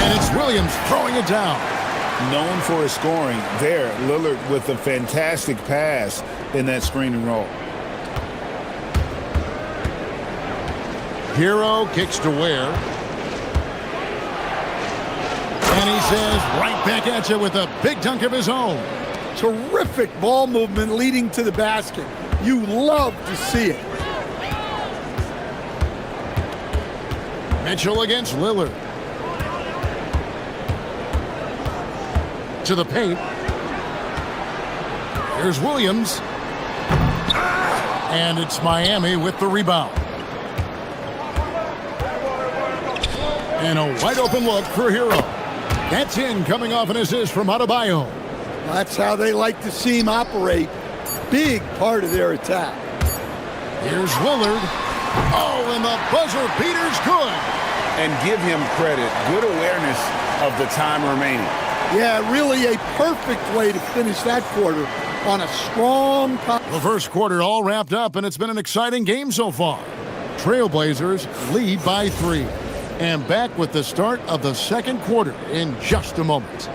And it's Williams throwing it down. Known for his scoring, there, Lillard with a fantastic pass in that screen and roll. Hero kicks to Ware. And he says, right back at you with a big dunk of his own. Terrific ball movement leading to the basket. You love to see it. Mitchell against Lillard. To the paint. Here's Williams. And it's Miami with the rebound. And a wide open look for Hero. That's in, coming off an assist from Adebayo. That's how they like to see him operate. Big part of their attack. Here's Lillard. Oh, and the buzzer beater's good. And give him credit. Good awareness of the time remaining. Yeah, really a perfect way to finish that quarter on a strong... The first quarter all wrapped up, and it's been an exciting game so far. Trailblazers lead by 3. And back with the start of the second quarter in just a moment.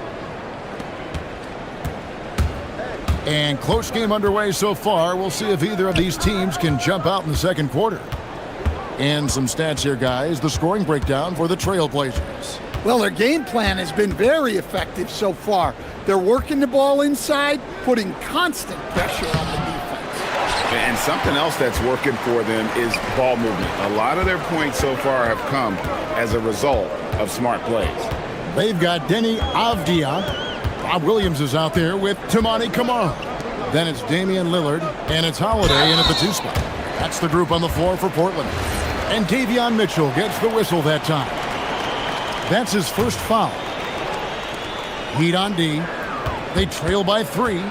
And close game underway so far. We'll see if either of these teams can jump out in the second quarter. And some stats here, guys. The scoring breakdown for the Trailblazers. Well, their game plan has been very effective so far. They're working the ball inside, putting constant pressure on the defense. And something else that's working for them is ball movement. A lot of their points so far have come as a result of smart plays. They've got Denny Avdia. Bob Williams is out there with Tamani Kamara. Then it's Damian Lillard, and it's Holiday in at the 2 spot. That's the group on the floor for Portland. And Davion Mitchell gets the whistle that time. That's his first foul. Heat on D. They trail by 3.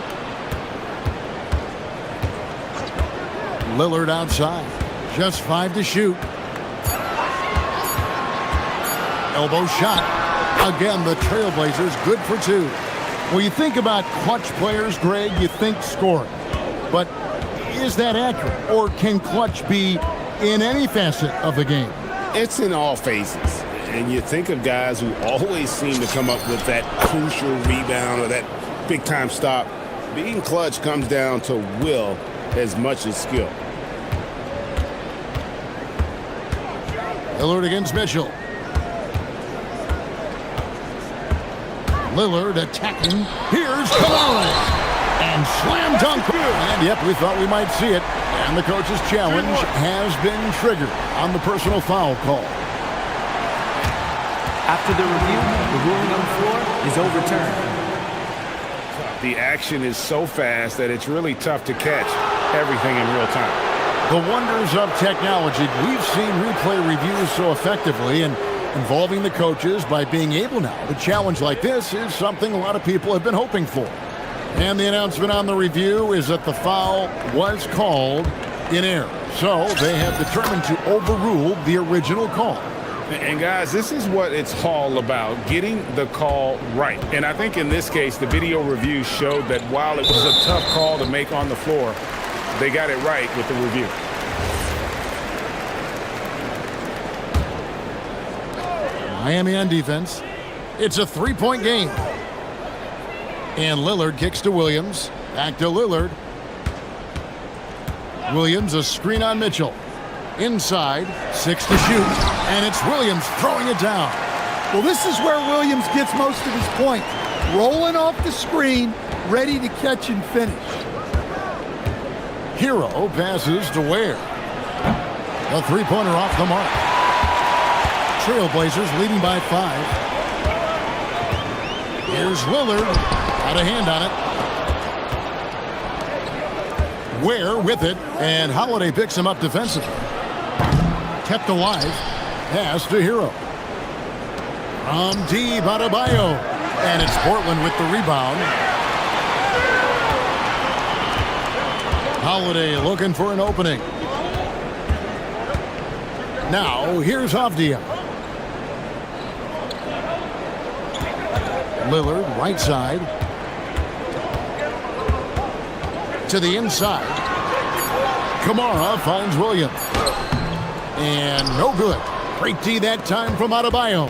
Lillard outside. Just 5 to shoot. Elbow shot. Again, the Trailblazers good for 2. Well, you think about clutch players, Greg, you think scoring. But is that accurate? Or can clutch be in any facet of the game? It's in all phases. And you think of guys who always seem to come up with that crucial rebound or that big-time stop. Being clutch comes down to will as much as skill. Lillard against Mitchell. Lillard attacking. Here's Kamara. And slam dunk. And yep, we thought we might see it. And the coach's challenge has been triggered on the personal foul call. After the review, the ruling on the floor is overturned. The action is so fast that it's really tough to catch everything in real time. The wonders of technology. We've seen replay reviews so effectively, and involving the coaches by being able now to challenge like this is something a lot of people have been hoping for. And the announcement on the review is that the foul was called in error. So they have determined to overrule the original call. And guys, this is what it's all about, getting the call right. And I think in this case, the video review showed that while it was a tough call to make on the floor, they got it right with the review. Miami on defense. It's a 3-point game. And Lillard kicks to Williams. Back to Lillard. Williams, a screen on Mitchell. Inside, 6 to shoot. And it's Williams throwing it down. Well, this is where Williams gets most of his points. Rolling off the screen, ready to catch and finish. Hero passes to Ware. A 3-pointer off the mark. Trailblazers leading by 5. Here's Lillard. Out of hand on it. Ware with it, and Holiday picks him up defensively. Kept alive. Pass to Hero. From deep, Adebayo. And it's Portland with the rebound. Holiday looking for an opening. Now, here's Avdia. Lillard, right side. To the inside. Kamara finds Williams. And no good. Great D that time from Adebayo.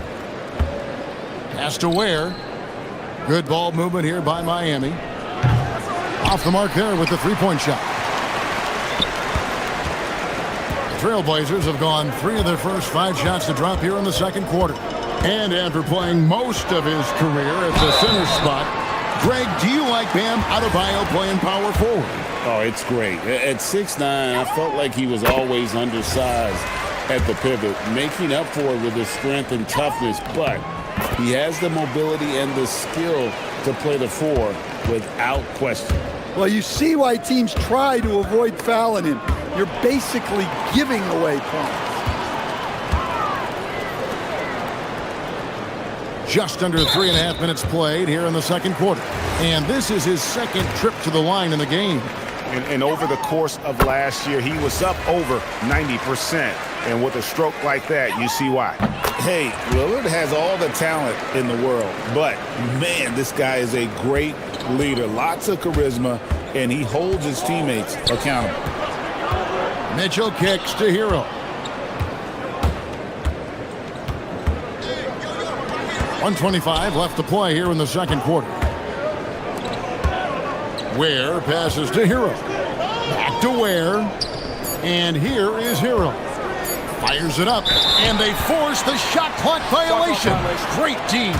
Pass to Ware. Good ball movement here by Miami. Off the mark there with the 3-point shot. The Trailblazers have gone 3 of their first 5 shots to drop here in the second quarter. And after playing most of his career at the center spot, Greg, do you like Bam Adebayo playing power forward? Oh, it's great. At 6'9", I felt like he was always undersized at the pivot, making up for it with his strength and toughness, but he has the mobility and the skill to play the 4 without question. Well, you see why teams try to avoid fouling him. You're basically giving away points. Just under 3.5 minutes played here in the second quarter. And this is his second trip to the line in the game. And over the course of last year, he was up over 90%. And with a stroke like that, you see why. Hey, Lillard has all the talent in the world, but man, this guy is a great leader. Lots of charisma, and he holds his teammates accountable. Mitchell kicks to Hero. 1:25 left to play here in the second quarter. Ware passes to Hero. Back to Ware. And here is Hero. Fires it up. And they force the shot clock violation. Great team.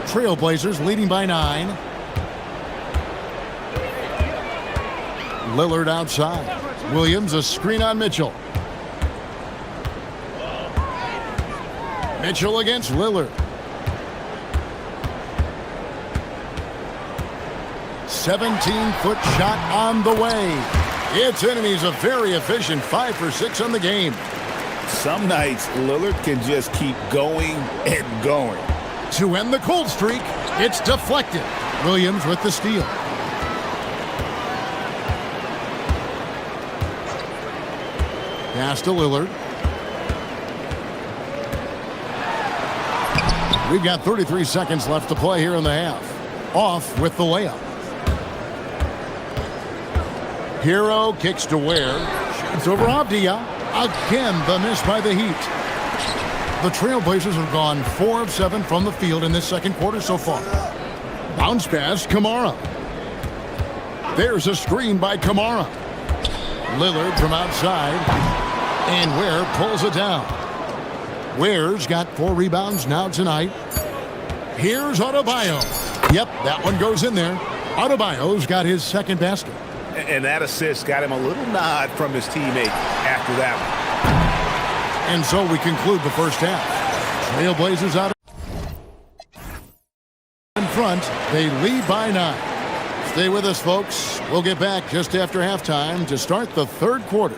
Trailblazers leading by 9. Lillard outside. Williams a screen on Mitchell. Mitchell against Lillard. 17-foot shot on the way. It's in, and he's a very efficient 5 for 6 on the game. Some nights, Lillard can just keep going and going. To end the cold streak, it's deflected. Williams with the steal. Pass to Lillard. We've got 33 seconds left to play here in the half. Off with the layup. Hero kicks to Ware. Shoots over Avdia. Again, the miss by the Heat. The Trailblazers have gone 4 of 7 from the field in this second quarter so far. Bounce pass, Kamara. There's a screen by Kamara. Lillard from outside. And Ware pulls it down. Ware's got 4 rebounds now tonight. Here's Adebayo. Yep, that one goes in there. Adebayo's got his second basket. And that assist got him a little nod from his teammate after that one. And so we conclude the first half. Trailblazers out in front. They lead by 9. Stay with us, folks. We'll get back just after halftime to start the third quarter.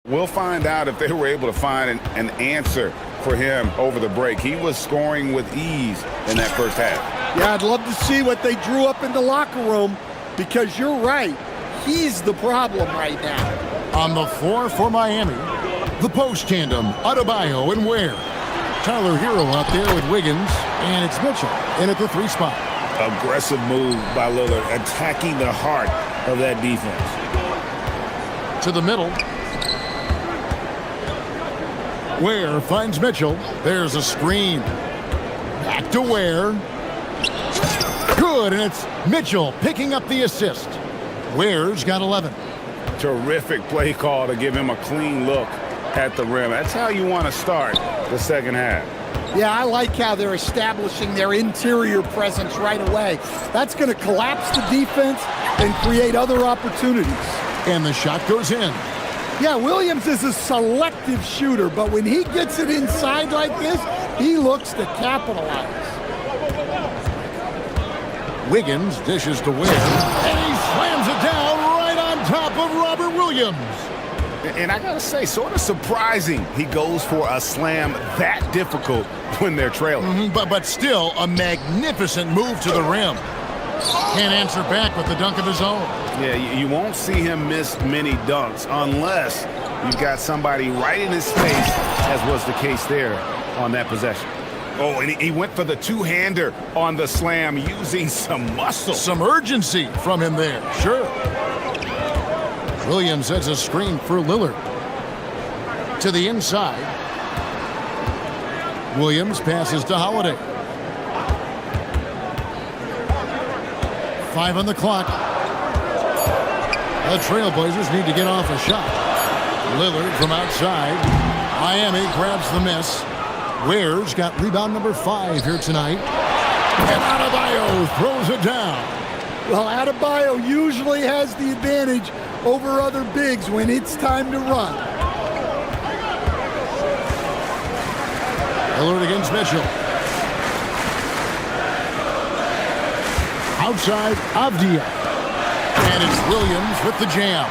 We'll find out if they were able to find an answer for him over the break. He was scoring with ease in that first half. Yeah, I'd love to see what they drew up in the locker room, because you're right. He's the problem right now. On the floor for Miami, the post tandem, Adebayo and Ware. Tyler Hero out there with Wiggins, and it's Mitchell in at the 3 spot. Aggressive move by Lillard, attacking the heart of that defense. To the middle. Ware finds Mitchell. There's a screen. Back to Ware. Good, and it's Mitchell picking up the assist. Ware's got 11. Terrific play call to give him a clean look at the rim. That's how you want to start the second half. Yeah, I like how they're establishing their interior presence right away. That's going to collapse the defense and create other opportunities. And the shot goes in. Yeah, Williams is a selective shooter, but when he gets it inside like this, he looks to capitalize. Wiggins dishes to Ware, and he slams it down right on top of Robert Williams. And I gotta say, sort of surprising he goes for a slam that difficult when they're trailing. But still a magnificent move to the rim. Can't answer back with the dunk of his own. Yeah, you won't see him miss many dunks unless you've got somebody right in his face, as was the case there on that possession. Oh, and he went for the two-hander on the slam using some muscle. Some urgency from him there, sure. Williams sets a screen for Lillard. To the inside. Williams passes to Holiday. 5 on the clock. The Trailblazers need to get off a shot. Lillard from outside. Miami grabs the miss. Ware's got rebound number 5 here tonight. And Adebayo throws it down. Well, Adebayo usually has the advantage over other bigs when it's time to run. Lillard against Mitchell. Outside, Avdia. And it's Williams with the jam.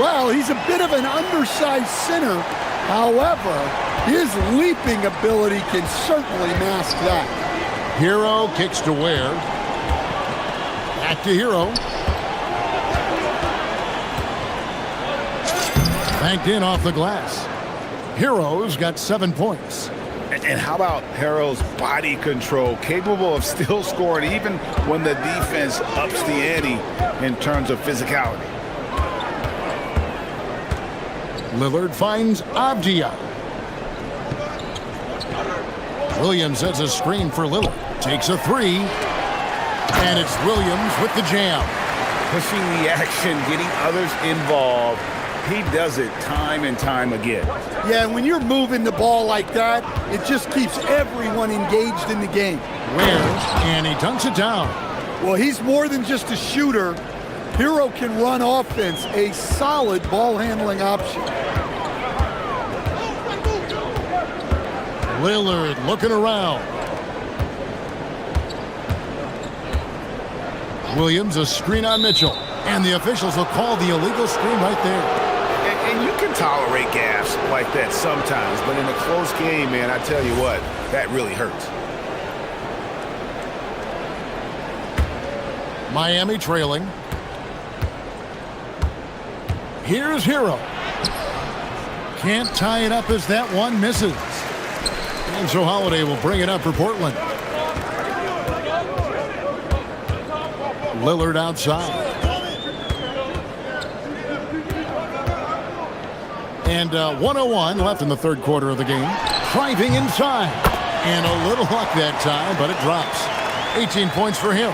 Well, he's a bit of an undersized center. However, his leaping ability can certainly mask that. Hero kicks to Ware. Back to Hero. Banked in off the glass. Hero's got 7 points. And how about Harrell's body control, capable of still scoring even when the defense ups the ante in terms of physicality. Lillard finds Avdia. Williams sets a screen for Lillard. Takes a 3. And it's Williams with the jam. Pushing the action, getting others involved. He does it time and time again. Yeah, when you're moving the ball like that, it just keeps everyone engaged in the game. Ware, and he dunks it down. Well, he's more than just a shooter. Hero can run offense, a solid ball handling option. Lillard looking around. Williams a screen on Mitchell. And the officials will call the illegal screen right there. And you can tolerate gaffes like that sometimes, but in a close game, man, I tell you what, that really hurts. Miami trailing. Here's Hero. Can't tie it up as that one misses. And so Holiday will bring it up for Portland. Lillard outside. And 1:01 left in the third quarter of the game. Driving inside. And a little luck that time, but it drops. 18 points for him.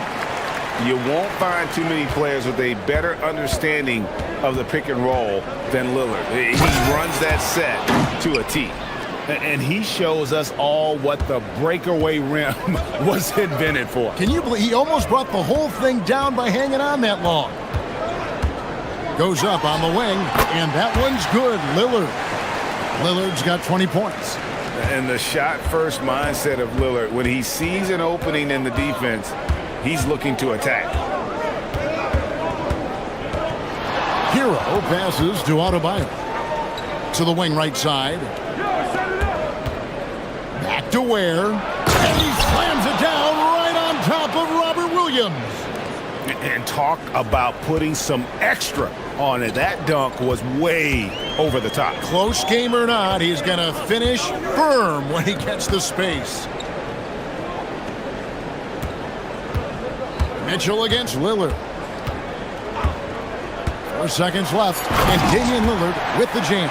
You won't find too many players with a better understanding of the pick and roll than Lillard. He runs that set to a T. And he shows us all what the breakaway rim was invented for. Can you believe he almost brought the whole thing down by hanging on that long? Goes up on the wing, and that one's good. Lillard's got 20 points. And the shot-first mindset of Lillard, when he sees an opening in the defense, he's looking to attack. Hero passes to Adebayo. To the wing right side. Back to Ware. And he slams it down right on top of Robert Williams. And talk about putting some extra on it. That dunk was way over the top. Close game or not, he's going to finish firm when he gets the space. Mitchell against Lillard. 4 seconds left, and Damian Lillard with the jam.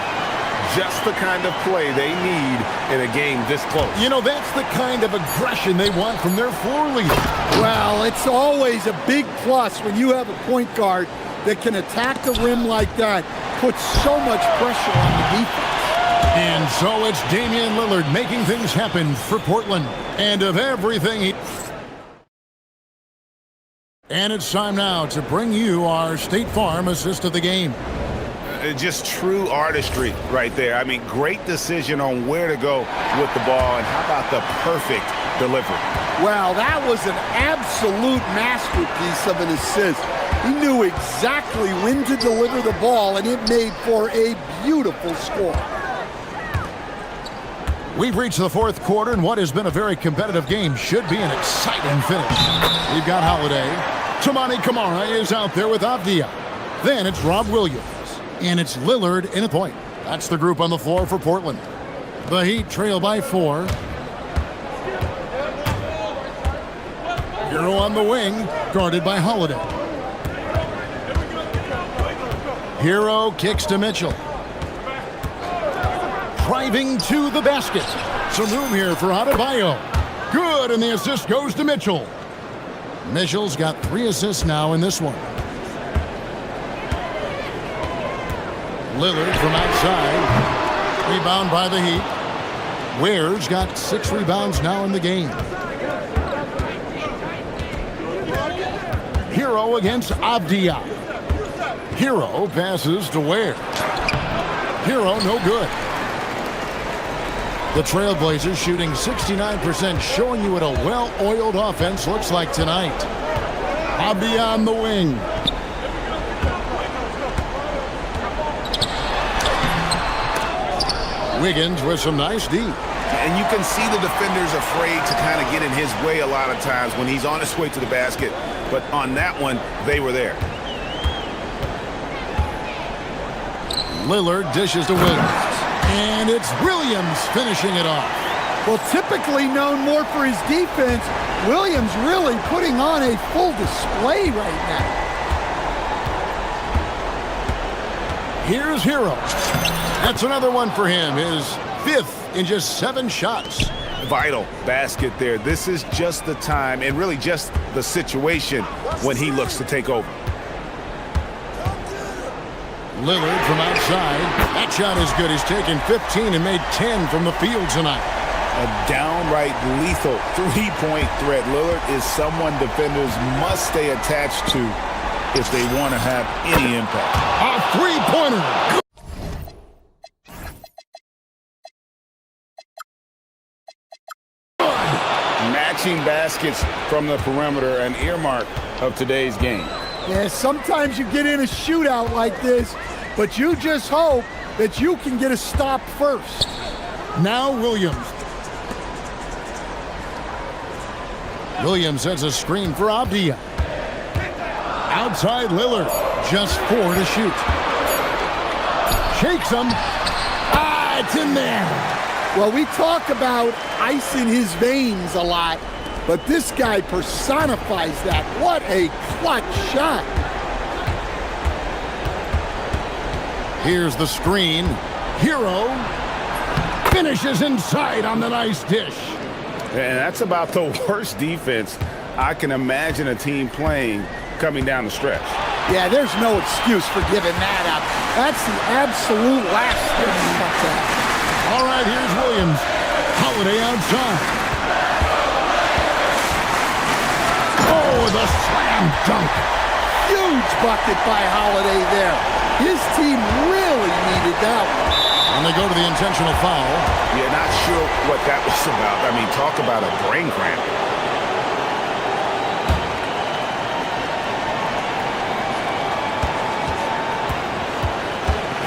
Just the kind of play they need in a game this close. You know, that's the kind of aggression they want from their floor leader. Well, it's always a big plus when you have a point guard that can attack the rim like that, puts so much pressure on the defense. And so it's Damian Lillard making things happen for Portland. And of everything he... And it's time now to bring you our State Farm assist of the game. Just true artistry right there. I mean, great decision on where to go with the ball, and how about the perfect delivery? Well, that was an absolute masterpiece of an assist. He knew exactly when to deliver the ball, and it made for a beautiful score. We've reached the fourth quarter, and what has been a very competitive game should be an exciting finish. We've got Holiday. Tamani Kamara is out there with Avdia. Then it's Rob Williams. And it's Lillard in a point. That's the group on the floor for Portland. The Heat trail by 4. Hero on the wing, guarded by Holiday. Hero kicks to Mitchell. Driving to the basket. Some room here for Adebayo. Good, and the assist goes to Mitchell. Mitchell's got 3 assists now in this one. Lillard from outside. Rebound by the Heat. Ware's got 6 rebounds now in the game. Hero against Avdia. Hero passes to Ware. Hero no good. The Trailblazers shooting 69%, showing you what a well-oiled offense looks like tonight. Avdia on the wing. Wiggins with some nice D. And you can see the defenders afraid to kind of get in his way a lot of times when he's on his way to the basket. But on that one, they were there. Lillard dishes to Williams. And it's Williams finishing it off. Well, typically known more for his defense, Williams really putting on a full display right now. Here's Hero. That's another one for him. His 5th in just 7 shots. Vital basket there. This is just the time and really just the situation when he looks to take over. Lillard from outside. That shot is good. He's taken 15 and made 10 from the field tonight. A downright lethal 3-point threat. Lillard is someone defenders must stay attached to if they want to have any impact. A 3-pointer. Matching baskets from the perimeter, an earmark of today's game. Yeah, sometimes you get in a shootout like this, but you just hope that you can get a stop first. Now Williams. Williams sets a screen for Avdia. Outside Lillard. Just 4 to shoot. Shakes him. Ah, it's in there. Well, we talk about ice in his veins a lot, but this guy personifies that. What a clutch shot. Here's the screen. Hero finishes inside on the nice dish. And that's about the worst defense I can imagine a team playing coming down the stretch. Yeah, there's no excuse for giving that up. That's the absolute last thing you want to have. All right, here's Williams. Holiday outside. Oh, the slam dunk. Huge bucket by Holiday there. His team really needed that one. And they go to the intentional foul. Yeah, not sure what that was about. I mean, talk about a brain cramp.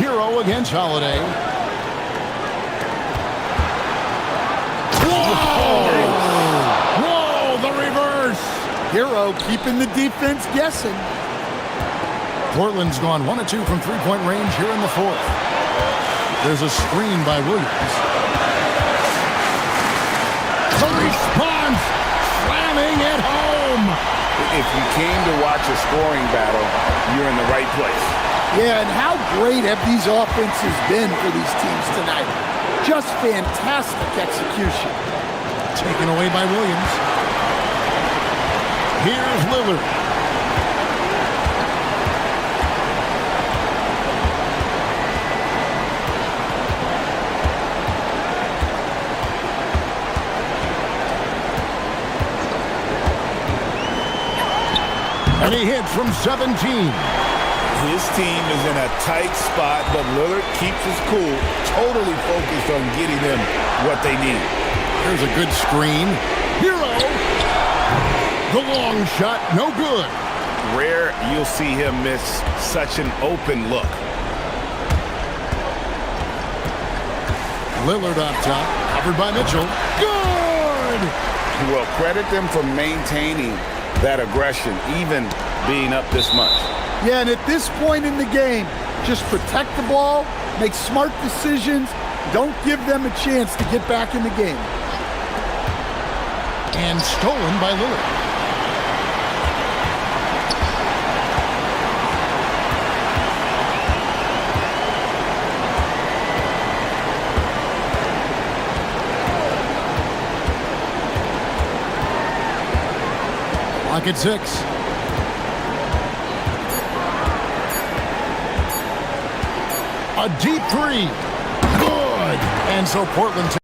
Hero against Holiday. Whoa, the reverse. Hero keeping the defense guessing. Portland's gone 1 of 2 from 3-point range here in the 4th. There's a screen by Williams. The response, slamming it home. If you came to watch a scoring battle, you're in the right place. Yeah, and how great have these offenses been for these teams tonight? Just fantastic execution. Taken away by Williams. Here's Lillard. And he hits from 17. His team is in a tight spot, but Lillard keeps his cool, totally focused on getting them what they need. Here's a good screen. Hero! The long shot, no good. Rare you'll see him miss such an open look. Lillard up top, covered by Mitchell. Good! Well, credit them for maintaining that aggression, even being up this much. Yeah, and at this point in the game, just protect the ball, make smart decisions, don't give them a chance to get back in the game. And stolen by Lillard. Clock at 6. A deep three. Good. And so Portland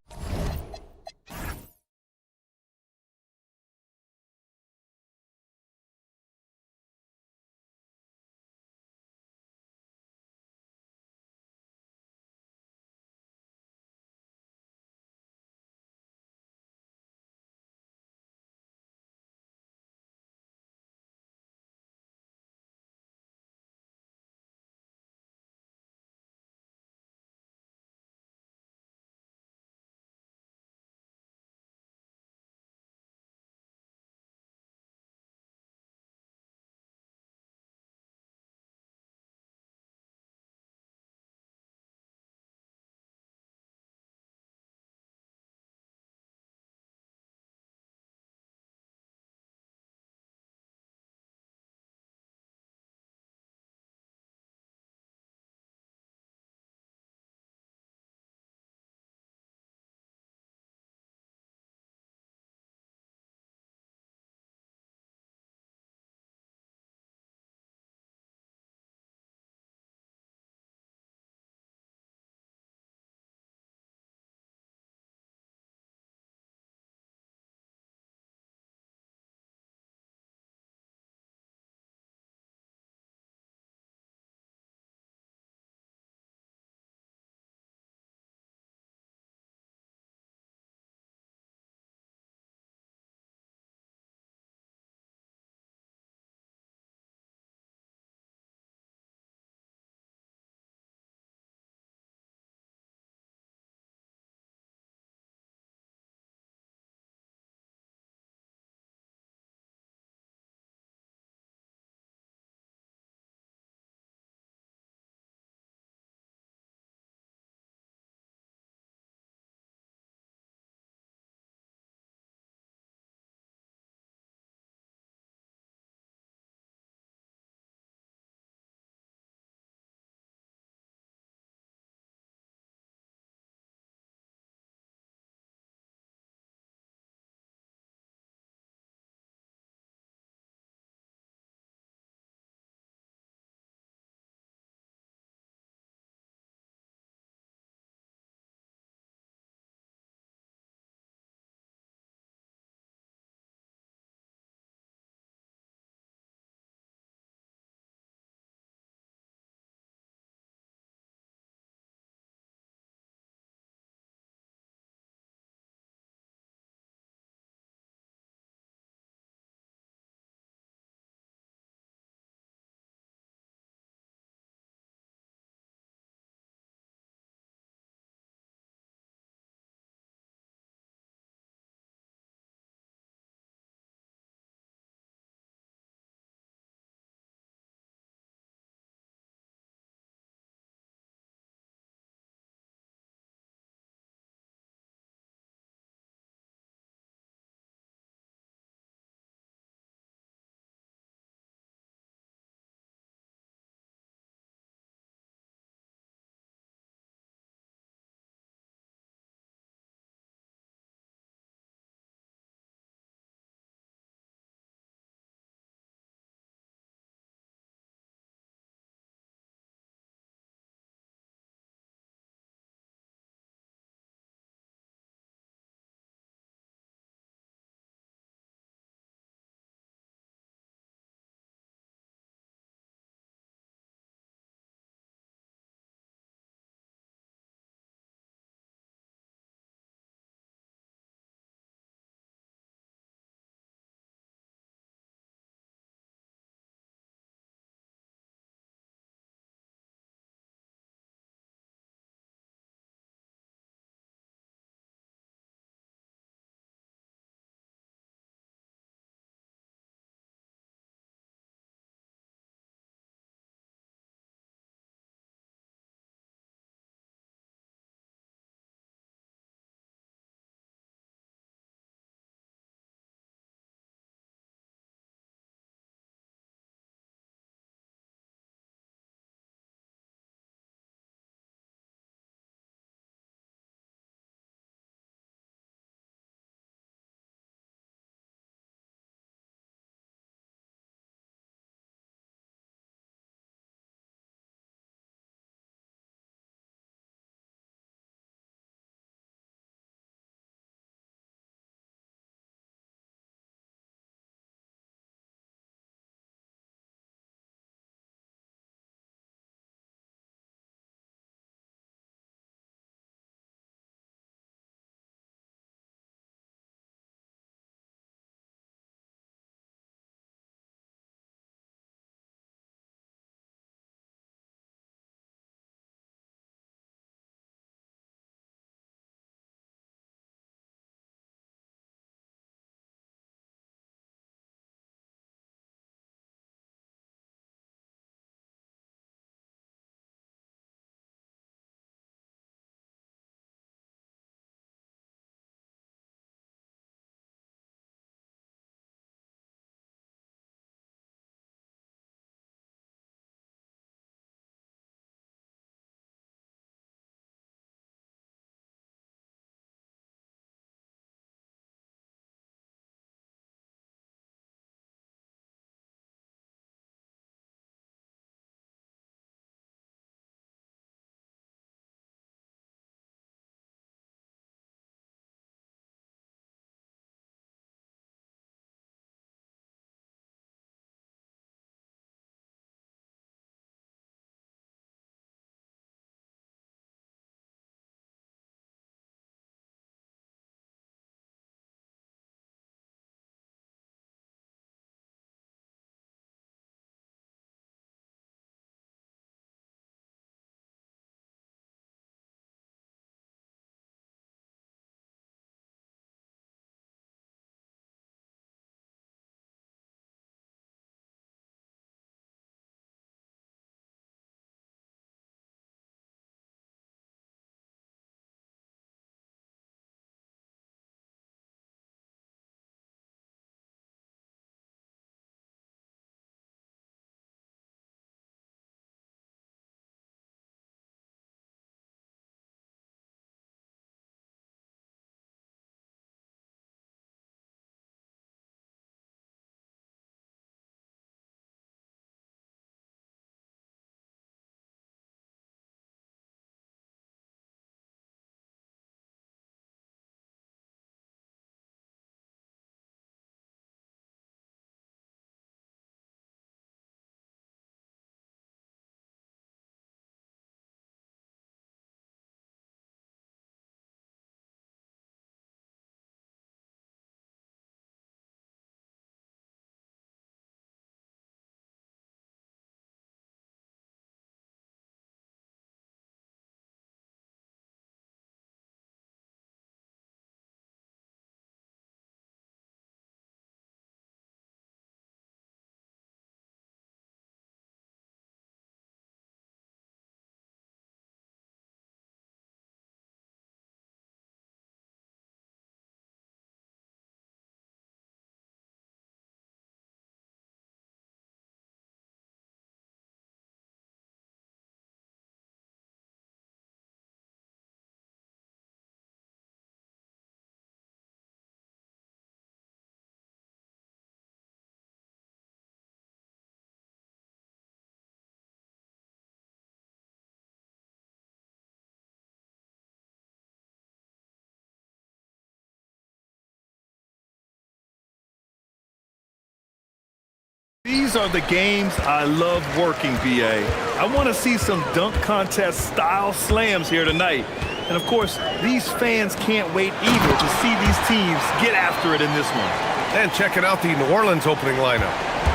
These are the games I love working, BA. I want to see some dunk contest style slams here tonight. And of course, these fans can't wait either to see these teams get after it in this one. And checking out the New Orleans opening lineup.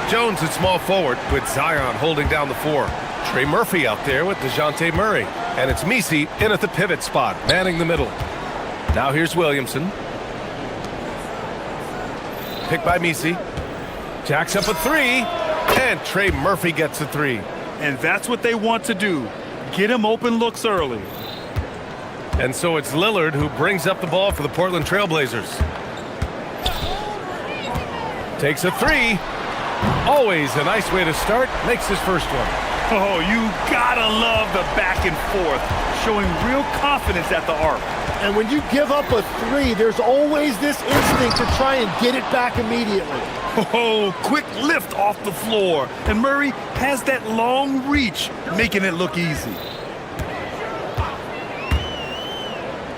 Jones at small forward with Zion holding down the 4. Trey Murphy out there with DeJounte Murray. And it's Misi in at the pivot spot, manning the middle. Now here's Williamson. Picked by Misi. Jacks up a 3. And Trey Murphy gets a 3. And that's what they want to do. Get him open looks early. And so it's Lillard who brings up the ball for the Portland Trailblazers. Takes a 3. Always a nice way to start. Makes his first one. Oh, you gotta love the back and forth, showing real confidence at the arc. And when you give up a 3, there's always this instinct to try and get it back immediately. Oh, quick lift off the floor. And Murray has that long reach, making it look easy.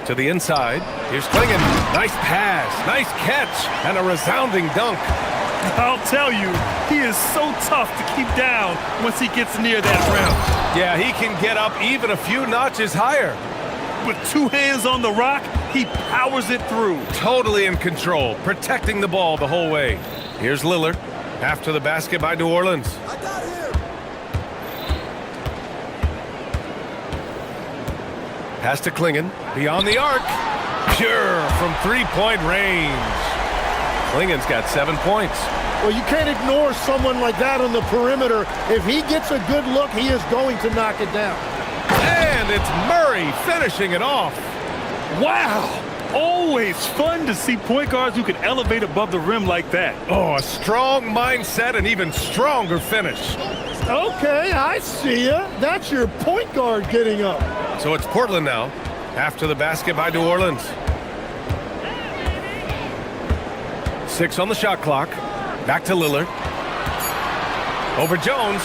To the inside. Here's Klingon. Nice pass. Nice catch. And a resounding dunk. I'll tell you, he is so tough to keep down once he gets near that rim. Yeah, he can get up even a few notches higher. With 2 hands on the rock, he powers it through. Totally in control, protecting the ball the whole way. Here's Lillard. After the basket by New Orleans. I got him. Pass to Klingon. Beyond the arc. Pure from three-point range. Klingon's got 7 points. Well, you can't ignore someone like that on the perimeter. If he gets a good look, he is going to knock it down. And it's Murray finishing it off. Wow! Always fun to see point guards who can elevate above the rim like that. Oh, a strong mindset and even stronger finish. Okay, I see ya. That's your point guard getting up. So it's Portland now, after the basket by New Orleans. 6 on the shot clock. Back to Lillard. Over Jones.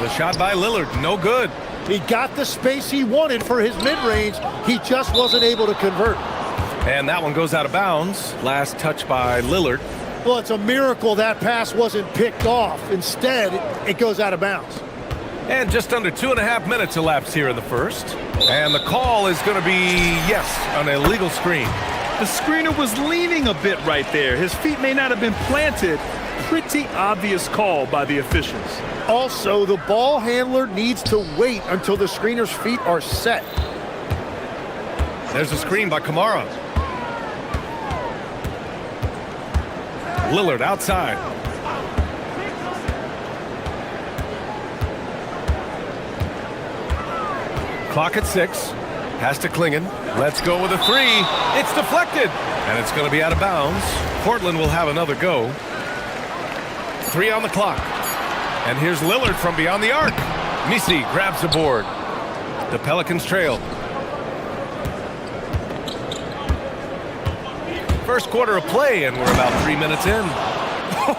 The shot by Lillard, no good. He got the space he wanted for his mid-range. He just wasn't able to convert. And that one goes out of bounds. Last touch by Lillard. Well, it's a miracle that pass wasn't picked off. Instead, it goes out of bounds. And just under 2.5 minutes elapsed here in the first. And the call is going to be, yes, an illegal screen. The screener was leaning a bit right there. His feet may not have been planted. Pretty obvious call by the officials. Also, the ball handler needs to wait until the screener's feet are set. There's a screen by Kamara. Lillard outside. Clock at 6. Pass to Klingon. Let's go with a 3. It's deflected. And it's going to be out of bounds. Portland will have another go. 3 on the clock. And here's Lillard from beyond the arc. Misi grabs the board. The Pelicans trail. First quarter of play, and we're about 3 minutes in.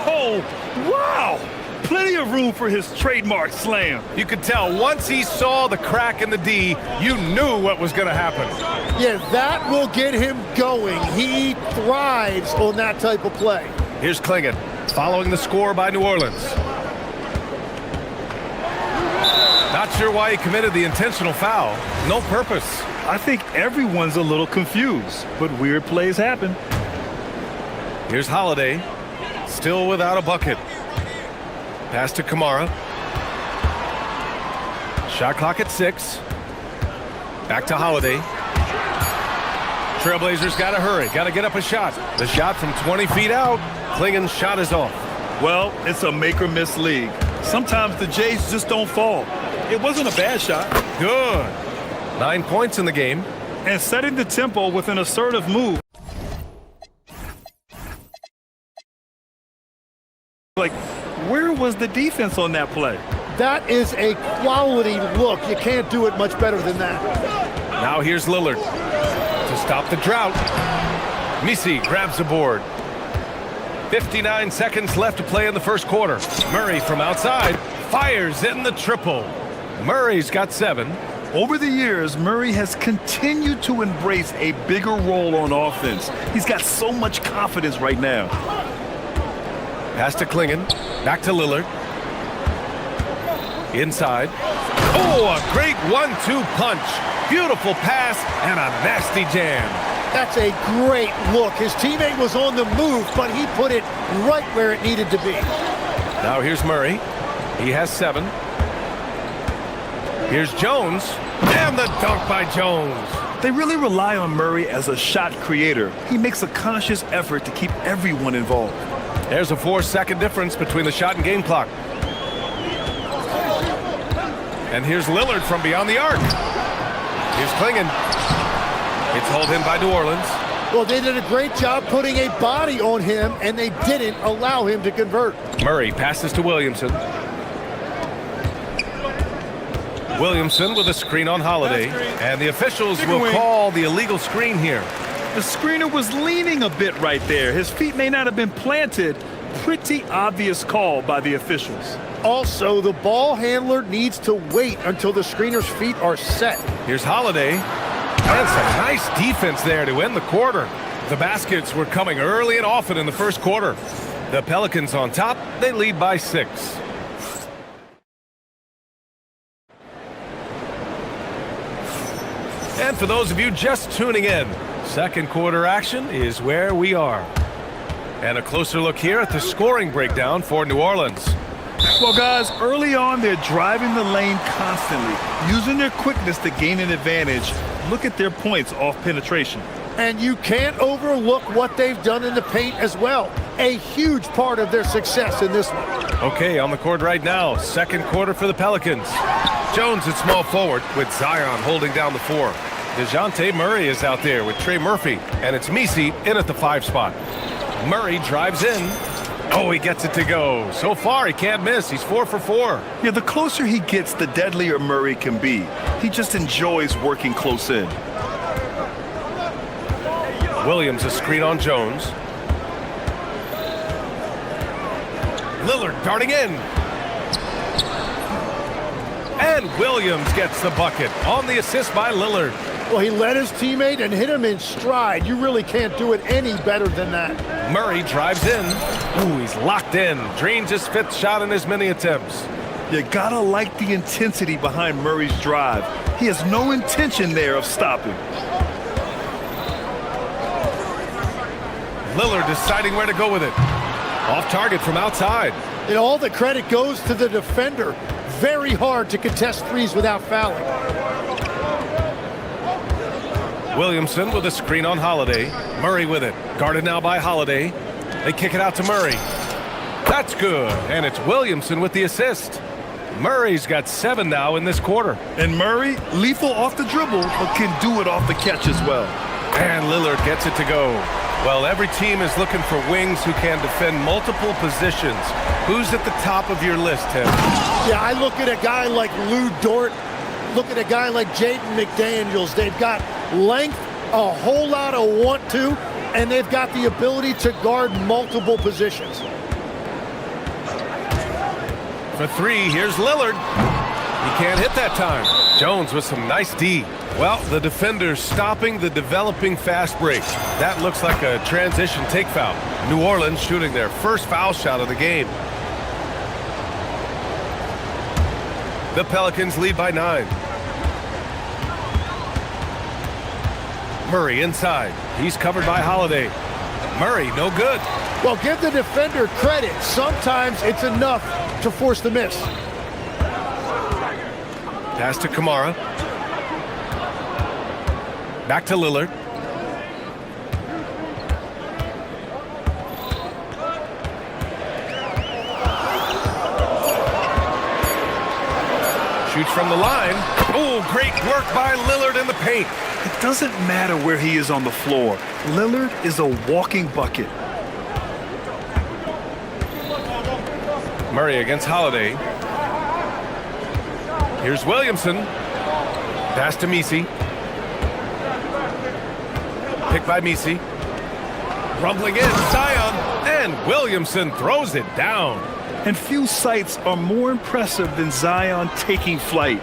Oh, wow! Plenty of room for his trademark slam. You could tell once he saw the crack in the D, you knew what was going to happen. Yeah, that will get him going. He thrives on that type of play. Here's Klingon, following the score by New Orleans. Not sure why he committed the intentional foul. No purpose. I think everyone's a little confused, but weird plays happen. Here's Holiday, still without a bucket. Pass to Kamara. Shot clock at 6. Back to Holiday. Trailblazers got to hurry, got to get up a shot. The shot from 20 feet out. Klingon's shot is off. Well, it's a make or miss league. Sometimes the Jays just don't fall. It wasn't a bad shot. Good. 9 points in the game. And setting the tempo with an assertive move. Like, where was the defense on that play? That is a quality look. You can't do it much better than that. Now here's Lillard to stop the drought. Misi grabs the board. 59 seconds left to play in the first quarter. Murray from outside fires in the triple. Murray's got 7. Over the years, Murray has continued to embrace a bigger role on offense. He's got so much confidence right now. Pass to Klingon. Back to Lillard. Inside. Oh, a great 1-2 punch. Beautiful pass and a nasty jam. That's a great look. His teammate was on the move, but he put it right where it needed to be. Now here's Murray. He has 7. Here's Jones. And the dunk by Jones. They really rely on Murray as a shot creator. He makes a conscious effort to keep everyone involved. There's a 4-second difference between the shot and game clock. And here's Lillard from beyond the arc. Here's Klingon. It's hauled in by New Orleans. Well, they did a great job putting a body on him, and they didn't allow him to convert. Murray passes to Williamson. Williamson with a screen on Holiday. And the officials will call the illegal screen here. The screener was leaning a bit right there. His feet may not have been planted. Pretty obvious call by the officials. Also, the ball handler needs to wait until the screener's feet are set. Here's Holiday. And some nice defense there to end the quarter. The baskets were coming early and often in the first quarter. The Pelicans on top. They lead by 6. And for those of you just tuning in, second quarter action is where we are. And a closer look here at the scoring breakdown for New Orleans. Well, guys, early on, they're driving the lane constantly, using their quickness to gain an advantage. Look at their points off penetration. And you can't overlook what they've done in the paint as well. A huge part of their success in this one. Okay, on the court right now, second quarter for the Pelicans. Jones at small forward with Zion holding down the 4. DeJounte Murray is out there with Trey Murphy, and it's Misi in at the 5 spot. Murray drives in. Oh, he gets it to go. So far, he can't miss. He's 4 for 4. Yeah, the closer he gets, the deadlier Murray can be. He just enjoys working close in. Williams a screen on Jones. Lillard darting in. And Williams gets the bucket on the assist by Lillard. Well, he led his teammate and hit him in stride. You really can't do it any better than that. Murray drives in. Ooh, he's locked in. Drains his 5th shot in his many attempts. You gotta like the intensity behind Murray's drive. He has no intention there of stopping. Lillard deciding where to go with it. Off target from outside. And all the credit goes to the defender. Very hard to contest threes without fouling. Williamson with a screen on Holiday. Murray with it. Guarded now by Holiday. They kick it out to Murray. That's good. And it's Williamson with the assist. Murray's got 7 now in this quarter. And Murray, lethal off the dribble, but can do it off the catch as well. And Lillard gets it to go. Well, every team is looking for wings who can defend multiple positions. Who's at the top of your list, Tim? Yeah, I look at a guy like Lou Dort. Look at a guy like Jaden McDaniels. They've got length, a whole lot of want to, and they've got the ability to guard multiple positions. For 3, here's Lillard. He can't hit that time. Jones with some nice D. Well, the defender's stopping the developing fast break. That looks like a transition take foul. New Orleans shooting their first foul shot of the game. The Pelicans lead by 9. Murray inside. He's covered by Holiday. Murray, no good. Well, give the defender credit. Sometimes it's enough to force the miss. Pass to Kamara. Back to Lillard. Shoots from the line. Oh, great work by Lillard in the paint. It doesn't matter where he is on the floor. Lillard is a walking bucket. Murray against Holiday. Here's Williamson. Pass to Misi. Picked by Misi. Rumbling in, Zion. And Williamson throws it down. And few sights are more impressive than Zion taking flight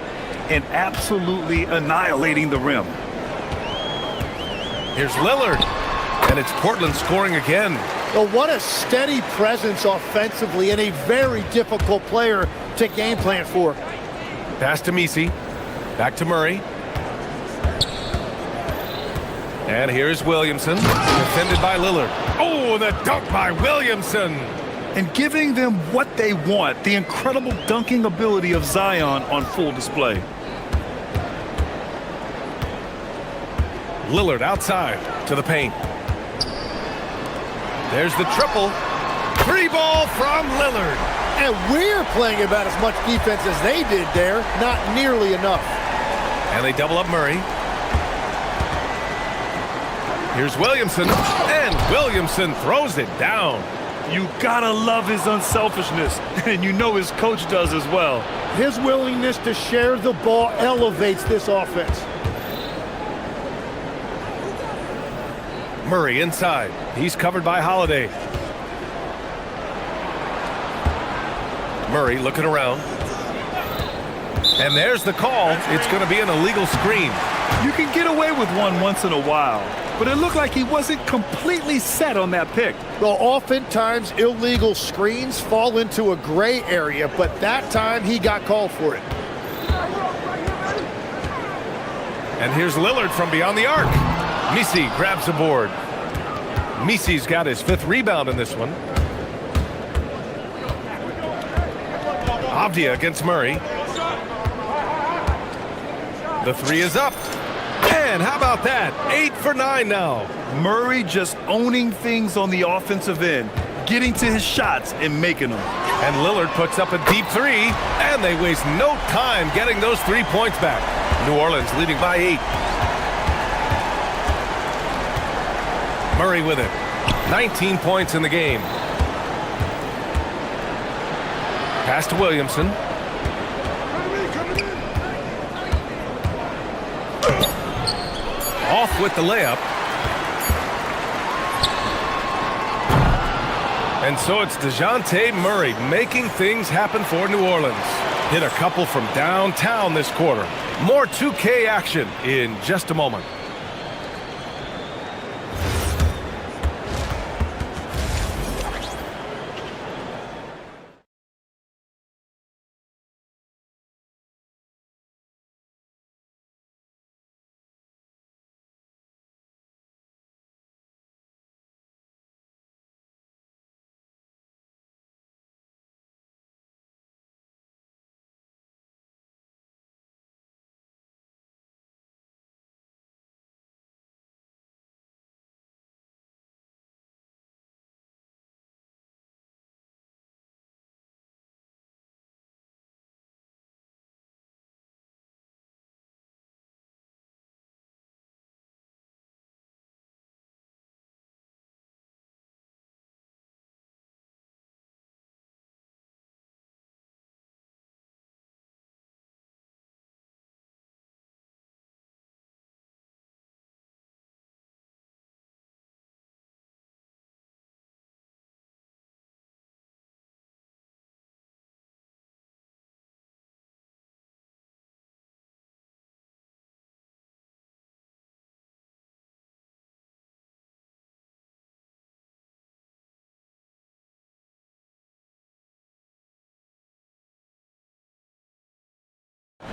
and absolutely annihilating the rim. Here's Lillard. And it's Portland scoring again. Well, what a steady presence offensively and a very difficult player to game plan for. Pass to Misi. Back to Murray. And here's Williamson, defended by Lillard. Oh, the dunk by Williamson. And giving them what they want, the incredible dunking ability of Zion on full display. Lillard outside to the paint. There's the triple. Three ball from Lillard. And we're playing about as much defense as they did there. Not nearly enough. And they double up Murray. Here's Williamson. And Williamson throws it down. You gotta love his unselfishness. And you know his coach does as well. His willingness to share the ball elevates this offense. Murray inside. He's covered by Holiday. Murray looking around. And there's the call. It's going to be an illegal screen. You can get away with one once in a while, but it looked like he wasn't completely set on that pick. Well, oftentimes illegal screens fall into a gray area, but that time he got called for it. And here's Lillard from beyond the arc. Misi grabs the board. Misi's got his 5th rebound in this one. Avdia against Murray. The 3 is up. And how about that? 8 for 9 now. Murray just owning things on the offensive end, getting to his shots and making them. And Lillard puts up a deep 3, and they waste no time getting those 3 points back. New Orleans leading by 8. Murray with it. 19 points in the game. Pass to Williamson. Off with the layup. And so it's DeJounte Murray making things happen for New Orleans. Hit a couple from downtown this quarter. More 2K action in just a moment.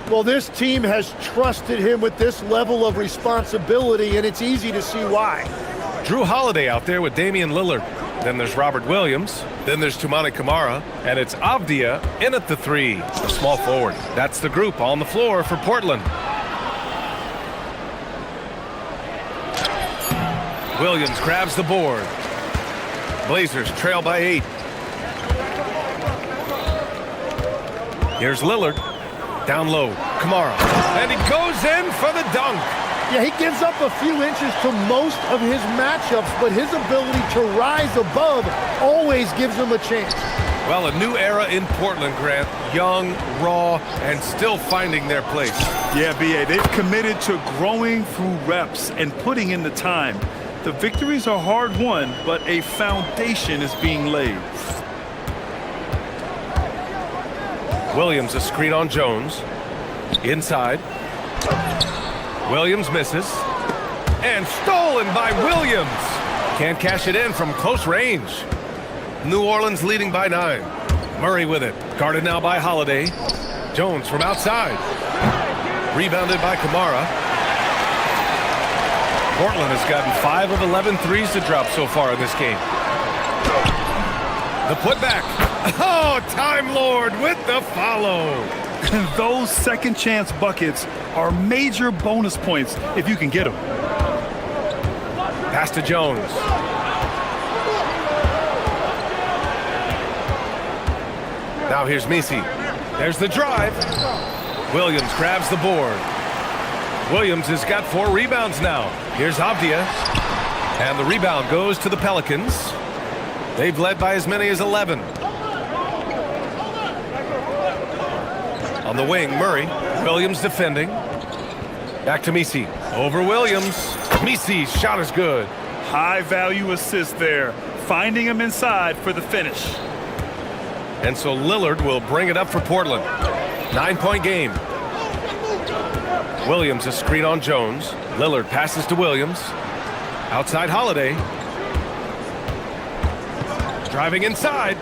Well, this team has trusted him with this level of responsibility, and it's easy to see why. Drew Holiday out there with Damian Lillard. Then there's Robert Williams. Then there's Toumani Camara. And it's Avdia in at the 3, the small forward. That's the group on the floor for Portland. Williams grabs the board. Blazers trail by 8. Here's Lillard. Down low, Camara. And he goes in for the dunk. Yeah, he gives up a few inches to most of his matchups, but his ability to rise above always gives him a chance. Well, a new era in Portland, Grant. Young, raw, and still finding their place. Yeah, B.A., they've committed to growing through reps and putting in the time. The victories are hard-won, but a foundation is being laid. Williams a screen on Jones. Inside. Williams misses. And stolen by Williams. Can't cash it in from close range. New Orleans leading by 9. Murray with it. Guarded now by Holiday. Jones from outside. Rebounded by Kamara. Portland has gotten 5 of 11 threes to drop so far in this game. The putback. Oh, Time Lord with the follow. And those second chance buckets are major bonus points if you can get them. Pass to Jones. Now here's Messi. There's the drive. Williams grabs the board. Williams has got 4 rebounds now. Here's Avdia. And the rebound goes to the Pelicans. They've led by as many as 11. On the wing, Murray. Williams defending. Back to Messi. Over Williams. Messi's shot is good. High value assist there. Finding him inside for the finish. And so Lillard will bring it up for Portland. 9-point game. Williams a screen on Jones. Lillard passes to Williams. Outside Holiday. Driving inside.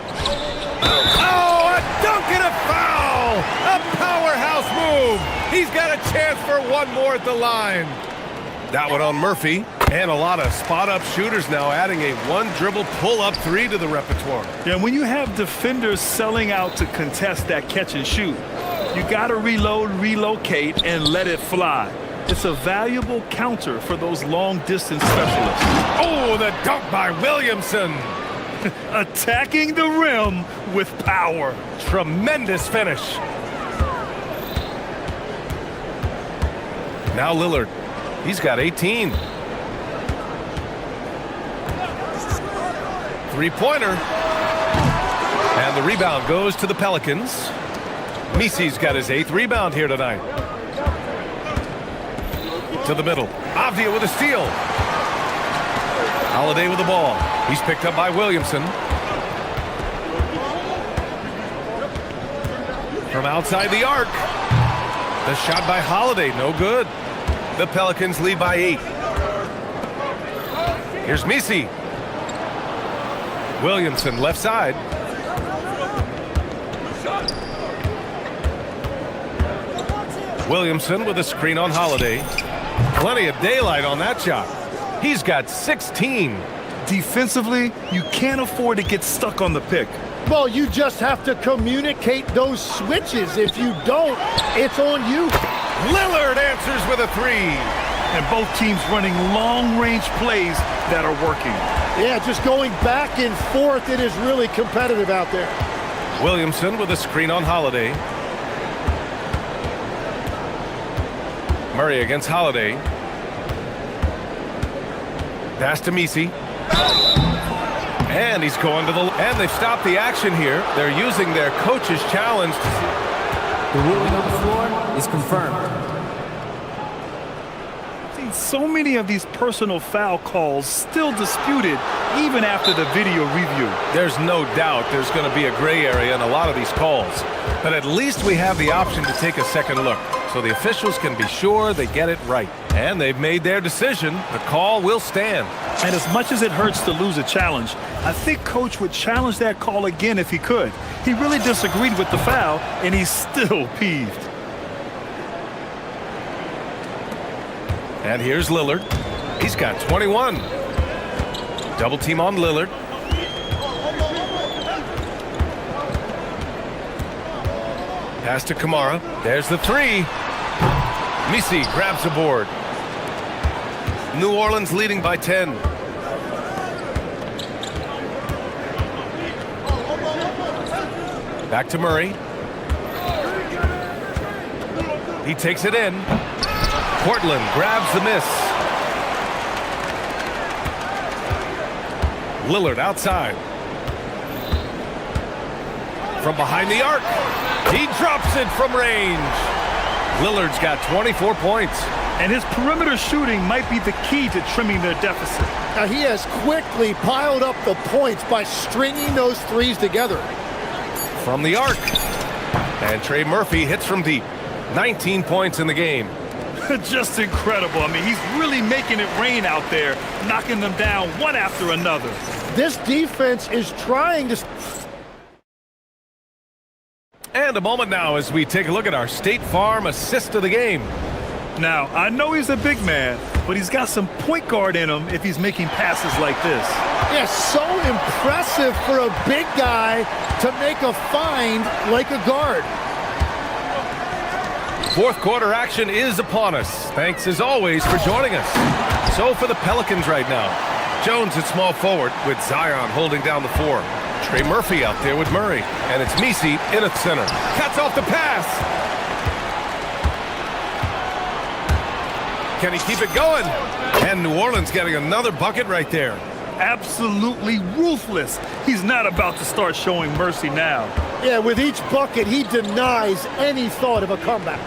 Oh, a dunk and a foul! A powerhouse move! He's got a chance for one more at the line. That one on Murphy. And a lot of spot-up shooters now, adding a one-dribble pull-up 3 to the repertoire. Yeah, when you have defenders selling out to contest that catch and shoot, you got to reload, relocate, and let it fly. It's a valuable counter for those long-distance specialists. Oh, the dunk by Williamson. Attacking the rim with power. Tremendous finish. Now Lillard. He's got 18. Three-pointer. And the rebound goes to the Pelicans. Messi's got his 8th rebound here tonight. To the middle. Avdia with a steal. Holiday with the ball. He's picked up by Williamson. From outside the arc. The shot by Holiday, no good. The Pelicans lead by 8. Here's Messi. Williamson left side. Williamson with a screen on Holiday. Plenty of daylight on that shot. He's got 16. Defensively, you can't afford to get stuck on the pick. Well, you just have to communicate those switches. If you don't, it's on you. Lillard answers with a 3. And both teams running long-range plays that are working. Yeah, just going back and forth. It is really competitive out there. Williamson with a screen on Holiday. Murray against Holiday. Pass to Messi. And he's going to the... And they've stopped the action here. They're using their coach's challenge. The ruling on the floor is confirmed. So many of these personal foul calls still disputed even after the video review. There's no doubt there's going to be a gray area in a lot of these calls. But at least we have the option to take a second look, so the officials can be sure they get it right. And they've made their decision. The call will stand. And as much as it hurts to lose a challenge, I think Coach would challenge that call again if he could. He really disagreed with the foul, and he's still peeved. And here's Lillard. He's got 21. Double team on Lillard. Pass to Kamara. There's the 3. Messi grabs the board. New Orleans leading by 10. Back to Murray. He takes it in. Portland grabs the miss. Lillard outside. From behind the arc. He drops it from range. Lillard's got 24 points. And his perimeter shooting might be the key to trimming their deficit. Now he has quickly piled up the points by stringing those threes together. From the arc. And Trey Murphy hits from deep. 19 points in the game. Just incredible. I mean, he's really making it rain out there, knocking them down one after another. This defense is trying to... And a moment now as we take a look at our State Farm assist of the game. Now, I know he's a big man, but he's got some point guard in him if he's making passes like this. Yeah, so impressive for a big guy to make a find like a guard. Fourth quarter action is upon us. Thanks as always for joining us. So for the Pelicans right now, Jones at small forward with Zion holding down the four. Trey Murphy out there with Murray, and it's Misi in at center. Cuts off the pass. Can he keep it going? And New Orleans getting another bucket right there. Absolutely ruthless. He's not about to start showing mercy now. Yeah, with each bucket, he denies any thought of a comeback.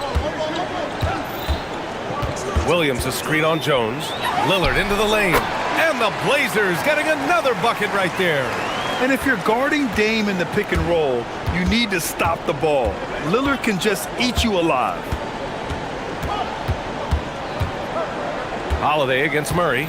Williams a screen on Jones. Lillard into the lane. And the Blazers getting another bucket right there. And if you're guarding Dame in the pick and roll, you need to stop the ball. Lillard can just eat you alive. Holiday against Murray.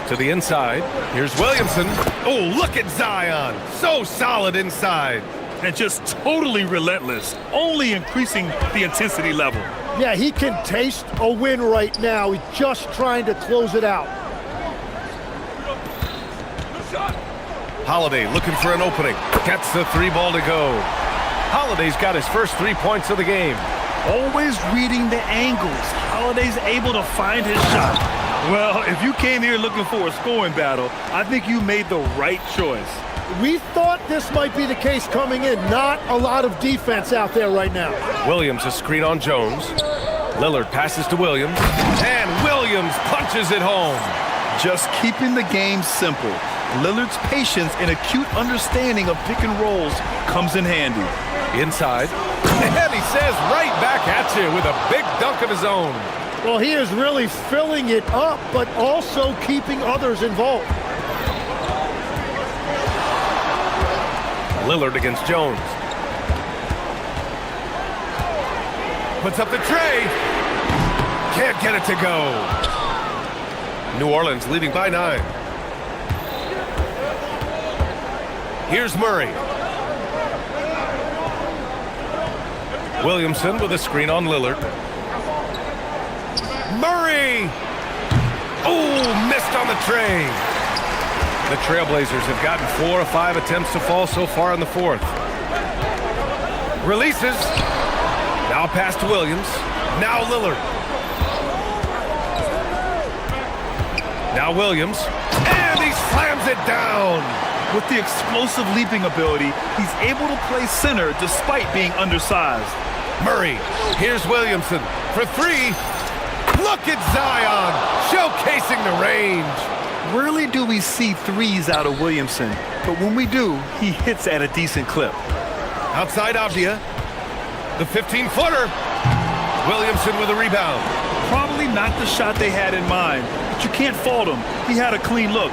To the inside. Here's Williamson. Oh, look at Zion. So solid inside. And just totally relentless, only increasing the intensity level. Yeah, he can taste a win right now. He's just trying to close it out. Holiday looking for an opening. Gets the three ball to go. Holiday's got his first 3 points of the game. Always reading the angles. Holiday's able to find his shot. Well, if you came here looking for a scoring battle, I think you made the right choice. We thought this might be the case coming in. Not a lot of defense out there right now. Williams a screen on Jones. Lillard passes to Williams. And Williams punches it home. Just keeping the game simple. Lillard's patience and acute understanding of pick and rolls comes in handy. Inside. And he says right back at you with a big dunk of his own. Well, he is really filling it up, but also keeping others involved. Lillard against Jones. Puts up the tray. Can't get it to go. New Orleans leading by 9. Here's Murray. Williamson with a screen on Lillard. Murray! Oh, missed on the tray. The Trailblazers have gotten 4 of 5 attempts to fall so far in the fourth. Releases. Now pass to Williams. Now Lillard. Now Williams. And he slams it down. With the explosive leaping ability, he's able to play center despite being undersized. Murray. Here's Williamson for 3. Look at Zion showcasing the range. Rarely do we see threes out of Williamson, but when we do, he hits at a decent clip. Outside Avdia. The 15-footer. Williamson with a rebound. Probably not the shot they had in mind, but you can't fault him. He had a clean look.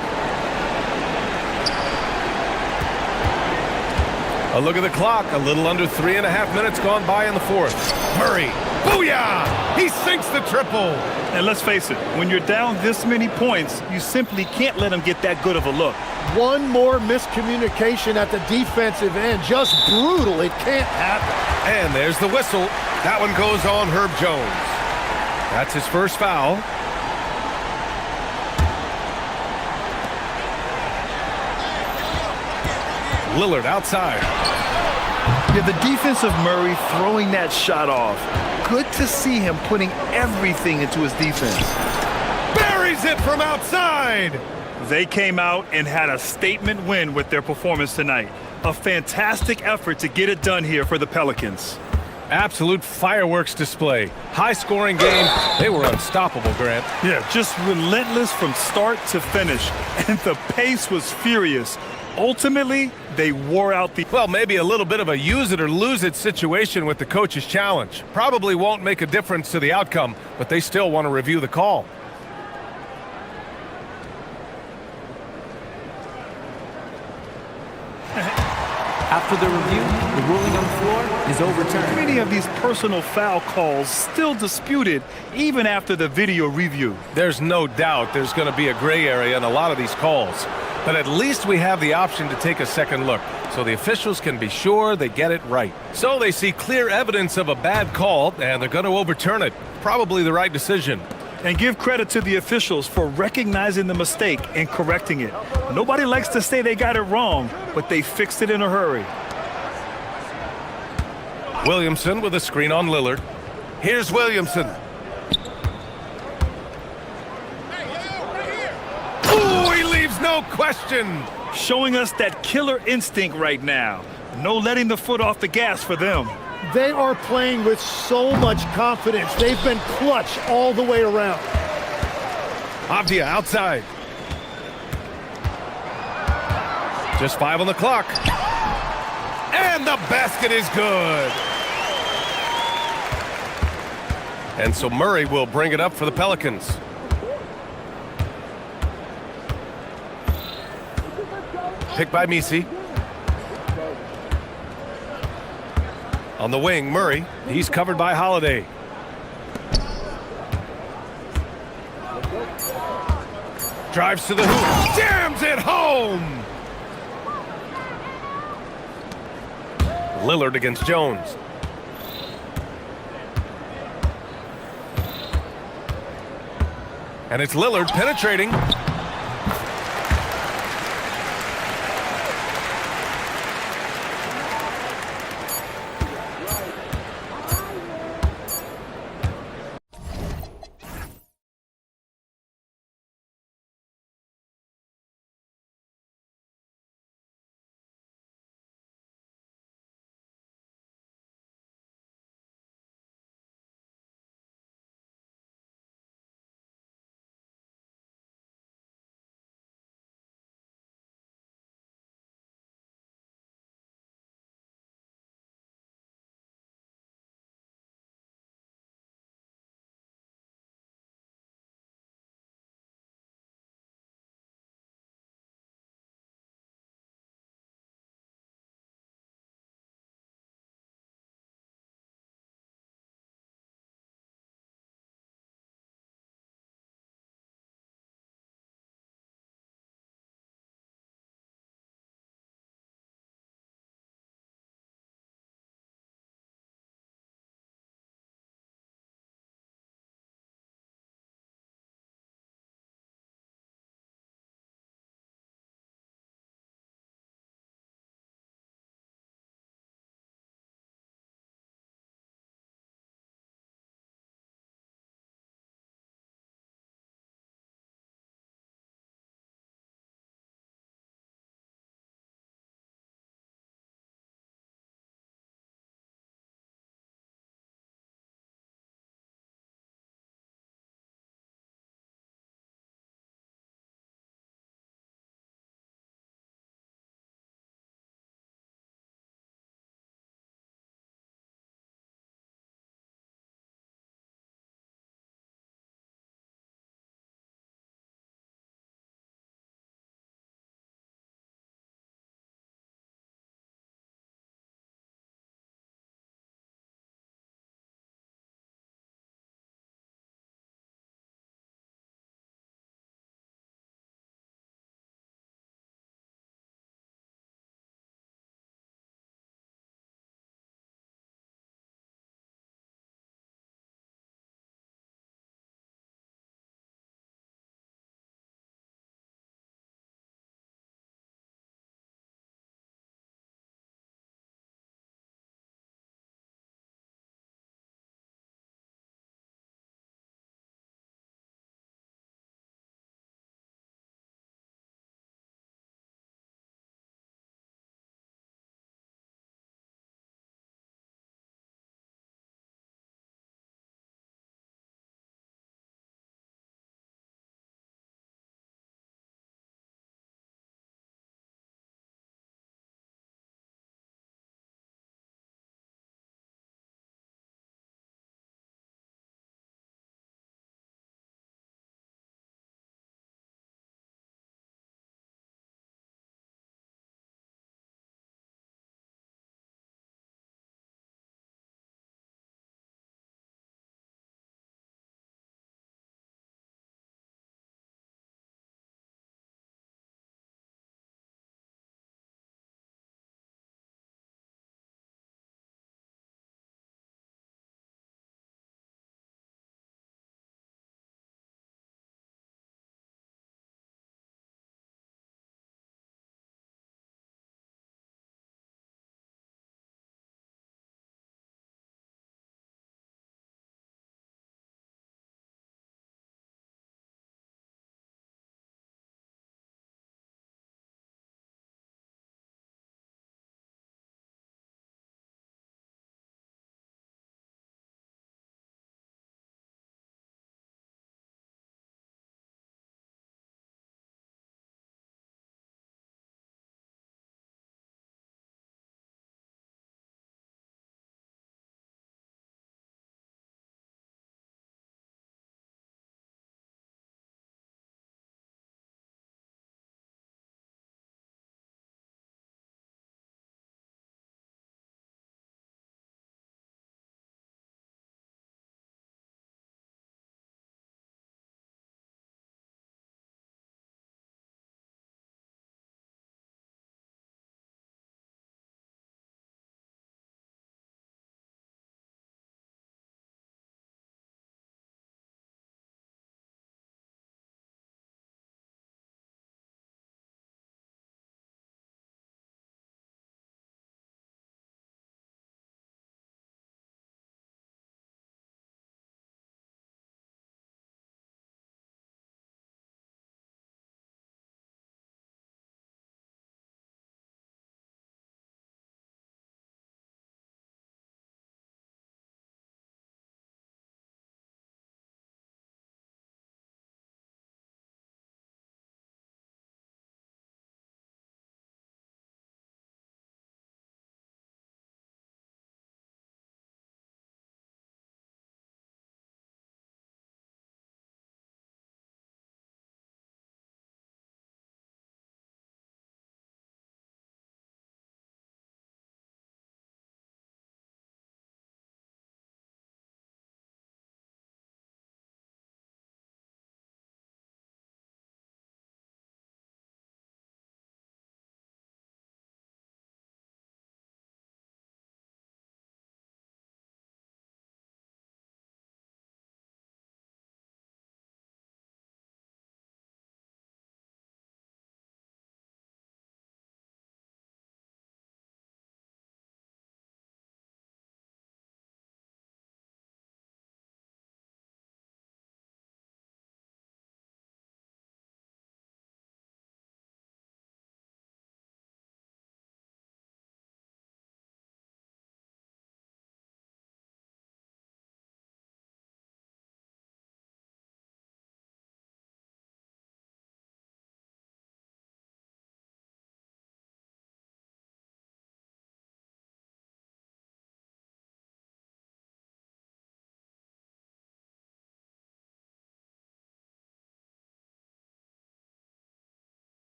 A look at the clock. A little under 3.5 minutes gone by in the fourth. Murray. Booyah! He sinks the triple. And let's face it, when you're down this many points, you simply can't let him get that good of a look. One more miscommunication at the defensive end. Just brutal. It can't happen. And there's the whistle. That one goes on Herb Jones. That's his first foul. Lillard outside. Yeah, the defense of Murray throwing that shot off. Good to see him putting everything into his defense. Buries it from outside. They came out and had a statement win with their performance tonight. A fantastic effort to get it done here for the Pelicans. Absolute fireworks display. High-scoring game. They were unstoppable, Grant. Yeah, just relentless from start to finish. And the pace was furious. Ultimately, they wore out the... Well, maybe a little bit of a use-it-or-lose-it situation with the coach's challenge. Probably won't make a difference to the outcome, but they still want to review the call. After the review, the ruling on the floor is overturned. Many of these personal foul calls still disputed even after the video review. There's no doubt there's going to be a gray area in a lot of these calls. But at least we have the option to take a second look, so the officials can be sure they get it right. So they see clear evidence of a bad call, and they're going to overturn it. Probably the right decision. And give credit to the officials for recognizing the mistake and correcting it. Nobody likes to say they got it wrong, but they fixed it in a hurry. Williamson with a screen on Lillard. Here's Williamson. Ooh, he leaves no question. Showing us that killer instinct right now. No letting the foot off the gas for them. They are playing with so much confidence. They've been clutch all the way around. Avdia outside. Just 5 on the clock. And the basket is good. And so Murray will bring it up for the Pelicans. Picked by Misi. On the wing, Murray. He's covered by Holiday. Drives to the hoop. Jams it home! Lillard against Jones. And it's Lillard penetrating.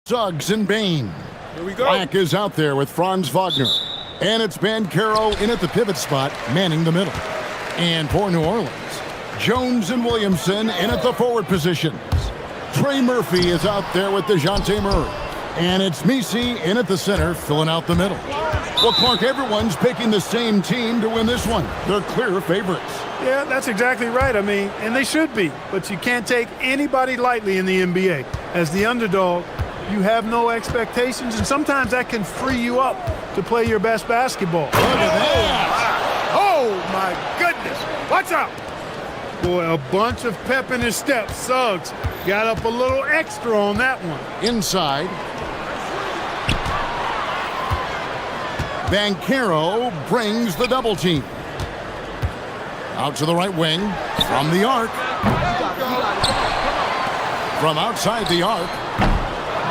Suggs and Bain. Here we go. Black is out there with Franz Wagner. And it's Banchero in at the pivot spot, manning the middle. And for New Orleans, Jones and Williamson in at the forward positions. Trey Murphy is out there with DeJounte Murray. And it's Messi in at the center, filling out the middle. Well, Clark, everyone's picking the same team to win this one. They're clear favorites. Yeah, that's exactly right. I mean, and they should be. But you can't take anybody lightly in the NBA. As the underdog, you have no expectations, and sometimes that can free you up to play your best basketball. Look at that. Oh, my goodness. Watch out. Boy, a bunch of pep in his step. Suggs got up a little extra on that one. Inside. Banchero brings the double team. Out to the right wing. From the arc. From outside the arc.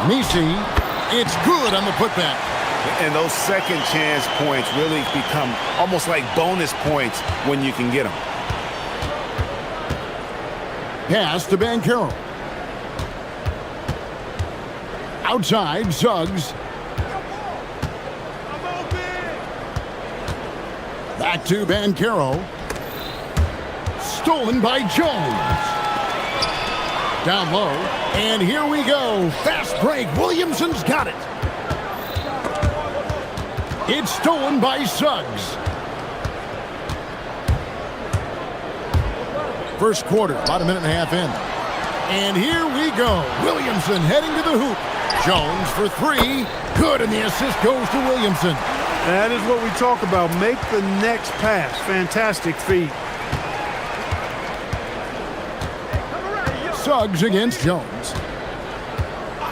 Messi, it's good on the putback. And those second chance points really become almost like bonus points when you can get them. Pass to Banchero. Outside, Suggs. Back to Banchero. Stolen by Jones. Down low. And here we go. Fast break. Williamson's got it. It's stolen by Suggs. First quarter, about a minute and a half in. And here we go. Williamson heading to the hoop. Jones for three. Good, and the assist goes to Williamson. That is what we talk about. Make the next pass. Fantastic feed. Suggs against Jones.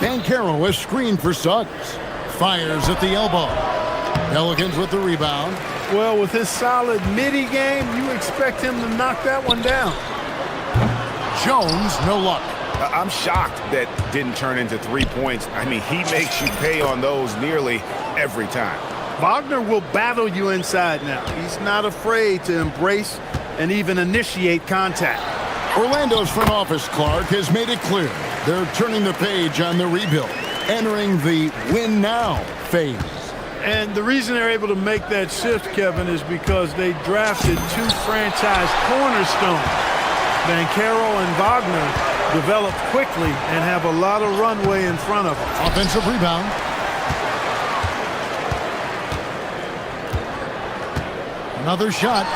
Banchero, a screen for Suggs. Fires at the elbow. Pelicans with the rebound. Well, with his solid midi game, you expect him to knock that one down. Jones, no luck. I'm shocked that didn't turn into 3 points. I mean, he makes you pay on those nearly every time. Wagner will battle you inside now. He's not afraid to embrace and even initiate contact. Orlando's front office, Clark, has made it clear they're turning the page on the rebuild, entering the win now phase. And the reason they're able to make that shift, Kevin, is because they drafted two franchise cornerstones. Banchero and Wagner developed quickly and have a lot of runway in front of them. Offensive rebound. Another shot,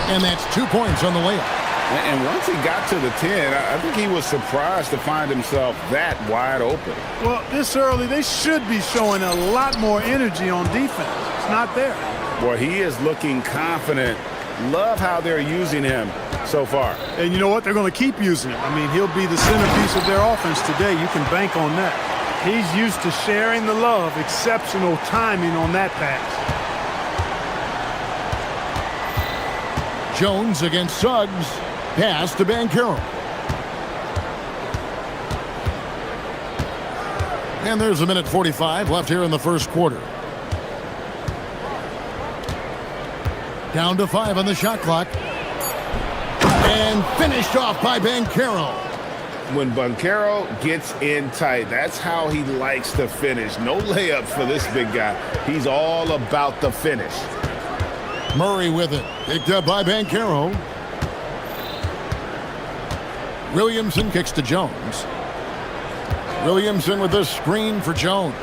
and that's 2 points on the layup. And once he got to the 10, I think he was surprised to find himself that wide open. Well, this early, they should be showing a lot more energy on defense. It's not there. Boy, he is looking confident. Love how they're using him so far. And you know what? They're going to keep using him. I mean, he'll be the centerpiece of their offense today. You can bank on that. He's used to sharing the love. Exceptional timing on that pass. Jones against Suggs. Pass to Banchero. And there's a minute 45 left here in the first quarter. Down to 5 on the shot clock. And finished off by Banchero. When Banchero gets in tight, that's how he likes to finish. No layups for this big guy. He's all about the finish. Murray with it. Picked up by Banchero. Williamson kicks to Jones. Williamson with the screen for Jones.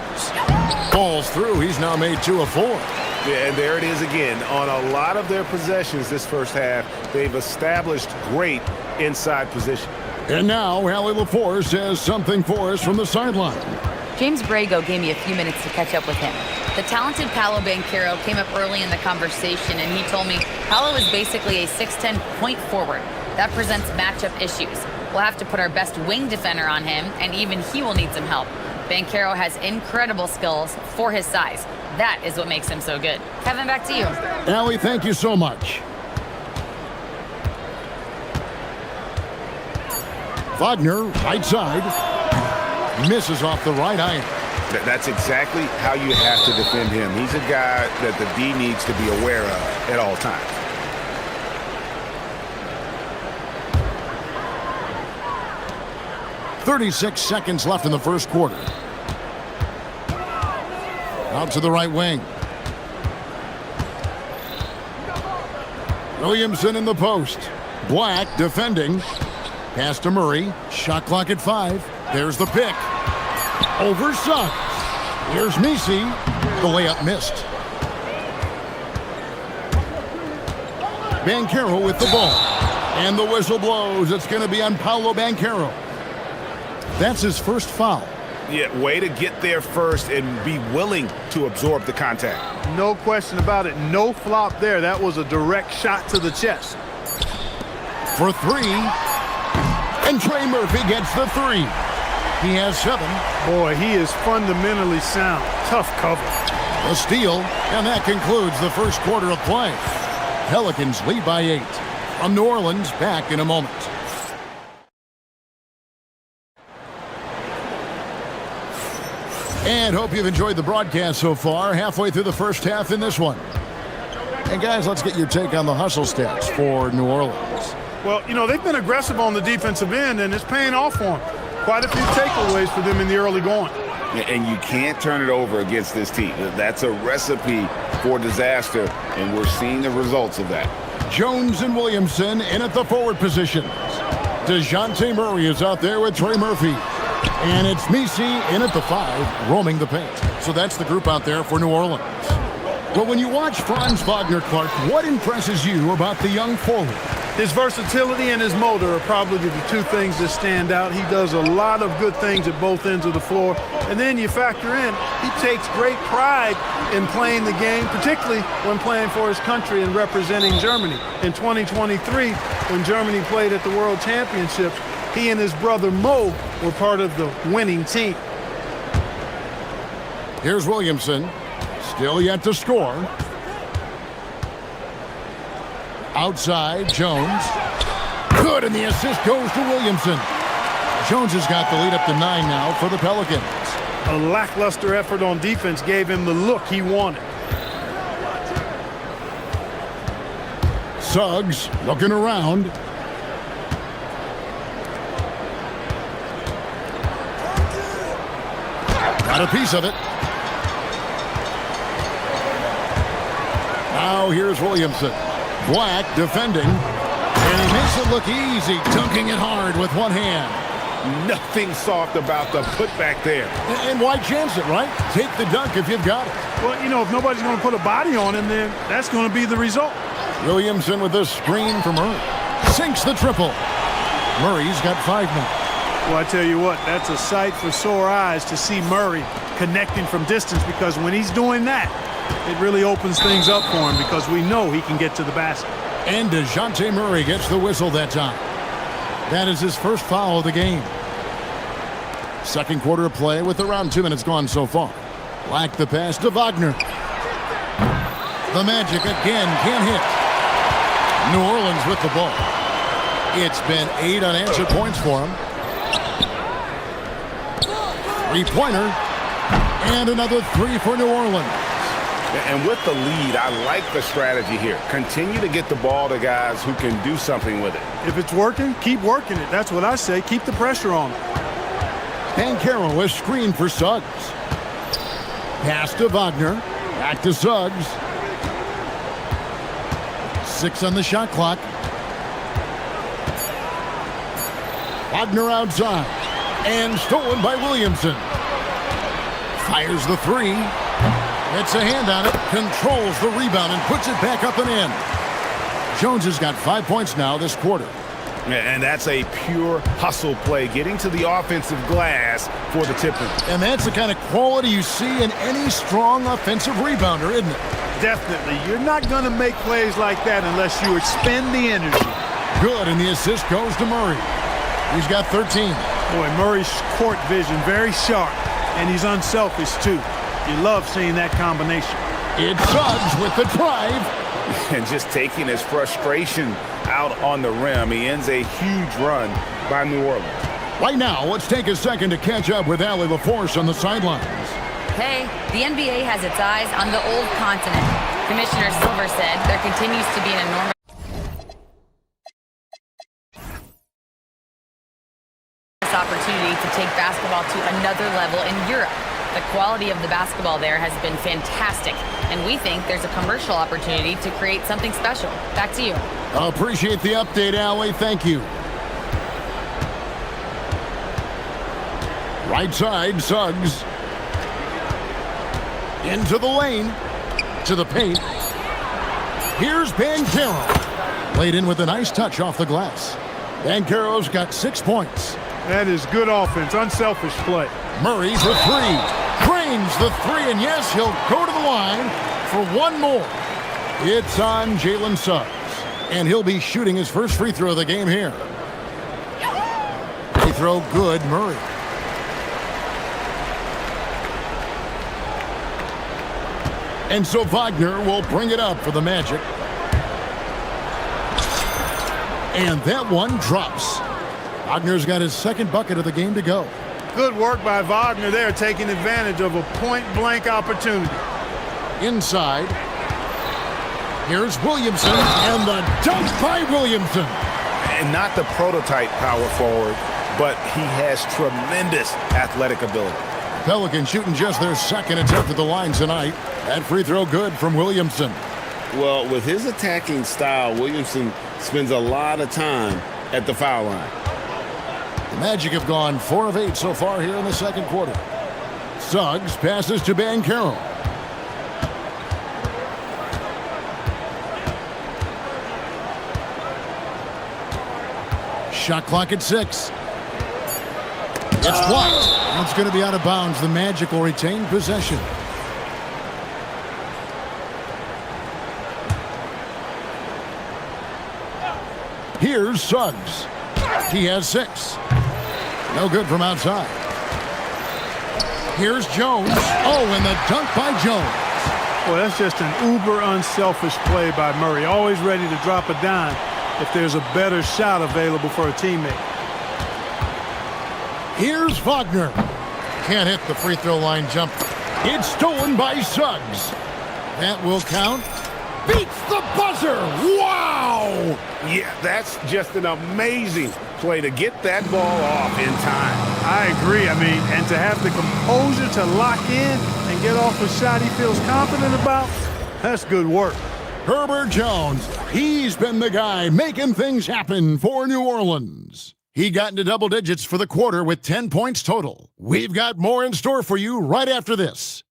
Falls through. He's now made 2 of 4. Yeah, and there it is again. On a lot of their possessions this first half, they've established great inside position. And now, Allie LaForce has something for us from the sideline. James Brago gave me a few minutes to catch up with him. The talented Paolo Banchero came up early in the conversation, and he told me Paolo is basically a 6'10" point forward. That presents matchup issues. We'll have to put our best wing defender on him, and even he will need some help. Banchero has incredible skills for his size. That is what makes him so good. Kevin, back to you. Allie, thank you so much. Wagner, right side. Misses off the right iron. That's exactly how you have to defend him. He's a guy that the D needs to be aware of at all times. .36 seconds left in the first quarter. Out to the right wing. Williamson in the post. Black defending. Pass to Murray. Shot clock at 5. There's the pick. Over Suggs. Here's Misi. The layup missed. Banchero with the ball. And the whistle blows. It's going to be on Paolo Banchero. That's his first foul. Yeah, way to get there first and be willing to absorb the contact. No question about it. No flop there. That was a direct shot to the chest. For 3. And Trey Murphy gets the 3. He has 7. Boy, he is fundamentally sound. Tough cover. A steal, and that concludes the first quarter of play. Pelicans lead by 8. From New Orleans, back in a moment. And hope you've enjoyed the broadcast so far. Halfway through the first half in this one. And guys, let's get your take on the hustle stats for New Orleans. Well, you know, they've been aggressive on the defensive end, and it's paying off for them. Quite a few takeaways for them in the early going. And you can't turn it over against this team. That's a recipe for disaster, and we're seeing the results of that. Jones and Williamson in at the forward positions. DeJounte Murray is out there with Trey Murphy. And it's Misi in at the 5, roaming the paint. So that's the group out there for New Orleans. Well, when you watch Franz Wagner-Clark, what impresses you about the young forward? His versatility and his motor are probably the two things that stand out. He does a lot of good things at both ends of the floor. And then you factor in, he takes great pride in playing the game, particularly when playing for his country and representing Germany. In 2023, when Germany played at the World Championships, he and his brother Mo were part of the winning team. Here's Williamson, still yet to score. Outside, Jones. Good, and the assist goes to Williamson. Jones has got the lead up to 9 now for the Pelicans. A lackluster effort on defense gave him the look he wanted. Suggs looking around. Got a piece of it. Now here's Williamson. Black defending, and he makes it look easy, dunking it hard with one hand. Nothing soft about the putback there. And why chance it, right? Take the dunk if you've got it. Well, you know, if nobody's going to put a body on him, then that's going to be the result. Williamson with a screen for Murray. Sinks the triple. Murray's got 5 now. Well, I tell you what, that's a sight for sore eyes to see Murray connecting from distance, because when he's doing that, it really opens things up for him, because we know he can get to the basket. And DeJounte Murray gets the whistle that time. That is his first foul of the game. Second quarter of play with around 2 minutes gone so far. Black the pass to Wagner. The Magic again can't hit. New Orleans with the ball. It's been 8 unanswered points for him. 3-pointer. And another 3 for New Orleans. And with the lead, I like the strategy here. Continue to get the ball to guys who can do something with it. If it's working, keep working it. That's what I say. Keep the pressure on him. Banchero is screened for Suggs. Pass to Wagner. Back to Suggs. 6 on the shot clock. Wagner outside. And stolen by Williamson. Fires the 3. Gets a hand on it, controls the rebound, and puts it back up and in. Jones has got 5 points now this quarter. And that's a pure hustle play, getting to the offensive glass for the tip-in. And that's the kind of quality you see in any strong offensive rebounder, isn't it? Definitely. You're not going to make plays like that unless you expend the energy. Good, and the assist goes to Murray. He's got 13. Boy, Murray's court vision very sharp, and he's unselfish too. You love seeing that combination. It's Suggs with the drive. And just taking his frustration out on the rim. He ends a huge run by New Orleans. Right now, let's take a second to catch up with Allie LaForce on the sidelines. Hey, the NBA has its eyes on the old continent. Commissioner Silver said there continues to be an enormous opportunity to take basketball to another level in Europe. The quality of the basketball there has been fantastic, and we think there's a commercial opportunity to create something special. Back to you. Appreciate the update, Allie. Thank you. Right side, Suggs. Into the lane. To the paint. Here's Banchero. Laid in with a nice touch off the glass. Banchero's got 6 points. That is good offense, unselfish play. Murray for three. Drains the three, and yes, he'll go to the line for one more. It's on Jalen Suggs, and he'll be shooting his first free throw of the game here. Free throw good, Murray. And so Wagner will bring it up for the Magic. And that one drops. Wagner's got his second bucket of the game to go. Good work by Wagner there, taking advantage of a point-blank opportunity. Inside. Here's Williamson, and the dunk by Williamson. And not the prototype power forward, but he has tremendous athletic ability. Pelicans shooting just their second attempt at the line tonight. That free throw good from Williamson. Well, with his attacking style, Williamson spends a lot of time at the foul line. The Magic have gone 4 of 8 so far here in the second quarter. Suggs passes to Banchero. Shot clock at 6. It's blocked. It's going to be out of bounds. The Magic will retain possession. Here's Suggs. He has 6. No good from outside. Here's Jones. Oh, and the dunk by Jones. Well, that's just an uber unselfish play by Murray. Always ready to drop a dime if there's a better shot available for a teammate. Here's Wagner. Can't hit the free throw line jump. It's stolen by Suggs. That will count. Beats the buzzer. Wow! Yeah, that's just an amazing play to get that ball off in time. I agree. I mean, and to have the composure to lock in and get off a shot he feels confident about, that's good work. Herbert Jones, he's been the guy making things happen for New Orleans. He got into double digits for the quarter with 10 points total. We've got more in store for you right after this.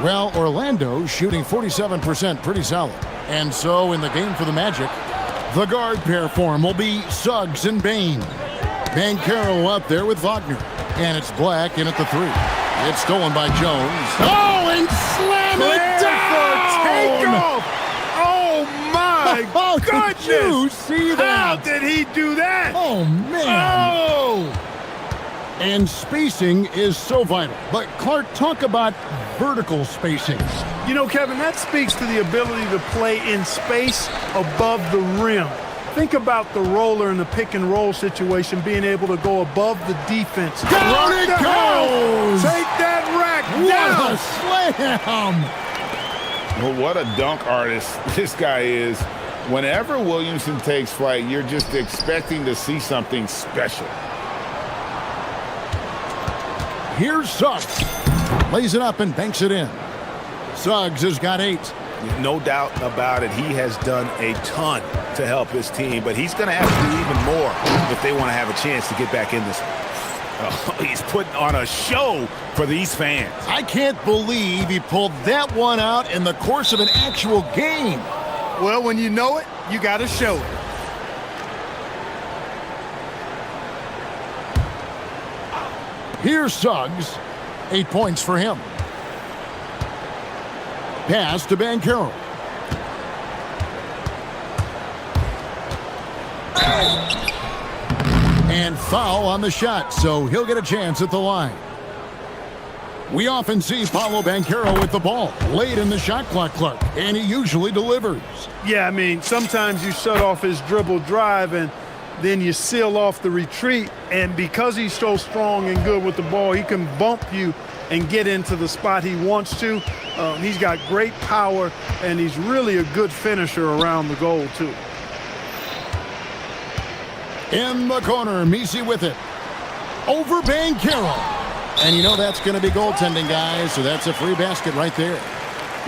Well, Orlando's shooting 47%, pretty solid. And so in the game for the Magic, the guard pair form will be Suggs and Bain. Banchero up there with Wagner. And it's Black in at the 3. It's stolen by Jones. Oh, and slam it down! Takeoff! Oh, my goodness! Did you see that? How did he do that? Oh, man. Oh! And spacing is so vital. But Clark, talk about vertical spacing. You know, Kevin, that speaks to the ability to play in space above the rim. Think about the roller in the pick and roll situation being able to go above the defense. Down it goes! Take that rack down! What a slam! Well, what a dunk artist this guy is. Whenever Williamson takes flight, you're just expecting to see something special. Here's Suggs. Lays it up and banks it in. Suggs has got 8. No doubt about it. He has done a ton to help his team, but he's going to have to do even more if they want to have a chance to get back in this one. Oh, he's putting on a show for these fans. I can't believe he pulled that one out in the course of an actual game. Well, when you know it, you got to show it. Here's Suggs. 8 points for him. Pass to Banchero. And foul on the shot, so he'll get a chance at the line. We often see Paolo Banchero with the ball late in the shot clock, Clark, and he usually delivers. Yeah, I mean, sometimes you shut off his dribble drive and then you seal off the retreat, and because he's so strong and good with the ball, he can bump you and get into the spot he wants to. He's got great power, and he's really a good finisher around the goal, too. In the corner, Misi with it. Over Banchero. And you know that's going to be goaltending, guys, so that's a free basket right there.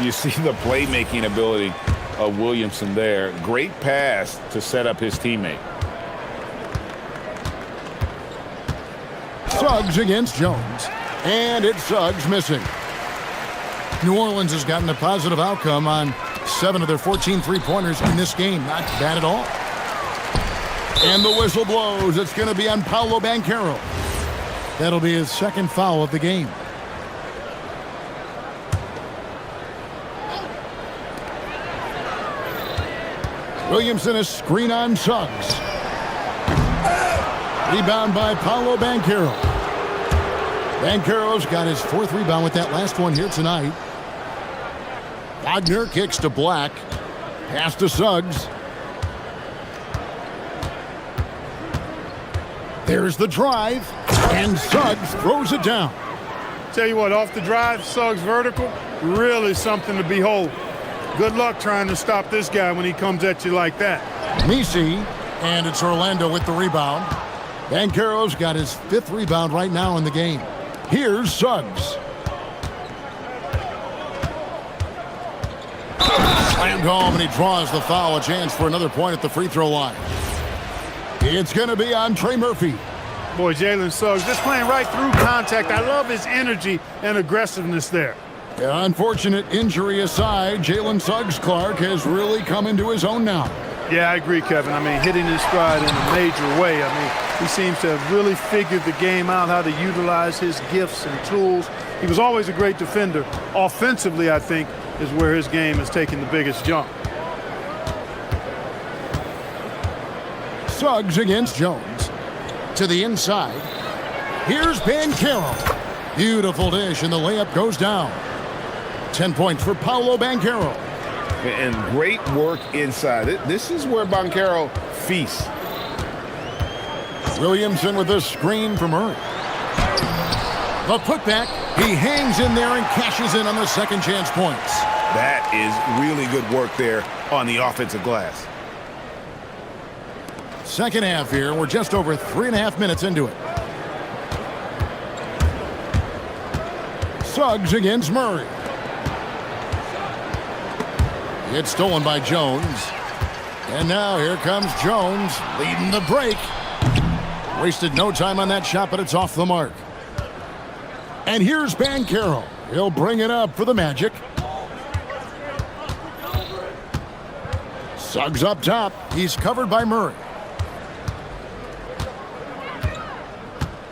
You see the playmaking ability of Williamson there. Great pass to set up his teammate. Suggs against Jones. And it's Suggs missing. New Orleans has gotten a positive outcome on 7 of their 14 three-pointers in this game. Not bad at all. And the whistle blows. It's going to be on Paolo Banchero. That'll be his second foul of the game. Williamson is screen on Suggs. Rebound by Paolo Banchero. Banchero's got his 4th rebound with that last one here tonight. Wagner kicks to Black. Pass to Suggs. There's the drive, and Suggs throws it down. Tell you what, off the drive, Suggs vertical, really something to behold. Good luck trying to stop this guy when he comes at you like that. Misi, and it's Orlando with the rebound. Banchero's got his 5th rebound right now in the game. Here's Suggs. Slammed home, and he draws the foul. A chance for another point at the free throw line. It's going to be on Trey Murphy. Boy, Jalen Suggs just playing right through contact. I love his energy and aggressiveness there. Yeah, unfortunate injury aside, Jalen Suggs, Clark, has really come into his own now. Yeah, I agree, Kevin. I mean, hitting his stride in a major way. I mean, he seems to have really figured the game out, how to utilize his gifts and tools. He was always a great defender. Offensively, I think, is where his game is taking the biggest jump. Suggs against Jones. To the inside. Here's Banchero. Beautiful dish, and the layup goes down. 10 points for Paolo Banchero. And great work inside. This is where Banchero feasts. Williamson with a screen from Murray. The putback. He hangs in there and cashes in on the second chance points. That is really good work there on the offensive glass. Second half here. We're just over 3.5 minutes into it. Suggs against Murray. It's stolen by Jones. And now here comes Jones leading the break. Wasted no time on that shot, but it's off the mark. And here's Banchero. He'll bring it up for the Magic. Suggs up top. He's covered by Murray.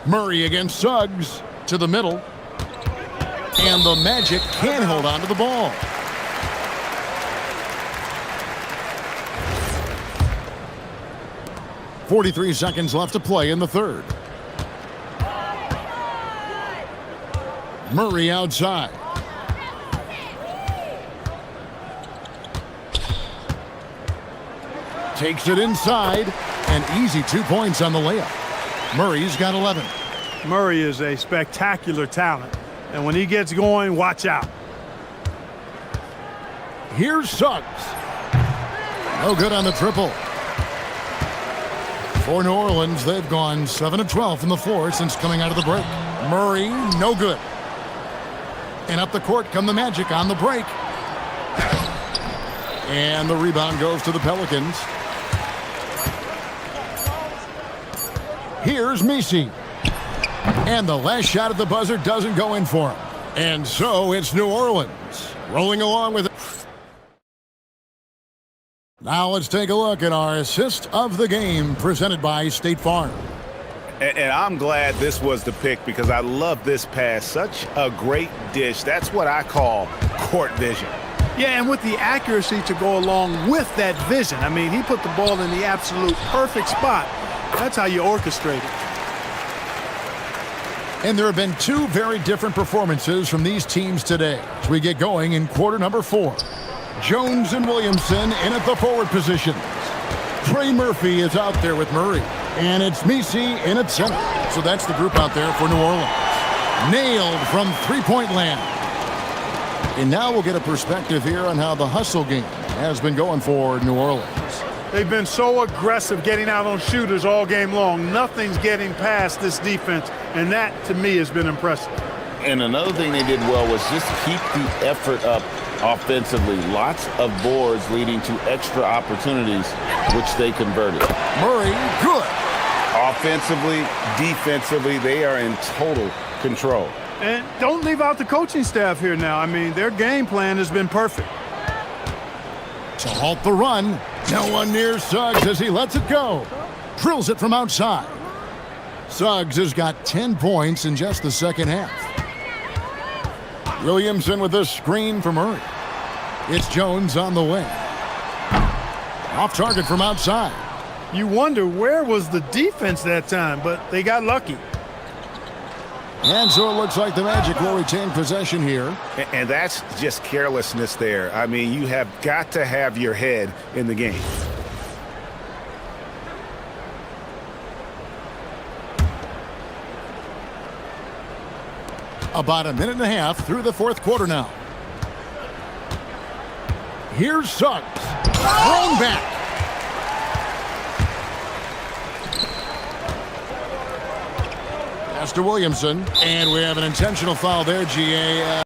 Murray against Suggs to the middle. And the Magic can hold on to the ball. .43 seconds left to play in the third. Murray outside. Takes it inside. An easy 2 points on the layup. Murray's got 11. Murray is a spectacular talent. And when he gets going, watch out. Here's Suggs. No good on the triple. For New Orleans, they've gone 7 of 12 from the floor since coming out of the break. Murray, no good. And up the court come the Magic on the break. And the rebound goes to the Pelicans. Here's Misi. And the last shot at the buzzer doesn't go in for him. And so it's New Orleans rolling along with it. Now let's take a look at our assist of the game presented by State Farm. And I'm glad this was the pick because I love this pass. Such a great dish. That's what I call court vision. Yeah, and with the accuracy to go along with that vision. I mean, he put the ball in the absolute perfect spot. That's how you orchestrate it. And there have been two very different performances from these teams today as we get going in quarter number 4. Jones and Williamson in at the forward positions. Trey Murphy is out there with Murray. And it's Misi in at center. So that's the group out there for New Orleans. Nailed from three-point land. And now we'll get a perspective here on how the hustle game has been going for New Orleans. They've been so aggressive getting out on shooters all game long. Nothing's getting past this defense, and that, to me, has been impressive. And another thing they did well was just keep the effort up offensively. Lots of boards leading to extra opportunities, which they converted. Murray, good. Offensively, defensively, they are in total control. And don't leave out the coaching staff here now. I mean, their game plan has been perfect. To halt the run. No one near Suggs as he lets it go. Drills it from outside. Suggs has got 10 points in just the second half. Williamson with the screen for Murray. It's Jones on the wing. Off target from outside. You wonder where was the defense that time, but they got lucky. And so it looks like the Magic will retain possession here. And that's just carelessness there. I mean, you have got to have your head in the game. About a minute and a half through the fourth quarter now. Here's Suggs. Thrown back. Pass to Williamson. And we have an intentional foul there, GA.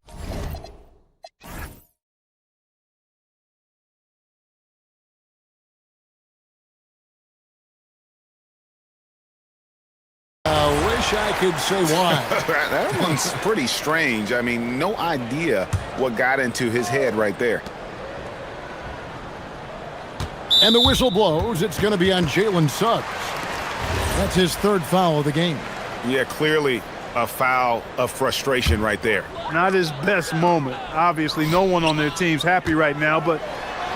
Wish I could say why. That one's pretty strange. I mean, no idea what got into his head right there. And the whistle blows. It's going to be on Jalen Suggs. That's his third foul of the game. Yeah, clearly a foul of frustration right there. Not his best moment. Obviously, no one on their team's happy right now, but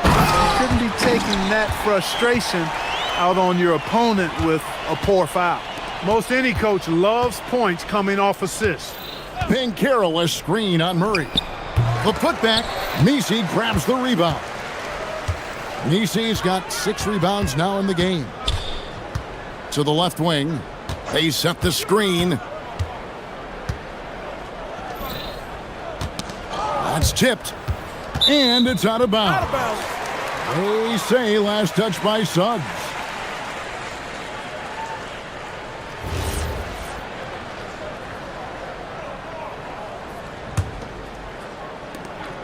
you shouldn't be taking that frustration out on your opponent with a poor foul. Most any coach loves points coming off assists. Carroll a screen on Murray. The putback. Misi grabs the rebound. Misi's got 6 rebounds now in the game. To the left wing. They set the screen. That's tipped. And it's out of bounds. They say last touch by Suggs.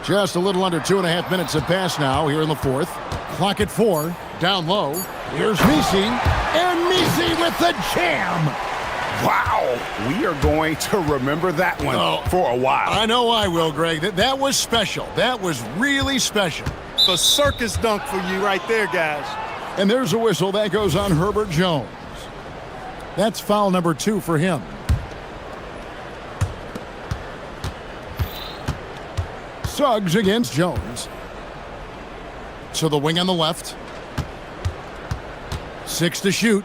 Just a little under 2.5 minutes have passed now here in the fourth. Clock at 4. Down low. Here's Misi. And Misi with the jam. Wow. We are going to remember that one for a while. I know I will, Greg. That was special. That was really special. A circus dunk for you right there, guys. And there's a whistle that goes on Herbert Jones. That's foul number 2 for him. Suggs against Jones. To the wing on the left. 6 to shoot.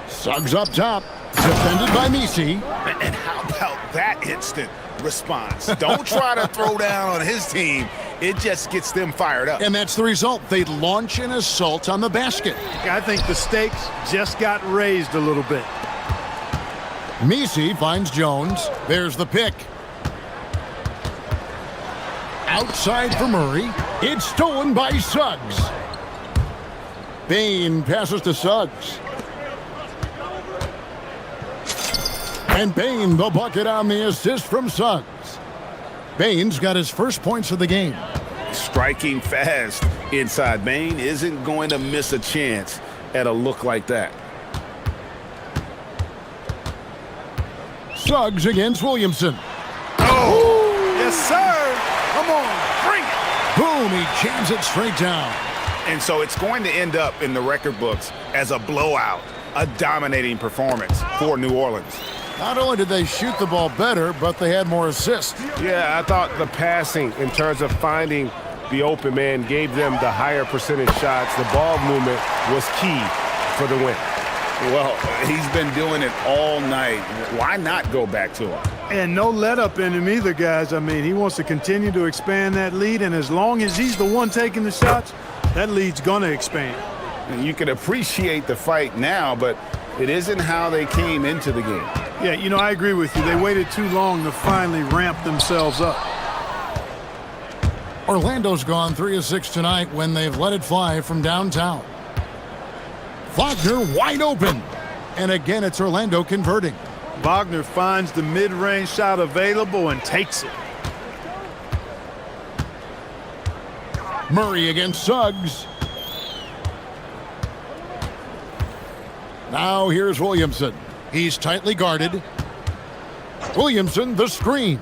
Suggs up top. Defended by Misi. And how about that instant response? Don't try to throw down on his team. It just gets them fired up. And that's the result. They launch an assault on the basket. I think the stakes just got raised a little bit. Misi finds Jones. There's the pick. Outside for Murray. It's stolen by Suggs. Bain passes to Suggs. And Bain the bucket on the assist from Suggs. Bain's got his first points of the game. Striking fast inside. Bain isn't going to miss a chance at a look like that. Suggs against Williamson. Oh, yes, sir. Come on, bring it. Boom, he jams it straight down. And so it's going to end up in the record books as a blowout, a dominating performance for New Orleans. Not only did they shoot the ball better, but they had more assists. Yeah, I thought the passing in terms of finding the open man gave them the higher percentage shots. The ball movement was key for the win. Well, he's been doing it all night. Why not go back to him? And no let up in him either, guys. I mean, he wants to continue to expand that lead, and as long as he's the one taking the shots, that lead's going to expand. And you can appreciate the fight now, but it isn't how they came into the game. Yeah, you know, I agree with you. They waited too long to finally ramp themselves up. Orlando's gone 3 of 6 tonight when they've let it fly from downtown. Wagner wide open. And again, it's Orlando converting. Wagner finds the mid-range shot available and takes it. Murray against Suggs. Now here's Williamson. He's tightly guarded. Williamson, the screen.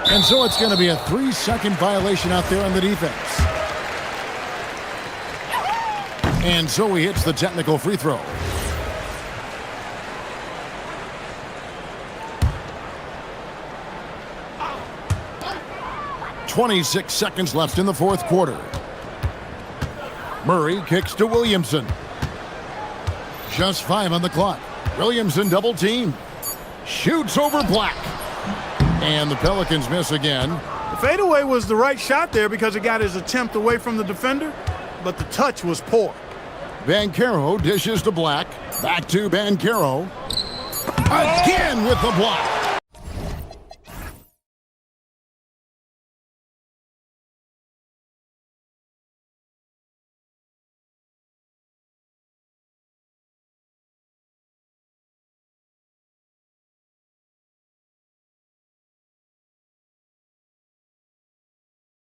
And so it's going to be a 3-second violation out there on the defense. And so he hits the technical free throw. "26 seconds left in the fourth quarter. Murray kicks to Williamson. Just 5 on the clock. Williamson double team. Shoots over Black. And the Pelicans miss again. The fadeaway was the right shot there because it got his attempt away from the defender, but the touch was poor. Banchero dishes to Black. Back to Banchero. Again with the block.